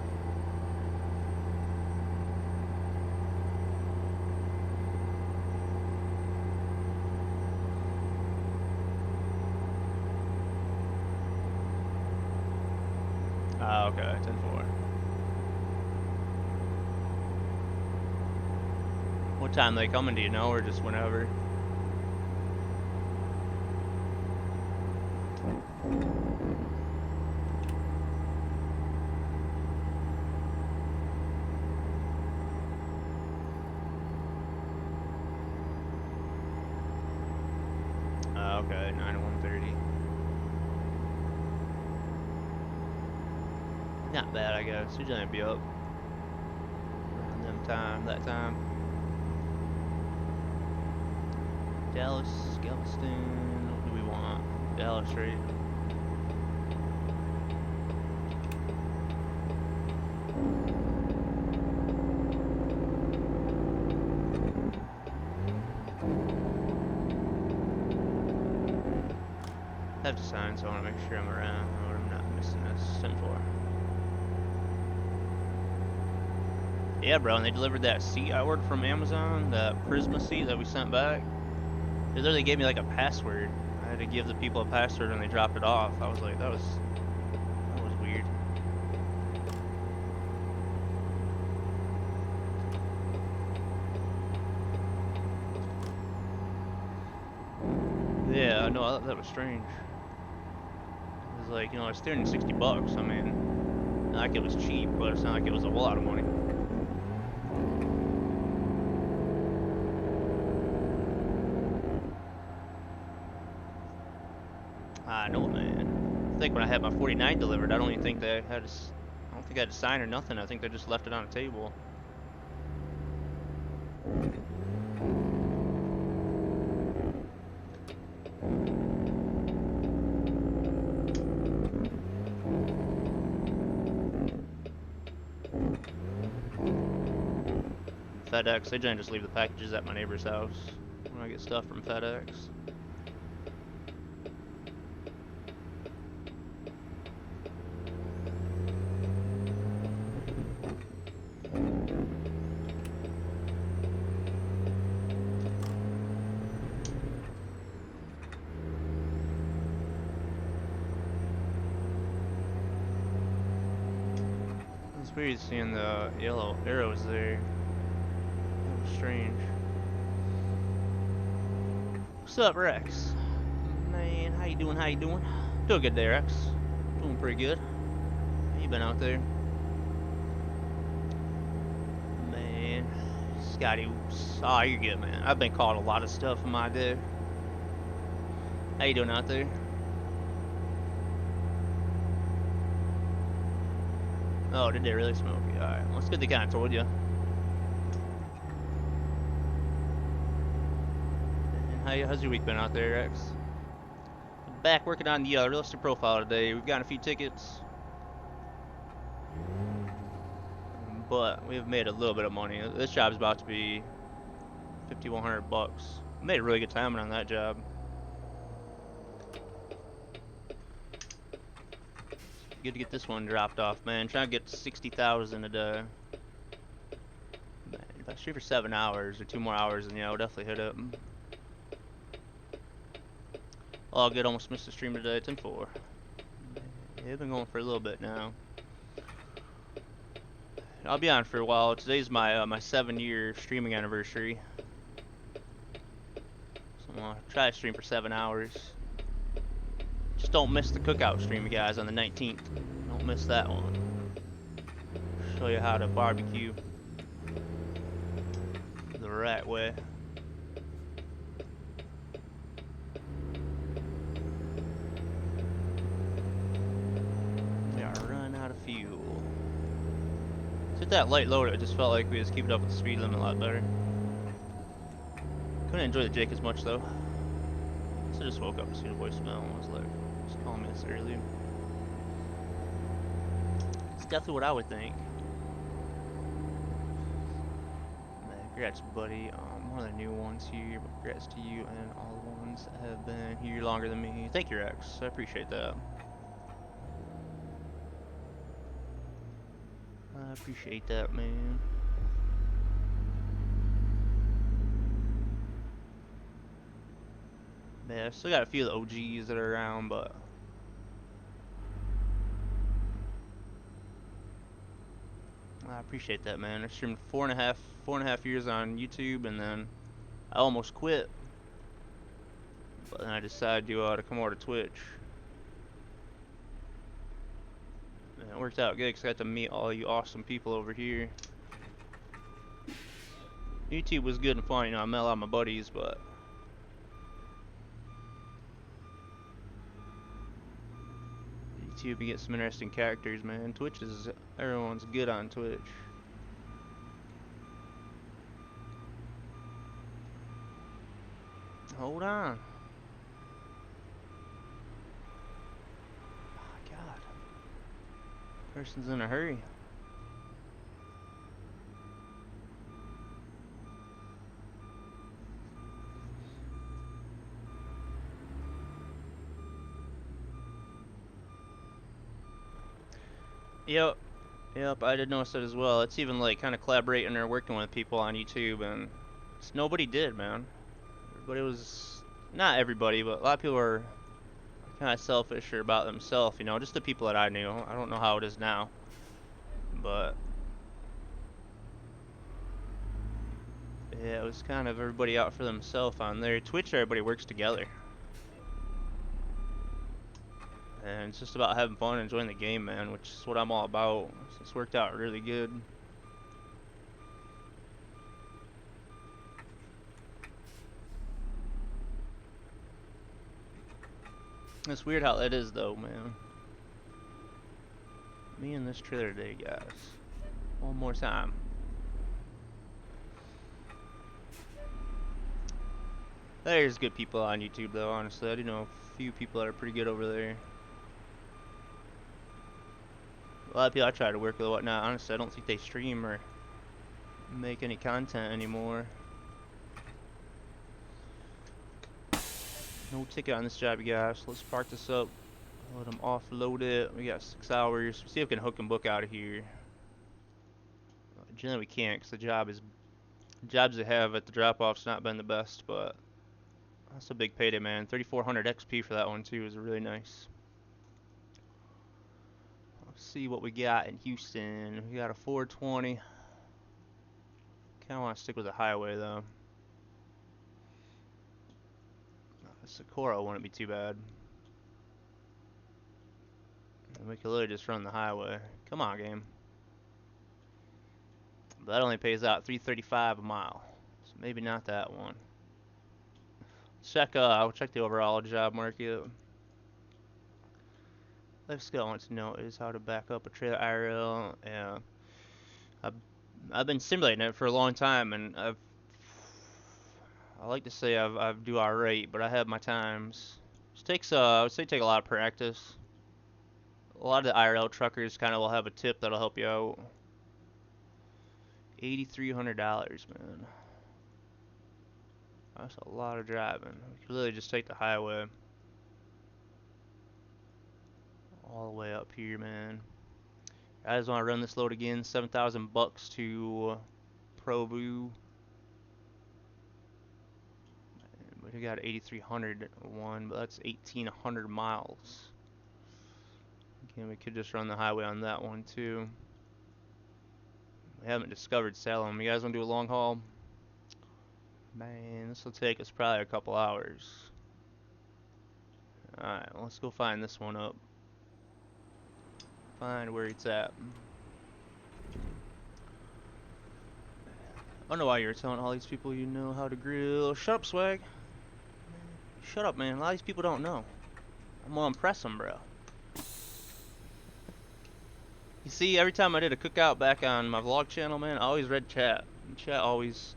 Ah, okay, 10-4. What time they coming, do you know, or just whenever? Ah, okay, 9 to 1:30. Not bad, I guess. Usually I'd be up around that time. Dallas, Galveston, what do we want? Dallas, right? I have to sign, so I want to make sure I'm around, or I'm not missing this. 10-4. Yeah, bro, and they delivered that seat I ordered from Amazon, that Prisma seat that we sent back. They literally gave me like a password. I had to give the people a password and they dropped it off. I was like, that was weird. Yeah, no, that was strange. It was like, you know, it's $360. I mean, not like it was cheap, but it's not like it was a whole lot of money. I know, man. I think when I had my 49 delivered, I don't even think they had to, I don't think I had to sign or nothing. I think they just left it on a table. FedEx, they generally just leave the packages at my neighbor's house when I get stuff from FedEx. It's weird seeing the yellow arrows there. That was strange. What's up, Rex? Man, how you doing? How you doing? Doing good there, Rex. Doing pretty good. How you been out there? Man, Scotty, oh, you're good, man. I've been caught a lot of stuff in my day. How you doing out there? Oh, did they really smoke you? Alright, well, it's good they kind of told you. How's your week been out there, Rex? Back working on the realistic profile today. We've gotten a few tickets, but we've made a little bit of money. This job's about to be 5,100 bucks. Made a really good timing on that job. Good to get this one dropped off, man. Trying to get 60,000 a day. Man, if I stream for 7 hours or 2 more hours, then yeah, I'll definitely hit it. All good. Almost missed the stream today. 10-4. Yeah, I've been going for a little bit now. I'll be on for a while. Today's my my 7-year streaming anniversary. So I'm gonna try to stream for 7 hours. Just don't miss the cookout stream, guys, on the 19th. Don't miss that one. Show you how to barbecue the right way. We are running out of fuel. With that light load, it just felt like we was keeping up with the speed limit a lot better. Couldn't enjoy the Jake as much though. So I just woke up to see the voicemail and was like, just calling me this early. It's definitely what I would think. Man, congrats, buddy. One of the new ones here, but congrats to you and all the ones that have been here longer than me. Thank you, Rex. I appreciate that. I appreciate that, man. Yeah, I still got a few of the OGs that are around, but I appreciate that, man. I streamed four and a half years on YouTube, and then I almost quit, but then I decided to come over to Twitch. And it worked out good because I got to meet all you awesome people over here. YouTube was good and fun, you know. I met a lot of my buddies, but YouTube, you get some interesting characters, man. Twitch is, everyone's good on Twitch. Hold on. Oh, God. Person's in a hurry. Yep, I did notice that as well. It's even like kind of collaborating or working with people on YouTube, and nobody did, man. Everybody was, not everybody, but a lot of people were kind of selfish or about themselves, you know, just the people that I knew. I don't know how it is now, but yeah, it was kind of everybody out for themselves on there. Twitch, everybody works together. And it's just about having fun and enjoying the game, man, which is what I'm all about. It's worked out really good. It's weird how that is, though, man. Me and this trailer today, guys. One more time. There's good people on YouTube, though, honestly. I do know a few people that are pretty good over there. A lot of people I try to work with and whatnot, honestly, I don't think they stream or make any content anymore. No ticket on this job, you guys. Let's park this up. Let them offload it. We got 6 hours. See if we can hook and book out of here. Generally we can't because the jobs they have at the drop-off's not been the best, but that's a big payday, man. 3,400 XP for that one too is really nice. Let's see what we got in Houston. We got a 420. Kind of want to stick with the highway though. Socorro wouldn't be too bad. And we could literally just run the highway. Come on, game. But that only pays out $3.35 a mile, so maybe not that one. I'll check the overall job market. Next skill I want to know is how to back up a trailer IRL. Yeah, I've been simulating it for a long time, and I like to say I do alright, but I have my times. It takes I would say take a lot of practice. A lot of the IRL truckers kind of will have a tip that'll help you out. $8,300, man. That's a lot of driving. You could really just take the highway all the way up here, man. I just want to run this load again. 7,000 bucks to Provu. We got 8,300 one, but that's 1,800 miles. Again, we could just run the highway on that one too. We haven't discovered Salem. You guys want to do a long haul? Man, this will take us probably a couple hours. Alright, well, let's go find this one up. Find where it's at. I don't know why you're telling all these people you know how to grill. Shut up, Swag. Shut up, man. A lot of these people don't know. I'm gonna impress them, bro. You see, every time I did a cookout back on my vlog channel, man, I always read chat. And chat always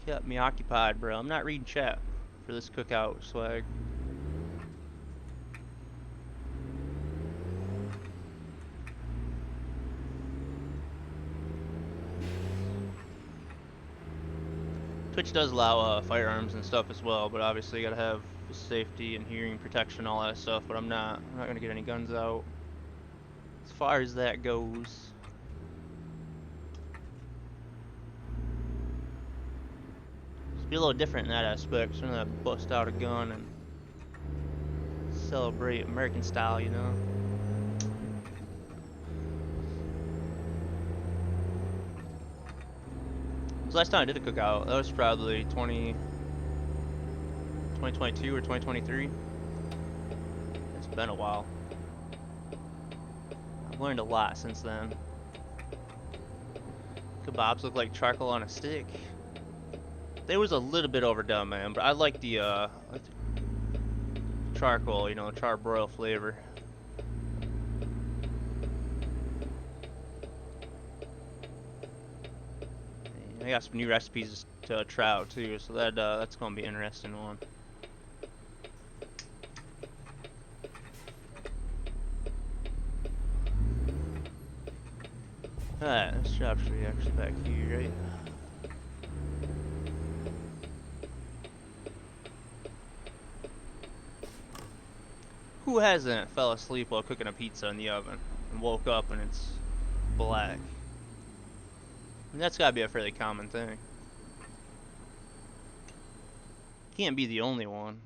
kept me occupied, bro. I'm not reading chat for this cookout, Swag. Twitch does allow firearms and stuff as well, but obviously you gotta have safety and hearing protection, all that stuff. But I'm not gonna get any guns out as far as that goes. It's be a little different in that aspect. So I'm gonna bust out a gun and celebrate American style, you know. So last time I did a cookout, that was probably 2022 or 2023. It's been a while. I've learned a lot since then. Kebabs look like charcoal on a stick. They was a little bit overdone, man, but I like the charcoal, you know, charbroil flavor. I got some new recipes to try out too, so that's gonna be an interesting one. Alright, this shop should be actually back here, right? Who hasn't fell asleep while cooking a pizza in the oven and woke up and it's black? I mean, that's gotta be a fairly common thing. Can't be the only one.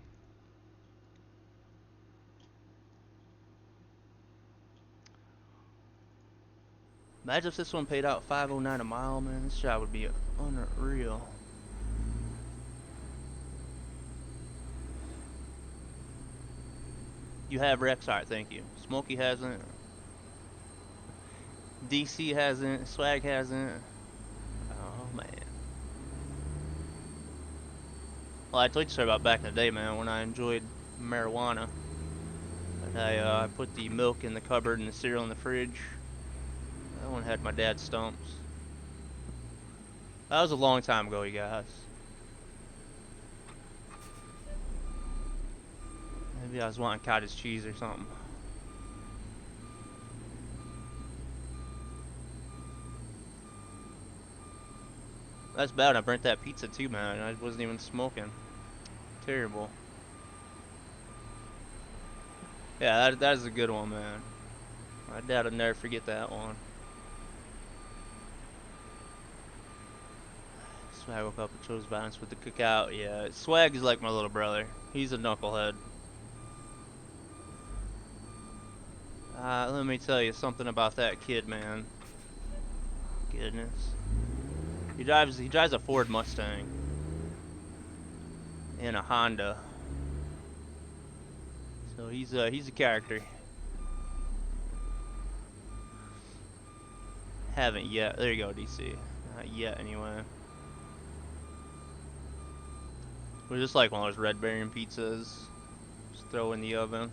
Imagine if this one paid out $5.09 a mile, man. This job would be unreal. You have Rex, alright, thank you. Smokey hasn't. DC hasn't. Swag hasn't. Oh, man. Well, I told you about back in the day, man, when I enjoyed marijuana. And I put the milk in the cupboard and the cereal in the fridge. That one had my dad's stumps. That was a long time ago, you guys. Maybe I was wanting cottage cheese or something. That's bad. I burnt that pizza too, man. I wasn't even smoking. Terrible. Yeah, that is a good one, man. My dad would never forget that one. Swag woke up and chose violence with the cookout. Yeah, Swag is like my little brother. He's a knucklehead. Let me tell you something about that kid, man. Goodness. He drives a Ford Mustang and a Honda. So he's a character. Haven't yet. There you go, DC. Not yet, anyway. We're just like one of those Red Baron pizzas. Just throw in the oven.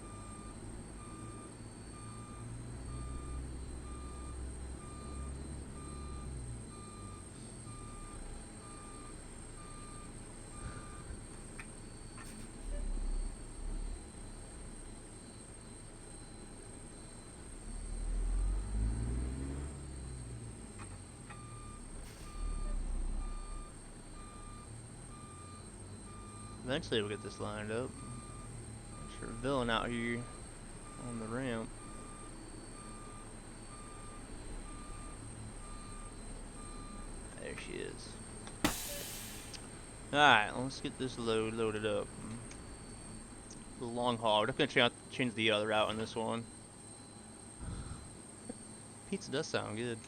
Eventually we'll get this lined up. There's a villain out here on the ramp. There she is. Alright, let's get this loaded up. The long haul. We're not going to change the other route on this one. Pizza does sound good.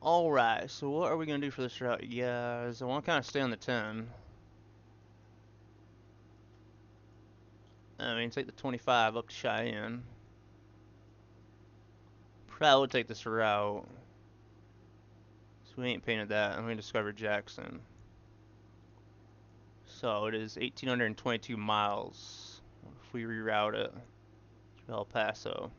Alright, so what are we going to do for this route, you guys? I want to kind of stay on the 10. I mean, take the 25 up to Cheyenne. Probably would take this route. So we ain't painted that, and we discovered Jackson. So it is 1,822 miles if we reroute it to El Paso.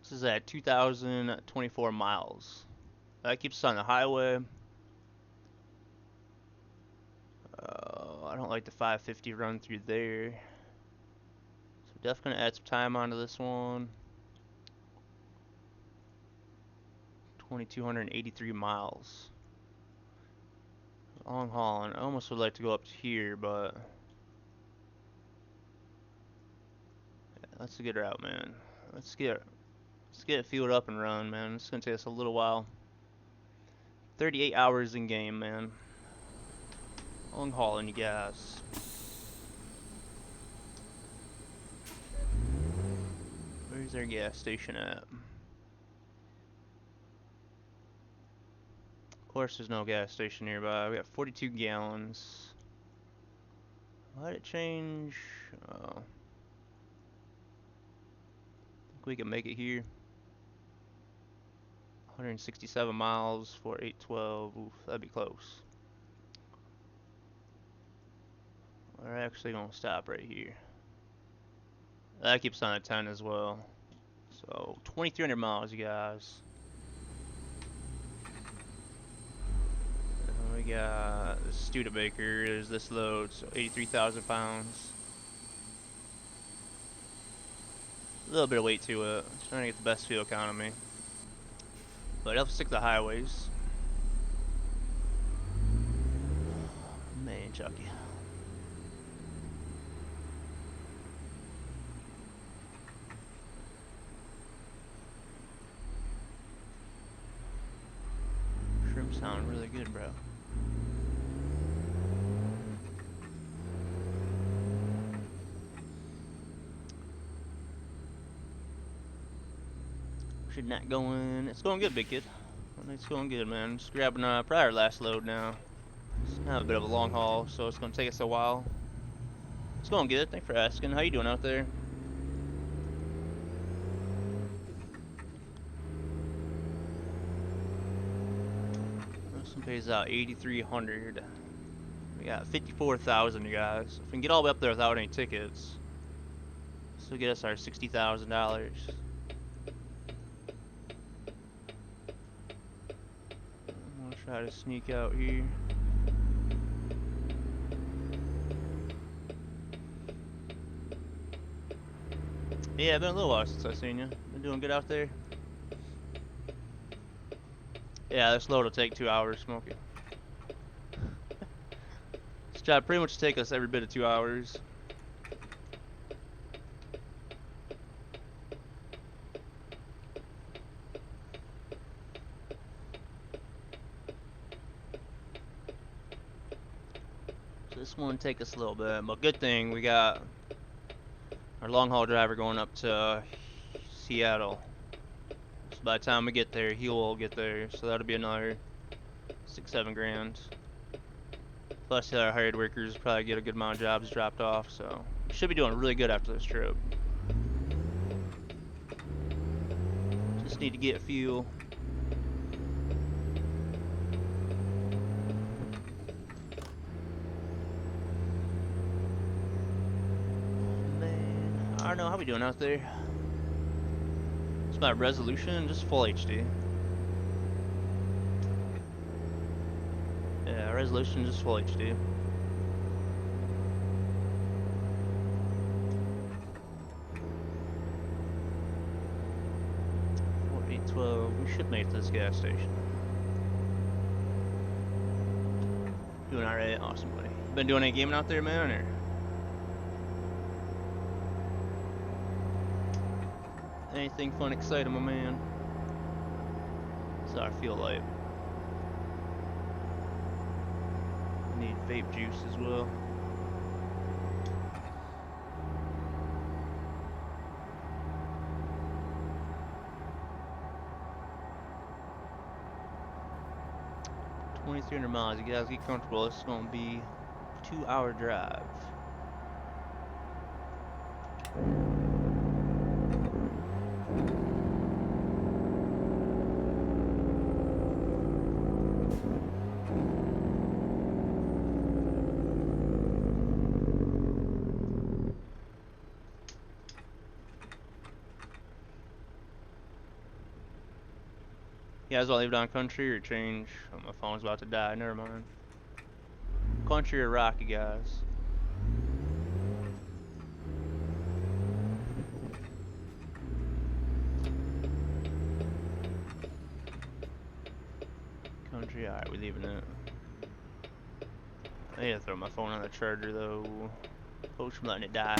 This is at 2,024 miles. That keeps us on the highway. I don't like the 550 run through there. So definitely gonna add some time onto this one. 2,283 miles. Long hauling. I almost would like to go up to here, but yeah, let's get her out, man. Let's get it fueled up and run, man. It's gonna take us a little while. 38 hours in game, man. Long hauling, you guys. Where's our gas station at? Of course, there's no gas station nearby. We got 42 gallons. Why did it change? Oh. Think we can make it here. 167 miles for 812. Oof, that'd be close. We're actually gonna stop right here. That keeps on at 10 as well. So 2,300 miles, you guys. And we got the Studebaker. There's this load, so 83,000 pounds. A little bit of weight to it. Trying to get the best fuel economy. But it helps stick to the highways. Man, Chucky. Shrimp sound really good, bro. Should not going. It's going good, big kid. It's going good, man. Just grabbing probably our last load now. It's kind of a bit of a long haul, so it's going to take us a while. It's going good. Thanks for asking. How you doing out there? This one pays out 8,300. We got 54,000, you guys. If we can get all the way up there without any tickets, this will get us our $60,000. I'm gonna try to sneak out here. Yeah, it's been a little while since I've seen you. Been doing good out there? Yeah, this load will take 2 hours, Smokey. This job pretty much take us every bit of 2 hours. So this one take us a little bit, but good thing we got our long haul driver going up to Seattle. So by the time we get there, he will get there. So that'll be another 6-7 grand. Plus the other hired workers probably get a good amount of jobs dropped off. So we should be doing really good after this trip. Just need to get fuel. I don't know how we doing out there. It's my resolution, just full HD. Yeah, resolution just full HD. should make it to this gas station. Doing alright, awesome, buddy. Been doing any gaming out there, man, or anything fun, exciting, my man? That's how I feel like. Need vape juice as well. $2,300 miles. You guys get comfortable. It's gonna be a 2-hour drive. You guys want to leave down country or change? Oh, my phone's about to die. Never mind. Country or rock, you guys? Country. Alright, we're leaving it. I need to throw my phone on the charger though. Coach from letting it die.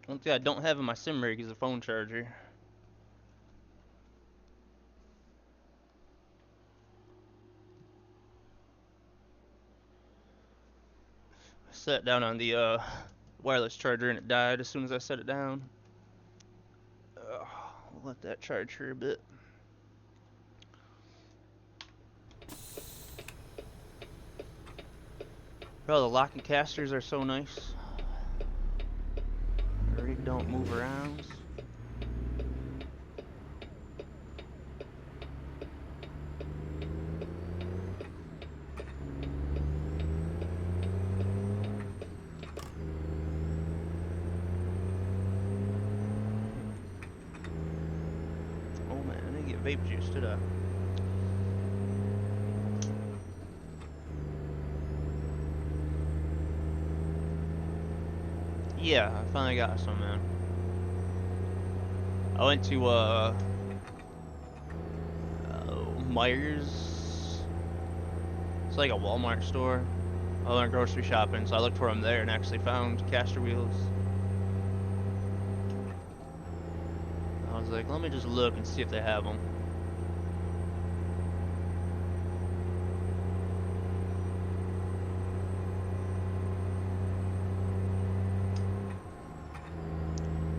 One thing I don't have in my sim rig is a phone charger. I set it down on the wireless charger and it died as soon as I set it down. I'll let that charge for a bit. Bro, the locking casters are so nice. The rig don't move around. Oh man, I didn't get vape juice, did I? Yeah, I finally got some, man. I went to Myers. It's like a Walmart store. I went grocery shopping, so I looked for them there and actually found caster wheels. I was like, let me just look and see if they have them.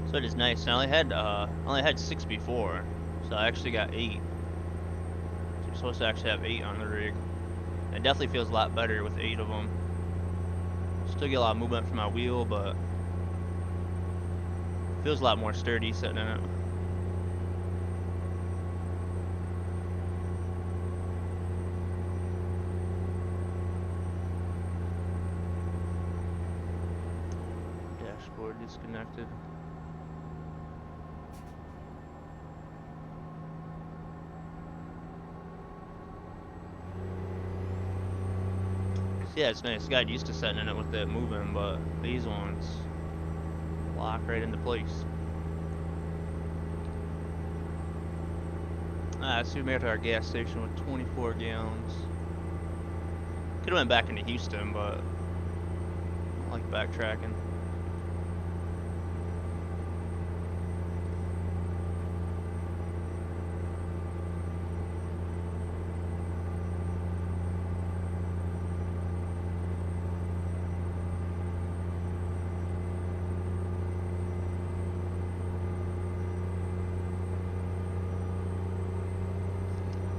So it is nice. I only had 6 before, so I actually got 8. So you're supposed to actually have 8 on the rig. It definitely feels a lot better with 8 of them. Still get a lot of movement from my wheel, but it feels a lot more sturdy sitting in it. Dashboard disconnected. Yeah, it's nice. Got used to setting in it with it moving, but these ones lock right into place. So we made it to our gas station with 24 gallons. Could have went back into Houston, but I like backtracking.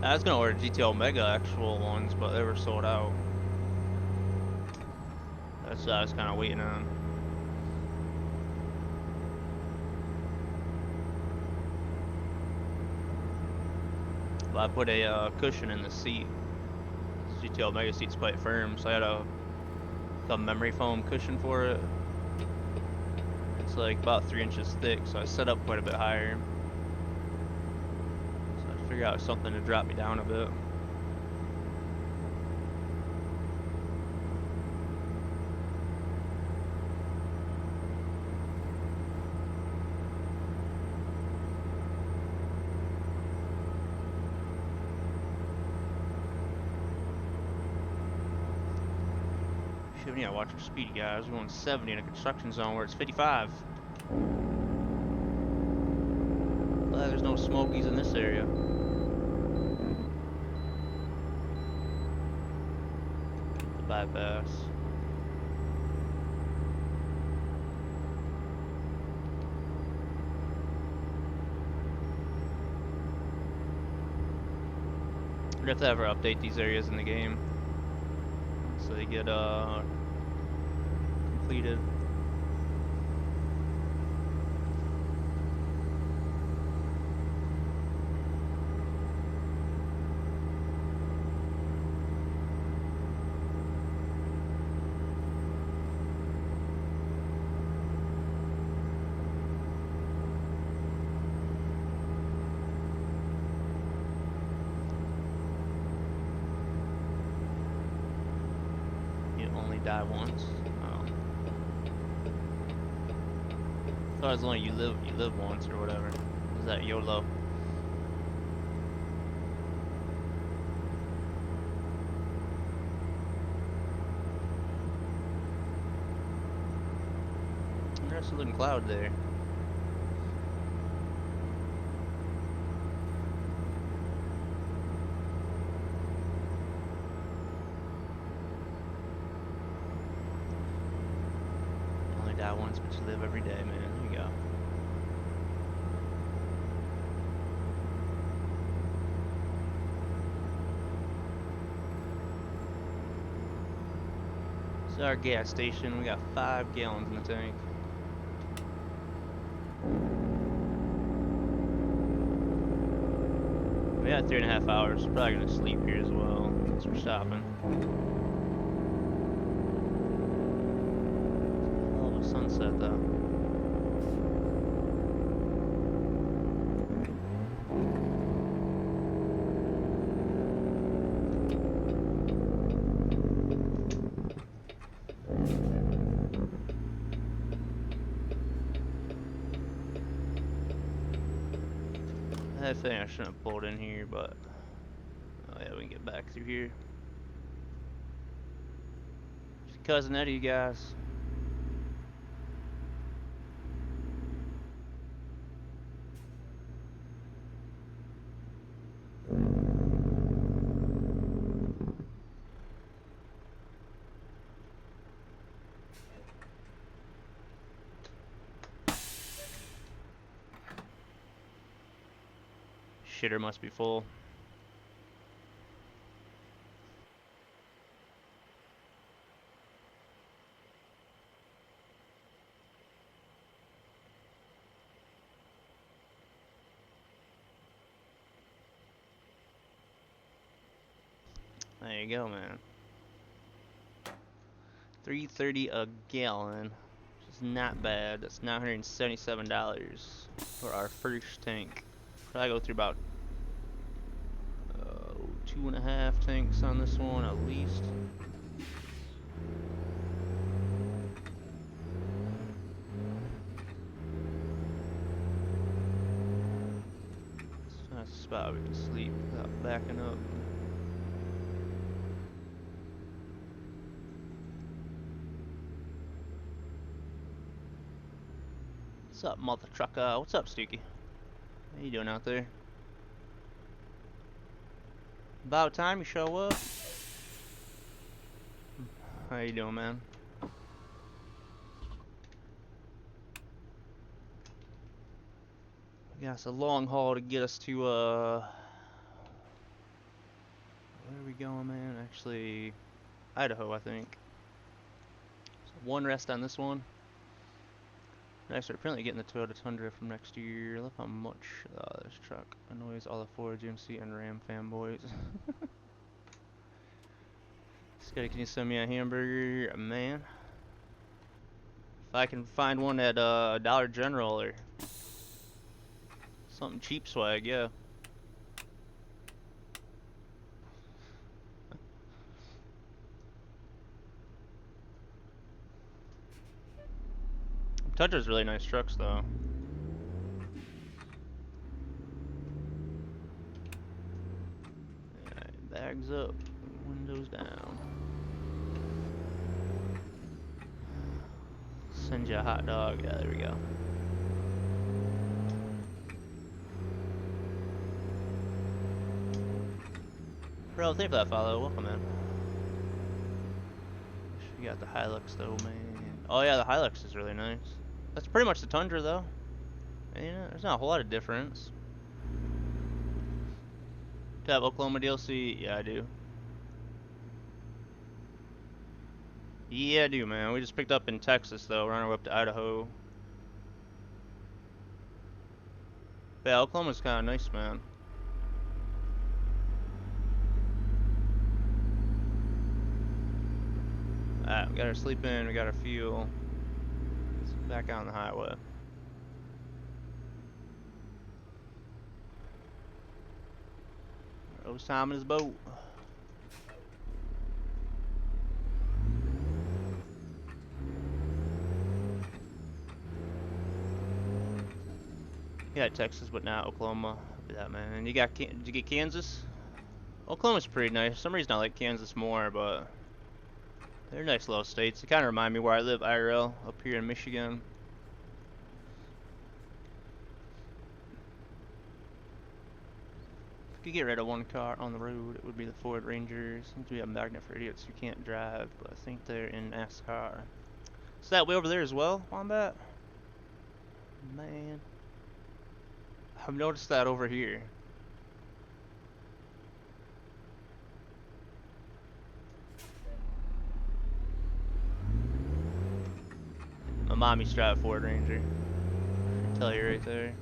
I was gonna order GT Omega actual ones, but they were sold out. That's what I was kind of waiting on. But I put a cushion in the seat. This GT Omega seat's quite firm, so I had a memory foam cushion for it. It's like about 3 inches thick, so I set up quite a bit higher. Figure out something to drop me down a bit. Shit, we need to watch our speed, guys. We're going 70 in a construction zone where it's 55. Glad there's no smokies in this area. The bypass. We'd have to ever update these areas in the game so they get completed. You only die once. Oh. I thought as long as you live once or whatever. Is that YOLO? There's a little cloud there. You only die once, but you live every day, man. There you go. This is our gas station. We got 5 gallons in the tank. We got 3.5 hours. We're probably gonna sleep here as well since we're stopping. Hell of a sunset though. I think I shouldn't have pulled in here, but oh yeah, we can get back through here. Just cousin Eddie, guys. Shitter must be full. There you go, man. $3.30 a gallon, which is not bad. That's $977 for our first tank. Probably go through about 2.5 tanks on this one at least. It's a nice spot we can sleep without backing up. What's up, mother trucker? What's up, Stooky? How you doing out there? About time you show up. How you doing, man? Yeah, it's a long haul to get us to where are we going, man? Actually, Idaho, I think. So one rest on this one. Next, we're apparently getting the Toyota Tundra from next year. Look how much this truck annoys all the Ford, GMC, and Ram fanboys. Scotty, can you send me a hamburger, man? If I can find one at Dollar General or something cheap swag, yeah. Tundra's really nice trucks, though. Alright, bags up, windows down. Find you a hot dog. Yeah, there we go. Bro, thank you for that follow. Welcome in. You got the Hilux though, man. Oh yeah, the Hilux is really nice. That's pretty much the Tundra though. And, you know, there's not a whole lot of difference. Do you have Oklahoma DLC? Yeah, I do. Yeah, I do, man. We just picked up in Texas though. We're on our way up to Idaho. Yeah, Oklahoma's kind of nice, man. Alright, we got our sleep in, we got our fuel. Let's get back out on the highway. Rose time in his boat. Yeah, Texas, but not Oklahoma. Yeah, man. And you got, did you get Kansas? Oklahoma's pretty nice. For some reason I like Kansas more, but they're nice little states. They kind of remind me where I live, IRL, up here in Michigan. If you could get rid of one car on the road, it would be the Ford Ranger. Seems to be a magnet for idiots who can't drive, but I think they're in NASCAR. Is that way over there as well, Wombat? Man. I've noticed that over here. My mom used to drive a Ford Ranger. I tell you right there.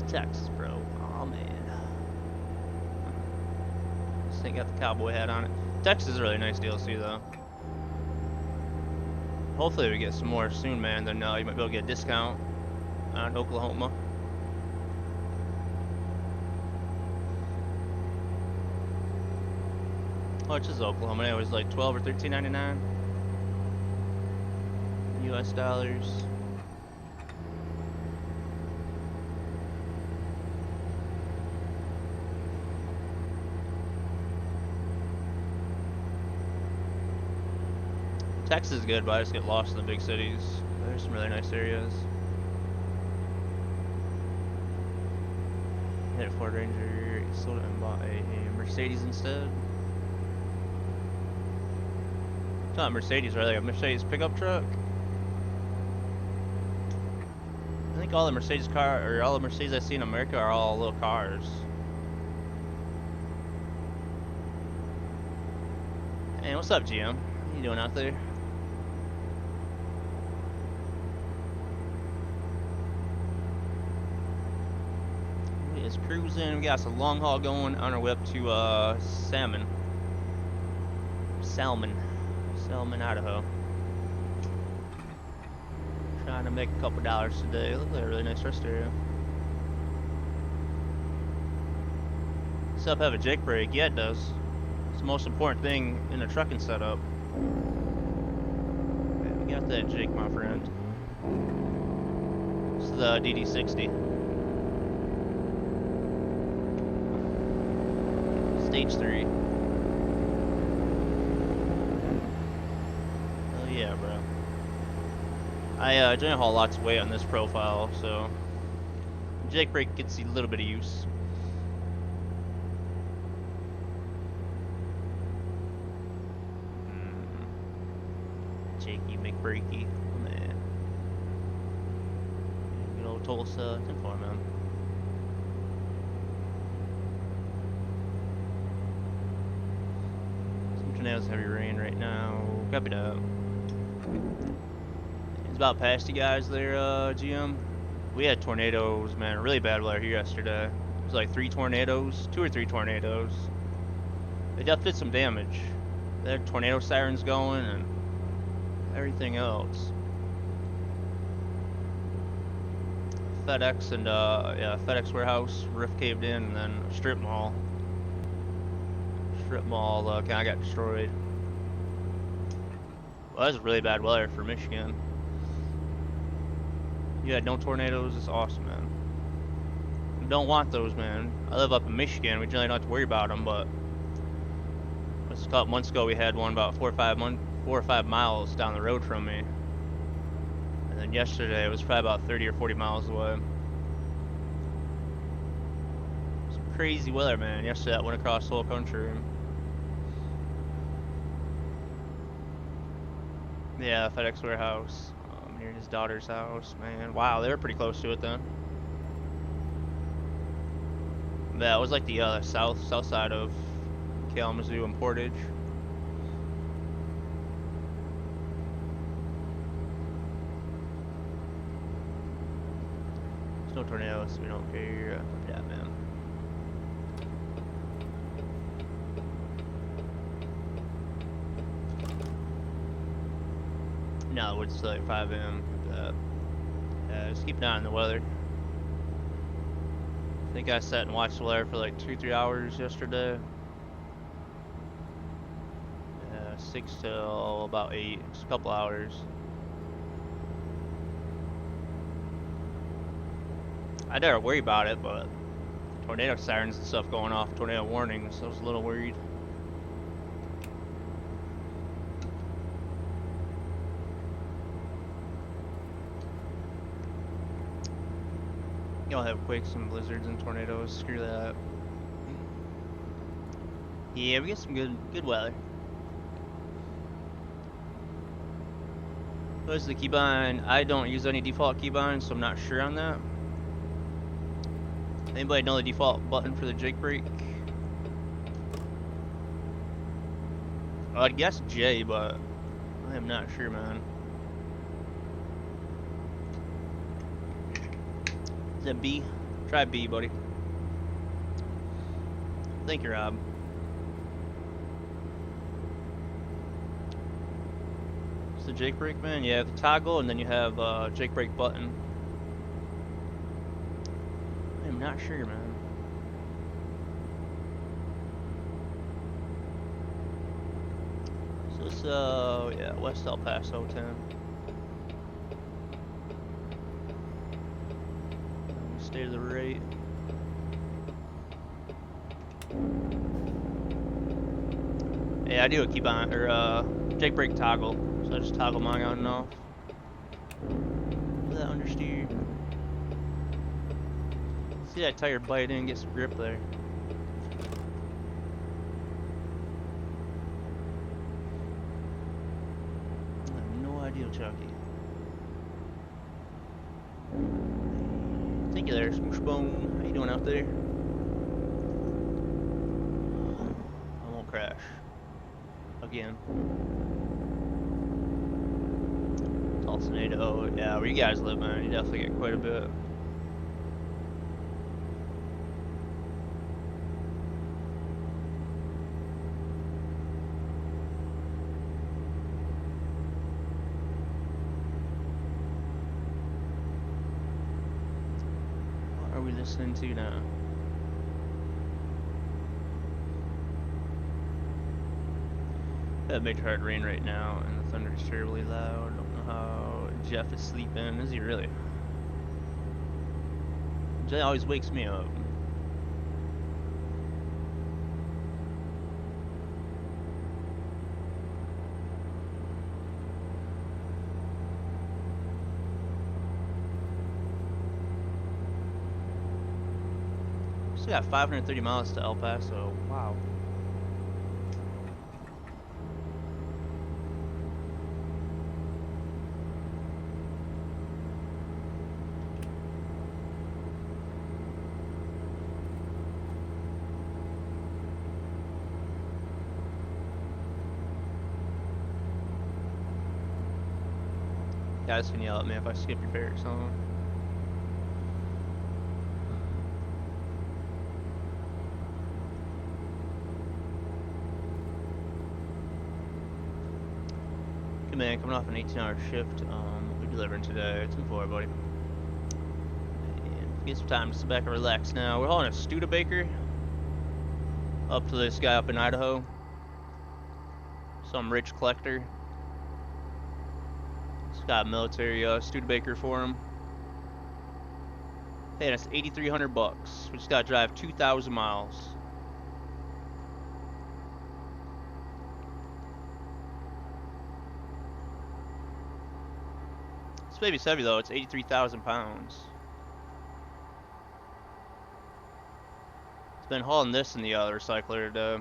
Texas, bro. Oh man. This thing got the cowboy hat on it. Texas is a really nice DLC though. Hopefully we get some more soon, man. Then you might be able to get a discount on Oklahoma. How much is Oklahoma? It was like $12 or $13.99 US dollars. Texas is good, but I just get lost in the big cities. There's some really nice areas. Hit a Ford Ranger, sold it and bought a Mercedes instead. It's not Mercedes, right? Like a Mercedes pickup truck. I think all the Mercedes I see in America are all little cars. Hey, what's up, GM? What you doing out there? Just cruising. We got some long haul going on our way up to Salmon, Idaho. Trying to make a couple dollars today. Looks like a really nice rest area. This up have a Jake brake? Yeah, it does. It's the most important thing in a trucking setup. Okay, we got that Jake, my friend. It's the DD60. Stage 3. Oh yeah, bro. I generally haul lots of weight on this profile, so Jake brake gets a little bit of use. Jakey McBreaky, oh, man. Good old Tulsa 10-4, man. Tornadoes, heavy rain right now. Copy that. It's about past you guys there, GM. We had tornadoes, man. Really bad weather here yesterday. It was like 2 or 3 tornadoes. They definitely did some damage. They had tornado sirens going and everything else. FedEx and FedEx warehouse roof caved in, and then a strip mall strip mall kind of got destroyed. Well, that's really bad weather for Michigan. You had no tornadoes. It's awesome, man. We don't want those, man. I live up in Michigan. We generally don't have to worry about them, but a couple months ago we had one about 4 or 5 miles down the road from me. And then yesterday it was probably about 30 or 40 miles away. Some crazy weather, man. Yesterday that went across the whole country. Yeah, FedEx warehouse near his daughter's house, man. Wow, they were pretty close to it then. Yeah, it was like the south side of Kalamazoo and Portage. There's no tornadoes, so we don't care. Yeah, man. No, it's still like 5 a.m. Just keep an eye on the weather. I think I sat and watched the weather for like 2-3 hours yesterday. 6 till about 8, just a couple hours. I didn't worry about it, but tornado sirens and stuff going off, tornado warnings, so I was a little worried. You'll have quakes and blizzards and tornadoes. Screw that. Yeah, we get some good weather. What's the keybind? I don't use any default keybinds, so I'm not sure on that. Anybody know the default button for the jake brake? I'd guess J, but I am not sure, man. Is that B? Try B, buddy. Thank you, Rob. It's the jake brake, man. You have the toggle, and then you have jake brake button. I am not sure, man. So this, yeah, West El Paso 10. Stay to the right. Yeah, I do a keybind or jake brake toggle, so I just toggle mine on and off. Look at that understeer. See that tire bite in, get some grip there. I have no idea, Chucky. Thank you there, Smooshbone. How you doing out there? I won't crash. Again. Tulsanado. Yeah, where you guys live, man, you definitely get quite a bit. What are we listening to now? That makes hard rain right now, and the thunder is terribly loud. Don't know how Jeff is sleeping. Is he really? Jay always wakes me up. Still got 530 miles to El Paso. Wow. Guys can yell at me if I skip your favorite song. Good man, coming off an 18-hour shift. We'll be delivering today. 2-4, buddy. And get some time to sit back and relax now. We're hauling a Studebaker. up to this guy up in Idaho. Some rich collector. He's got a military Studebaker for him. Hey, that's 8,300 bucks. We just gotta drive 2,000 miles. This baby's heavy though. It's 83,000 pounds. It's been hauling this in the recycler today.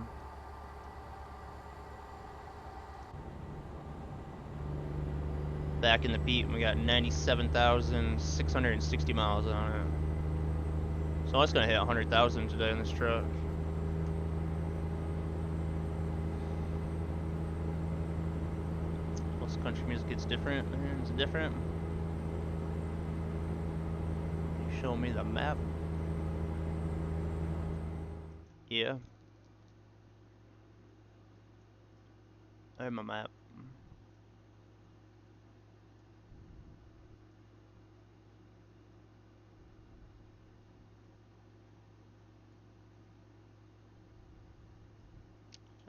Back in the Pete, and we got 97,660 miles on it. So it's gonna hit 100,000 today in this truck. Most country music gets different, man. It's different. You show me the map. Yeah. I have my map.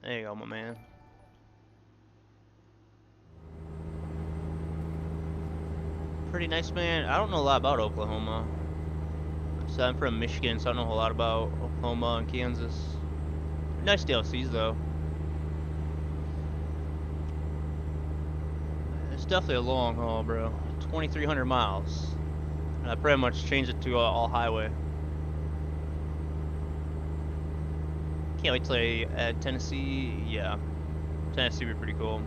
There you go, my man. Pretty nice, man. I don't know a lot about Oklahoma. So I'm from Michigan, so I don't know a lot about Oklahoma and Kansas. Nice DLCs, though. It's definitely a long haul, bro. 2,300 miles. And I pretty much changed it to all highway. Can't wait till I add Tennessee. Yeah, Tennessee would be pretty cool.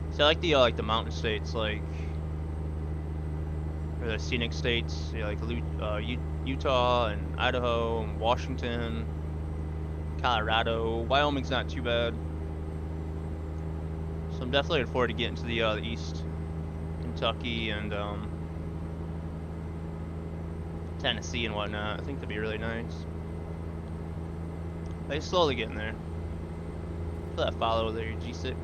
So I like the mountain states, or the scenic states, like Utah and Idaho and Washington, Colorado. Wyoming's not too bad. So I'm definitely looking forward to getting to the east, Kentucky and Tennessee and whatnot. I think that'd be really nice. They slowly getting there. Feel that follow there, G6.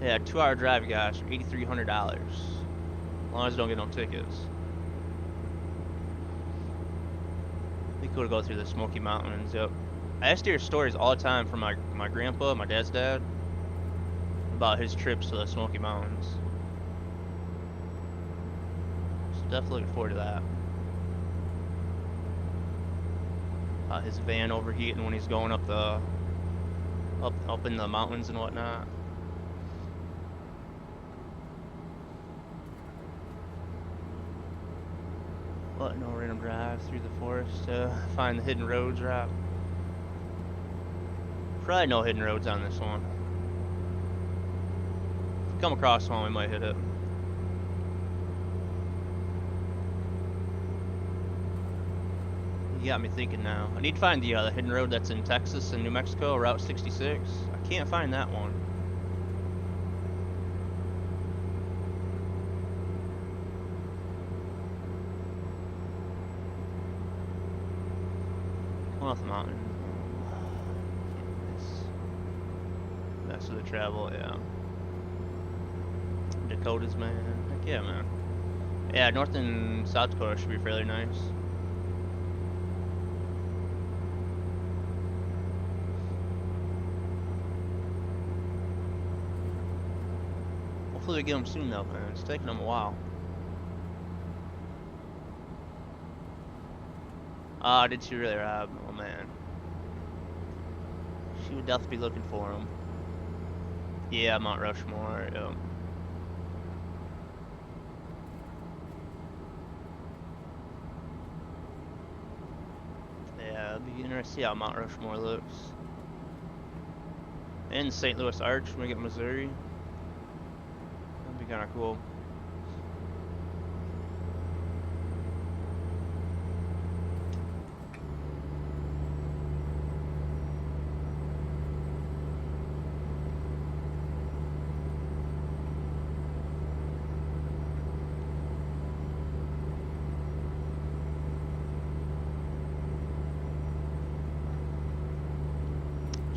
Yeah, 2-hour drive, guys, for $8,300. As long as I don't get no tickets. Be cool to go through the Smoky Mountains. Yep. I asked to hear stories all the time from my grandpa, my dad's dad, about his trips to the Smoky Mountains. So definitely looking forward to that. His van overheating when he's going up in the mountains and whatnot. But no random drive through the forest to find the hidden roads route. Probably no hidden roads on this one. If we come across one, we might hit it. You got me thinking now. I need to find the hidden road that's in Texas and New Mexico, Route 66. I can't find that one. Come off the mountain. That's the travel, yeah. Dakotas, man. Heck yeah, man. Yeah, North and South Dakota should be fairly nice. Hopefully we get them soon though, man. It's taking them a while. Ah, did she really, Rob? Oh man. She would definitely be looking for him. Yeah, Mount Rushmore, yeah. Yeah, it'd be interesting to see how Mount Rushmore looks. And the St. Louis Arch when we get Missouri. That'd be kind of cool.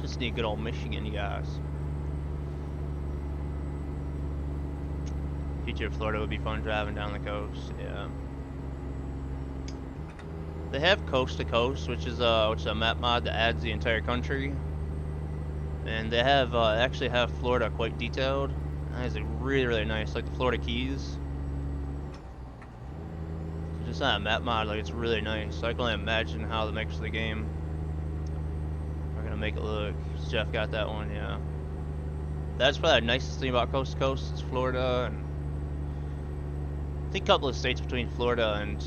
Just need good old Michigan, you guys. Future Florida would be fun driving down the coast, yeah. They have coast to coast, which is a map mod that adds the entire country, and they have actually have Florida quite detailed. That is really nice, like the Florida Keys. So just on a map mod, like it's really nice. So I can only imagine how that makes the game. We're gonna make it look. Jeff got that one, yeah. That's probably the nicest thing about coast to coast is Florida, and I think a couple of states between Florida and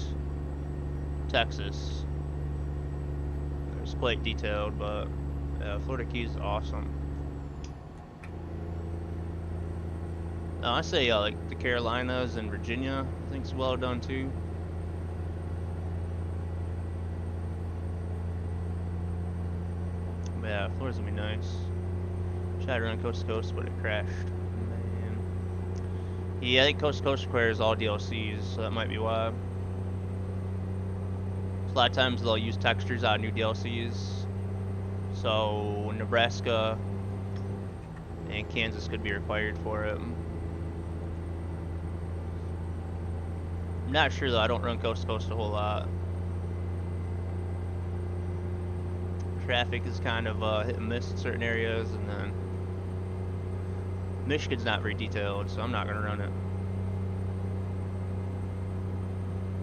Texas. It's quite detailed, but yeah, Florida Keys is awesome. I say like the Carolinas and Virginia, I think it's well done too. But yeah, Florida's gonna be nice. Tried to run coast to coast, but it crashed. Man. Yeah, I think coast to coast requires all DLCs, so that might be why. A lot of times they'll use textures out of new DLCs. So Nebraska and Kansas could be required for it. I'm not sure though, I don't run coast to coast a whole lot. Traffic is kind of hit and miss in certain areas, and then Michigan's not very detailed, so I'm not gonna run it.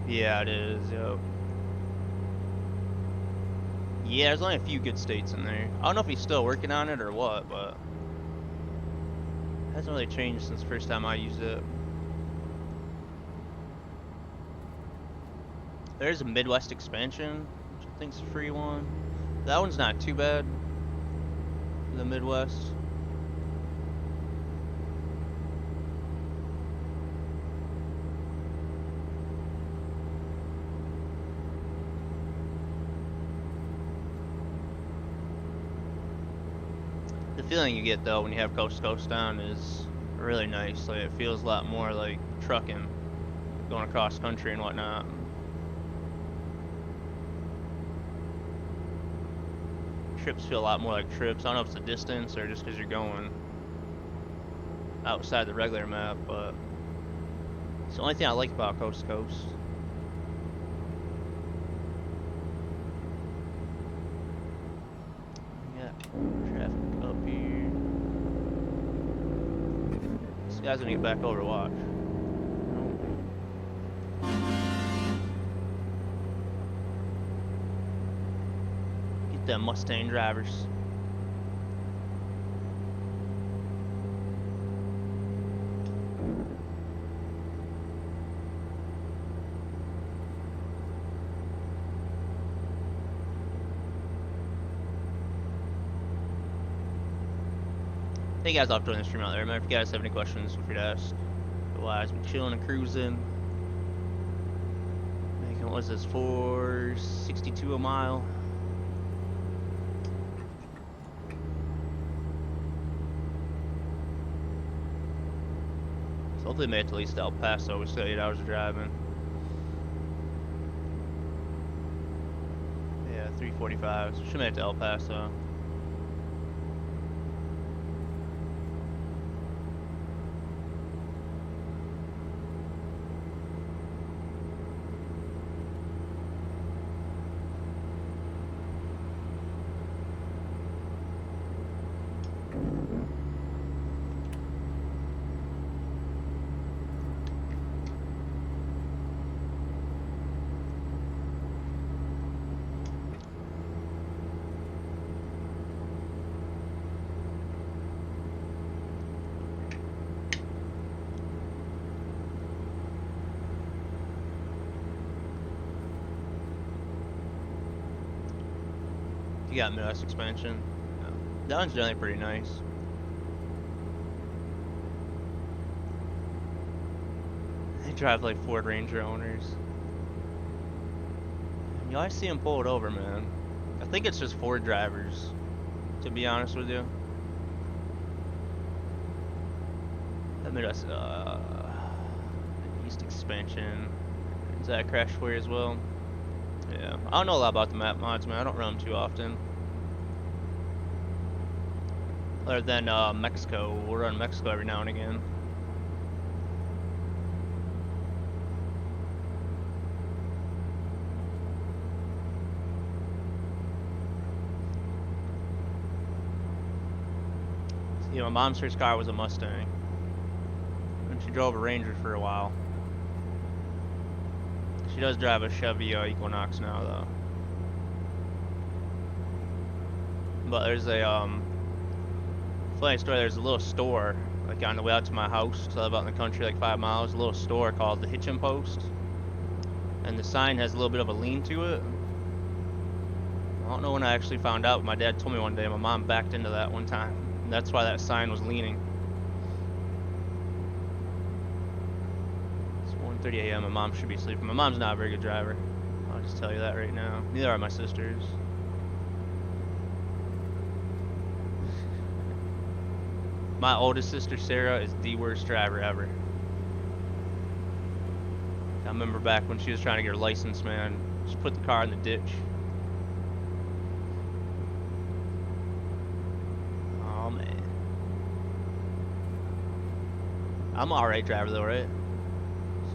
Yeah, it is, yep. Yeah, there's only a few good states in there. I don't know if he's still working on it or what, but it hasn't really changed since the first time I used it. There's a Midwest expansion, which I think's a free one. That one's not too bad for the Midwest. The feeling you get though when you have coast to coast down is really nice. Like it feels a lot more like trucking, going across country and whatnot. Trips feel a lot more like trips. I don't know if it's the distance or just because you're going outside the regular map, but it's the only thing I like about coast to coast. Yeah, traffic up here. This guy's gonna get back over to watch. Get them Mustang drivers. Hey guys, I'll join the stream out there. Remember, if you guys have any questions, feel free to ask. Otherwise, we're chilling and cruising. Making, what was this, 462 a mile? So hopefully made it to at least El Paso. We still got 8 hours of driving. Yeah, 3:45. So we should make it to El Paso. You got Midwest expansion. Yeah. That one's generally pretty nice. They drive like Ford Ranger owners. You always see them pull it over, man. I think it's just Ford drivers, to be honest with you. That Midwest East expansion. Is that a crash for you as well? Yeah, I don't know a lot about the map mods, man. I don't run them too often. Other than Mexico, we'll run Mexico every now and again. my mom's first car was a Mustang. And she drove a Ranger for a while. She does drive a Chevy Equinox now, though. But there's a, funny story, there's a little store, like on the way out to my house, so I live out in the country like 5 miles, a little store called the Hitchin' Post. And the sign has a little bit of a lean to it. I don't know when I actually found out, but my dad told me one day my mom backed into that one time. And that's why that sign was leaning. It's 1:30 a.m. My mom should be sleeping. My mom's not a very good driver. I'll just tell you that right now. Neither are my sisters. My oldest sister, Sarah, is the worst driver ever. I remember back when she was trying to get her license, man. Just put the car in the ditch. Oh, man. I'm an alright driver, though, right?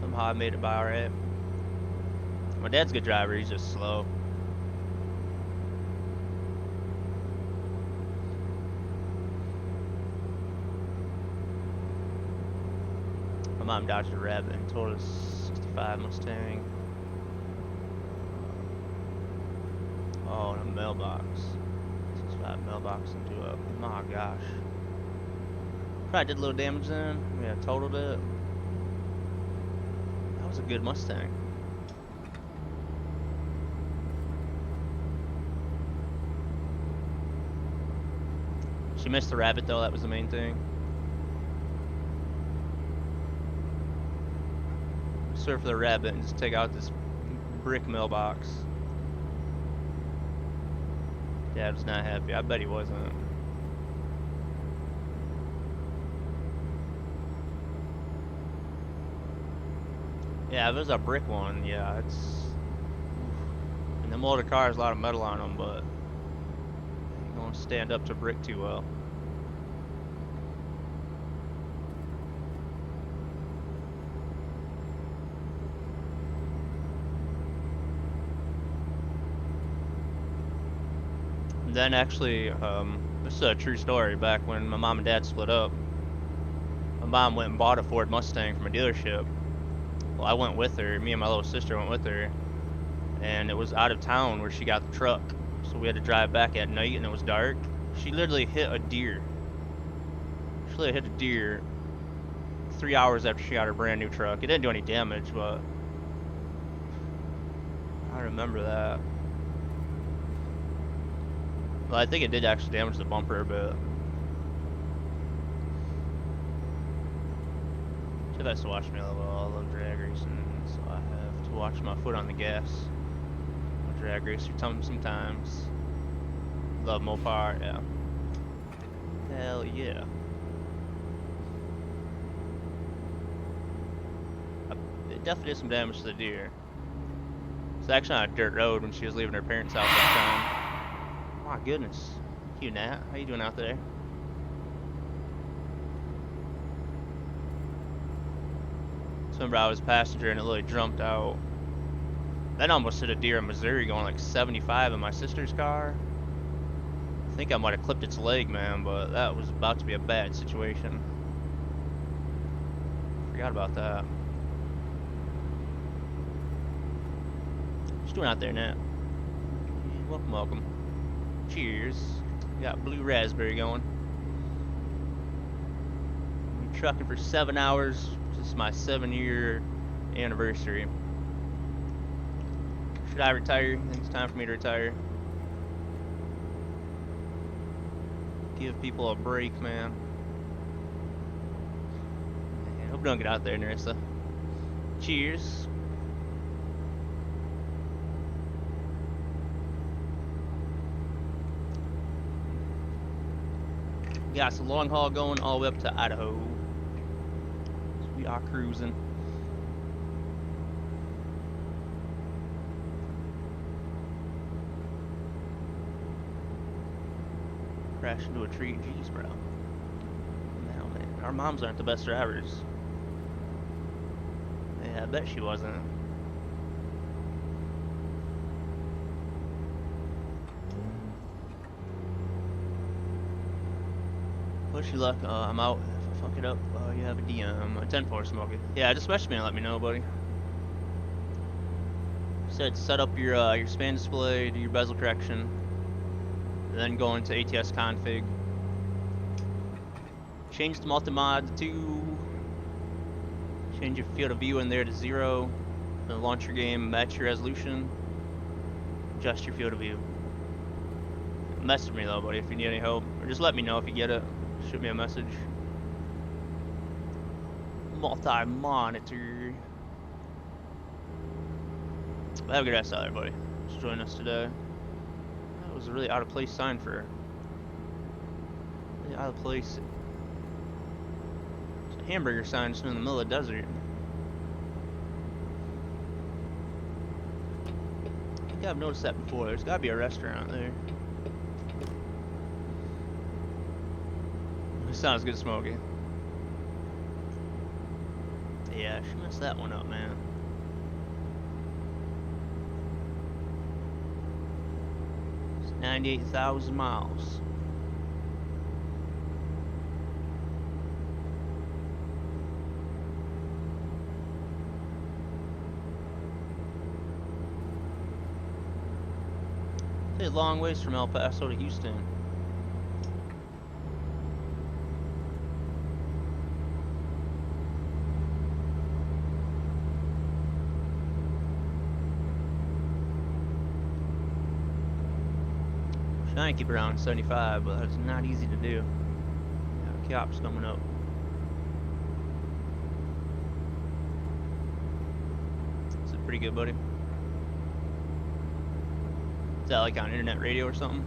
Somehow I made it by alright. My dad's a good driver, he's just slow. My mom dodged a rabbit and told us 65 Mustang. Oh, and a mailbox. 65 mailbox into a, my gosh. Probably did a little damage then. Yeah, totaled it. That was a good Mustang. She missed the rabbit though, that was the main thing. Surf the rabbit and just take out this brick mailbox. Dad was not happy. I bet he wasn't. Yeah, if it was a brick one, yeah, it's. And them older cars, a lot of metal on them, but they don't stand up to brick too well. Then actually, this is a true story. Back when my mom and dad split up, my mom went and bought a Ford Mustang from a dealership. Well, I went with her. Me and my little sister went with her, and it was out of town where she got the truck. So we had to drive back at night, and it was dark. She literally hit a deer. She literally hit a deer 3 hours after she got her brand new truck. It didn't do any damage, but I remember that. Well, I think it did actually damage the bumper a bit. She likes to watch me a little. I love drag racing, so I have to watch my foot on the gas. I'm a drag racer sometimes. Love Mopar, yeah. Hell yeah. It definitely did some damage to the deer. It's actually on a dirt road when she was leaving her parents' house that time. My goodness. Cute Nat. How you doing out there? So remember I was a passenger and it literally jumped out. That almost hit a deer in Missouri going like 75 in my sister's car. I think I might have clipped its leg, man, but that was about to be a bad situation. Forgot about that. What you doing out there, Nat? Welcome, welcome. Cheers. Got blue raspberry going. Been trucking for 7 hours. This is my 7-year anniversary. Should I retire? I think it's time for me to retire. Give people a break, man. I hope you don't get out there, Narissa. Cheers. Got some long haul going all the way up to Idaho. So we are cruising. Crashed into a tree. Jeez, bro. Now, man, our moms aren't the best drivers. Yeah, I bet she wasn't. What Wish you luck. I'm out. If I fuck it up, you have a DM. A 10-4 Smokey. Yeah, just message me and let me know, buddy. Said set up your span display, do your bezel correction, and then go into ATS config. Change the multi-mod to 2. Change your field of view in there to 0. Then launch your game, match your resolution, adjust your field of view. Message me though, buddy, if you need any help, or just let me know if you get it. Shoot me a message. Multi-monitor. Have a good ass out there, buddy. Just join us today. That was a really out of place sign for. Really out of place. It's a hamburger sign just in the middle of the desert. I think I've noticed that before. There's gotta be a restaurant there. It sounds good, Smokey. Yeah, she messed that one up, man. It's 98,000 miles. It's a long ways from El Paso to Houston. Trying to keep around 75, but that's not easy to do. Yeah, cops coming up. Is it pretty good, buddy? Is that like on internet radio or something?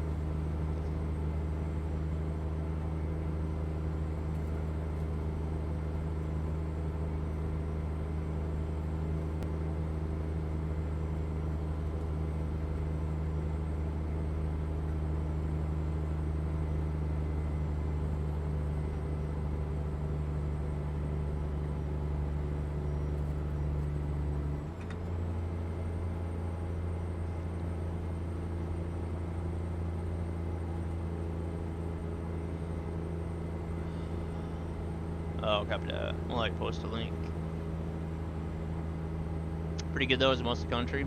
Oh, copy that. I'll like post a link. Pretty good though, as most of the country.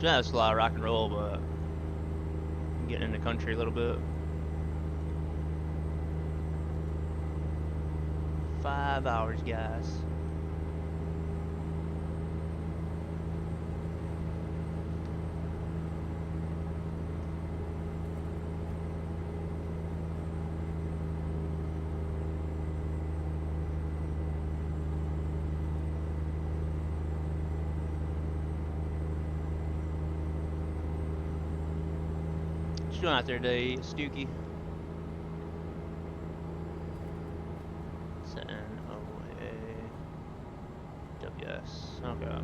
Yeah, it's a lot of rock and roll, but I'm getting in the country a little bit. 5 hours, guys. What you doing out there today, Stookie? N-O-A-W-S. Okay.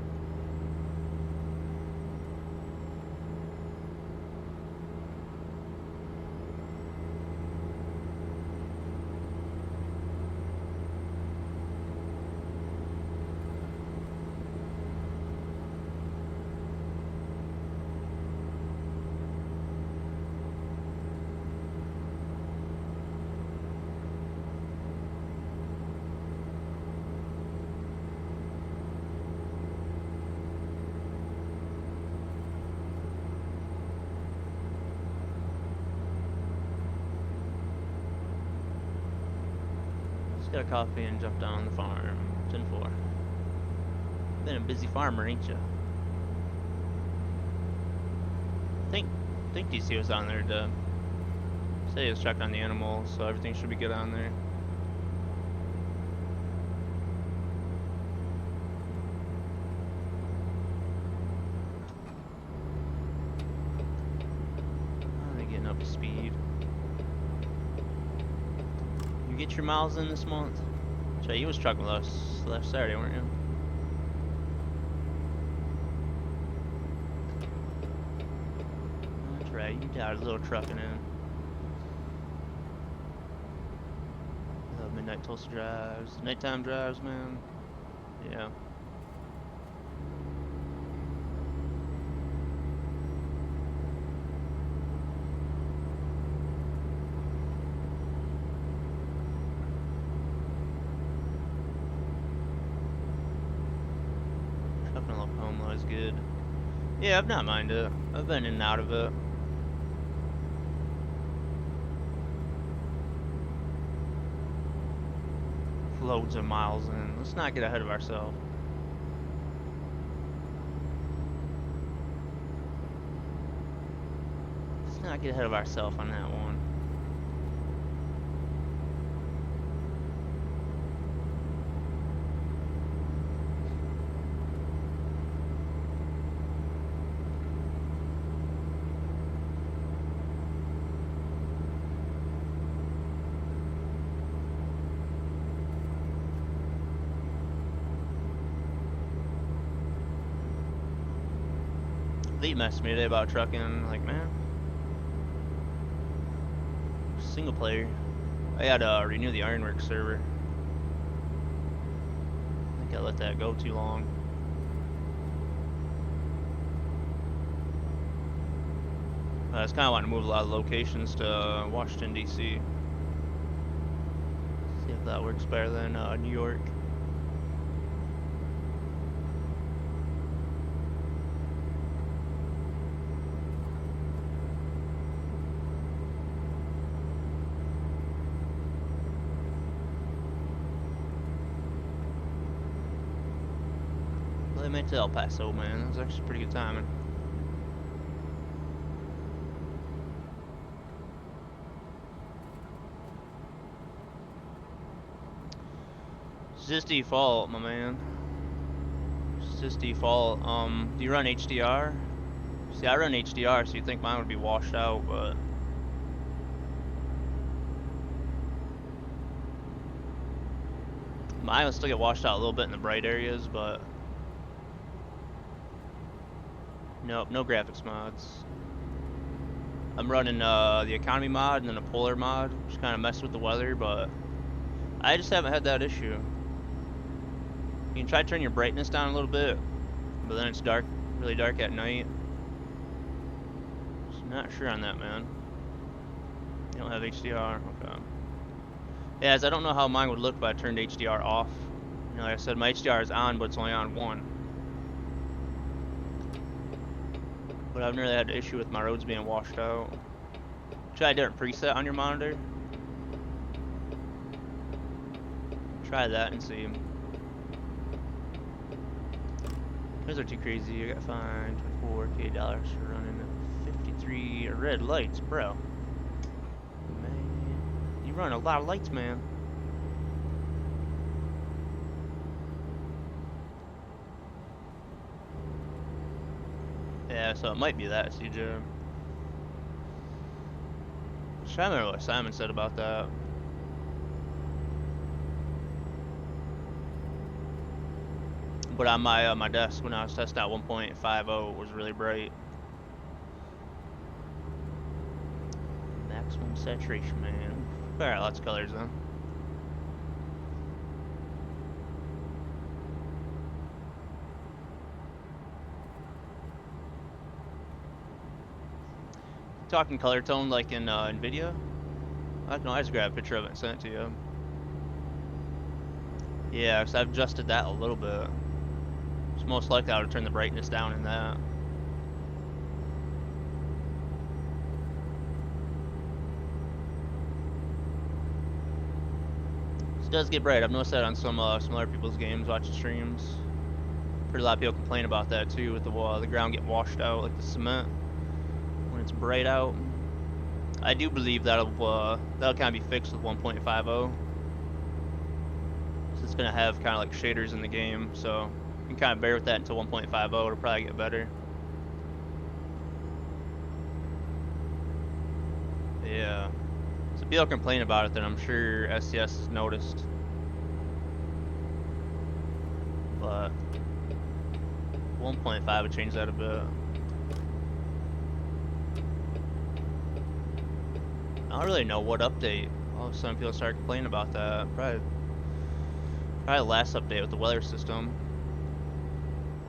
Got a coffee and jumped on the farm. 10-4. Been a busy farmer, ain't you? I think DC was on there to say he was checking on the animals, so everything should be good on there. Getting up to speed. Get your miles in this month? So you was trucking with us last Saturday, weren't you? That's right, you got a little trucking in. Midnight Tulsa drives, nighttime drives, man. Yeah. Home was good. Yeah, I've not minded it. I've been in and out of it. Loads of miles in. Let's not get ahead of ourselves. Let's not get ahead of ourselves on that one. They messaged me today about trucking. Like, man, single player. I had to renew the Ironworks server. I think I let that go too long. I was kind of wanting to move a lot of locations to Washington, D.C. See if that works better than New York. They made to El Paso, man. That was actually pretty good timing. It's just default, my man. It's just default. Do you run HDR? See, I run HDR, so you'd think mine would be washed out, but mine will still get washed out a little bit in the bright areas, but nope, no graphics mods. I'm running the economy mod and then a polar mod, which kind of mess with the weather, but I just haven't had that issue. You can try to turn your brightness down a little bit, but then it's dark, really dark at night. Just not sure on that, man. You don't have HDR? Okay. Yeah, as I don't know how mine would look if I turned HDR off. You know, like I said, my HDR is on, but it's only on 1. But I've never really had an issue with my roads being washed out. Try a different preset on your monitor. Try that and see. Those are too crazy. I got fined $24K for running 53 red lights, bro. Man, you run a lot of lights, man. Yeah, so it might be that, CJ. I'm trying to remember what Simon said about that. But on my desk when I was testing out 1.50, it was really bright. Maximum saturation, man. Alright, lots of colors then. Talking color tone like in NVIDIA? I can always grab a picture of it and send it to you. Yeah, because I've adjusted that a little bit. It's most likely I would turn the brightness down in that. It does get bright. I've noticed that on some other people's games, watching streams. Pretty a lot of people complain about that too, with the ground getting washed out, like the cement when it's bright out. I do believe that'll kind of be fixed with 1.50. So it's gonna have kind of like shaders in the game, so you can kind of bear with that until 1.50. It'll probably get better. Yeah. So people complain about it, then I'm sure SCS has noticed. But 1.5 would change that a bit. I don't really know what update. All of a sudden people start complaining about that. Probably the last update with the weather system.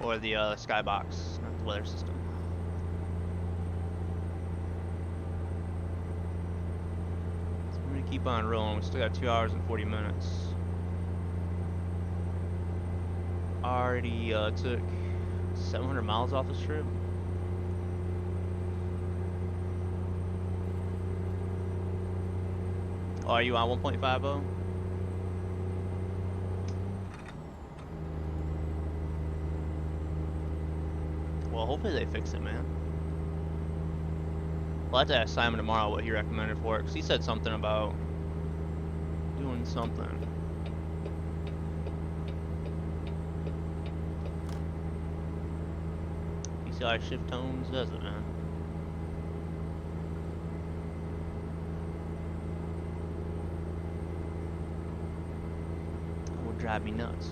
Or the skybox, not the weather system. So I'm gonna keep on rolling. We still got 2 hours and 40 minutes. Already took 700 miles off this trip. Oh, are you on 1.50? Well, hopefully they fix it, man. We'll have to ask Simon tomorrow what he recommended for it, because he said something about doing something. PCI shift tones does it, man. That would drive me nuts.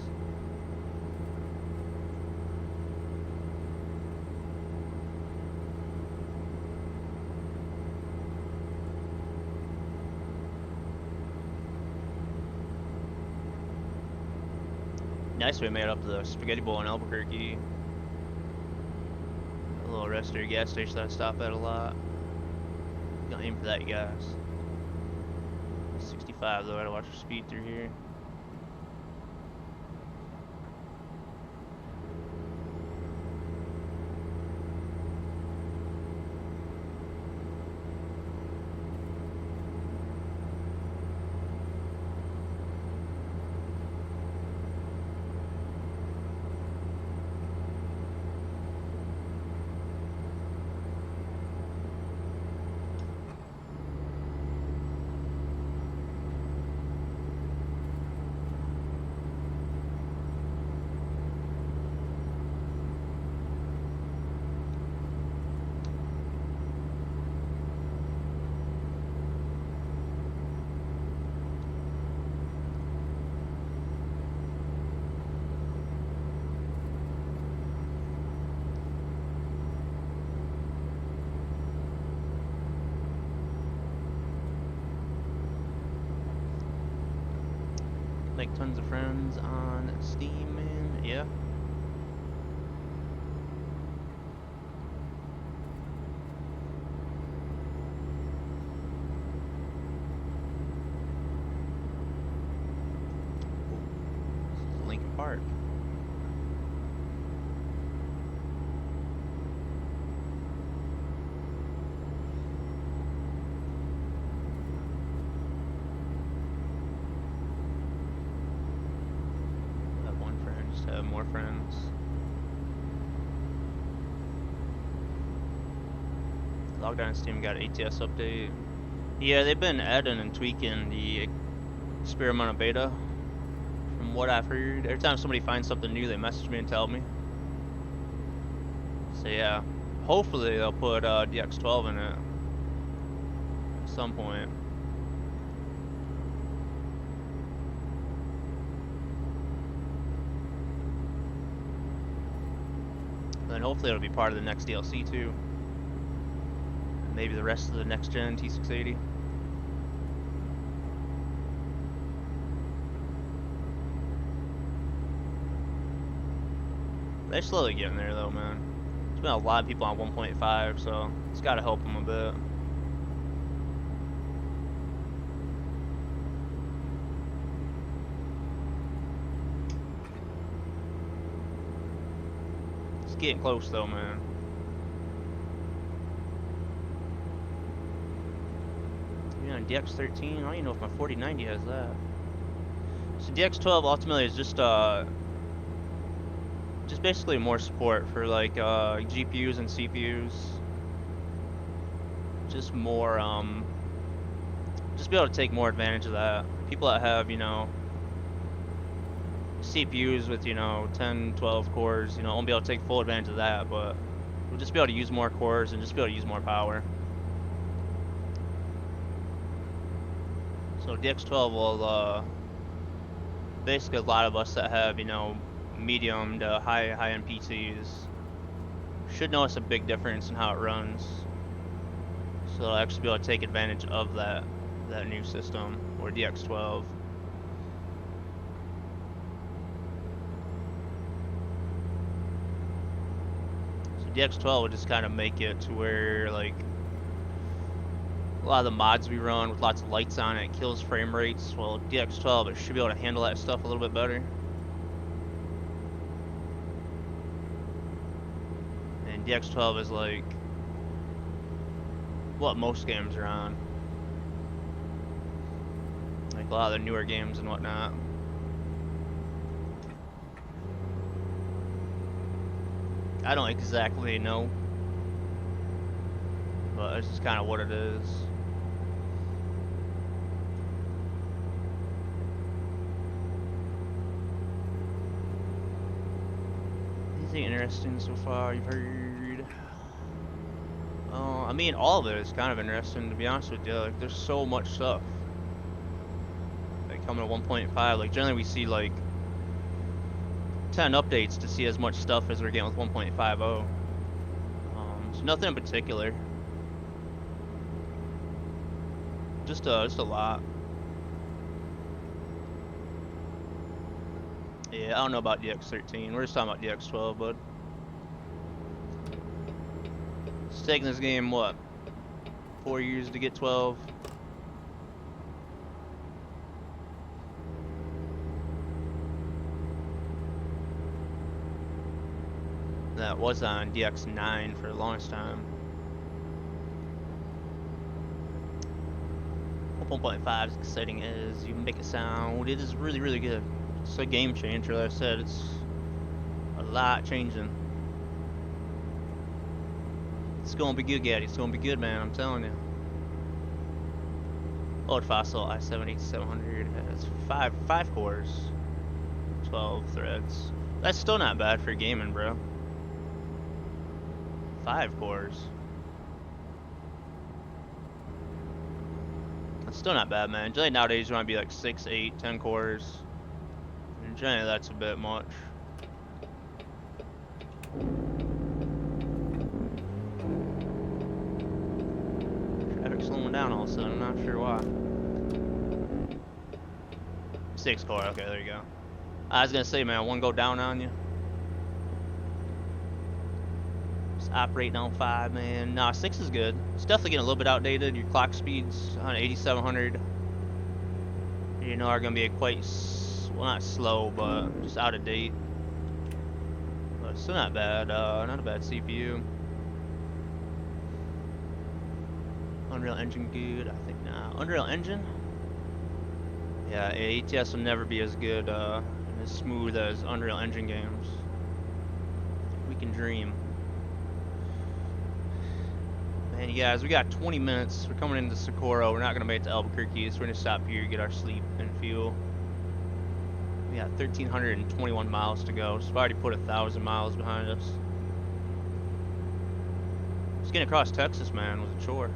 Nice we made it up to the Spaghetti Bowl in Albuquerque. A little rest area gas station that I stop at a lot. Gonna aim for that, you guys. 65 though, I gotta watch your speed through here. Make tons of friends on Steam, man. Yeah. This is Lincoln Park. Have more friends. Logged on Steam, got an ATS update. Yeah, they've been adding and tweaking the experimental beta. From what I've heard, every time somebody finds something new, they message me and tell me. So yeah, hopefully they'll put DX12 in it at some point. And hopefully it'll be part of the next DLC too. And maybe the rest of the next gen T680. They're slowly getting there though, man. There's been a lot of people on 1.5, so it's gotta help them a bit. Getting close though, man. Yeah, on DX13, I don't even know if my 4090 has that. So DX12 ultimately is just basically more support for like GPUs and CPUs. Just more just be able to take more advantage of that. People that have, you know, CPUs with, you know, 10, 12 cores, you know, won't be able to take full advantage of that, but we'll just be able to use more cores and just be able to use more power. So DX12 will, basically a lot of us that have, you know, medium to high-end PCs should notice a big difference in how it runs. So they'll actually be able to take advantage of that new system, or DX12. DX12 would just kind of make it to where, like, a lot of the mods we run with lots of lights on it kills frame rates. Well, DX12 it should be able to handle that stuff a little bit better. DX12 is like what most games are on. Like a lot of the newer games and whatnot. I don't exactly know, but it's just kind of what it is. Anything interesting so far you've heard? I mean, all of it is kind of interesting, to be honest with you. Like, there's so much stuff. Like, coming to 1.5, like, generally we see, like, 10 updates to see as much stuff as we're getting with 1.50. So nothing in particular. Just a lot. Yeah, I don't know about DX13. We're just talking about DX12, bud. It's taking this game, what, 4 years to get 12? That was on DX9 for the longest time. 1.5 is exciting as you make it sound. It is really, really good. It's a game changer, like I said. It's a lot changing. It's gonna be good, Gaddy. It's gonna be good, man. I'm telling you. Old Fossil i7-8700 has five cores, 12 threads. That's still not bad for gaming, bro. 5 cores. That's still not bad, man. Generally nowadays you want to be like 6, 8, 10 cores. And generally that's a bit much. Traffic slowing down all of a sudden, I'm not sure why. 6 core, okay, there you go. I was gonna say, man, one go down on you. Just operating on 5, man. Nah, 6 is good. It's definitely getting a little bit outdated. Your clock speeds on 8700, you know, are gonna be quite, well, not slow, but just out of date. But still not bad. Not a bad CPU. Unreal Engine good? I think not. Unreal Engine? Yeah, ATS will never be as good and as smooth as Unreal Engine games. We can dream. Man, you guys, we got 20 minutes. We're coming into Socorro. We're not going to make it to Albuquerque, so we're going to stop here, get our sleep and fuel. We got 1,321 miles to go, so we've already put 1,000 miles behind us. Just getting across Texas, man, was a chore.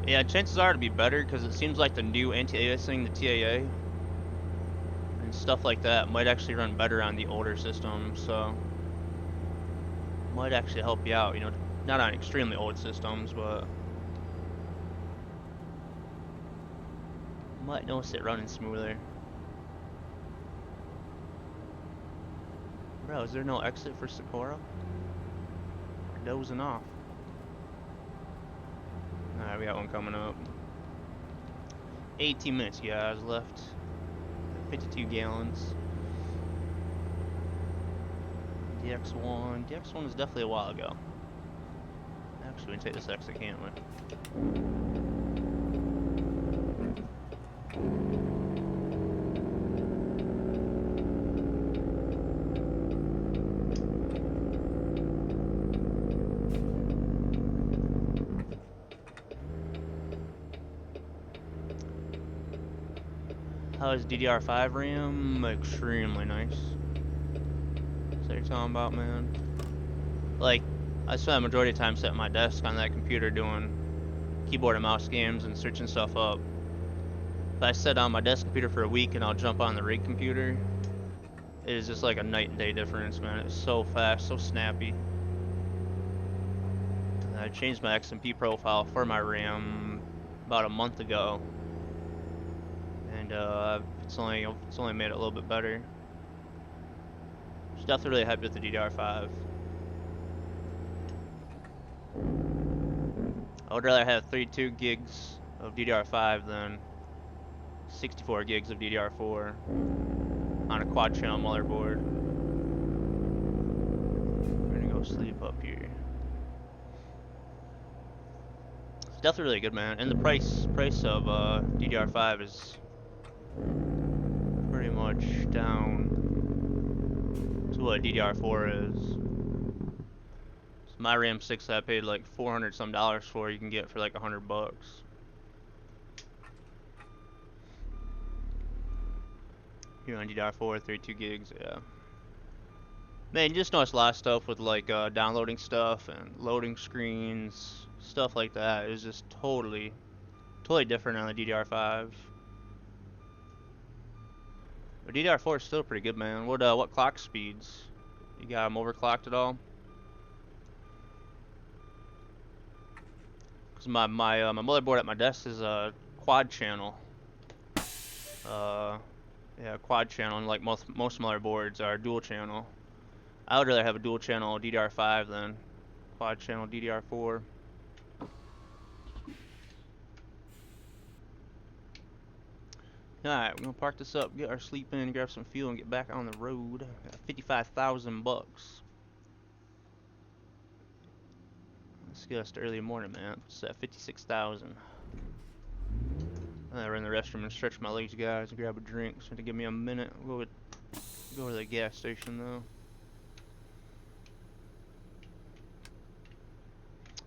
Yeah, chances are to be better because it seems like the new anti-aliasing, the TAA, and stuff like that might actually run better on the older system, so might actually help you out, you know, not on extremely old systems, but might notice it running smoother. Bro, is there no exit for Socorro? We're dozing off. Alright, we got one coming up. 18 minutes, guys, left. 52 gallons. DX1. DX1 was definitely a while ago. Actually, we can take this exit, can't we? How is DDR5 RAM? Extremely nice. That's what you're talking about, man. Like, I spend the majority of the time sitting at my desk on that computer doing keyboard and mouse games and searching stuff up. If I sit on my desk computer for a week and I'll jump on the rig computer, it is just like a night and day difference, man. It's so fast, so snappy. I changed my XMP profile for my RAM about a month ago, and it's only made it a little bit better. Just definitely really happy with the DDR5. I would rather have 32 gigs of DDR5 than 64 gigs of DDR4 on a quad channel motherboard. sleep up here. It's definitely really good, man. And the price of DDR5 is pretty much down to what DDR4 is. So my RAM 6 I paid like $400 some for, you can get for like $100. Here on DDR4, 32 gigs, yeah. Man, you just notice a lot of stuff with like downloading stuff and loading screens, stuff like that is just totally different on the DDR5. But DDR4 is still pretty good, man. What clock speeds? You got them overclocked at all? Cause my motherboard at my desk is a quad channel. Yeah, quad channel, and like most motherboards are dual channel. I would rather have a dual channel DDR5 than quad channel DDR4. Alright, we're gonna park this up, get our sleep in, grab some fuel, and get back on the road. Got 55,000 bucks. Let's get us to early morning, man. It's at 56,000. I run in the restroom and stretch my legs, guys, and grab a drink. So to give me a minute. We'll go to the gas station though.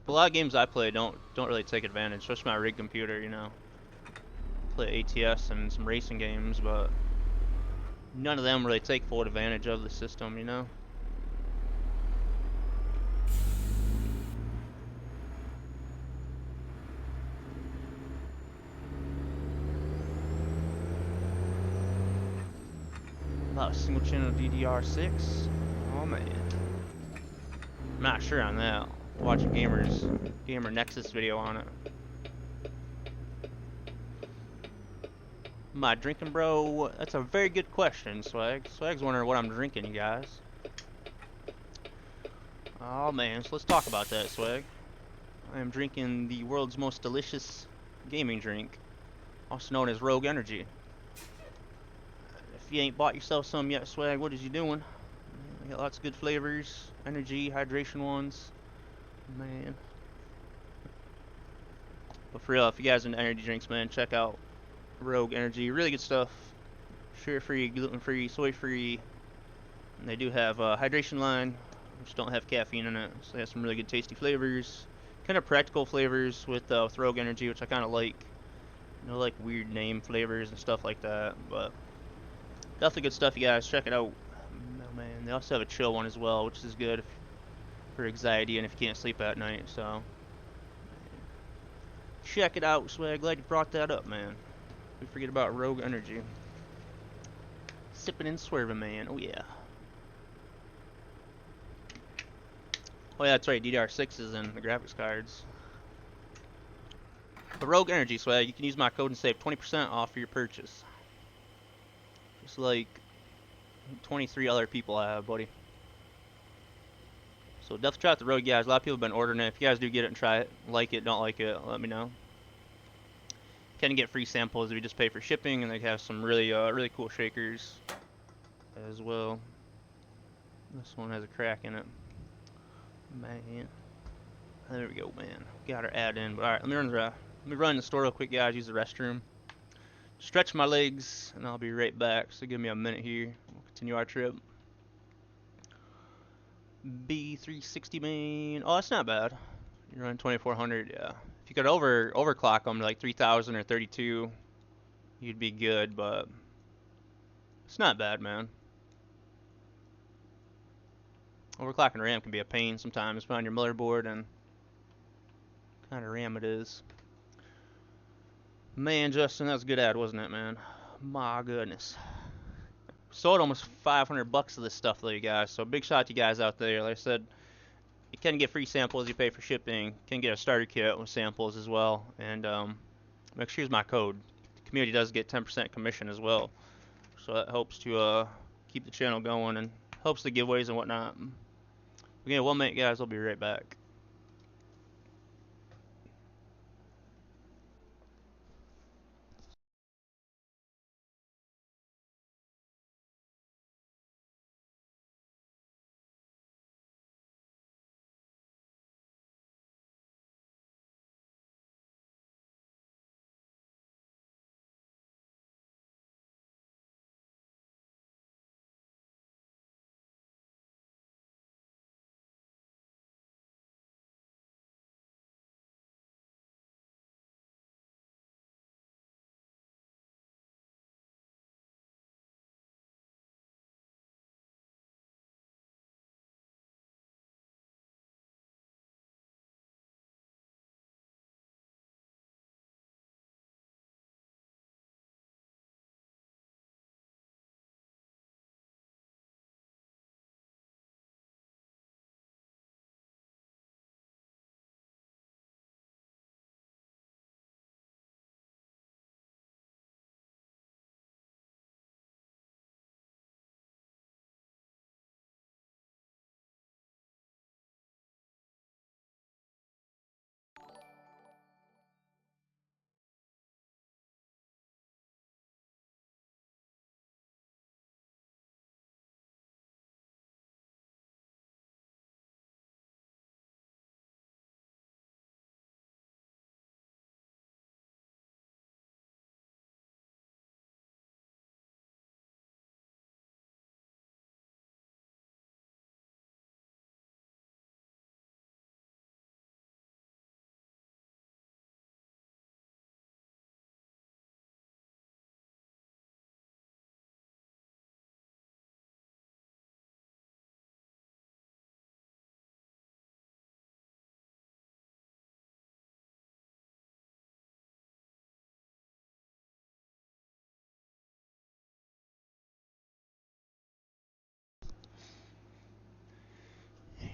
But a lot of games I play don't really take advantage, especially my rig computer. You know, play ATS and some racing games, but none of them really take full advantage of the system. You know. About a single channel DDR6. Oh man. I'm not sure on that. Watch a Gamer Nexus video on it. Am I drinking, bro? That's a very good question, Swag. Swag's wondering what I'm drinking, you guys. Oh man, so let's talk about that, Swag. I am drinking the world's most delicious gaming drink, also known as Rogue Energy. If you ain't bought yourself some yet, Swag, what is you doing? You got lots of good flavors, energy, hydration ones. Man. But for real, if you guys are into energy drinks, man, check out Rogue Energy. Really good stuff. Sugar-free, gluten-free, soy-free. And they do have a hydration line, which don't have caffeine in it. So they have some really good tasty flavors. Kind of practical flavors with Rogue Energy, which I kind of like. You know, like weird name flavors and stuff like that. But definitely good stuff, you guys. Check it out. Oh man, they also have a chill one as well, which is good for anxiety and if you can't sleep at night. So check it out, Swag. Glad you brought that up, man. We forget about Rogue Energy. Sipping and swerving, man. Oh yeah. Oh yeah, that's right. DDR6 is in the graphics cards. But Rogue Energy, Swag, you can use my code and save 20% off your purchase. Just like 23 other people have, buddy. So definitely try out the Rogue, guys. A lot of people have been ordering it. If you guys do get it and try it, like it, don't like it, let me know. Can get free samples if you just pay for shipping, and they have some really cool shakers as well. This one has a crack in it. Man. There we go, man. Got her ad in. But alright, let me run in the store real quick, guys. Use the restroom. Stretch my legs, and I'll be right back. So give me a minute here. We'll continue our trip. B360 main. Oh, that's not bad. You're running 2400, yeah. If you could overclock them to like 3000 or 32, you'd be good, but it's not bad, man. Overclocking RAM can be a pain sometimes, depending on your motherboard and kind of RAM it is. Man, Justin, that was a good ad, wasn't it, man? My goodness. Sold almost 500 bucks of this stuff, though, you guys. So big shout out to you guys out there. Like I said, you can get free samples. You pay for shipping. You can get a starter kit with samples as well. And make sure you use my code. The community does get 10% commission as well. So that helps to keep the channel going and helps the giveaways and whatnot. Again, 1 minute, guys. I'll be right back.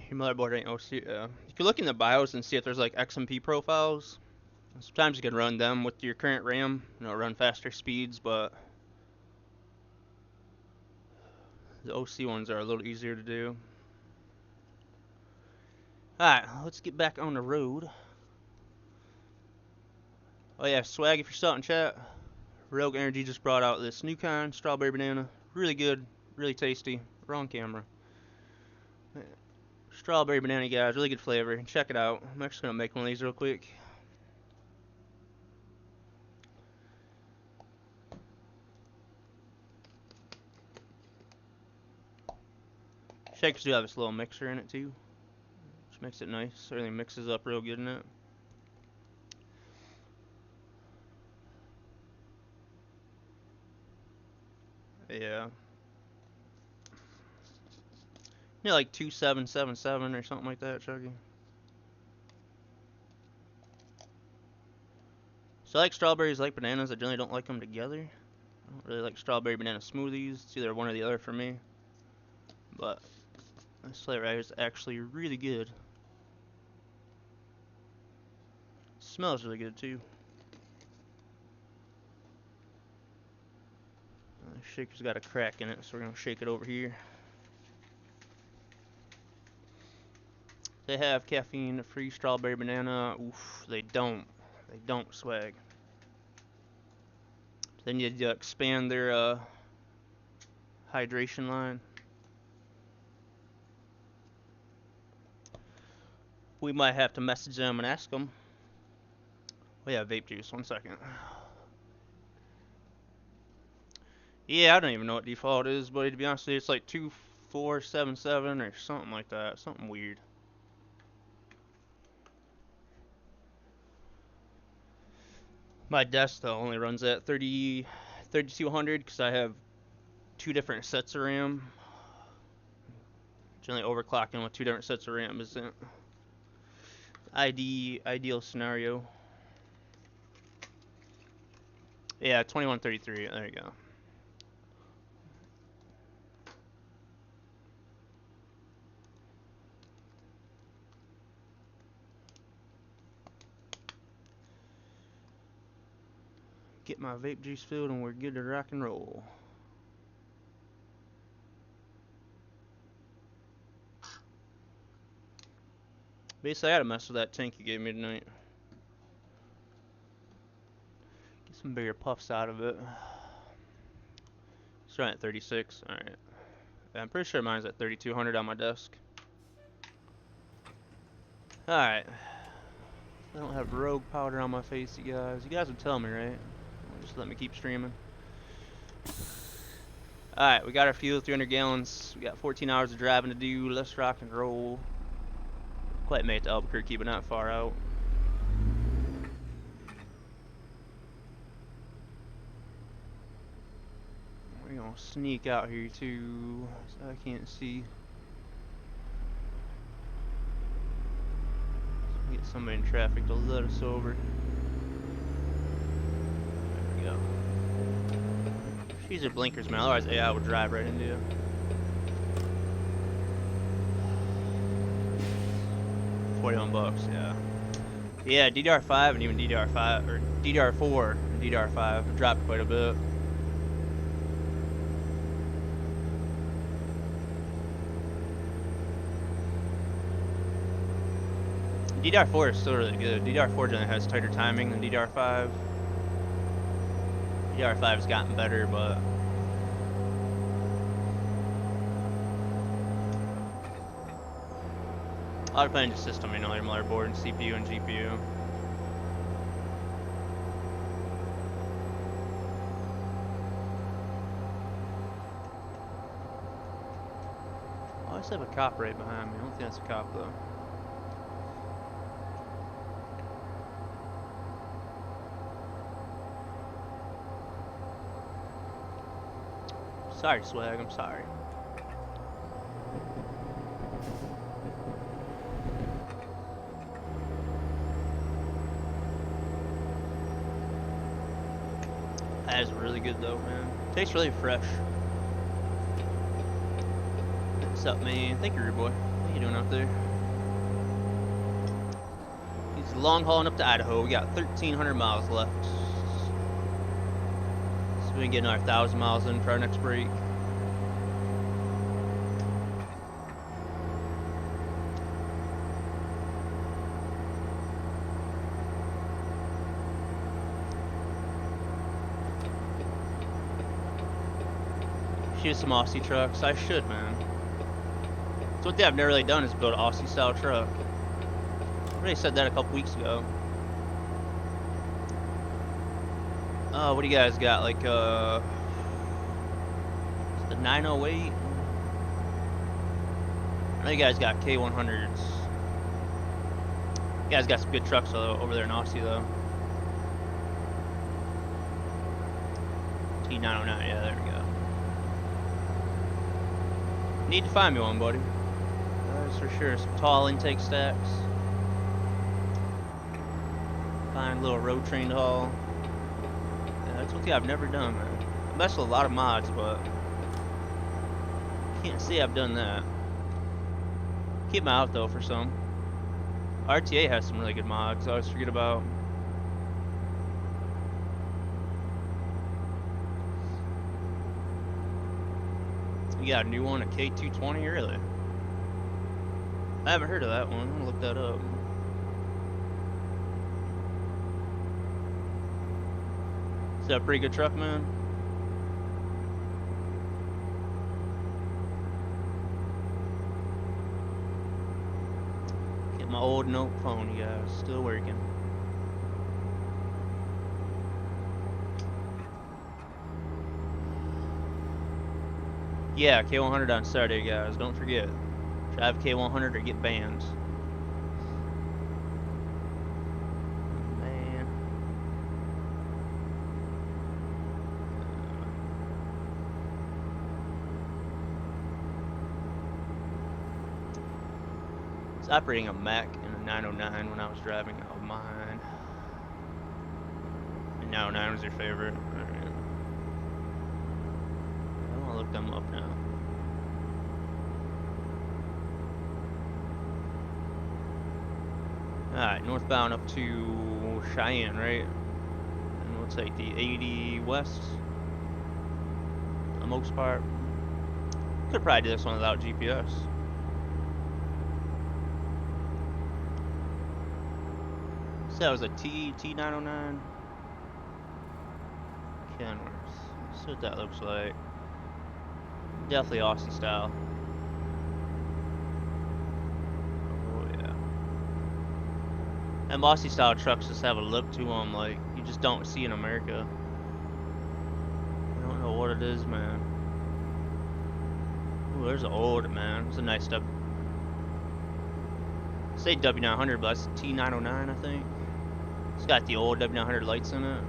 Your motherboard ain't OC. You can look in the BIOS and see if there's like XMP profiles. Sometimes you can run them with your current RAM, run faster speeds, but the OC ones are a little easier to do. Alright, let's get back on the road. Oh yeah, swag, if you're still out in chat, Rogue Energy just brought out this new kind, strawberry banana. Really good, really tasty. Wrong camera. Strawberry banana, guys, really good flavor. Check it out. I'm actually going to make one of these real quick. Shakers do have this little mixer in it too, which makes it nice. Everything mixes up real good in it. Yeah. Yeah, like 2777 or something like that, Chucky. So I like strawberries, I like bananas. I generally don't like them together. I don't really like strawberry banana smoothies. It's either one or the other for me. But this flavor right here is actually really good. Smells really good too. The shaker's got a crack in it, so we're gonna shake it over here. They have caffeine-free strawberry banana. Oof, they don't. They don't, swag. They need to expand their hydration line. We might have to message them and ask them. Oh yeah, vape juice. 1 second. Yeah, I don't even know what default is, buddy. To be honest with you, it's like 2477 or something like that. Something weird. My desk though only runs at 3200 because I have 2 different sets of RAM. Generally overclocking with 2 different sets of RAM isn't ideal scenario. Yeah, 2133. There you go. Get my vape juice filled and we're good to rock and roll. Basically, I gotta mess with that tank you gave me tonight. Get some bigger puffs out of it. It's running at 36. Alright. Yeah, I'm pretty sure mine's at 3200 on my desk. Alright. I don't have rogue powder on my face, you guys. You guys would tell me, right? Just let me keep streaming. Alright, we got our fuel, 300 gallons. We got 14 hours of driving to do. Let's rock and roll. Quite made it to Albuquerque, but not far out. We're gonna sneak out here too, so I can't see. Get somebody in traffic to let us over. There we go. These are blinkers, man. Otherwise, AI would drive right into you. $41, yeah. Yeah, DDR5 and even DDR5 or DDR4 and DDR5 have dropped quite a bit. DDR4 is still really good. DDR4 generally has tighter timing than DDR5. DDR5 has gotten better, but a lot depending on the system, your motherboard and CPU and GPU. I always have a cop right behind me. I don't think that's a cop though. Sorry, swag, I'm sorry. That is really good though, man. Tastes really fresh. What's up, man? Thank you, rude boy. you doing out there? He's long hauling up to Idaho. We got 1,300 miles left. So we can get another 1,000 miles in for our next break. Shoot some Aussie trucks. I should, man. So one thing I've never really done is build an Aussie style truck. I already said that a couple weeks ago. What do you guys got? Like, the 908? I know you guys got K100s. You guys got some good trucks over there in Aussie, though. T909, yeah, there we go. Need to find me one, buddy. That's for sure. Some tall intake stacks. Find a little road train to haul. Yeah, that's one thing I've never done, man. I messed with a lot of mods, but can't say I've done that. Keep my out though for some. RTA has some really good mods I always forget about. You got a new one, a K220, really? I haven't heard of that one. I'm gonna look that up. Is that a pretty good truck, man? Get my old note phone, you guys. Still working. Yeah, K100 on Saturday, guys. Don't forget. Drive K100 or get banned. Man. I was operating a Mac in a 909 when I was driving out of mine. And 909 was your favorite. Alright. I want to look them up now. Alright, northbound up to Cheyenne, right? And we'll take the 80 west. For the most part. Could probably do this one without GPS. So that was a T909. Kenworth. Let's see what that looks like. Definitely Aussie style. And Aussie style trucks just have a look to them like you just don't see in America. I don't know what it is, man. Ooh, there's an old, man. It's a nice stuff. Say W900, but that's T909, I think. It's got the old W900 lights in it.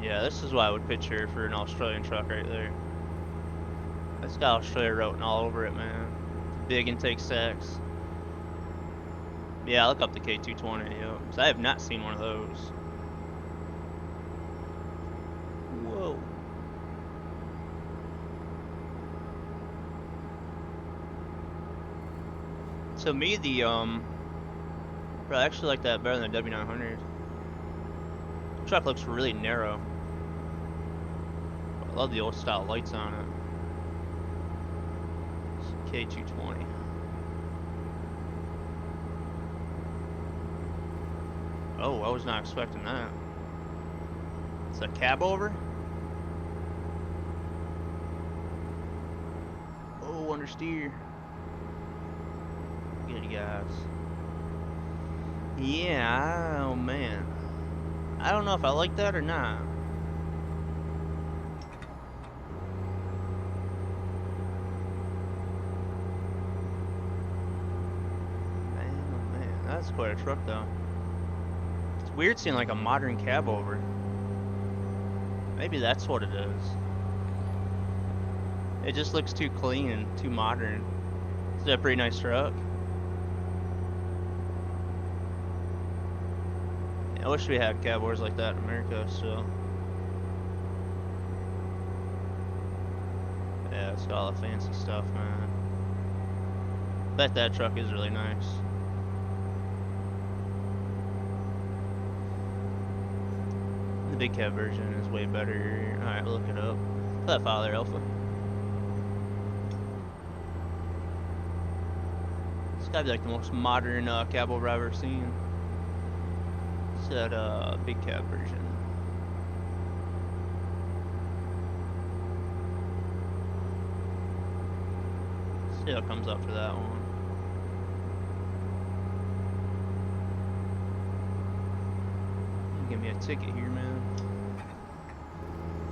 Yeah, this is what I would picture for an Australian truck right there. It's got Australia written all over it, man. Big intake stacks. Yeah, look up the K220, yo. Cause I have not seen one of those. Whoa. To me, the I actually like that better than the W900. The truck looks really narrow. I love the old style lights on it. K220. Oh, I was not expecting that. It's a cab over? Oh, understeer. Get it, guys. Yeah, oh man. I don't know if I like that or not. That's quite a truck, though. It's weird seeing like a modern cab over. Maybe that's what it is. It just looks too clean and too modern. It's a pretty nice truck. I wish we had cab overs like that in America still. Yeah, it's got all the fancy stuff, man. Bet that truck is really nice. The big cab version is way better. Alright, look it up. Put that file there, Alpha. It's gotta be like the most modern cab over I've ever seen. It's that big cab version. See how it comes up for that one. Give me a ticket here, man.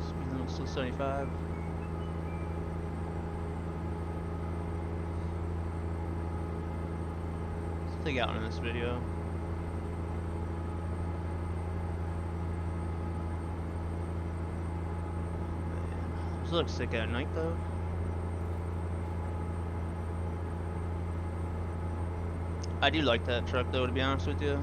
Speed limit's still 75. Let's take out in this video. Man, does it look sick at night though? I do like that truck though, to be honest with you.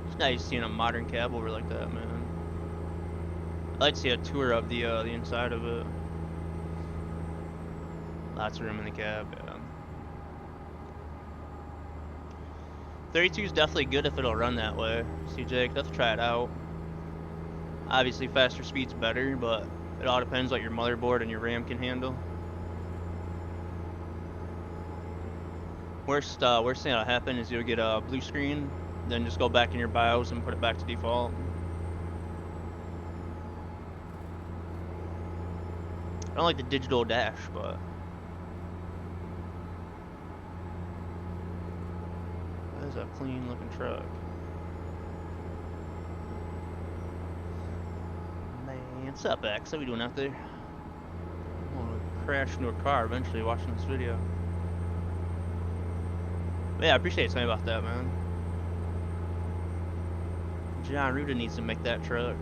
It's nice seeing a modern cab over like that, man. I'd like to see a tour of the inside of it. Lots of room in the cab, yeah. 32 is definitely good if it'll run that way. See, Jake, let's try it out. Obviously, faster speed's better, but it all depends what your motherboard and your RAM can handle. Worst thing that'll happen is you'll get a blue screen, then just go back in your BIOS and put it back to default. I don't like the digital dash, but that is a clean looking truck. Man, what's up, X? How we doing out there? I'm gonna crash into a car eventually watching this video. But yeah, I appreciate something about that, man. John Ruda needs to make that truck.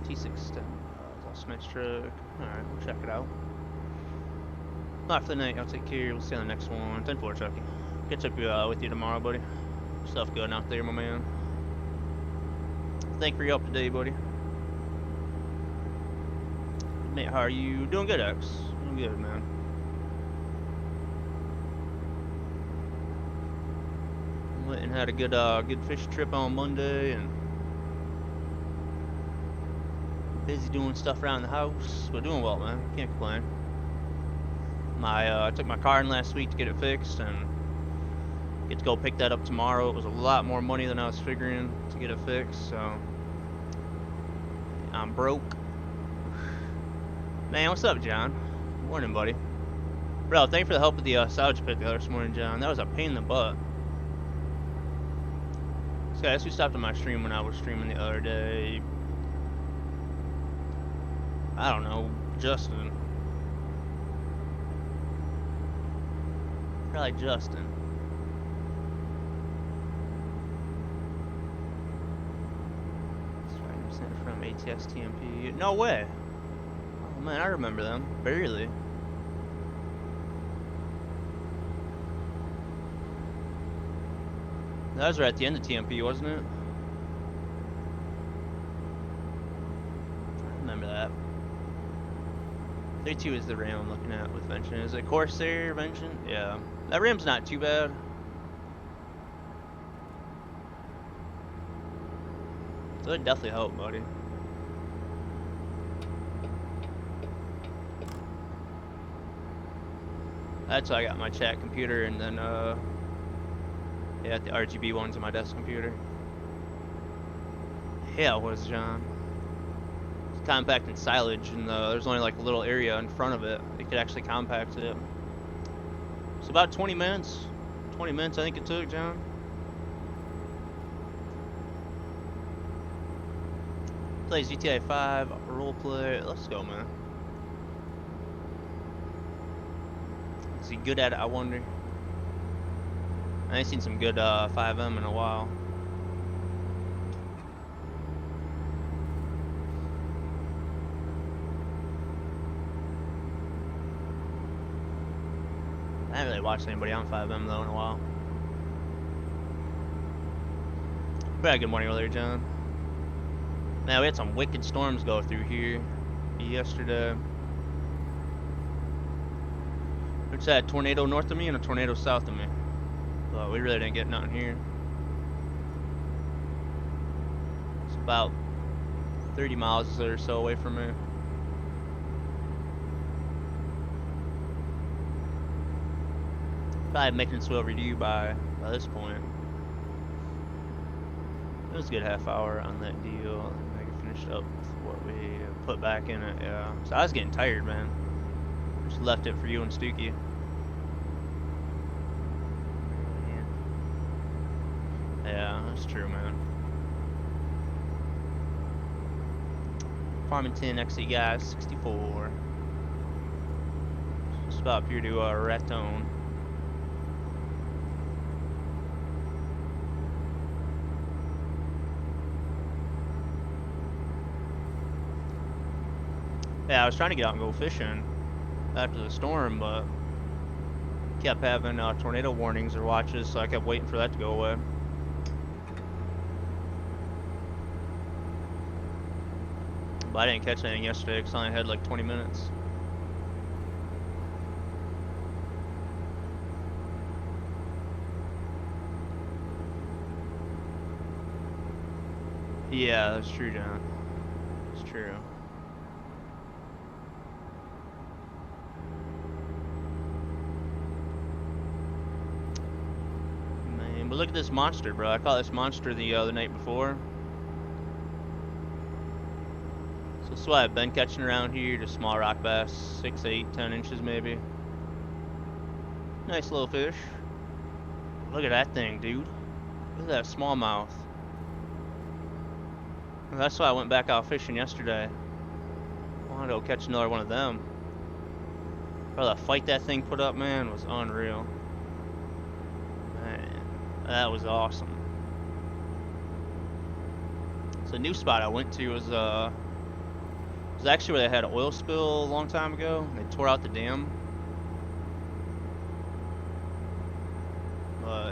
T610, Smith's truck. Alright, we'll check it out. Not for the night, I'll take care. We'll see you on the next one. 10-4, Chucky. Catch up with you tomorrow, buddy. Stuff good out there, my man. Thank you for your help today, buddy. Mate, how are you? Doing good, X. Doing good, man. Went and had a good fishing trip on Monday, and busy doing stuff around the house, but doing well, man. Can't complain. I took my car in last week to get it fixed, and get to go pick that up tomorrow. It was a lot more money than I was figuring to get it fixed, so I'm broke. Man, what's up, John? Morning, buddy. Bro, thank you for the help with the salvage pit the other this morning, John. That was a pain in the butt. So guys, we stopped on my stream when I was streaming the other day. I don't know, Justin. Probably Justin. From ATS TMP. No way. Oh man, I remember them. Barely. That was right at the end of TMP, wasn't it? I remember that. 32 is the RAM I'm looking at with Vention. Is it Corsair Vention? Yeah. That RAM's not too bad. So it'd definitely help, buddy. That's why I got my chat computer, and then yeah, the RGB ones on my desk computer. Yeah, what is John? It's compact and silage, and there's only like a little area in front of it. It could actually compact it. It's about 20 minutes. 20 minutes I think it took, John. Plays GTA 5, roleplay. Let's go, man. Is he good at it, I wonder? I ain't seen some good 5M in a while. I haven't really watched anybody on 5M though in a while. But good morning earlier, John. Man, we had some wicked storms go through here yesterday. Which had a tornado north of me and a tornado south of me. But we really didn't get nothing here. It's about 30 miles or so away from me. Probably making its way over to you by this point. It was a good half hour on that deal. I finished up what we put back in it, yeah. So I was getting tired, man. Just left it for you and Stookie. Yeah, that's true, man. Farmington XE guys, 64. Just about up here to Raton. Yeah, I was trying to get out and go fishing after the storm, but kept having tornado warnings or watches, so I kept waiting for that to go away. But I didn't catch anything yesterday because I only had like 20 minutes. Yeah, that's true, John. It's true. Man, but look at this monster, bro. I caught this monster the night before. So that's what I've been catching around here, just small rock bass, 6, 8, 10 inches maybe. Nice little fish. Look at that thing, dude. Look at that smallmouth. That's why I went back out fishing yesterday. I wanted to go catch another one of them. Bro, the fight that thing put up, man, was unreal. Man, that was awesome. So a new spot I went to was actually where they had an oil spill a long time ago. They tore out the dam.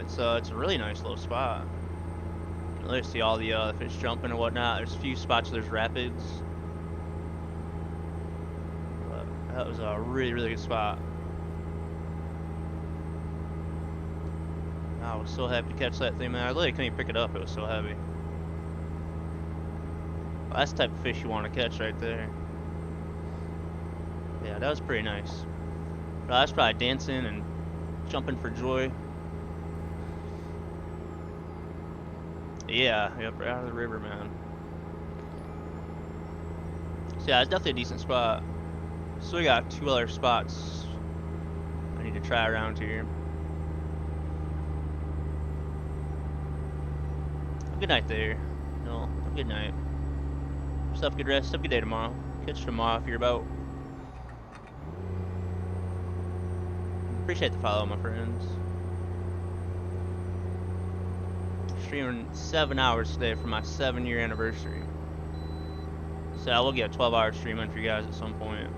It's a really nice little spot. You can really see all the fish jumping and whatnot. There's a few spots where there's rapids. But that was a really, really good spot. I was so happy to catch that thing, man. I literally couldn't even pick it up. It was so heavy. Well, that's the type of fish you want to catch right there. Yeah, that was pretty nice. Well, that's probably dancing and jumping for joy. Yeah, yep, right out of the river, man. So yeah, it's definitely a decent spot. So we got 2 other spots I need to try around here. Good night there. No, good night. Have a good rest. Have a good day tomorrow. Catch you tomorrow if you're about. Appreciate the follow, my friends. Streaming 7 hours today for my 7-year anniversary. So I will get a 12-hour stream in for you guys at some point.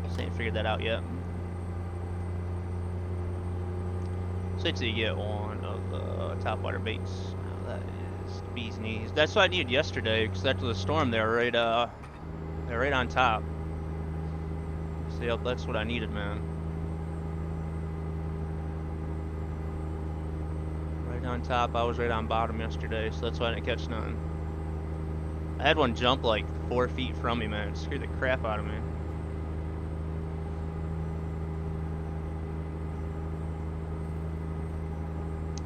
Just ain't figured that out yet. So until you get one of the topwater baits. Now that is the bee's knees. That's what I needed yesterday, because after the storm they're right on top. So yep, that's what I needed, man. Right on top. I was right on bottom yesterday, so that's why I didn't catch none. I had one jump like 4 feet from me, man. It scared the crap out of me.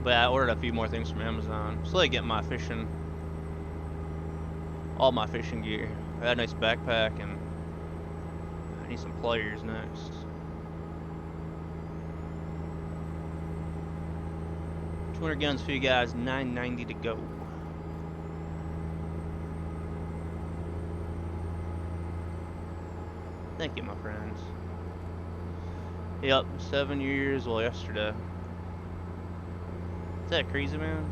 But I ordered a few more things from Amazon. So I get my fishing, all my fishing gear. I got a nice backpack, and I need some pliers next. $200 guns for you guys, $9.90 to go. Thank you, my friends. Yep, 7 years, well, yesterday. Is that crazy, man?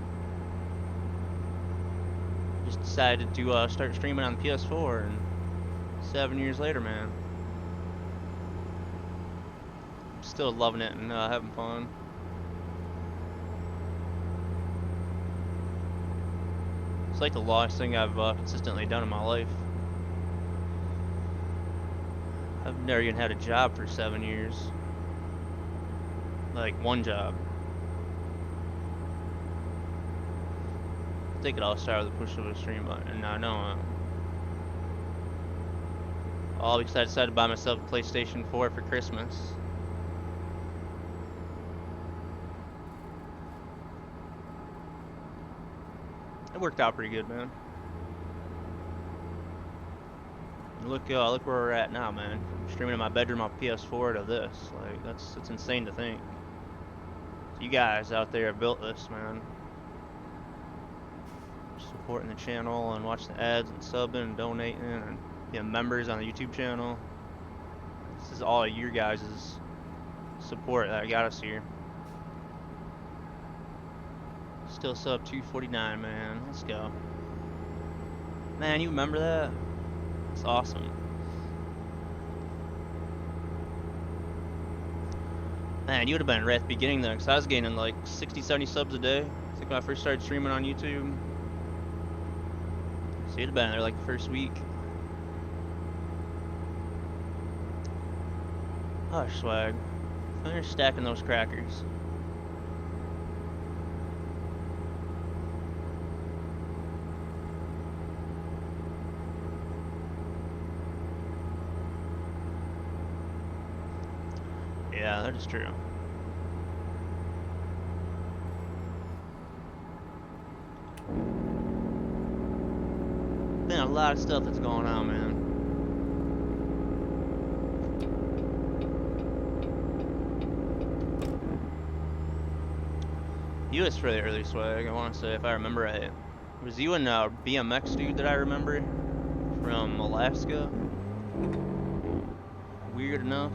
Just decided to start streaming on the PS4, and 7 years later, man. I'm still loving it and having fun. It's like the longest thing I've consistently done in my life. I've never even had a job for 7 years. Like, one job. I think it all started with the push of a stream button, and I know all because I decided to buy myself a PlayStation 4 for Christmas. It worked out pretty good, man. Look where we're at now, man. I'm streaming in my bedroom on PS4 to this. Like, that's insane to think. You guys out there built this, man. Supporting the channel and watching the ads and subbing and donating and being members on the YouTube channel. This is all of your guys' support that got us here. Still sub 249, man. Let's go. Man, you remember that? It's awesome. Man, you would have been right at the beginning then, because I was gaining like 60, 70 subs a day. I think when I first started streaming on YouTube. So you'd have been there like the first week. Hush, swag. Finish stacking those crackers. Yeah, that is true. Been a lot of stuff that's going on, man. You was fairly early, swag. I want to say, if I remember right, it was you and BMX dude that I remember from Alaska. Weird enough.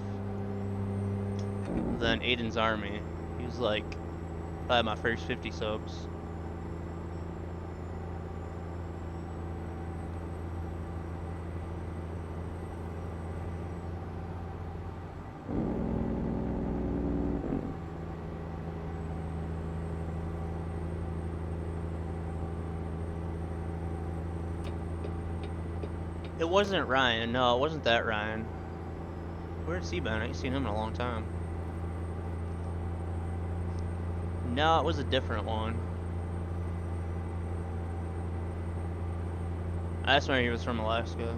Then Aiden's Army. He was like probably my first 50 subs. It wasn't Ryan. No, it wasn't that Ryan. Where's he been? I ain't seen him in a long time. No, it was a different one. I swear he was from Alaska.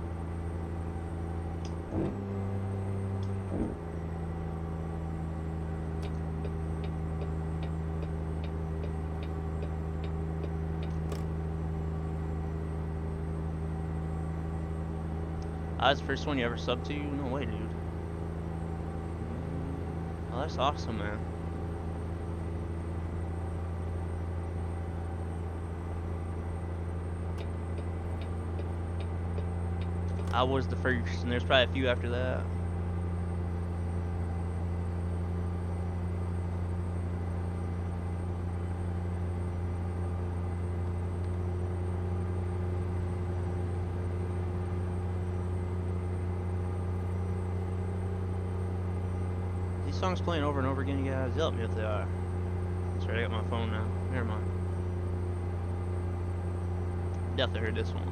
I was the first one you ever subbed to? No way, dude. Oh, that's awesome, man. I was the first, and there's probably a few after that. These songs playing over and over again, you guys? Help me if they are. That's right, I got my phone now. Never mind. Definitely heard this one.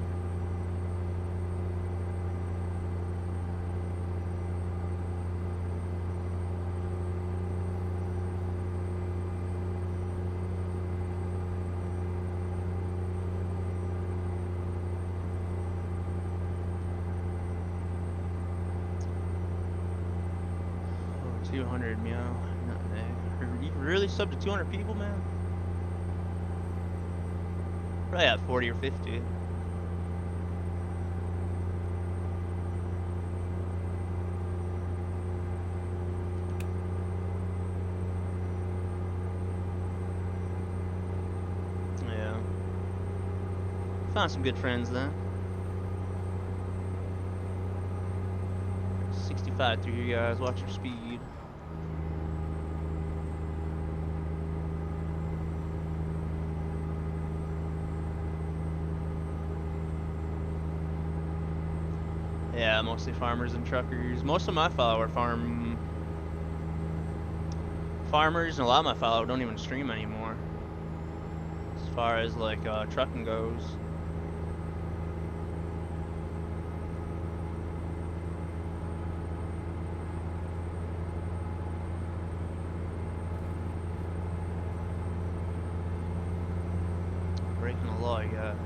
Oh, 200 meow. You really subbed to 200 people, man? Probably at 40 or 50. Yeah. Found some good friends then. 65 through you guys. Watch your speed. Yeah, mostly farmers and truckers. Most of my follow are farmers, and a lot of my follow don't even stream anymore. As far as like trucking goes. Breaking the law, you guys.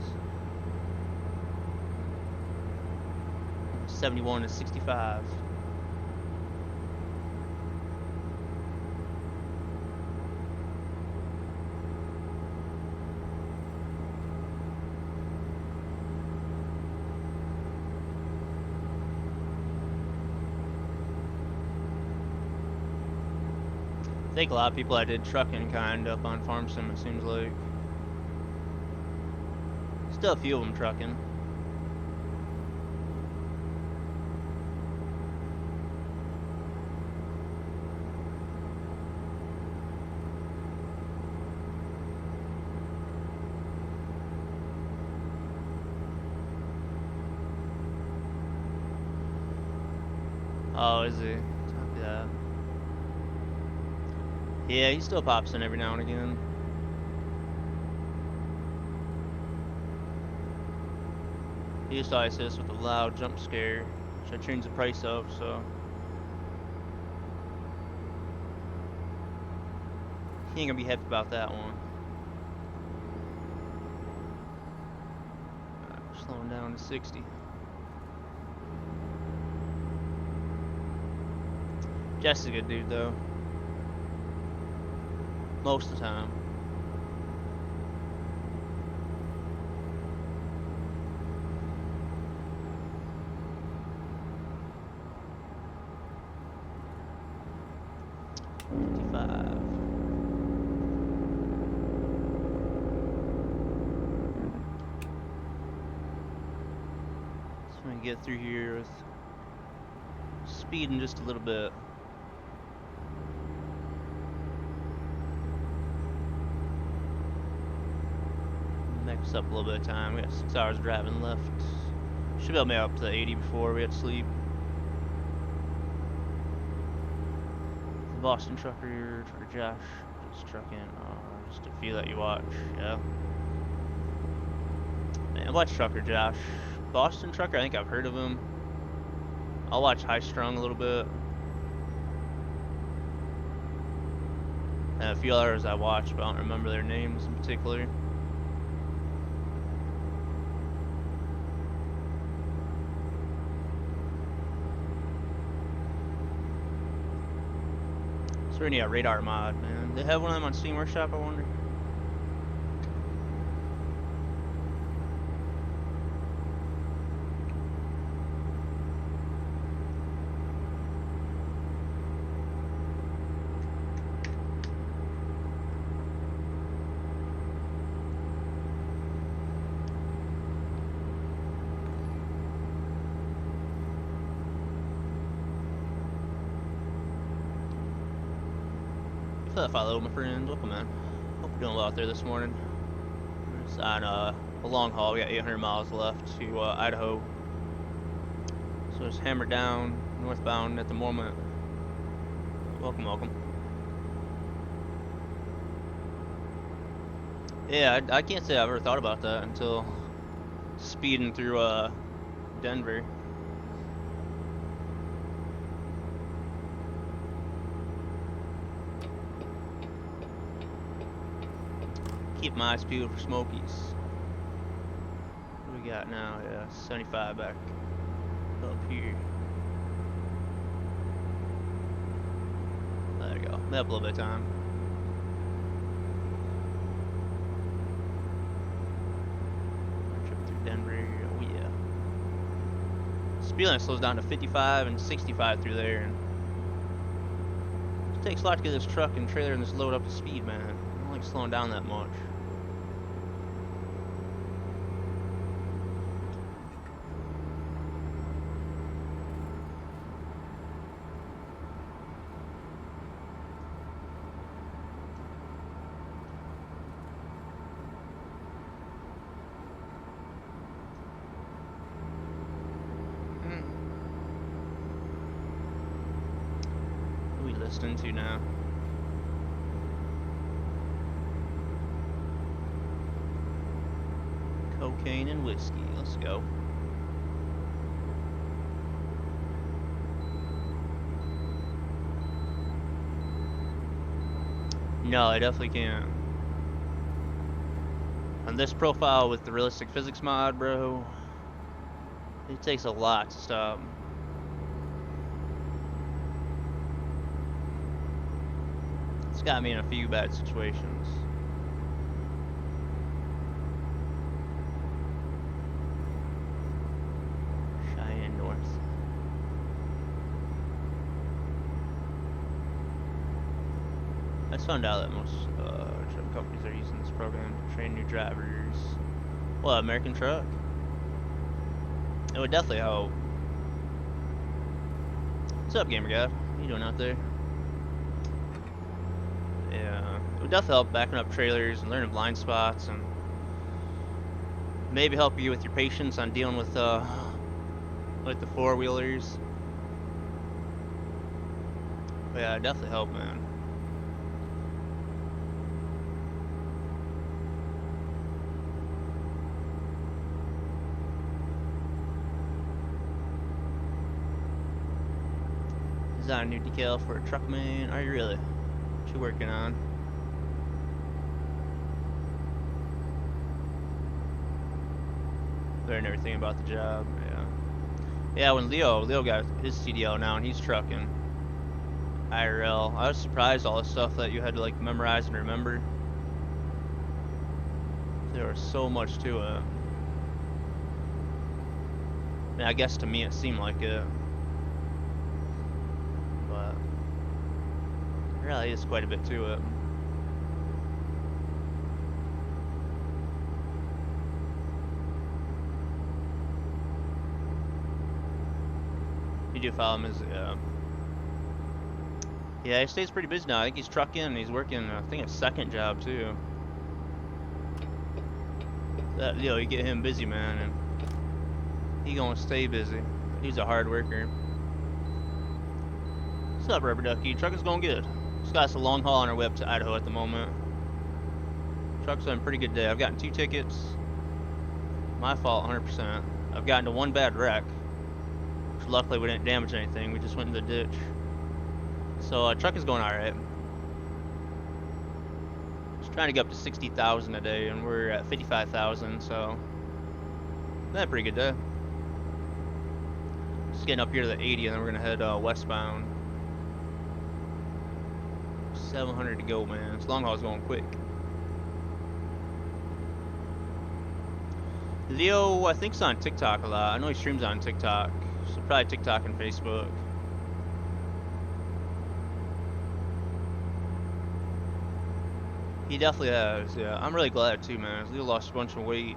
71 to 65. I think a lot of people that did trucking kind of end up on farm sim, it seems like. Still a few of them trucking. Oh, is he? Copy that. Yeah, he still pops in every now and again. He used to always hit us with a loud jump scare, which I changed the price of, so. He ain't gonna be happy about that one. Alright, slowing down to 60. Jess is a good dude, though. Most of the time. Get through here with speeding just a little bit. Next up a little bit of time. We got 6 hours driving left. Should be able to make up to 80 before we had to sleep. The Boston trucker Josh, just trucking. Just a few that you watch. Yeah. Man, watch trucker Josh. Boston trucker, I think I've heard of him. I'll watch High Strung a little bit. And a few others I watch, but I don't remember their names in particular. Is there any radar mod, man? They have one of them on Steam Workshop, I wonder? Follow my friends. Welcome, man. Hope you're doing well out there this morning. It's on a long haul. We got 800 miles left to Idaho. So it's hammered down northbound at the moment. Welcome, welcome. Yeah, I can't say I've ever thought about that until speeding through Denver. Keep my eyes peeled for Smokies. What do we got now? Yeah, 75 back up here. There we go. Made up a little bit of time. Trip through Denver. Oh yeah. Speed limit slows down to 55 and 65 through there. And it takes a lot to get this truck and trailer and this load up to speed, man. I don't like slowing down that much. almost into now. Cocaine and whiskey. Let's go. No, I definitely can't. On this profile with the realistic physics mod, bro, it takes a lot to stop. It's got me in a few bad situations. Cheyenne North. I just found out that most truck companies are using this program to train new drivers. Well, American Truck. It would definitely help. What's up, gamer guy? What you doing out there? Yeah, it would definitely help backing up trailers and learning blind spots, and maybe help you with your patience on dealing with the four-wheelers. But yeah, it definitely help, man. Design a new decal for a truck, man. Are you really? What you working on? Learn everything about the job. Yeah. Yeah. When Leo got his CDL now and he's trucking IRL, I was surprised all the stuff that you had to like memorize and remember. There was so much to it. I mean, I guess to me it seemed like it. Really is quite a bit to it. You do follow him as yeah, he stays pretty busy now. I think he's trucking and he's working, I think, a second job too. That, you know, you get him busy, man, and he gonna stay busy. He's a hard worker. What's up, Rubber Ducky? Truck is going good. Just got us a long haul on our way up to Idaho at the moment. Truck's having a pretty good day. I've gotten 2 tickets. My fault, 100%. I've gotten to 1 bad wreck, which luckily we didn't damage anything. We just went in the ditch. So truck is going alright. Just trying to get up to 60,000 a day, and we're at 55,000, so that's a pretty good day. Just getting up here to the 80, and then we're gonna head westbound. 700 to go, man. This long haul's going quick. Leo, I think, is on TikTok a lot. I know he streams on TikTok, so probably TikTok and Facebook. He definitely has, yeah. I'm really glad too, man. Leo lost a bunch of weight.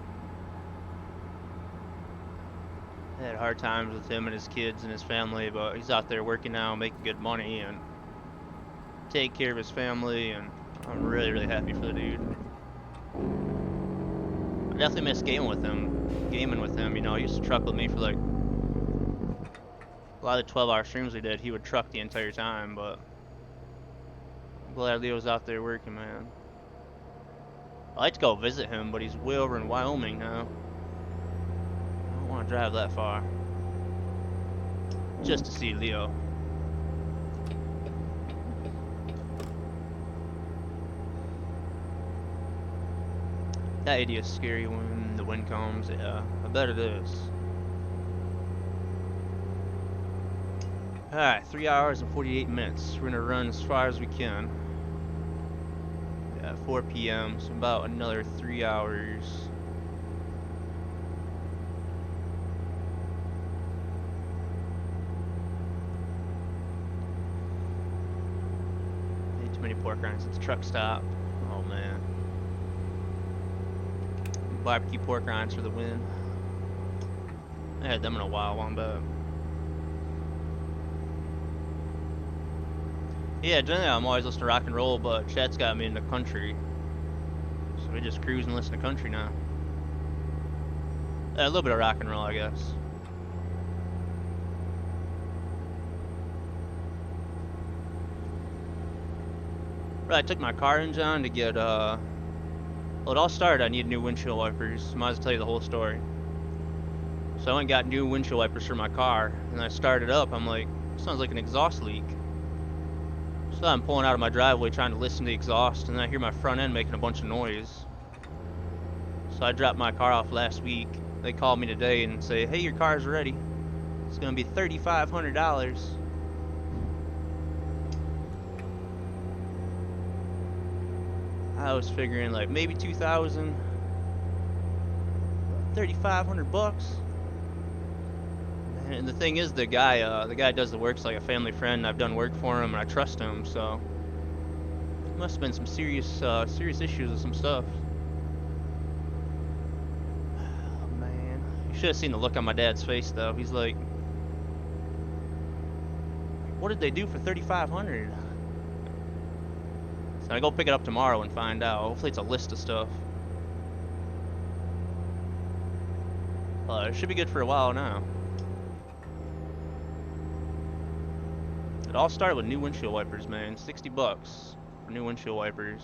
I had hard times with him and his kids and his family, but he's out there working now, making good money, and taking care of his family, and I'm really, really happy for the dude. I definitely miss gaming with him. You know, he used to truck with me for like a lot of the 12-hour streams we did. He would truck the entire time, but I'm glad Leo's out there working, man. I'd like to go visit him, but he's way over in Wyoming now. I don't want to drive that far just to see Leo. That idiot's scary when the wind comes. Yeah, I bet it is. Alright, 3 hours and 48 minutes. We're gonna run as far as we can. Yeah, 4 p.m. So about another 3 hours. Too many pork rinds. It's a truck stop. Oh man. Barbecue pork rinds for the win. I had them in a while, one bet. Yeah, generally I'm always listening to rock and roll, but Chat's got me into country. So we just cruise and listen to country now. A little bit of rock and roll, I guess. But I took my car engine on to get, well, it all started, I needed new windshield wipers. Might as well tell you the whole story. So I went and got new windshield wipers for my car, and I started up, I'm like, sounds like an exhaust leak. So I'm pulling out of my driveway trying to listen to the exhaust, and then I hear my front end making a bunch of noise. So I dropped my car off last week. They called me today and say, hey, your car's ready. It's gonna be $3,500. I was figuring like maybe 2,000, 3,500 bucks. And the thing is, the guy does the work's like a family friend. I've done work for him and I trust him, so there must have been some serious issues with some stuff. Oh man, you should have seen the look on my dad's face though. He's like, what did they do for 3,500? So I go pick it up tomorrow and find out. Hopefully it's a list of stuff. It should be good for a while now. It all started with new windshield wipers, man. 60 bucks for new windshield wipers.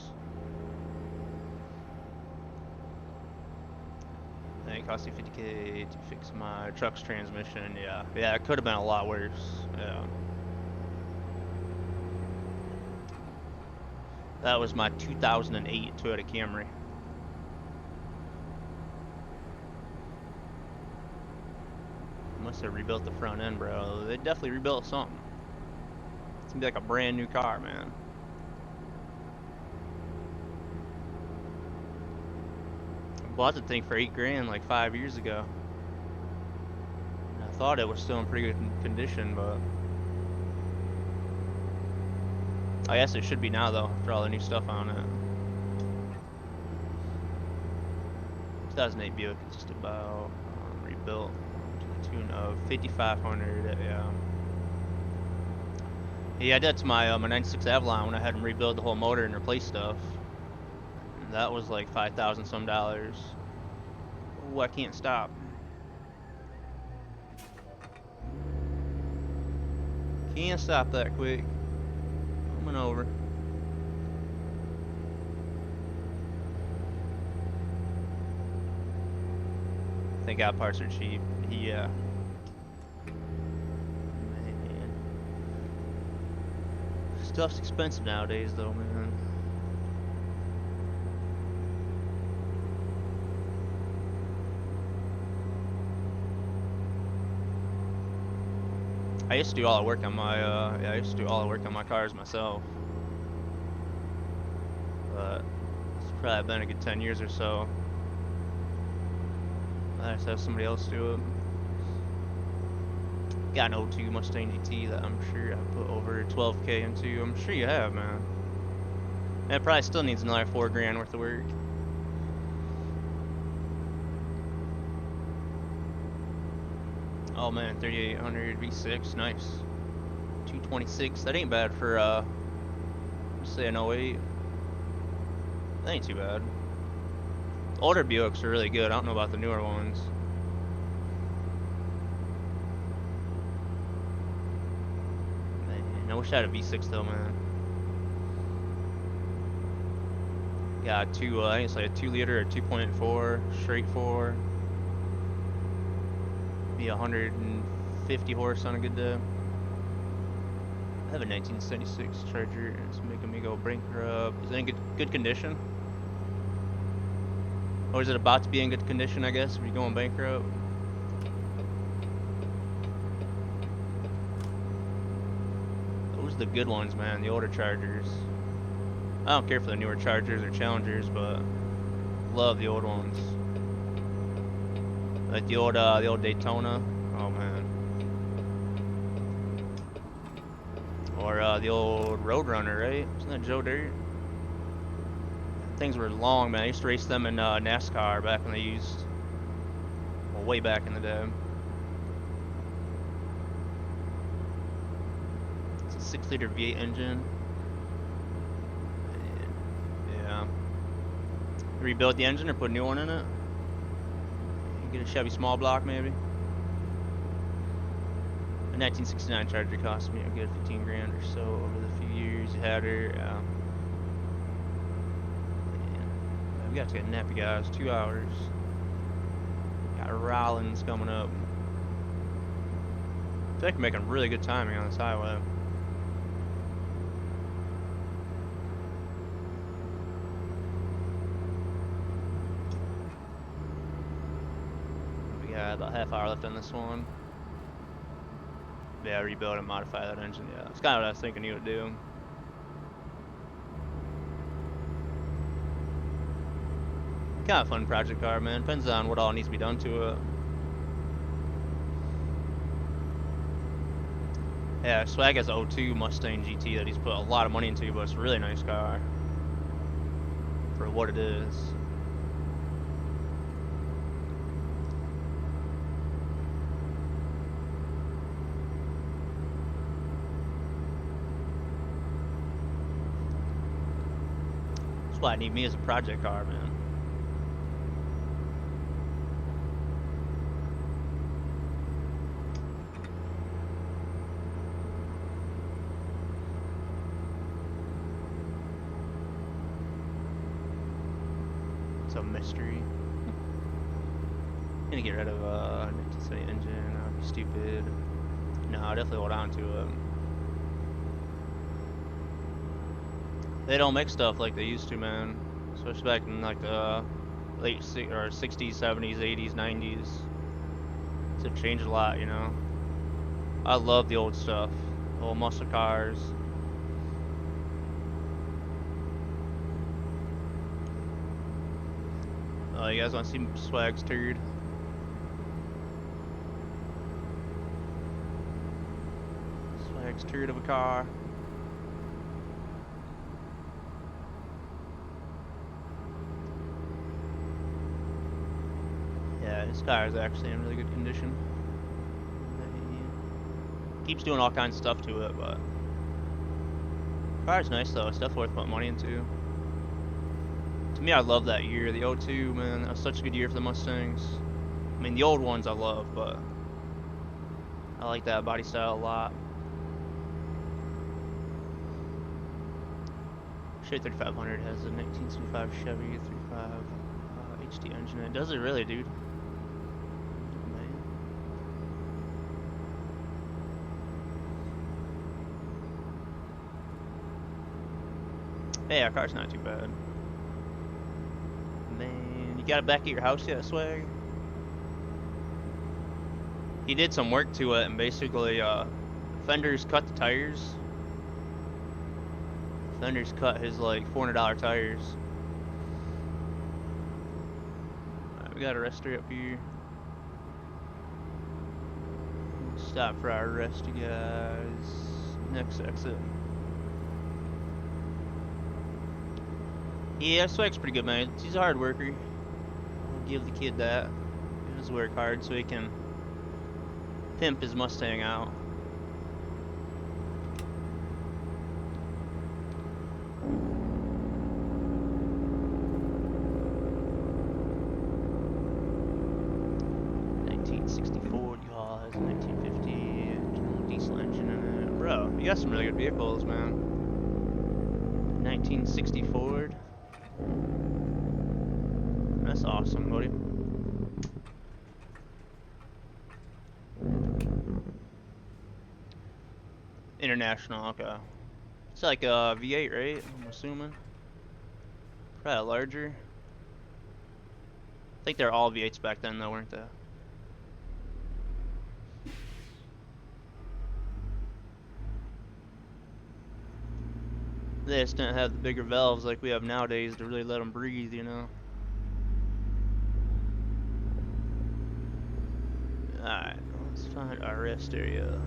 And it cost me 50K to fix my truck's transmission. Yeah, it could have been a lot worse. Yeah. That was my 2008 Toyota Camry. Must have rebuilt the front end, bro. They definitely rebuilt something. It's gonna be like a brand new car, man. I bought the thing for $8,000 like 5 years ago. And I thought it was still in pretty good condition, but I guess it should be now though, after all the new stuff on it. 2008 Buick is just about rebuilt to the tune of 5,500. Yeah, I did that to my my '96 Avalon when I had them rebuild the whole motor and replace stuff. And that was like $5,000 some dollars. Oh, I can't stop. Can't stop that quick. Coming over. Thank God parts are cheap. Yeah. Man. Stuff's expensive nowadays though, man. I used to do all the work on my I used to do all the work on my cars myself. But it's probably been a good 10 years or so. I just have somebody else do it. Got an 02 Mustang GT that I'm sure I put over 12K into. I'm sure you have, man. And it probably still needs another $4,000 worth of work. Oh man, 3800 V6, nice. 226, that ain't bad for say an 08. That ain't too bad. Older Buicks are really good. I don't know about the newer ones. Man, I wish I had a V6 though, man. Got two, I think it's like a 2 liter or 2.4, straight 4. Be 150 horse on a good day. I have a 1976 Charger. It's making me go bankrupt. Is it in good condition? Or is it about to be in good condition, I guess, if you're going bankrupt? Those are the good ones, man, the older Chargers. I don't care for the newer Chargers or Challengers, but love the old ones. Like the old Daytona. Oh, man. Or the old Roadrunner, right? Isn't that Joe Dirt? Things were long, man. I used to race them in NASCAR back when they used, well, way back in the day. It's a 6-liter V8 engine. Yeah. Rebuild the engine or put a new one in it? You get a Chevy small block, maybe? A 1969 Charger cost me a good $15,000 or so over the few years you had her. gotta take a nap, you guys. 2 hours. Got Rollins coming up. I feel like we're making really good timing on this highway. We got about half hour left on this one. Yeah, rebuild and modify that engine. Yeah, that's kind of what I was thinking you would do. Kind of fun project car, man. Depends on what all needs to be done to it. Yeah, Swag has an 02 Mustang GT that he's put a lot of money into, but it's a really nice car for what it is. That's why I need me as a project car, man. It's a mystery. Gonna get rid of 1970 engine. I'd be stupid. No, I'll definitely hold on to it. They don't make stuff like they used to, man. Especially back in like the late 60s, 70s, 80s, 90s. It's changed a lot, you know. I love the old stuff, old muscle cars. Oh, you guys want to see Swag's turd? Swag's turd of a car. Yeah, this car is actually in really good condition. Keeps doing all kinds of stuff to it, but the car's nice though. It's definitely worth putting money into. To me, I love that year, the 02, man. That was such a good year for the Mustangs. I mean, the old ones I love, but I like that body style a lot. Chevy 3500 has a 1975 Chevy 35 HT engine. It does it really, dude. Hey, our car's not too bad. Man, you got it back at your house yet, Swag? He did some work to it and basically, fenders cut the tires. Fenders cut his like $400 tires. Alright, we got a rest area up here. Stop for our rest, you guys. Next exit. Yeah, Swag's pretty good, man. He's a hard worker. I'll give the kid that. He does work hard so he can pimp his Mustang out. Guys, 1950 internal diesel engine in it. Bro, you got some really good vehicles, man. 1960 Ford. That's awesome, buddy. International, okay. It's like a V8, right? I'm assuming. Probably larger. I think they're all V8s back then, though, weren't they? They just didn't have the bigger valves like we have nowadays to really let them breathe, you know. Alright, let's find our rest area.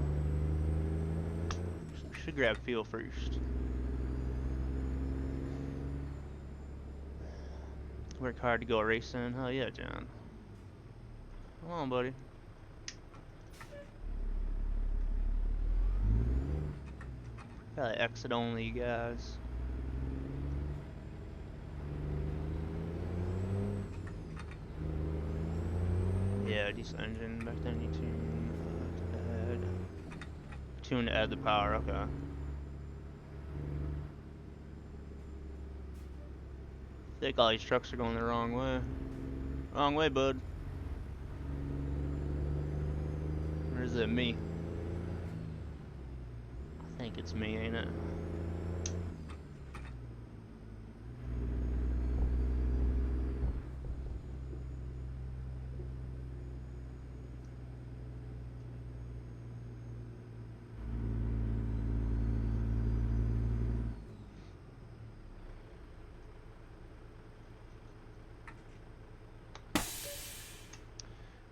Should grab fuel first. Work hard to go racing. Hell yeah, John. Come on, buddy. Probably exit only, you guys. Yeah, decent engine. Back then you tune to add the power, okay. think all these trucks are going the wrong way. Wrong way, bud. Or is it me? I think it's me, ain't it?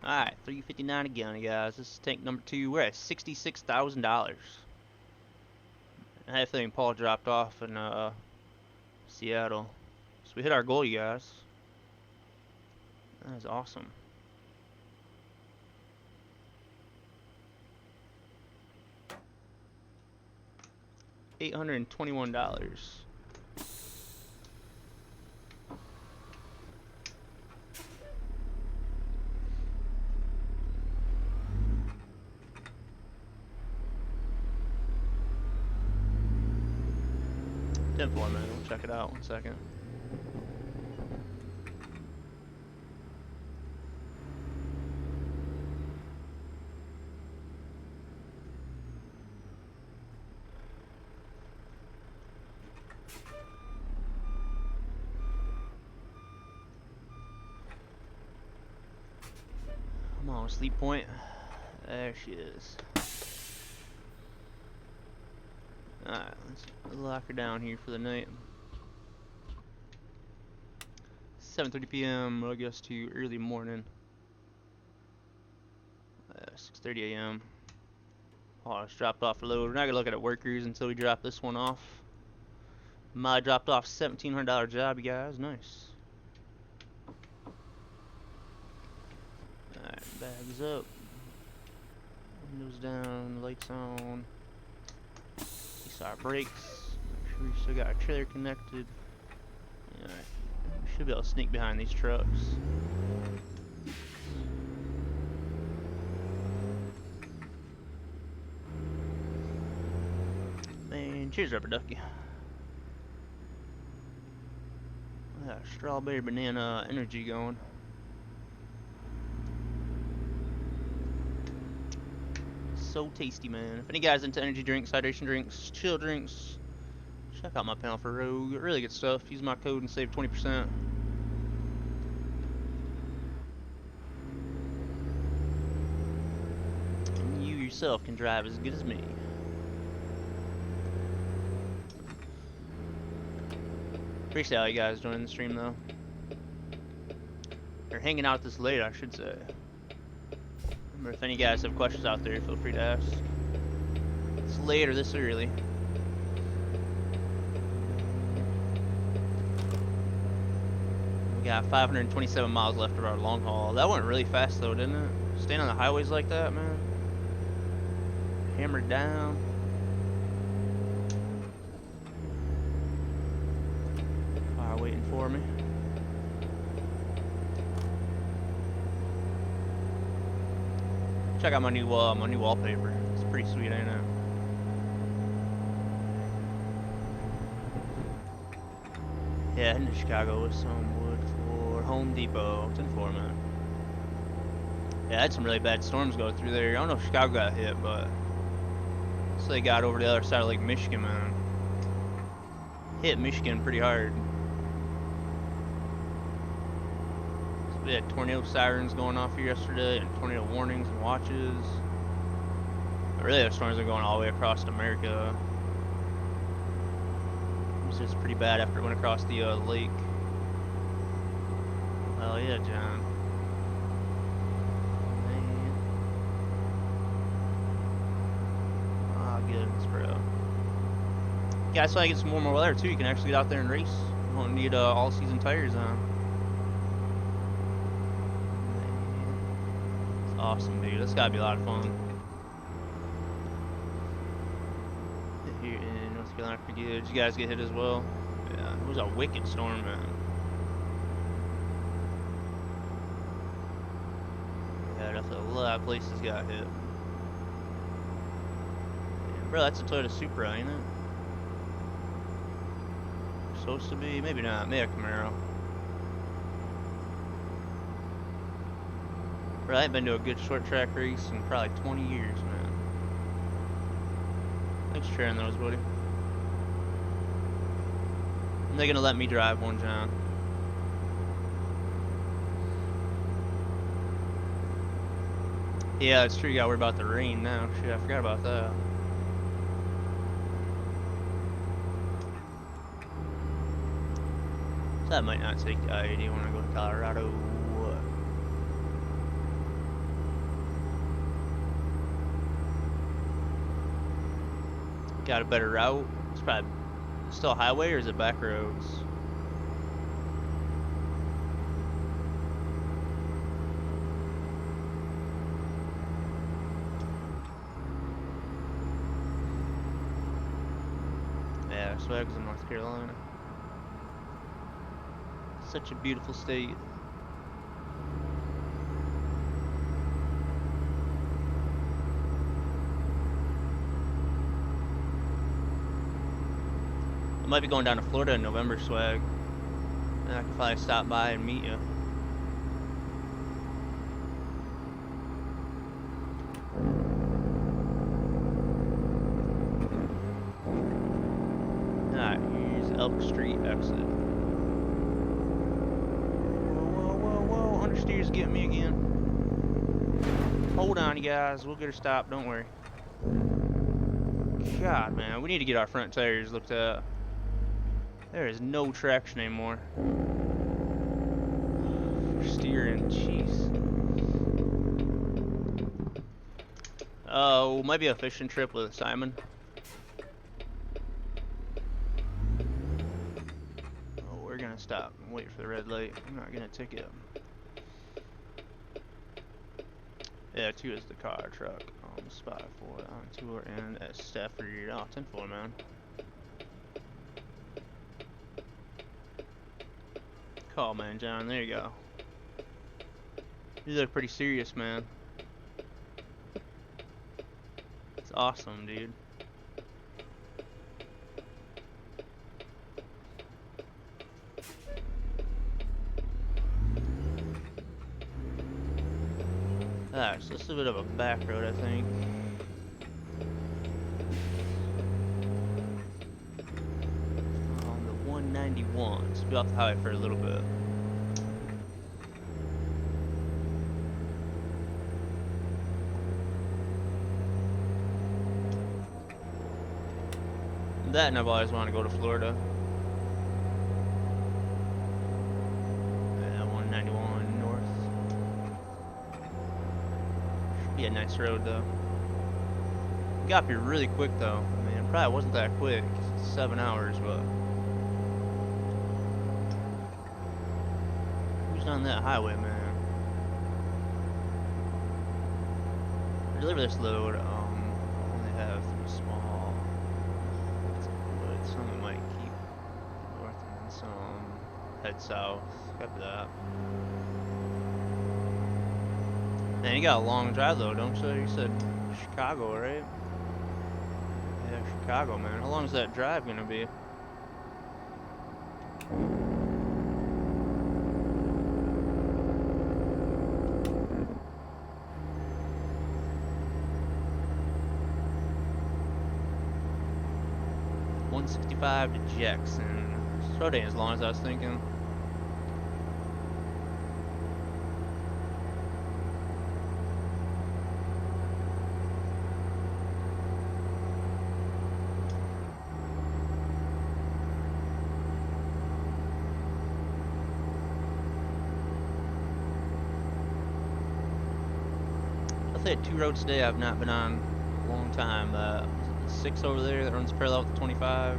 Alright, $3.59 a gallon, guys. This is tank number 2. We're at $66,000. I had a feeling Paul dropped off in Seattle. So we hit our goal, you guys. That is awesome. $821. $10.4, man. We'll check it out. 1 second. Come on, sleep point. There she is. Alright, let's lock her down here for the night. 7:30 p.m. I guess to early morning. 6:30 a.m. Oh, it's dropped off a load. We're not gonna look at workers until we drop this one off. My dropped off $1,700 job, you guys. Nice. Alright, bags up. Windows down, lights on. Release our brakes. Make sure we still got our trailer connected. Alright. We should be able to sneak behind these trucks. Man, cheers, Rubber Ducky. Strawberry banana energy going. So tasty, man. If any guys into energy drinks, hydration drinks, chill drinks, check out my panel for Rogue. Really good stuff. Use my code and save 20%. And you yourself can drive as good as me. Appreciate all you guys joining the stream, though. Or hanging out this late, I should say. Remember, if any guys have questions out there, feel free to ask. It's late or this early. We got 527 miles left of our long haul. That went really fast, though, didn't it? Staying on the highways like that, man. Hammered down. Waiting for me. Check out my new wallpaper. It's pretty sweet, ain't it? Yeah, heading to Chicago with some wood for Home Depot. 10-4, man. Yeah, I had some really bad storms go through there. I don't know if Chicago got hit, but so they got over the other side of Lake Michigan, man. Hit Michigan pretty hard. We had tornado sirens going off here yesterday, and tornado warnings and watches. But really, the storms are going all the way across America. It was just pretty bad after it went across the lake. Hell yeah, John. Man. Ah, goodness, bro. Yeah, so I get some warmer weather too. You can actually get out there and race. You won't need all-season tires on. Awesome, dude. That's gotta be a lot of fun. Here in North Carolina, pretty good. Did you guys get hit as well? Yeah, it was a wicked storm, man. Yeah, definitely a lot of places got hit. Yeah, bro, that's a Toyota Supra, ain't it? Supposed to be, maybe not. Maybe a Camaro. Bro, I ain't been to a good short track race in probably 20 years, man. Thanks for sharing those, buddy. And they're gonna let me drive one, John. Yeah, it's true. You gotta worry about the rain now. Shit, I forgot about that. So that might not take I-80 when I go to Colorado. Got a better route. It's probably still a highway, or is it back roads? Yeah, Swag's in North Carolina. Such a beautiful state. I might be going down to Florida in November, Swag. And I could probably stop by and meet you. Alright, here's Elk Street exit. Whoa, understeer's getting me again. Hold on, you guys, we'll get her stopped, don't worry. God, man, we need to get our front tires looked at. There is no traction anymore. Steering, jeez. Oh, might be a fishing trip with Simon. Oh, we're gonna stop and wait for the red light. I'm not gonna ticket him. Yeah, 2 is the car, truck. Spot 4 on tour and at Stafford. Oh, 10-4, man. Call, man, John. There you go. You look pretty serious, man. It's awesome, dude. Alright, so this is a bit of a back road, I think. On the 191. So be off the highway for a little bit. That, and I've always wanted to go to Florida. Yeah, 191 north. Should be a nice road, though. Got up here really quick, though. I mean, it probably wasn't that quick. It's 7 hours, but who's on that highway, man? Deliver this load. Only have 3 small. But some might keep north and some head south. Copy that. Man, you got a long drive though, don't you? You said Chicago, right? Yeah, Chicago, man. How long is that drive gonna be? $165 to Jackson. So it ain't as long as I was thinking. I'll say 2 roads today I've not been on a long time. Was it the 6 over there that runs parallel with the 25?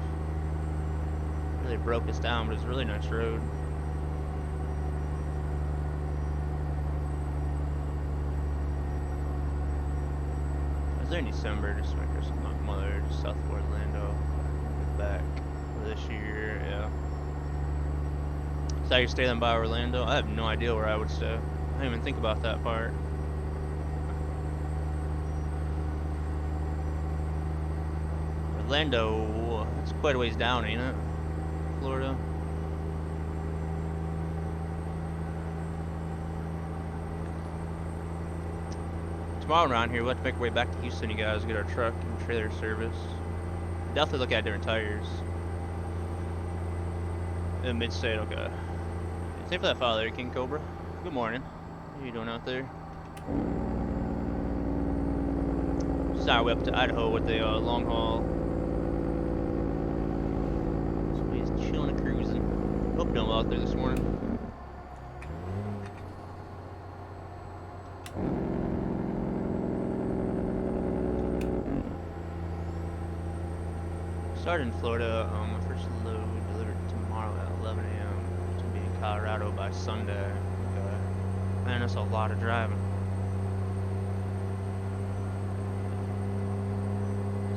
Really broke us down, but it's a really nice road. I was there in December, just for Christmas with my mother, just south of Orlando. Back for this year, yeah. So you stay then by Orlando? I have no idea where I would stay. I didn't even think about that part. Orlando, it's quite a ways down, ain't it? Florida. tomorrow around here, we'll have to make our way back to Houston, you guys, get our truck and trailer service. Definitely look at different tires. In mid-state, okay. Thanks for that follow there, King Cobra. Good morning. What are you doing out there? Just on our way up to Idaho with the long haul. Somebody's chilling and cruising. Hope you're doing well out there this morning. Started in Florida. My first load delivered tomorrow at 11 a.m. to be in Colorado by Sunday. Okay. Man, that's a lot of driving.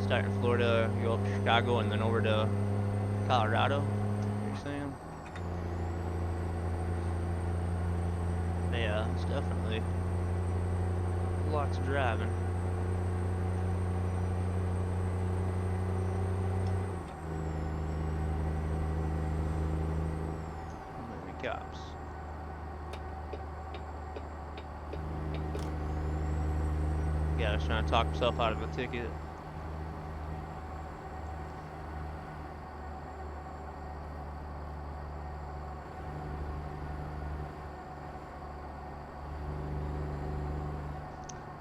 Start in Florida, go up to Chicago, and then over to Colorado. You're saying? Yeah, it's definitely lots of driving. Cops. Yeah, I was trying to talk himself out of a ticket.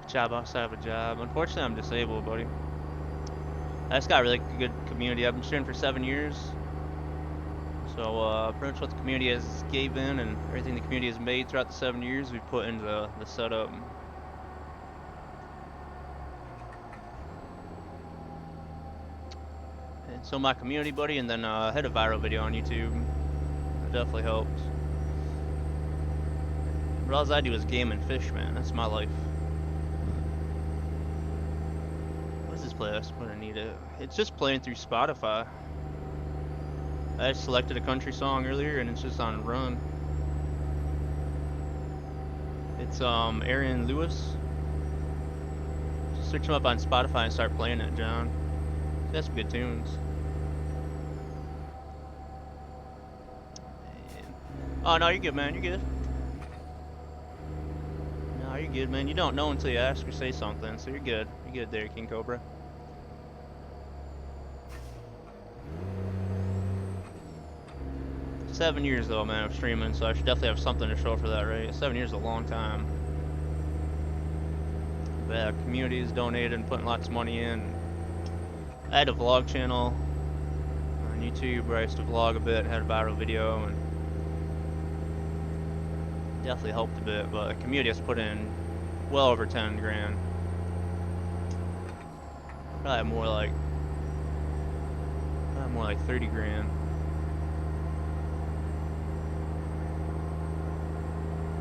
Job outside of a job. Unfortunately, I'm disabled, buddy. I just got a really good community. I've been streaming for 7 years. So pretty much what the community has gave in and everything the community has made throughout the 7 years, we've put into the setup. And so my community, buddy, and then I had a viral video on YouTube. It definitely helped. But all I do is game and fish, man. That's my life. What's this playlist? I'm gonna need it. It's just playing through Spotify. I selected a country song earlier and it's just on run. It's Aaron Lewis. Just search him up on Spotify and start playing it, John. That's some good tunes. Oh no, you're good, man. You're good. No, you're good, man. You don't know until you ask or say something, so you're good. You're good there, King Cobra. $7 years though, man, of streaming, so I should definitely have something to show for that, right? 7 years is a long time. But yeah, community is donated and putting lots of money in. I had a vlog channel on YouTube where I used to vlog a bit, had a viral video, and definitely helped a bit, but the community has put in well over 10 grand. Probably more like 30 grand.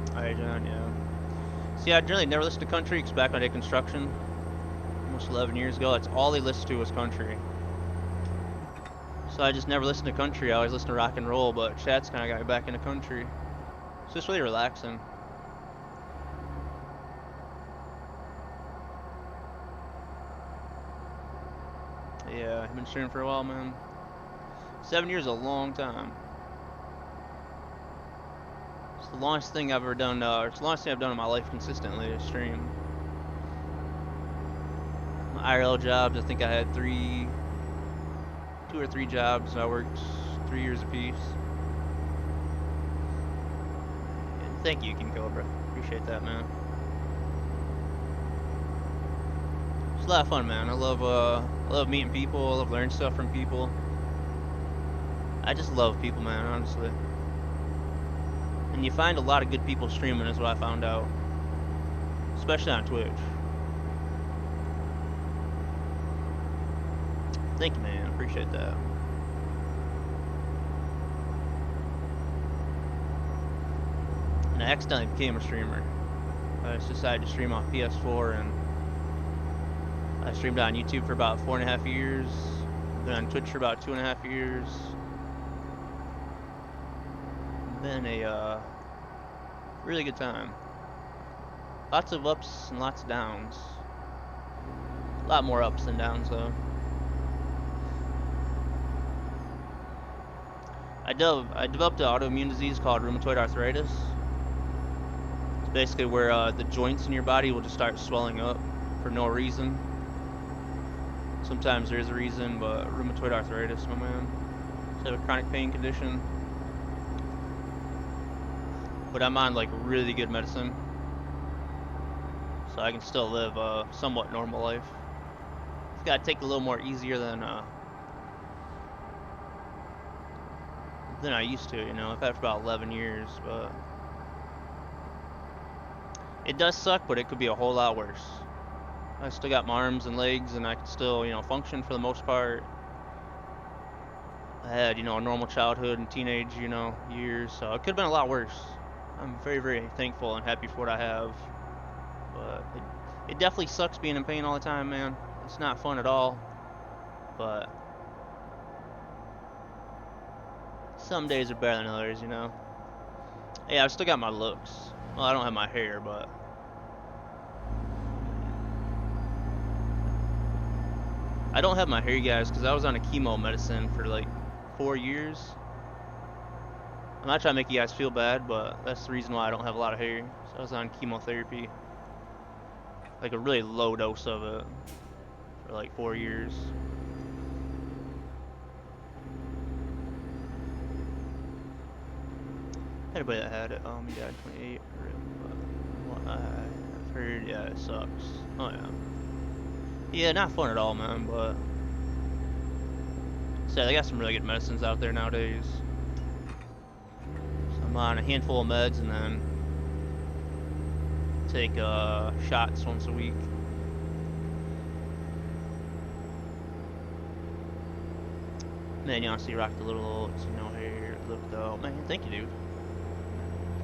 Alright, John, yeah. See, I generally never listened to country, because back when I did construction, almost 11 years ago, that's all they listened to was country. So I just never listened to country, I always listened to rock and roll, but chat's kind of got me back into country. It's just really relaxing. Yeah, I've been streaming for a while, man. 7 years is a long time. It's the longest thing I've ever done, it's the longest thing I've done in my life consistently to stream. My IRL jobs, I think I had 2 or 3 jobs. I worked 3 years apiece. And thank you, King Cobra. Appreciate that, man. It's a lot of fun, man. I love meeting people. I love learning stuff from people. I just love people, man, honestly. And you find a lot of good people streaming is what I found out. Especially on Twitch. Thank you, man. Appreciate that. And I accidentally became a streamer. I just decided to stream off PS4, and I streamed on YouTube for about 4.5 years. Been on Twitch for about 2.5 years. Been a really good time. Lots of ups and lots of downs. A lot more ups than downs though. I developed an autoimmune disease called rheumatoid arthritis. basically where the joints in your body will just start swelling up for no reason. Sometimes there is a reason, but rheumatoid arthritis, my man. It's a chronic pain condition. But I'm on like really good medicine, so I can still live a somewhat normal life. It's gotta take a little more easier than I used to, you know. I've had it for about 11 years, but it does suck, but it could be a whole lot worse. I still got my arms and legs, and I can still, you know, function for the most part. I had, you know, a normal childhood and teenage, you know, years, so it could have been a lot worse. I'm very, very thankful and happy for what I have, but it definitely sucks being in pain all the time, man. It's not fun at all, but some days are better than others, you know. Yeah, I've still got my looks. Well, I don't have my hair, but I don't have my hair, guys, because I was on a chemo medicine for like 4 years. I'm not trying to make you guys feel bad, but that's the reason why I don't have a lot of hair. So I was on chemotherapy, like a really low dose of it, for like 4 years. Anybody that had it, he died 28. What I've heard, yeah, it sucks. Oh yeah. Yeah, not fun at all, man, but so they got some really good medicines out there nowadays. So I'm on a handful of meds and then take shots once a week. Man, you honestly rocked a little, you know, hair look though. Man, thank you, dude.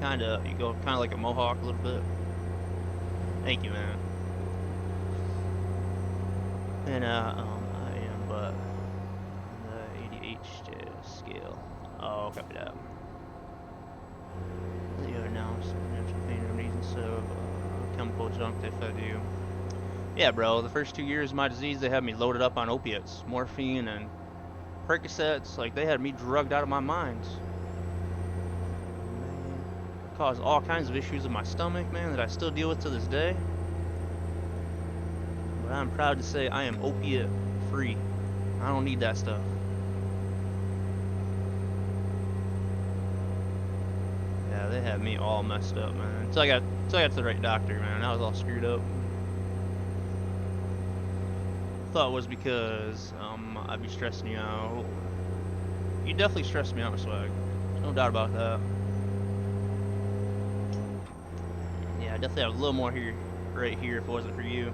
You go kinda like a mohawk a little bit. Thank you, man. And I am, but the ADHD scale. Oh, copy that. The other now, some pain remedies instead of chemical junk if I do. Yeah, bro. The first 2 years of my disease, they had me loaded up on opiates, morphine, and Percocets. Like they had me drugged out of my mind. Caused all kinds of issues in my stomach, man, that I still deal with to this day. But I'm proud to say I am opiate free. I don't need that stuff. Yeah, they had me all messed up, man. Until I got to the right doctor, man. I was all screwed up. Thought it was because I'd be stressing you out. You definitely stressed me out, Swag. There's no doubt about that. Yeah, I definitely have a little more here, right here, if it wasn't for you.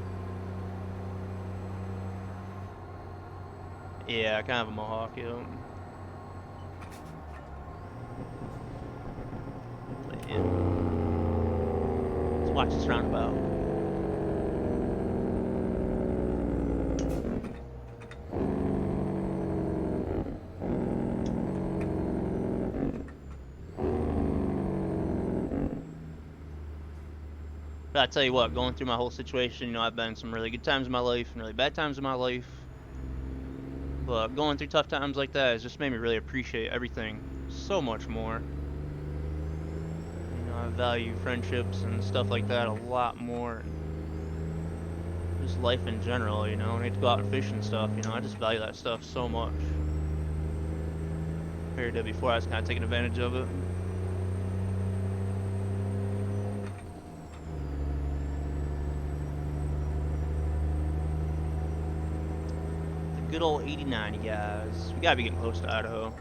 Yeah, kind of a mohawk, yeah. Yeah. Let's watch this roundabout. But I tell you what, going through my whole situation, you know, I've been in some really good times in my life and really bad times in my life. But going through tough times like that has just made me really appreciate everything so much more. You know, I value friendships and stuff like that a lot more. Just life in general, you know. I need to go out and fish and stuff, you know. I just value that stuff so much. Compared to before, I was kind of taking advantage of it. Good old 80-90, guys. We gotta be getting close to Idaho.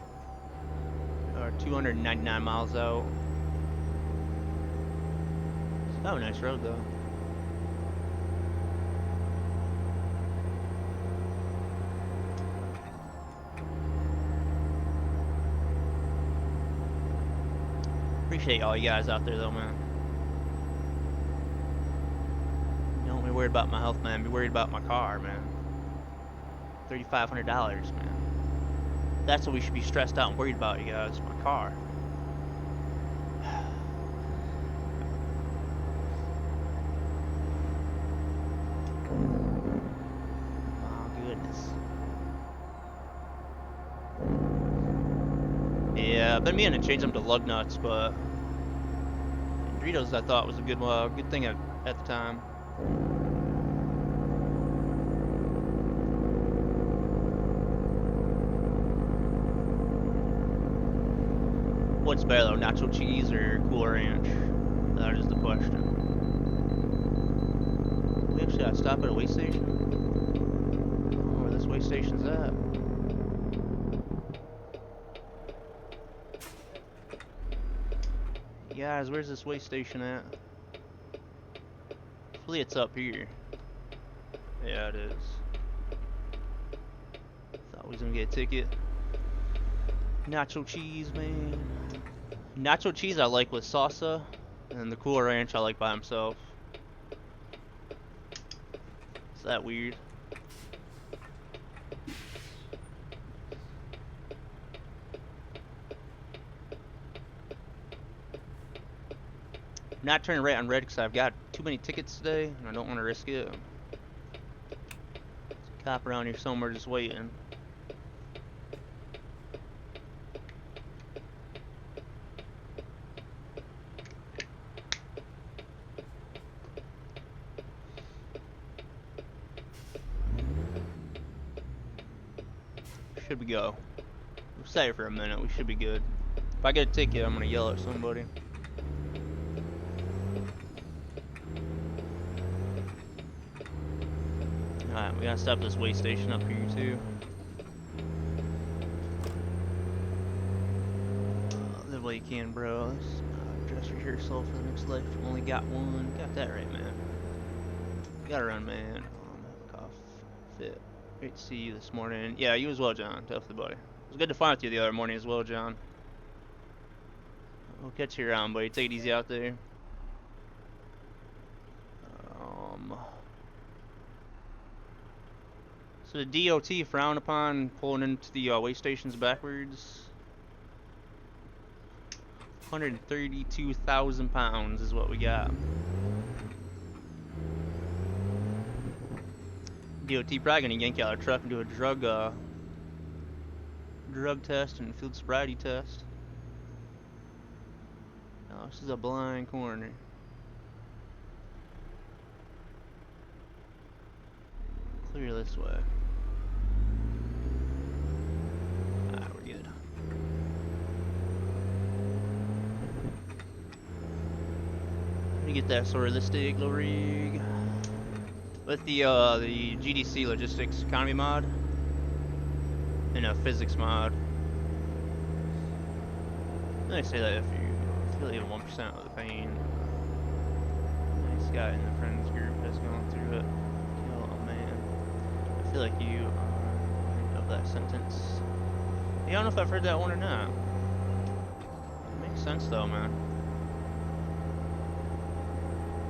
Or 299 miles out. It's kind of a nice road, though. Appreciate all you guys out there, though, man. Don't be worried about my health, man. Be worried about my car, man. $3,500, man. That's what we should be stressed out and worried about, you guys. My car. Oh, goodness. Yeah, I've been meaning to change them to lug nuts, but Doritos, I thought, was a good thing at the time. What's better though, nacho cheese or Cool Ranch? That is the question. We actually gotta stop at a way station. I don't know where this way station's at. Guys, where's this way station at? Hopefully it's up here. Yeah, it is. Thought we was gonna get a ticket. Nacho cheese, man. Nacho cheese I like with salsa, and the Cool Ranch I like by himself. Is that weird? I'm not turning right on red because I've got too many tickets today, and I don't want to risk it. There's a cop around here somewhere just waiting. Should we go? We'll stay here for a minute. We should be good. If I get a ticket, I'm gonna yell at somebody. Alright, we gotta stop this way station up here too. Live while you can, bro. Dress rehearsal for the next life. Only got one. Got that right, man. Gotta run, man. Cough fit. Great to see you this morning. Yeah, you as well, John. Definitely, buddy. It was good to find with you the other morning as well, John. We'll catch you around, buddy. Take it easy out there. So the DOT frowned upon pulling into the way stations backwards. 132,000 pounds is what we got. DOT probably gonna yank out a truck and do a drug test and field sobriety test. Oh, this is a blind corner. Clear this way. Alright, we're good. Let me get that sort of the stick, little rig. With the GDC logistics economy mod and a physics mod. I say that if you feel even 1% of the pain. Nice guy in the friends group has gone through it. Oh man, I feel like you of that sentence. Yeah, I don't know if I've heard that one or not. It makes sense though, man.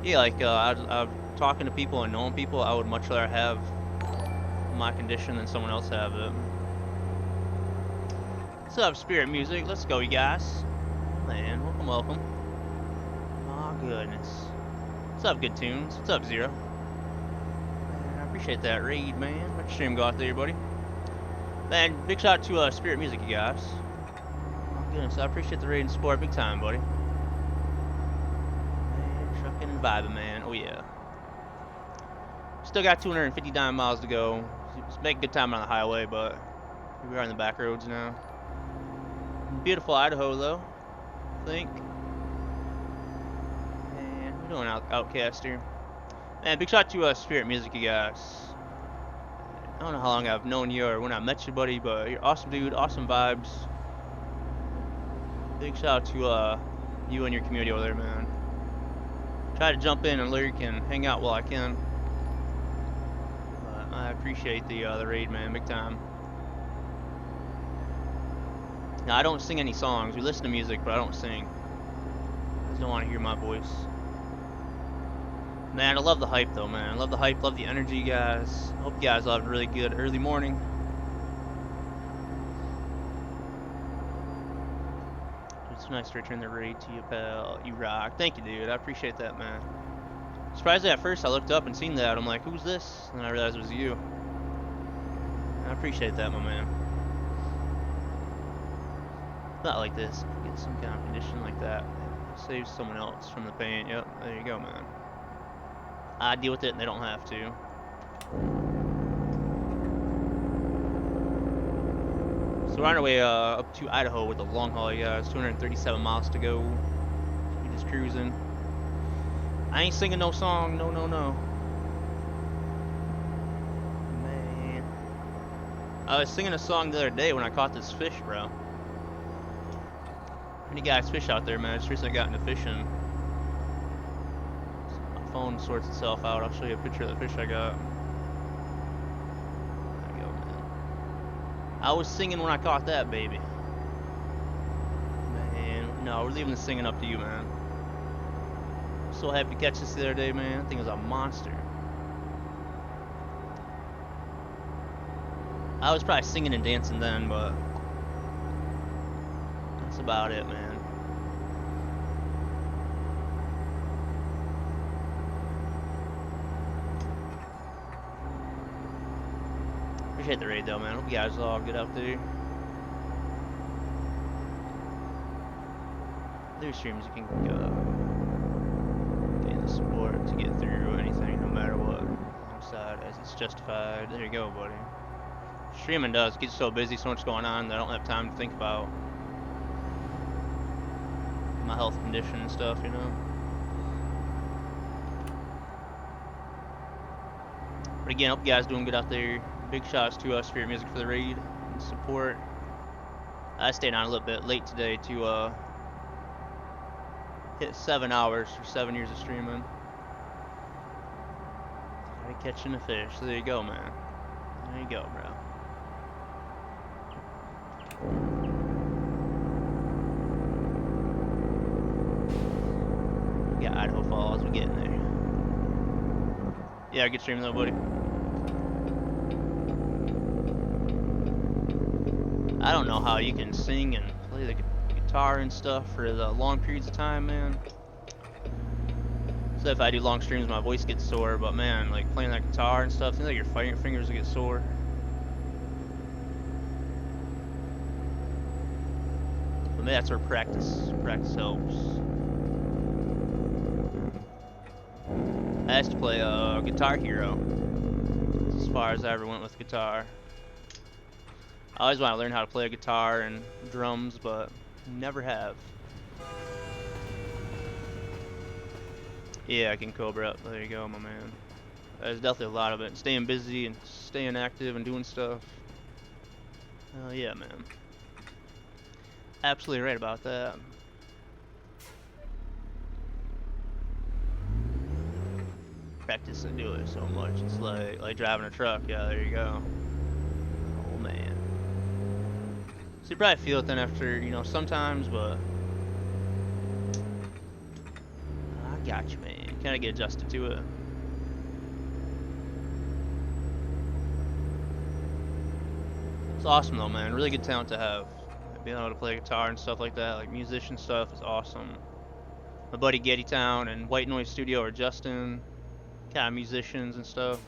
Yeah, like I've talking to people and knowing people, I would much rather have my condition than someone else have it. What's up, Spirit Music? Let's go, you guys. Man, welcome, welcome. Oh, goodness. What's up, Good Tunes? What's up, Zero? Man, I appreciate that raid, man. Let your stream go out there, buddy. Man, big shout out to Spirit Music, you guys. Oh, goodness, I appreciate the raid and support. Big time, buddy. Man, trucking and vibing, man. Oh, yeah. Still got 259 miles to go. Just make good time on the highway, but here we are on the back roads now. Beautiful Idaho, though, I think. And we're doing Outcast here. Man, big shout out to Spirit Music, you guys. I don't know how long I've known you or when I met you, buddy, but you're awesome, dude. Awesome vibes. Big shout out to you and your community over there, man. Try to jump in and lurk and hang out while I can. I appreciate the raid, man, big time. Now, I don't sing any songs. We listen to music, but I don't sing. I just don't want to hear my voice. Man, I love the hype, though, man. I love the hype, love the energy, guys. Hope you guys have a really good early morning. It's nice to return the raid to you, pal. You rock. Thank you, dude. I appreciate that, man. Surprisingly, at first I looked up and seen that. I'm like, who's this? And I realized it was you. I appreciate that, my man. Not like this. Get some kind of condition like that. Save someone else from the pain. Yep, there you go, man. I deal with it and they don't have to. So we're on our way up to Idaho with a long haul, you guys. 237 miles to go. We're just cruising. I ain't singing no song. No, no, no. Man. I was singing a song the other day when I caught this fish, bro. Many guys fish out there, man. I just recently got into fishing. My phone sorts itself out. I'll show you a picture of the fish I got. There you go, man. I was singing when I caught that, baby. Man, no, we're leaving the singing up to you, man. So happy to catch this the other day, man. That thing was a monster. I was probably singing and dancing then, but that's about it, man. Appreciate the raid though, man. Hope you guys all get out there. Other streams you can gain the support to get through anything, no matter what. Alongside as it's justified. There you go, buddy. Streaming does get so busy, so much going on that I don't have time to think about my health condition and stuff, you know. But again, hope you guys doing good out there. Big shouts to Spirit Music for the raid and support. I stayed on a little bit late today to hit 7 hours for 7 years of streaming. Already catching a fish. So there you go, man. There you go, bro. We got Idaho Falls. We getting there. Yeah, good stream though, buddy. I don't know how you can sing and play the guitar and stuff for the long periods of time, man. So if I do long streams, my voice gets sore, but man, like playing that guitar and stuff, seems like your fingers will get sore. But maybe that's where practice helps. I used to play Guitar Hero. That's as far as I ever went with guitar. I always want to learn how to play a guitar and drums, but never have. Yeah, I can Cobra up. There you go, my man. There's definitely a lot of it. Staying busy and staying active and doing stuff. Hell yeah, man. Absolutely right about that. Practice and do it so much. It's like driving a truck. Yeah, there you go. Oh man. So you probably feel it then after, you know, sometimes, but I got you, man. Kind of get adjusted to it. It's awesome though, man. Really good talent to have. Being able to play guitar and stuff like that, like musician stuff, is awesome. My buddy Getty Town and White Noise Studio are Justin, kind of musicians and stuff.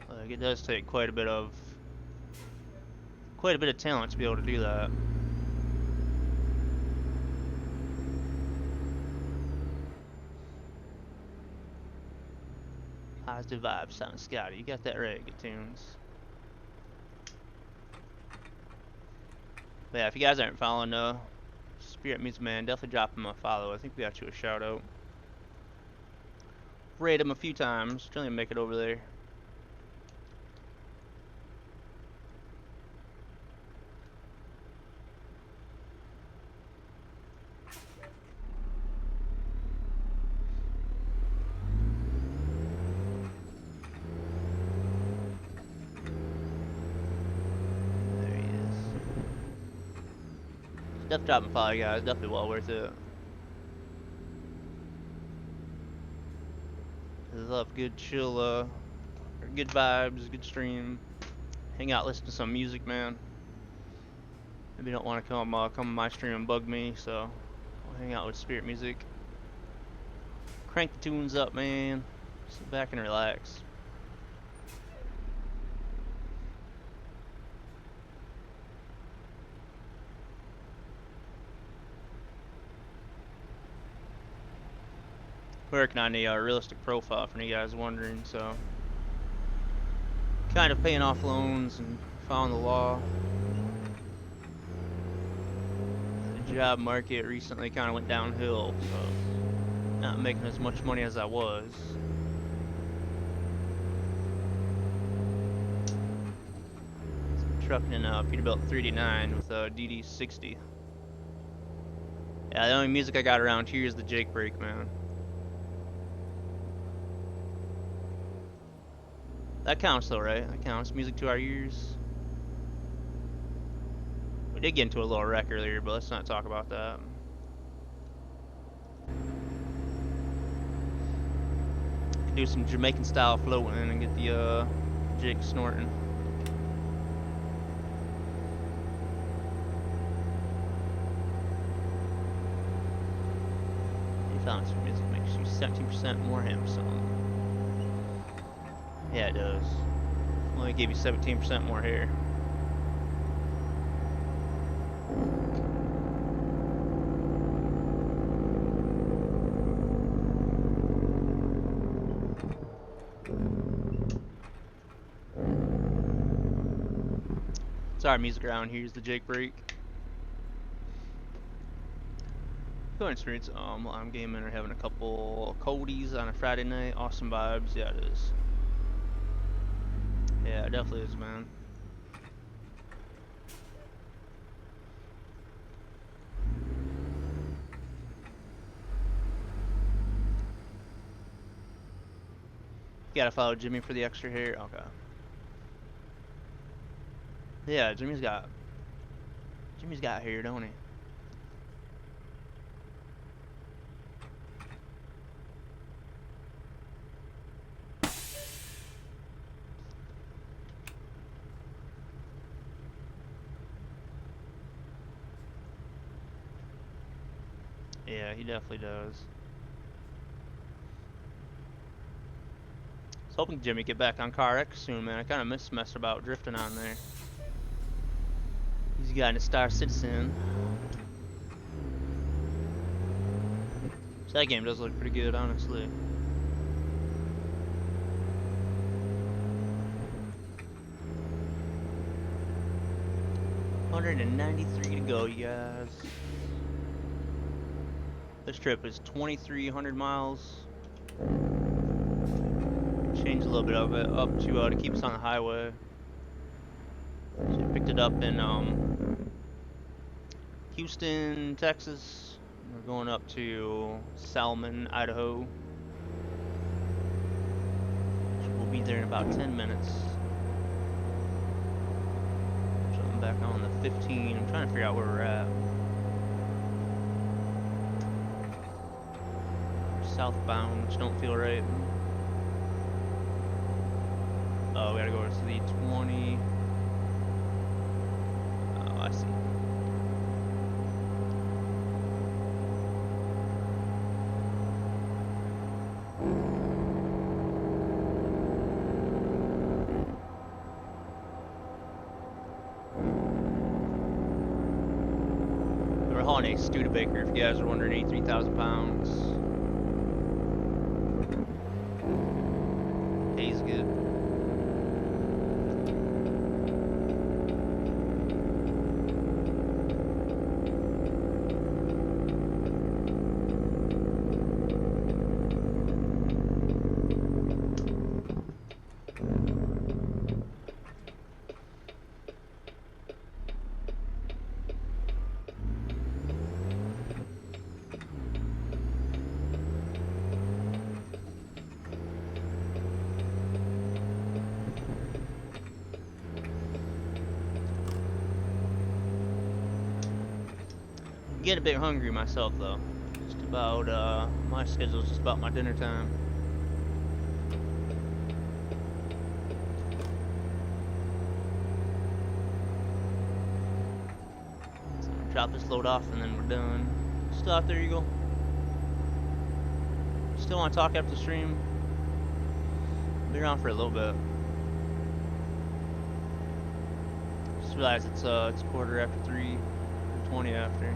Like it does take quite a bit of talent to be able to do that. Positive vibes, silentscotty. You got that right, good tunes. But yeah, if you guys aren't following Spirit Music, man, definitely drop him a follow. I think we got you a shout out. Raid him a few times, trying to make it over there. Definitely drop and follow, guys. Definitely well worth it. I love good chill, or good vibes, good stream. Hang out, listen to some music, man. Maybe you don't want to come on my stream and bug me, so I'll hang out with Spirit Music. Crank the tunes up, man. Sit back and relax. Working on a realistic profile for you guys wondering, so kind of paying off loans and following the law. The job market recently kind of went downhill, so not making as much money as I was. Trucking in a Peterbilt 389 with a DD60. Yeah, the only music I got around here is the Jake brake, man. That counts though, right? That counts. Music to our ears. We did get into a little wreck earlier, but let's not talk about that. Could do some Jamaican style floating and get the Jake snorting. Balance music makes you 17% more Hamson. Yeah, it does. Only gave you 17% more hair. Sorry, music around here's the Jake brake. Going experience. I'm gaming or having a couple coldies on a Friday night. Awesome vibes. Yeah, it is. Yeah, it definitely is, man. Gotta follow Jimmy for the extra hair. Okay. Yeah, Jimmy's got hair, don't he? Yeah, he definitely does. I was hoping Jimmy get back on Car X soon, man. I kind of messed about drifting on there. He's gotten a Star Citizen. So that game does look pretty good, honestly. $193 to go, you guys. This trip is 2,300 miles. Change a little bit of it up to keep us on the highway. So we picked it up in Houston, Texas. We're going up to Salmon, Idaho. So we'll be there in about 10 minutes. Jumping back on the 15. I'm trying to figure out where we're at. Southbound, which don't feel right. Oh, we gotta go to the 20. Oh, I see. We're hauling a Studebaker, if you guys are wondering, 83,000 pounds. Pays good. Get a bit hungry myself though. Just about my schedule's just about my dinner time. So I'm gonna drop this load off and then we're done. Still out there, Eagle? Still want to talk after the stream? Be around for a little bit. Just realized it's 3:15, or 20 after.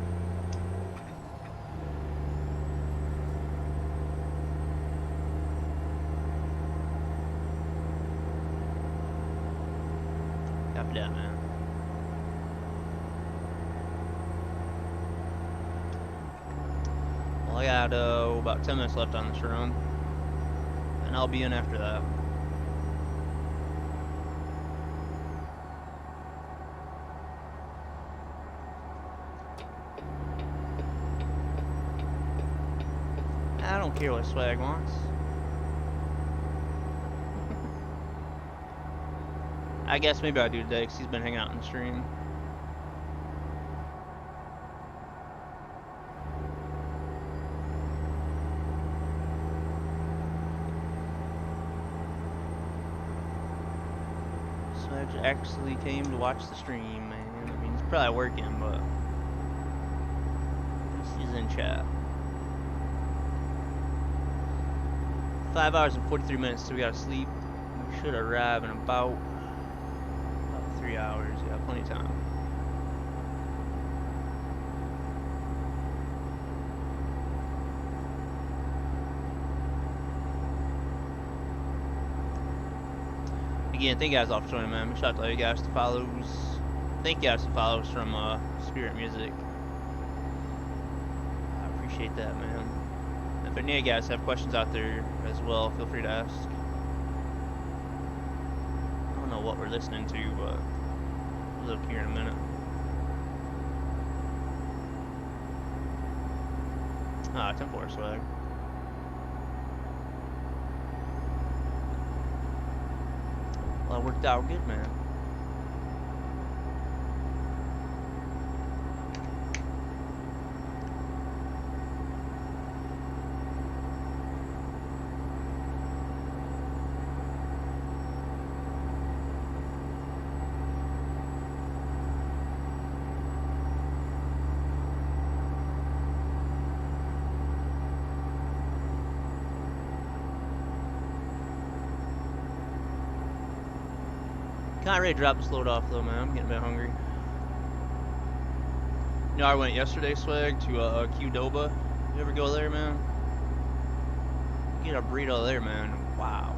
Yeah, man. Well, I got about 10 minutes left on this run, and I'll be in after that. I don't care what Swag wants. I guess maybe I'll do today because he's been hanging out in the stream. Swag actually came to watch the stream, man. I mean, he's probably working, but at least he's in chat. 5 hours and 43 minutes till we gotta sleep. We should arrive in about 3 hours. Yeah, plenty of time. Again, thank you guys all for joining, man. Shout out to all you guys to follows. Thank you guys to follows from Spirit Music. I appreciate that, man. If any of you guys have questions out there as well, feel free to ask. I don't know what we're listening to, but we'll look here in a minute. Ah, 10-4 Swag. Well, that worked out good, man. Not ready to drop this load off though, man. I'm getting a bit hungry. You know, I went yesterday, Swag, to Qdoba. You ever go there, man? Get a burrito there, man. Wow.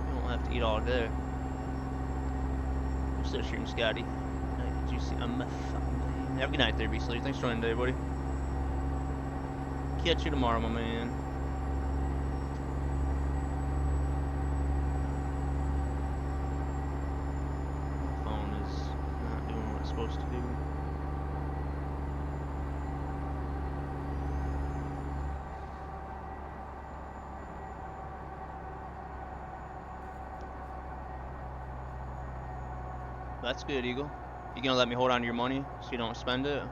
You don't have to eat all day. I'm still shooting Scotty. Did you see? Have a good night there, Beastly. Thanks for joining today, buddy. Catch you tomorrow, my man. Supposed to do. That's good, Eagle. You gonna let me hold on to your money so you don't spend it?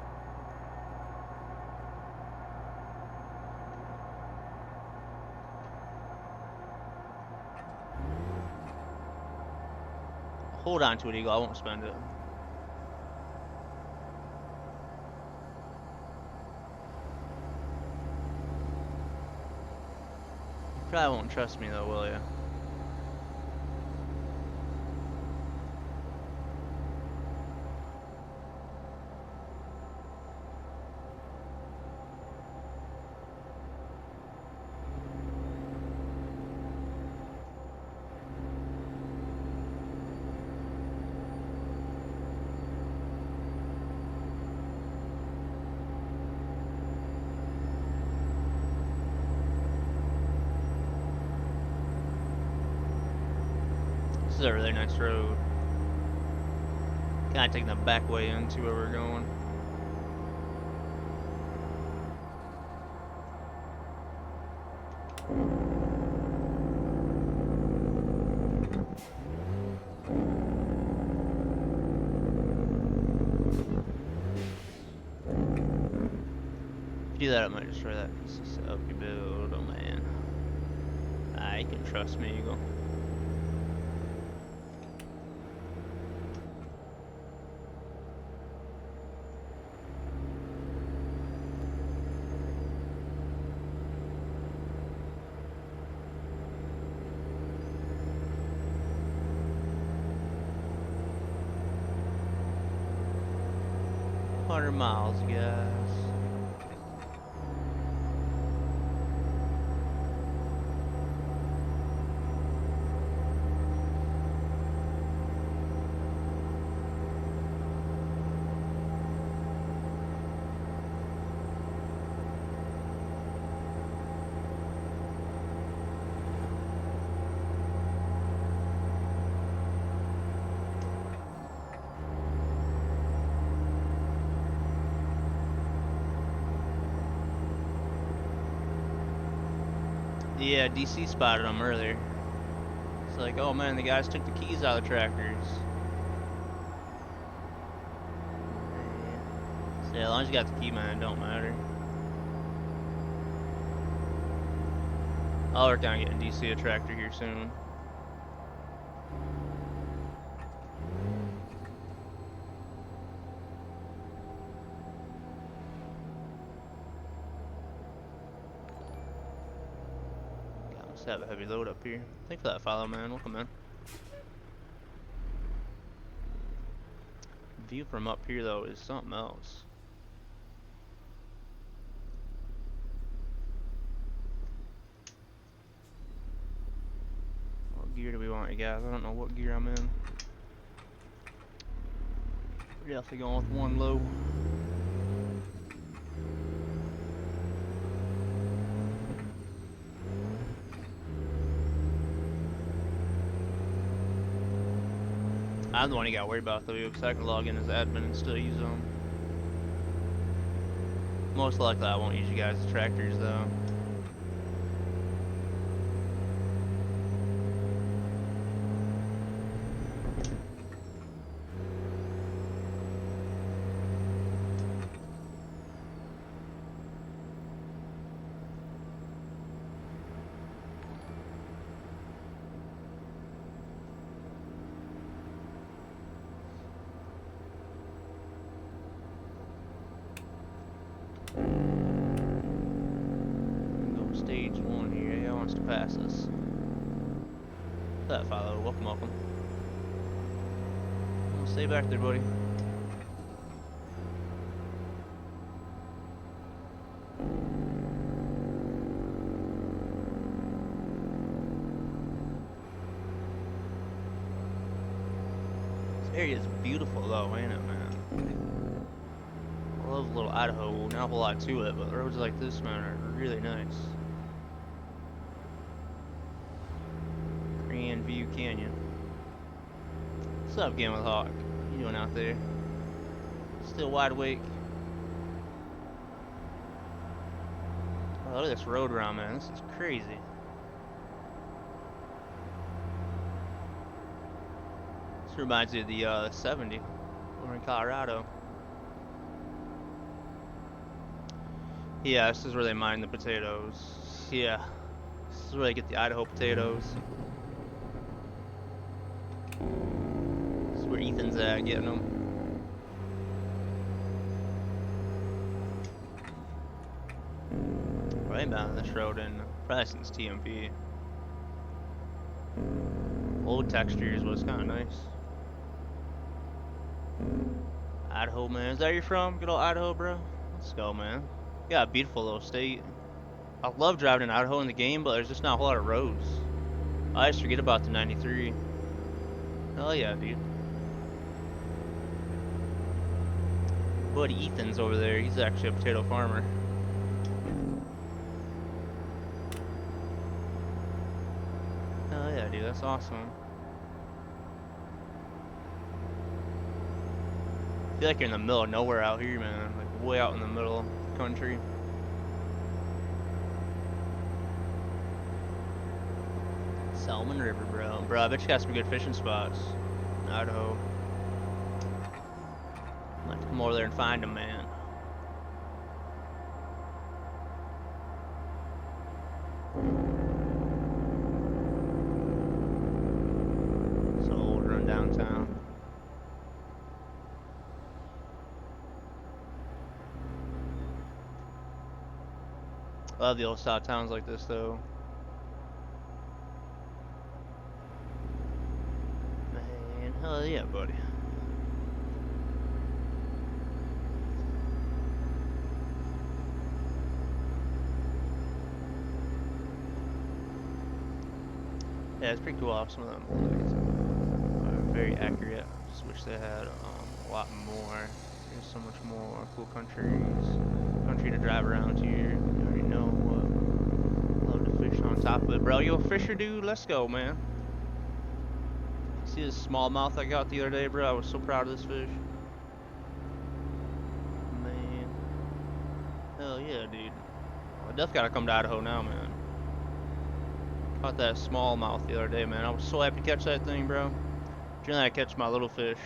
Hold on to it, Eagle. I won't spend it. Probably won't trust me though, will ya? This is a really nice road. Kinda taking the back way into where we're going. If you do that, I might destroy that piece of stuff you build. Oh man. You can trust me, Eagle. Miles, guys. Yeah, DC spotted them earlier. It's like, oh man, the guys took the keys out of the tractors. So yeah, as long as you got the key, man, it don't matter. I'll work on getting DC a tractor here soon. Yeah, must have a heavy load up here. Thanks for that follow, man. Welcome in. View from up here though is something else. What gear do we want, you guys? I don't know what gear I'm in. We're definitely going with one low. I'm the one you got worried about though, because I can log in as admin and still use them. Most likely I won't use you guys' tractors though. Stage 1 here. Yeah, wants to pass us. That follow. Welcome, welcome. Stay back there, buddy. This area is beautiful, though, ain't it, man? I love little Idaho. Not a whole lot to it, but roads like this, man, are really nice. Grand View Canyon. What's up, Game with Hawk? What you doing out there? Still wide awake? Oh, look at this road around, man. This is crazy. This reminds me of the 70 over in Colorado. Yeah, this is where they mine the potatoes. Yeah, this is where they get the Idaho potatoes. This is where Ethan's at getting them. I ain't been on this road in probably since TMP. Old textures was kind of nice. Idaho, man. Is that where you're from? Good old Idaho, bro. Let's go, man. You got a beautiful little state. I love driving in Idaho in the game, but there's just not a whole lot of roads. I just forget about the 93. Hell yeah, dude. Buddy Ethan's over there. He's actually a potato farmer. Hell yeah, dude. That's awesome. I feel like you're in the middle of nowhere out here, man. Like way out in the middle of the country. Salmon River, bro. Bro, I bet you got some good fishing spots in Idaho. I'd like to come over there and find them, man. So we'll run downtown. I love the old South towns like this, though. Man, hell yeah, buddy. Yeah, it's pretty cool off some of them. Very accurate. Just wish they had a lot more. There's so much more cool country to drive around here. You already know love to fish on top of it, bro. You a fisher, dude? Let's go, man. See this smallmouth I got the other day, bro? I was so proud of this fish. Man. Hell yeah, dude. I definitely gotta come to Idaho now, man. Caught that smallmouth the other day, man. I was so happy to catch that thing, bro. Generally, I catch my little fish.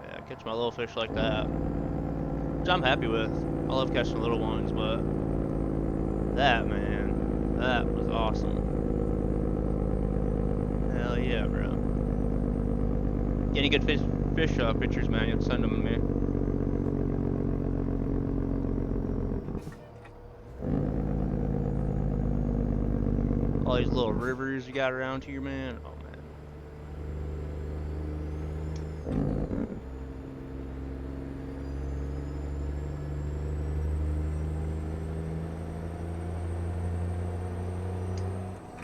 Yeah, I catch my little fish like that, which I'm happy with. I love catching little ones, but that, man, that was awesome. Hell yeah, bro. Get any good fish pictures, man? You'll send them to me. All these little rivers you got around here, man. Oh, man.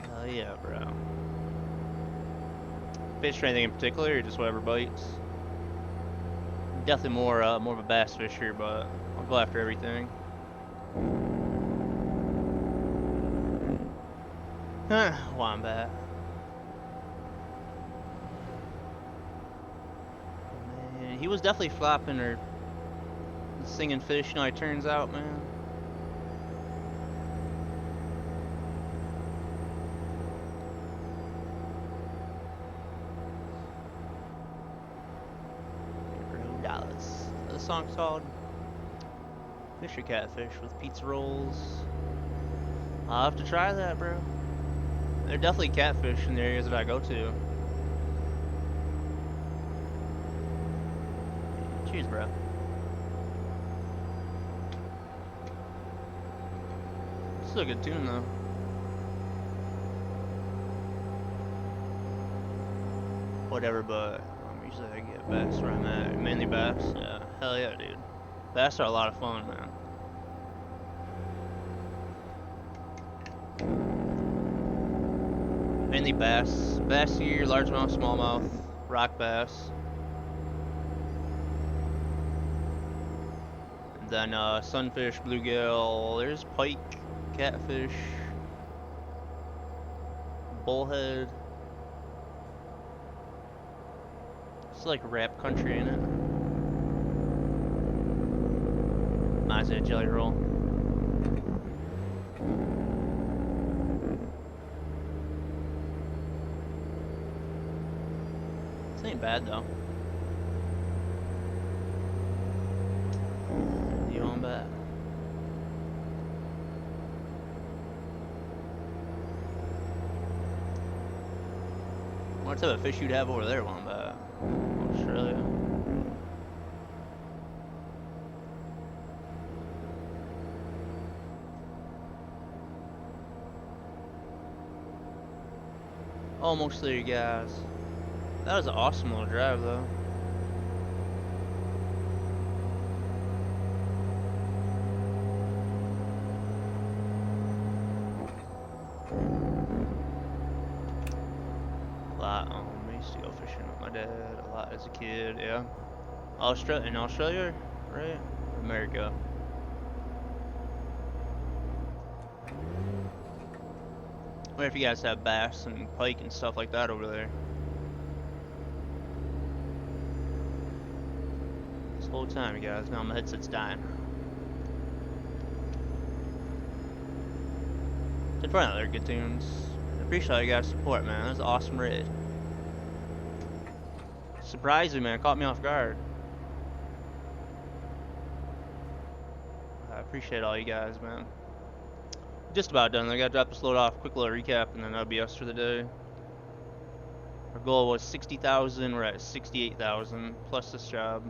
Hell yeah, bro. Fish for anything in particular, or just whatever bites? Definitely more of a bass fisher, but I'll go after everything. Wombat. Man, he was definitely flopping or singing fish, you know, it turns out, man. $0. The song's called Fish or Catfish with pizza rolls. I'll have to try that, bro. There are definitely catfish in the areas that I go to. Cheers, bro. Still a good tune, though. Whatever, but usually I get bass where I'm at. Mainly bass. Yeah, hell yeah, dude. Bass are a lot of fun, man. Mainly bass. Bass here, largemouth, smallmouth, rock bass. And then sunfish, bluegill, there's pike, catfish, bullhead. It's like rap country in it. Reminds me of Jelly Roll. This ain't bad though. You on back? What type of fish you'd have over there, Wombat? Australia. Almost there, guys. That was an awesome little drive, though. I used to go fishing with my dad a lot as a kid, yeah. In Australia, right? America. I wonder if you guys have bass and pike and stuff like that over there. This whole time, you guys. Now my headset's dying. Did find other good tunes. I appreciate all you guys' support, man. That was an awesome raid. Surprised me, man. Caught me off guard. I appreciate all you guys, man. Just about done. I gotta drop this load off. Quick little recap, and then that'll be us for the day. Our goal was 60,000. We're at 68,000 plus this job.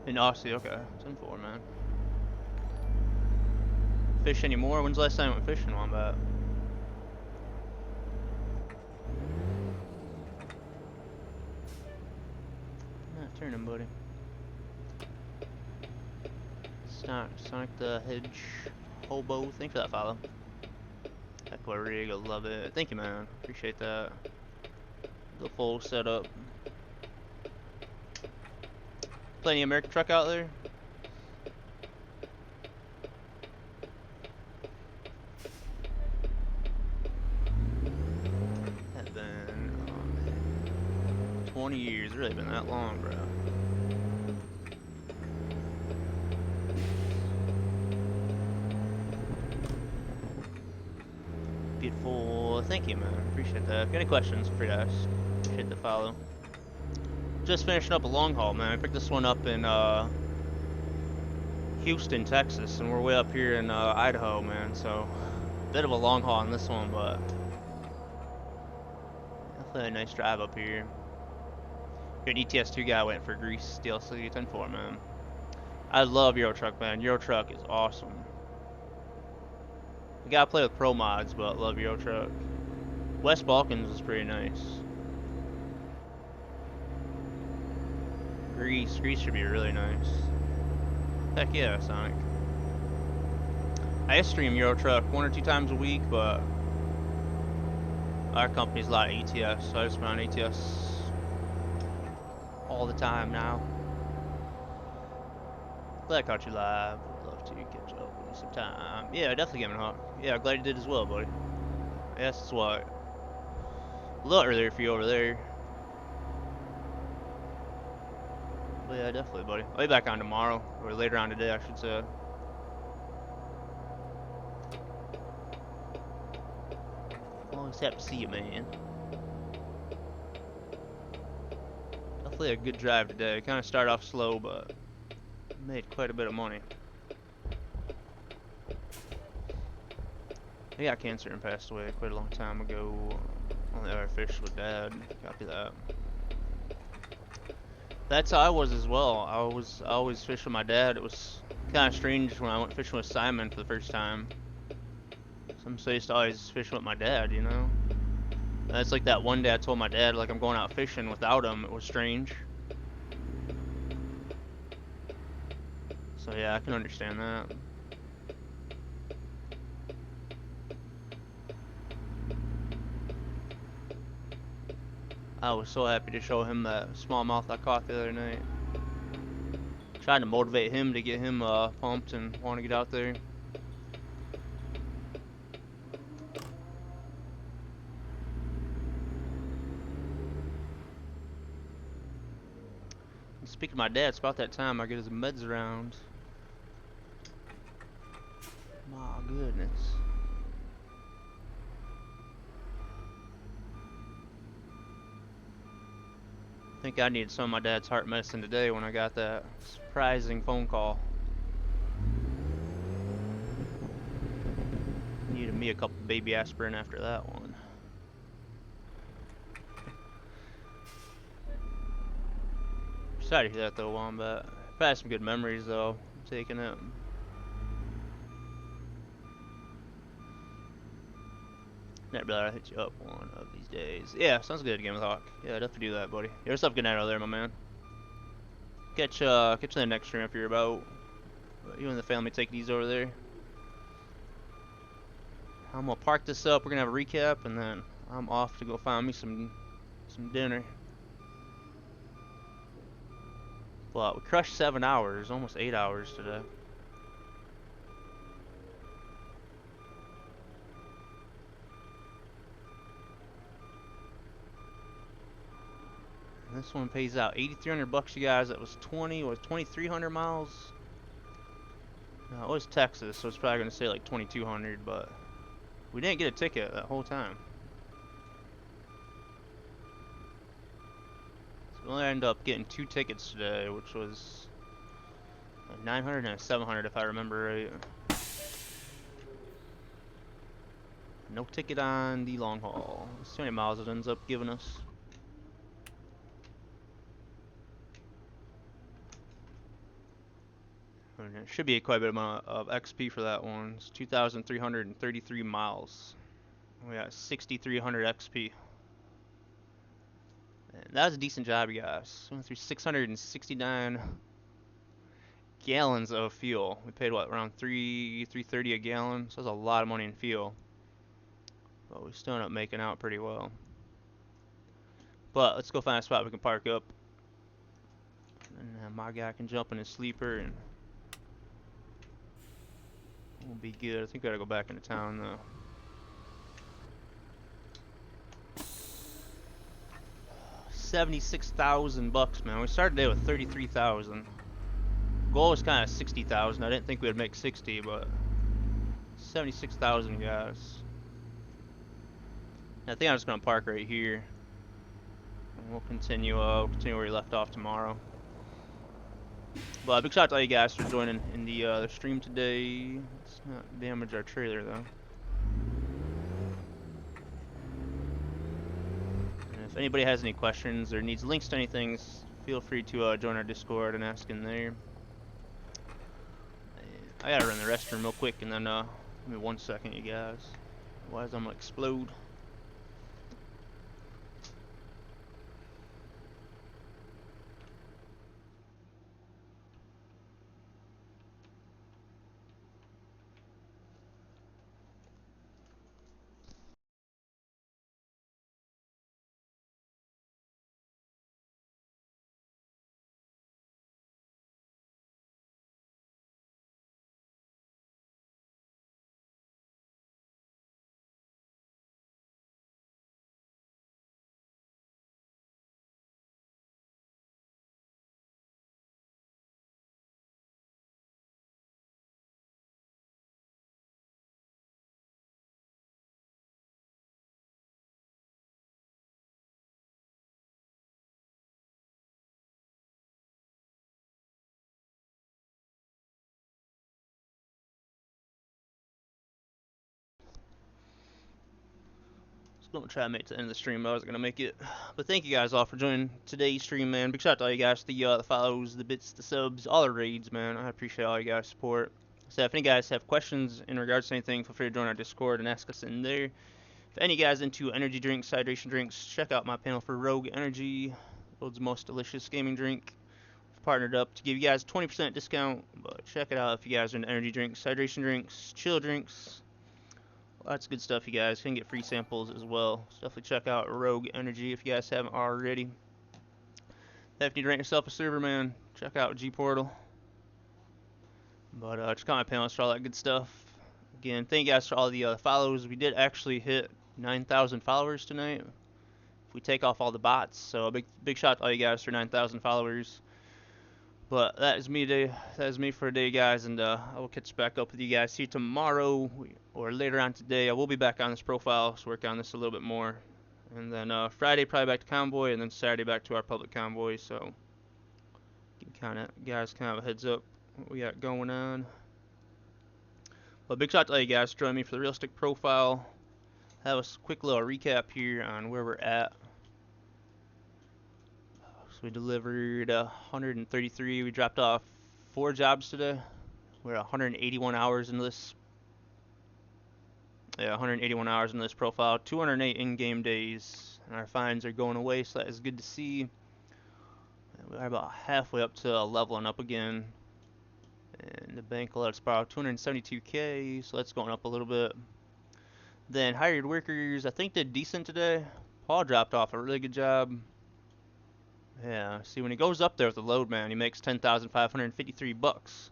In Aussie, okay. 10-4, man. Fish anymore? When's the last time I went fishing, Wombat? Turn him, buddy. Sonic the Hedge Hobo. Thanks for that follow. Aqua rig, I love it. Thank you, man. Appreciate that. The full setup. Plenty of American truck out there. Has been 20 years. It's really been that long, bro. thank you, man. Appreciate that. If you have any questions, feel free to ask. Appreciate the follow. Just finishing up a long haul, man. I picked this one up in Houston, Texas, and we're way up here in Idaho, man. So, bit of a long haul on this one, but definitely a nice drive up here. You're an ETS2 guy waiting for Grease DLC 10-4, man. I love Euro Truck, man. Euro Truck is awesome. We gotta play with pro mods, but love Euro Truck. West Balkans was pretty nice. Greece should be really nice. Heck yeah, Sonic. I stream Euro Truck 1 or 2 times a week, but our company's a lot of ETS, so I just run ETS all the time now. Glad I caught you live. Would love to catch up with you sometime. Yeah, definitely Game and Hawk. Yeah, glad you did as well, buddy. Yes, it's what? A little earlier for you over there. But yeah, definitely, buddy. I'll be back on tomorrow, or later on today, I should say. Always happy to see you, man. Definitely a good drive today. Kind of started off slow, but made quite a bit of money. He got cancer and passed away quite a long time ago. Only ever fished with Dad. Copy that. That's how I was as well. I always fished with my dad. It was kind of strange when I went fishing with Simon for the first time. Some say I used to always fish with my dad, you know. And it's like that one day I told my dad like I'm going out fishing without him. It was strange. So yeah, I can understand that. I was so happy to show him that smallmouth I caught the other night. Trying to motivate him to get him pumped and want to get out there. And speaking of my dad, it's about that time I get his meds around. My goodness. I think I needed some of my dad's heart medicine today when I got that surprising phone call. Needed me a couple baby aspirin after that one. Sorry to hear that though, Wombat. I've had some good memories though, taking it. Never better, I'll hit you up one of these days. Yeah, sounds good, Game with Hawk. Yeah, definitely do that, buddy. Yourself good night out there, my man. Catch you in the next stream if you're about. You and the family take it easy over there. I'm gonna park this up. We're gonna have a recap, and then I'm off to go find me some dinner. But we crushed 7 hours, almost 8 hours today. This one pays out $8,300, you guys. That was 2,300 miles. No, it was Texas, so it's probably gonna say like 2,200, but we didn't get a ticket that whole time. So we only ended up getting 2 tickets today, which was a 900 and a 700 if I remember right. No ticket on the long haul. Let's see how many miles it ends up giving us. It should be quite a bit amount of XP for that one. It's 2,333 miles. We got 6,300 XP. And that was a decent job, you guys. We went through 669 gallons of fuel. We paid what, around $3.30 a gallon. So that's a lot of money in fuel. But we still ended up making out pretty well. But let's go find a spot we can park up. And my guy can jump in his sleeper and we'll be good. I think we gotta go back into town though. $76,000, man. We started today with 33,000. Goal was kind of 60,000. I didn't think we would make 60, but 76,000, guys. I think I'm just gonna park right here, and we'll continue where we left off tomorrow. But big shout out to all you guys for joining in the stream today. Let's not damage our trailer though. And if anybody has any questions or needs links to anything, feel free to join our Discord and ask in there. I gotta run the restroom real quick, and then give me 1 second, you guys. Otherwise, I'm gonna explode. Gonna try to make it to the end of the stream, but I wasn't gonna make it. But thank you guys all for joining today's stream, man. Big shout out to all you guys, the follows, the bits, the subs, all the raids, man. I appreciate all you guys' support. So if any guys have questions in regards to anything, feel free to join our Discord and ask us in there. If any guys into energy drinks, hydration drinks, check out my panel for Rogue Energy, world's most delicious gaming drink. We've partnered up to give you guys 20% discount, but check it out if you guys are into energy drinks, hydration drinks, chill drinks. Lots of good stuff, you guys. Can get free samples as well. So definitely check out Rogue Energy if you guys haven't already. If you need to rent yourself a server, man, check out G Portal. But check out my panels for all that good stuff. Again, thank you guys for all the follows. We did actually hit 9,000 followers tonight. If we take off all the bots, so a big shout out to all you guys for 9,000 followers. But that is me today. That is me for today, guys, and I will catch back up with you guys here tomorrow or later on today. I will be back on this profile, so work on this a little bit more. And then Friday probably back to convoy, and then Saturday back to our public convoy. So guys kind of a heads up what we got going on. But big shout out to all you guys for joining me for the realistic profile. Have a quick little recap here on where we're at. So we delivered 133. We dropped off 4 jobs today. We're 181 hours into this. Yeah, 181 hours into this profile. 208 in-game days. And our fines are going away, so that is good to see. We're about halfway up to leveling up again. And the bank will let us borrow 272K, so that's going up a little bit. Then hired workers, I think did decent today. Paul dropped off a really good job. Yeah, see when he goes up there with the load, man, he makes 10,553 bucks.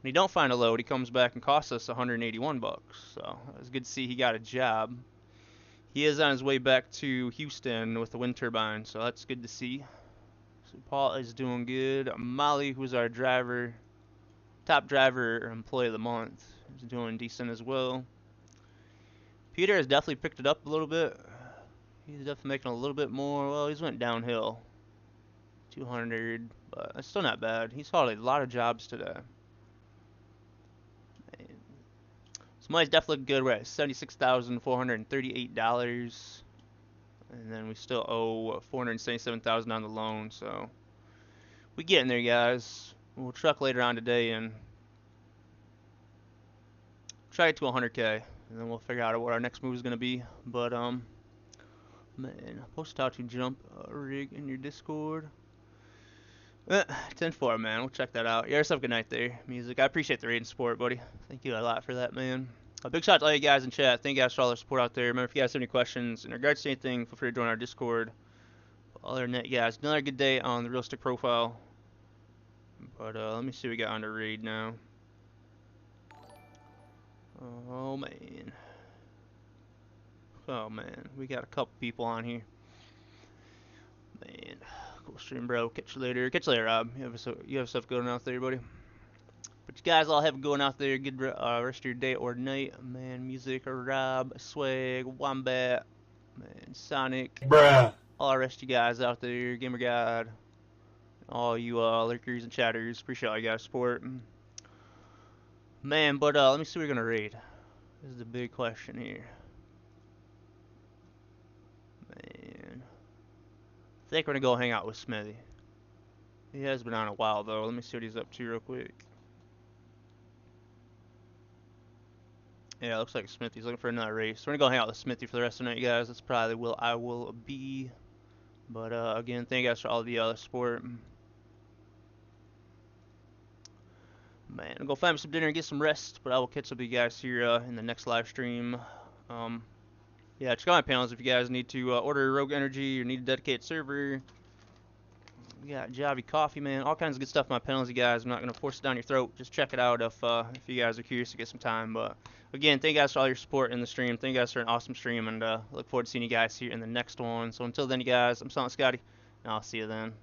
When he don't find a load, he comes back and costs us 181 bucks. So it was good to see he got a job. He is on his way back to Houston with the wind turbine, so that's good to see. So Paul is doing good. Molly, who's our driver, top driver or employee of the month, is doing decent as well. Peter has definitely picked it up a little bit. He's definitely making a little bit more. Well, he's went downhill. 200, but that's still not bad. He's hauled a lot of jobs today. So money's definitely looking good. We're at $76,438. And then we still owe $477,000 on the loan, so we getting there, guys. We'll truck later on today and try it to 100K, and then we'll figure out what our next move is gonna be. But man, post how to jump rig in your Discord. 10-4, man. We'll check that out. You guys have a good night there, music. I appreciate the raid and support, buddy. Thank you a lot for that, man. A big shout out to all you guys in chat. Thank you guys for all the support out there. Remember, if you guys have any questions in regards to anything, feel free to join our Discord. Other than that, guys, another good day on the realistic profile. But let me see what we got on the raid now. Oh man. Oh man, we got a couple people on here. Man, cool stream, bro. Catch you later. Catch you later, Rob. You have stuff going out there, buddy. But you guys all have it going out there. Good rest of your day or night. Man, music, Rob, Swag, Wombat. Man, Sonic, Bruh. all the rest of you guys out there, Gamer God, all you lurkers and chatters, appreciate all you guys' support. Man, but let me see what we're gonna raid. This is the big question here. Man, I think we're gonna go hang out with Smithy. He has been on a while though. Let me see what he's up to real quick. Yeah, looks like Smithy's looking for another race. So we're gonna go hang out with Smithy for the rest of the night, you guys. That's probably where I will be. But again, thank you guys for all the support. Man, I'll go find me some dinner and get some rest. But I will catch up with you guys here in the next live stream. Yeah, check out my panels if you guys need to order Rogue Energy or need a dedicated server. We got Javi Coffee, man. All kinds of good stuff in my panels, you guys. I'm not going to force it down your throat. Just check it out if you guys are curious to get some time. But again, thank you guys for all your support in the stream. Thank you guys for an awesome stream. And look forward to seeing you guys here in the next one. So until then, you guys, I'm Silent Scotty. And I'll see you then.